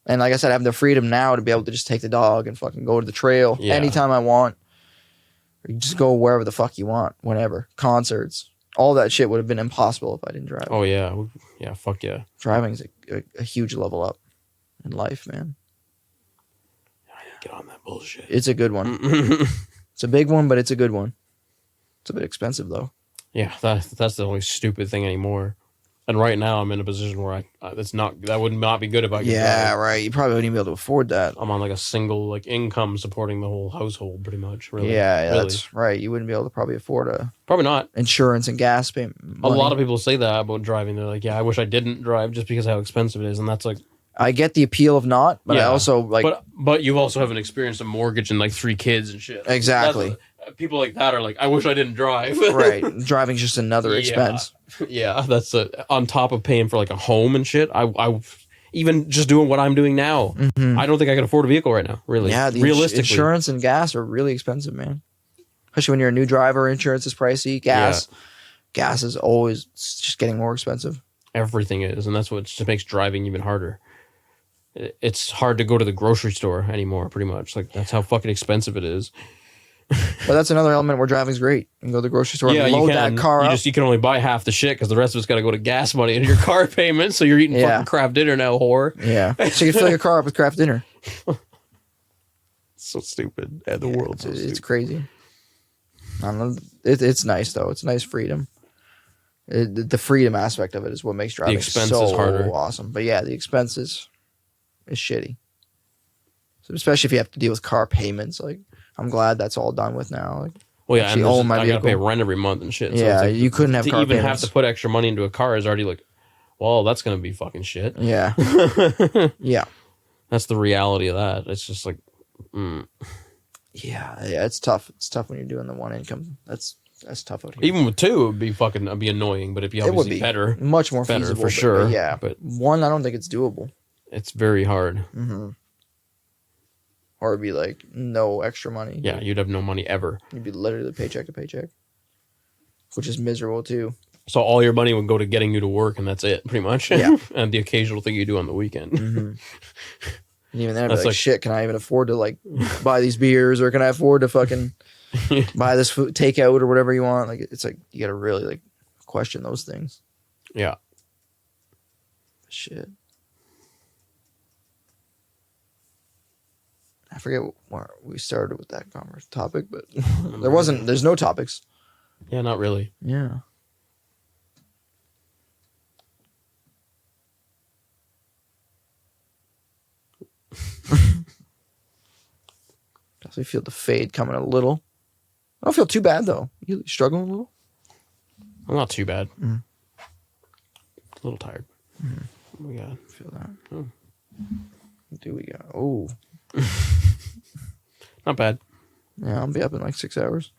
And like I said, I have the freedom now to be able to just take the dog and fucking go to the trail anytime I want. Or you just go wherever the fuck you want, whenever. Concerts. All that shit would have been impossible if I didn't drive. Oh, yeah. Yeah, fuck yeah. Driving is a huge level up in life, man. I need to get on that bullshit. It's a good one. It's a big one, but it's a good one. It's a bit expensive, though. Yeah, that's the only stupid thing anymore. And right now, I'm in a position where that would not be good if I could. Yeah, drive. right. You probably wouldn't even be able to afford that. I'm on like a single like income supporting the whole household, pretty much. Really. Yeah, that's right. You wouldn't be able to probably afford probably not insurance and gas payment. A lot of people say that about driving. They're like, "Yeah, I wish I didn't drive just because of how expensive it is," and that's like. I get the appeal of not, but I also like. But you also haven't experienced a mortgage and like 3 kids and shit. Exactly. People like that are like, I wish I didn't drive. Right. Driving's just another expense. Yeah, that's on top of paying for like a home and shit. I even just doing what I'm doing now. Mm-hmm. I don't think I can afford a vehicle right now, really. Yeah, realistically. Insurance and gas are really expensive, man. Especially when you're a new driver, insurance is pricey. Gas is always just getting more expensive. Everything is, and that's what just makes driving even harder. It's hard to go to the grocery store anymore, pretty much. Like, that's how fucking expensive it is. But that's another element where driving's great. You can go to the grocery store and load that car up. You can only buy half the shit because the rest of it's got to go to gas money and your car payment. So you're eating fucking craft dinner now, whore. Yeah. So you can fill your car up with craft dinner. So stupid. And the world's so stupid. It's crazy. I don't know. It's nice, though. It's a nice freedom. The freedom aspect of it is what makes driving so awesome. But yeah, the expenses is shitty. So especially if you have to deal with car payments, like I'm glad that's all done with now. Like, well, yeah, and I gotta pay rent every month and shit. So yeah, like, you couldn't have car even payments. have to put extra money into a car is already like, well, that's gonna be fucking shit. Yeah, yeah. That's the reality of that. It's just like, yeah, it's tough. It's tough when you're doing the one income. That's tough out here. Even with 2, it'd be annoying. But if you obviously better, much more feasible for sure. But yeah, but 1, I don't think it's doable. It's very hard. Mm-hmm. Or it'd be like no extra money. Yeah, you'd have no money ever. You'd be literally paycheck to paycheck. which is miserable too. So all your money would go to getting you to work, and that's it, pretty much. Yeah. And the occasional thing you do on the weekend. Mm-hmm. And even then, I'd be like, shit, can I even afford to like buy these beers, or can I afford to fucking buy this food, takeout or whatever you want? Like, it's like you gotta really like question those things. Yeah. Shit. I forget where we started with that topic, but there's no topics. Yeah, not really. Yeah. Definitely feel the fade coming a little. I don't feel too bad though. You struggling a little? I'm not too bad. A little tired. Oh my god. Feel that. Oh. What do we got? Oh. Not bad. Yeah, I'll be up in like 6 hours.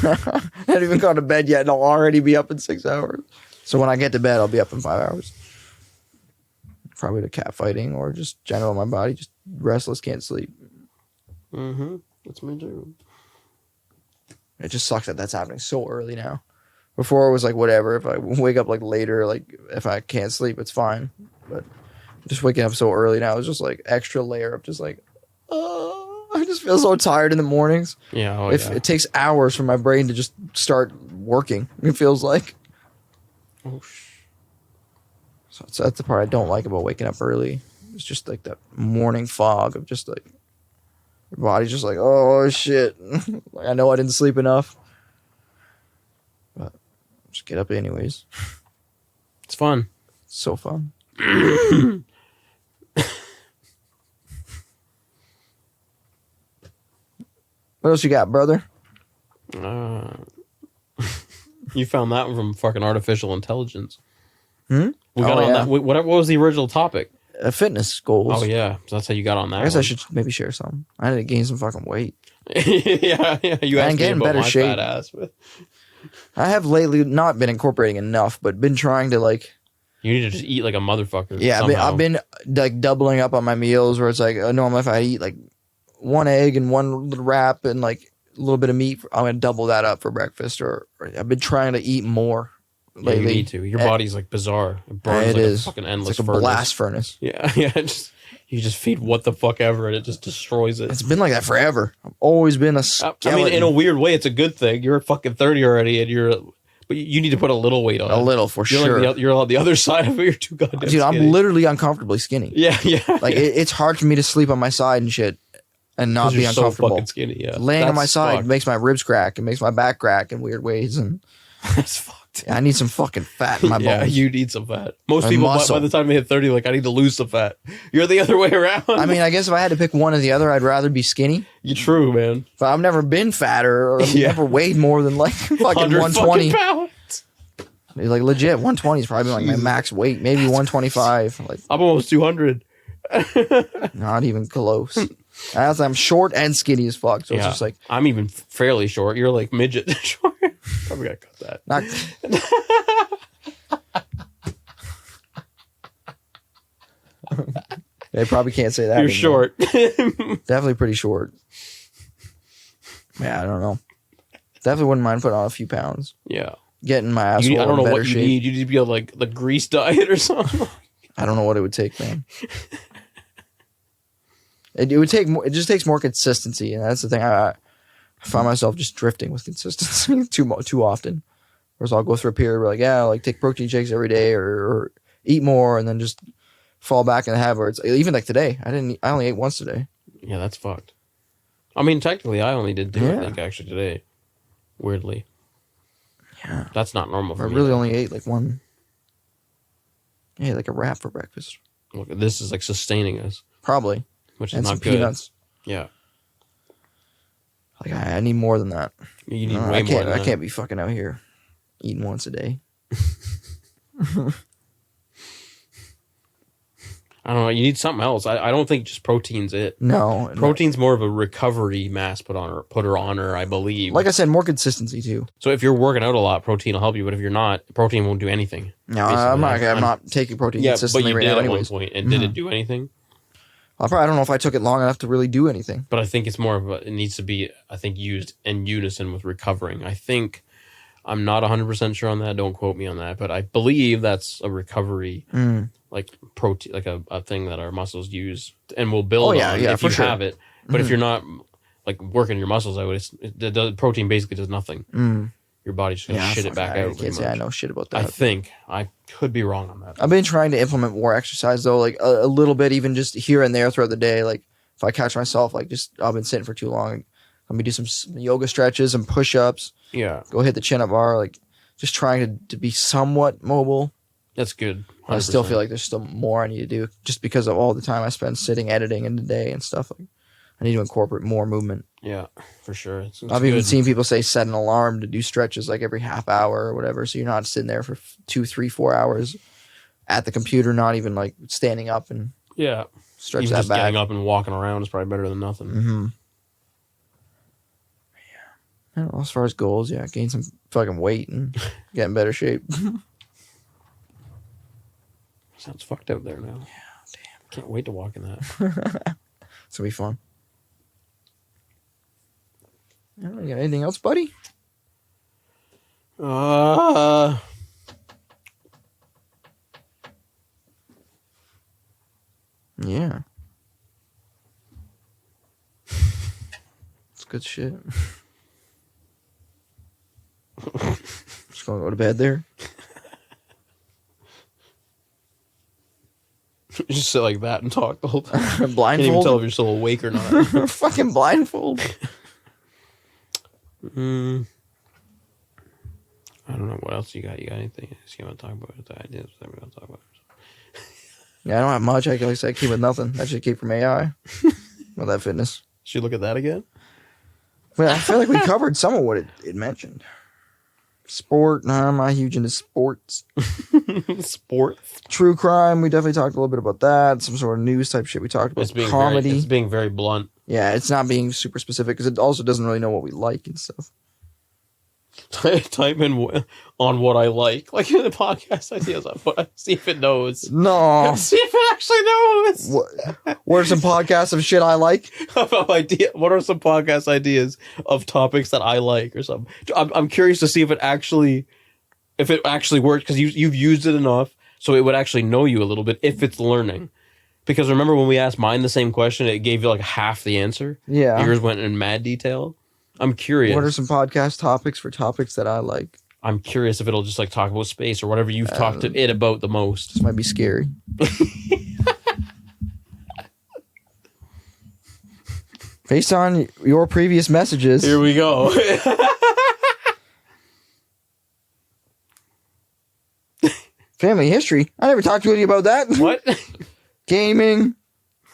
I haven't even gone to bed yet and I'll already be up in 6 hours. So when I get to bed, I'll be up in 5 hours. Probably to cat fighting or just general my body, just restless, can't sleep. That's me too. It just sucks that that's happening so early now. Before it was like whatever. If I wake up like later, like if I can't sleep, it's fine. But just waking up so early now is just like extra layer of just like, I just feel so tired in the mornings. Yeah. It takes hours for my brain to just start working. It feels like. Oh. So that's the part I don't like about waking up early. It's just like that morning fog of just like your body's just like, oh shit. Like I know I didn't sleep enough. But just get up anyways. It's fun. It's so fun. What else you got, brother? You found that one from fucking artificial intelligence. We got on that. What was the original topic? Fitness goals. Oh yeah, so that's how you got on that. I guess I should maybe share some. I had to gain some fucking weight. yeah. You asked me in about better my shape. fat ass. But I have lately not been incorporating enough, but been trying to like. You need to just eat like a motherfucker. Yeah, I've been like doubling up on my meals, where it's like normally if I eat like one egg and one little wrap and like a little bit of meat, I'm gonna double that up for breakfast. Or I've been trying to eat more. Yeah, you need to. Your body's like bizarre. It burns like a fucking endless it's like a furnace. blast furnace. Yeah. You just feed what the fuck ever and it just destroys it. It's been like that forever. I've always been a skeleton. I mean, in a weird way, it's a good thing. You're fucking 30 already and but you need to put a little weight on it. A little, for sure. Like you're on the other side of it. You're too goddamn Dude, skinny. I'm literally uncomfortably skinny. Yeah. Like, it's hard for me to sleep on my side and shit and not be uncomfortable. So fucking skinny, yeah. Laying on my side makes my ribs crack. It makes my back crack in weird ways. And that's fucked. I need some fucking fat in my bones. Yeah, you need some fat. Most people, by the time they hit 30, like, I need to lose some fat. You're the other way around. I mean, I guess if I had to pick one or the other, I'd rather be skinny. You're true, man. But I've never been fatter or never weighed more than like fucking 120 pounds. Like legit, 120 is probably like my max weight. Maybe 125. Like I'm almost 200. Not even close. I'm short and skinny as fuck. So it's just like I'm even fairly short. You're like midget short. Probably gotta cut that. They probably can't say that. You're anymore. short. Definitely pretty short. Yeah, I don't know. Definitely wouldn't mind putting on a few pounds. Yeah. Getting my ass. I don't know what you shape. need. You need to be on like the grease diet or something. I don't know what it would take, man. It would take more. It just takes more consistency, and that's the thing. I find myself just drifting with consistency too often. Whereas I'll go through a period where I'll take protein shakes every day or eat more, and then just fall back in the habit. Where it's even like today. I only ate once today. Yeah, that's fucked. I mean, technically, I only did two. I think actually today. Weirdly. Yeah, that's not normal for me. I really only ate like one. Yeah, like a wrap for breakfast. Look, this is like sustaining us. Probably. Which is and not some good. Peanuts. Yeah. Like I need more than that. You need way more than that. I can't be fucking out here eating once a day. I don't know. You need something else. I don't think just protein's it. No. Protein's more of a recovery mass put her on her, I believe. Like I said, more consistency too. So if you're working out a lot, protein will help you. But if you're not, protein won't do anything. No, I'm not taking protein consistently but you right did now at one point. And did it do anything? I don't know if I took it long enough to really do anything. But I think it's more of it needs to be, I think, used in unison with recovering. I think I'm not 100% sure on that. Don't quote me on that, but I believe that's a recovery, like protein, like a thing that our muscles use and will build on if you have it. But if you're not like working your muscles out, protein basically does nothing. Your body's just gonna shit it back out. I can't say I know shit about that. I think I could be wrong on that. I've been trying to implement more exercise though, like a little bit, even just here and there throughout the day. Like if I catch myself, like just I've been sitting for too long. Let me do some yoga stretches and push-ups. Yeah. Go hit the chin-up bar. Like just trying to be somewhat mobile. That's good. 100%. I still feel like there's still more I need to do, just because of all the time I spend sitting editing in the day and stuff. Like I need to incorporate more movement. Yeah, for sure. It's I've even seen people say set an alarm to do stretches like every half hour or whatever, so you're not sitting there for 2, 3, 4 hours at the computer, not even like standing up and stretch even that just back. Getting up and walking around is probably better than nothing. Mm-hmm. Yeah. I don't know, as far as goals, gain some fucking weight and get in better shape. Sounds fucked out there now. Yeah, damn. Can't wait to walk in that. It's gonna be fun. You got anything else, buddy? Yeah. It's good shit. Just gonna go to bed there. Just sit like that and talk the whole time. Blindfold. Can't even tell if you're still awake or not. Fucking blindfold. I don't know what else you got. You got anything else you want to talk about? The ideas that we want to talk about? Yeah, I don't have much. I keep with nothing. I should keep from AI. Well, that fitness. Should we look at that again? Well, I feel like we covered some of what it mentioned. Sport. Nah, I'm not huge into sports. Sports. True crime. We definitely talked a little bit about that. Some sort of news type shit we talked about. Comedy. It's being very blunt. Yeah, it's not being super specific because it also doesn't really know what we like and stuff. Type in on what I like in the podcast ideas. See if it knows. No. See if it actually knows. What are some podcasts of shit I like? What are some podcast ideas of topics that I like or something? I'm curious to see if it actually works, because you've used it enough so it would actually know you a little bit if it's learning. Because remember when we asked mine the same question, it gave you like half the answer. Yeah. Yours went in mad detail. I'm curious. What are some podcast topics for topics that I like? I'm curious if it'll just like talk about space or whatever you've talked to it about the most. This might be scary. Based on your previous messages. Here we go. Family history. I never talked to you about that. What? Gaming.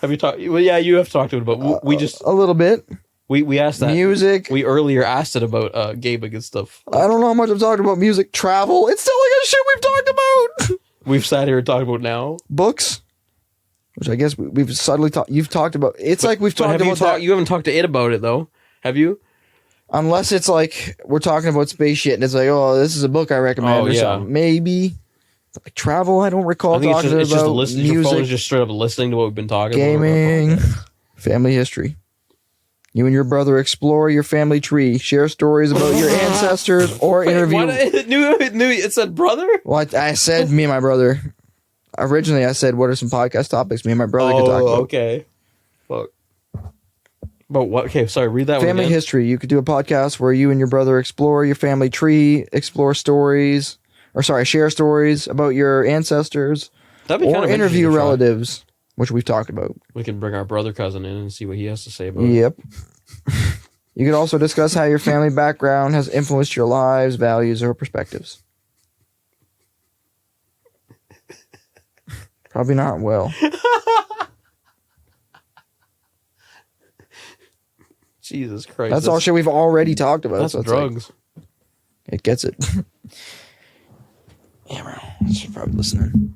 Have you talked? Well, yeah, you have talked to it about. We just a little bit. We asked that. Music. We earlier asked it about gaming and stuff. I don't know how much I've talked about music. Travel. It's still like a shit we've talked about. We've sat here and talked about now. Books. Which I guess we've subtly talked. You've talked about. It's like we've talked about that. You haven't talked to it about it though, have you? Unless it's like we're talking about space shit and it's like, oh, this is a book I recommend or something. Maybe. Like travel, I don't recall talking about. It's just listening. Your phone is just straight up listening to what we've been talking about. Gaming. Family history. You and your brother explore your family tree, share stories about your ancestors, or interview. What? It said brother? Well, I said me and my brother. Originally, I said, what are some podcast topics me and my brother could talk about? Okay. Fuck. But what? Okay, sorry, read that one again. Family history. You could do a podcast where you and your brother explore your family tree, share stories about your ancestors, or interview relatives. Which we've talked about. We can bring our brother cousin in and see what he has to say about it. Yep. You could also discuss how your family background has influenced your lives, values, or perspectives. Probably not well. Jesus Christ. That's all shit we've already talked about. That's drugs. Like, it gets it. Yeah, bro. She's probably listening.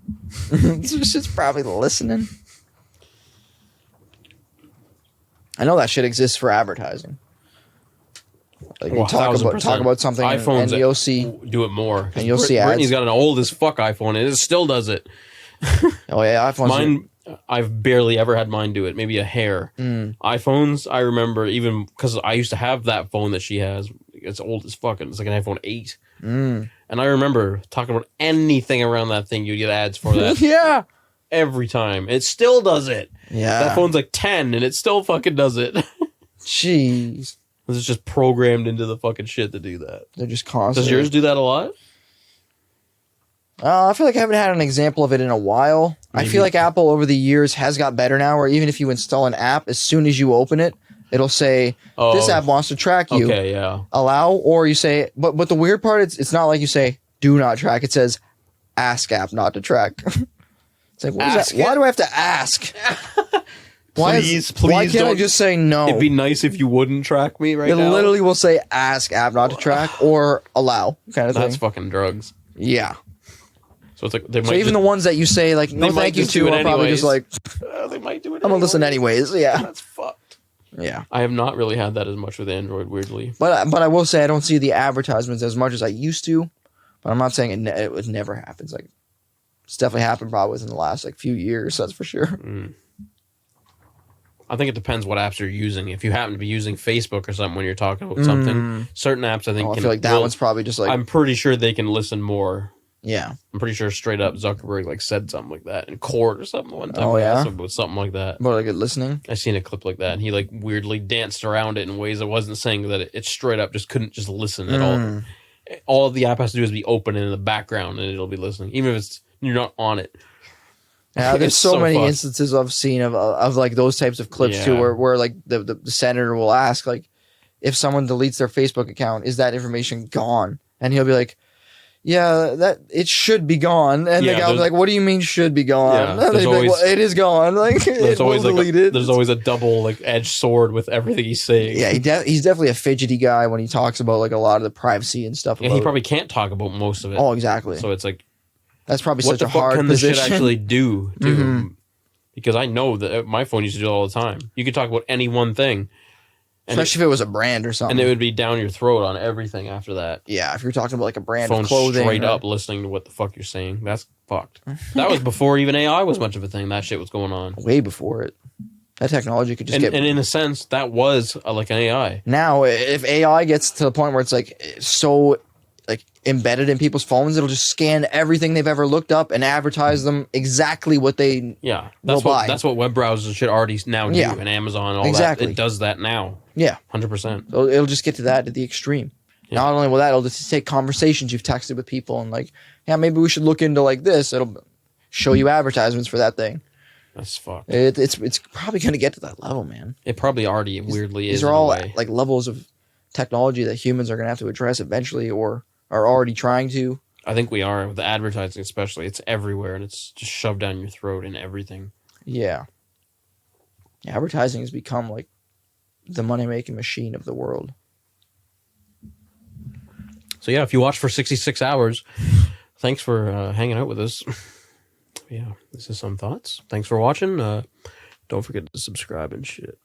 She's probably listening. I know that shit exists for advertising. Like you talk about something iPhones and you'll see do it more. And you'll see ads. Brittany's got an old as fuck iPhone and it still does it. Oh yeah, iPhones. Mine, I've barely ever had mine do it. Maybe a hair. iPhones, I remember even because I used to have that phone that she has. It's old as fuck. It's like an iPhone 8. Mm. And I remember talking about anything around that thing, you'd get ads for that. Yeah. Every time. It still does it. Yeah. That phone's like 10 and it still fucking does it. Jeez. It's just programmed into the fucking shit to do that. They're just constantly. Does yours do that a lot? I feel like I haven't had an example of it in a while. Maybe. I feel like Apple over the years has got better now, where even if you install an app, as soon as you open it, it'll say, this app wants to track you. Okay, yeah. Allow, or you say, but the weird part, it's not like you say, do not track. It says, ask app not to track. It's like, what is that? Why do I have to ask? Why can't I just say no? It'd be nice if you wouldn't track me right now. It literally will say, ask app not to track, or allow, kind of thing. That's fucking drugs. Yeah. So it's like they might. So even the ones that you say like no thank you to are probably just like they might do it. I'm gonna listen anyways. Yeah, that's fucked. Yeah, I have not really had that as much with Android, weirdly. But I will say I don't see the advertisements as much as I used to. But I'm not saying it never happens. Like it's definitely happened probably within the last like few years. That's for sure. Mm. I think it depends what apps you're using. If you happen to be using Facebook or something when you're talking about something, certain apps I think I feel like that one's probably just like I'm pretty sure they can listen more. Yeah, I'm pretty sure straight up Zuckerberg like said something like that in court or something one time. Oh yeah, about something like that. More like listening. I seen a clip like that, and he like weirdly danced around it in ways that wasn't saying that it straight up just couldn't just listen at all. All the app has to do is be open in the background, and it'll be listening, even if you're not on it. Yeah, there's so many instances I've seen of like those types of clips too, where like the senator will ask like, if someone deletes their Facebook account, is that information gone? And he'll be like, yeah, that it should be gone. And the guy will be like, what do you mean should be gone? Yeah, and they'd be like, well, it is gone. Like there's always there's always a double like edged sword with everything he's saying. Yeah, he's definitely a fidgety guy when he talks about like a lot of the privacy and stuff. Yeah, he probably can't talk about most of it. Oh, exactly. So it's like, that's probably what such a hard position. What the fuck can this shit actually do? Because I know that my phone used to do it all the time. You could talk about any one thing. Especially if it was a brand or something. And it would be down your throat on everything after that. Yeah, if you're talking about like a brand phone of clothing. Straight up listening to what the fuck you're saying. That's fucked. That was before even AI was much of a thing. That shit was going on. Way before it. That technology could just get... And in a sense, that was like an AI. Now, if AI gets to the point where it's like so like embedded in people's phones, it'll just scan everything they've ever looked up and advertise them exactly what they that's what That's what web browsers should already now do. And Amazon, all that. It does that now. Yeah. 100%. So it'll just get to that to the extreme. Yeah. Not only will that, it'll just take conversations you've texted with people and like, yeah, maybe we should look into like this. It'll show you advertisements for that thing. That's fucked. It's probably going to get to that level, man. It probably already weirdly is. These are all like levels of technology that humans are going to have to address eventually or are already trying to. I think we are, with the advertising especially. It's everywhere and it's just shoved down your throat in everything. Yeah. Advertising has become like the money-making machine of the world. So yeah, if you watch for 66 hours, thanks for hanging out with us. Yeah, this is some thoughts. Thanks for watching. Don't forget to subscribe and shit.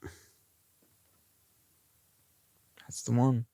That's the one.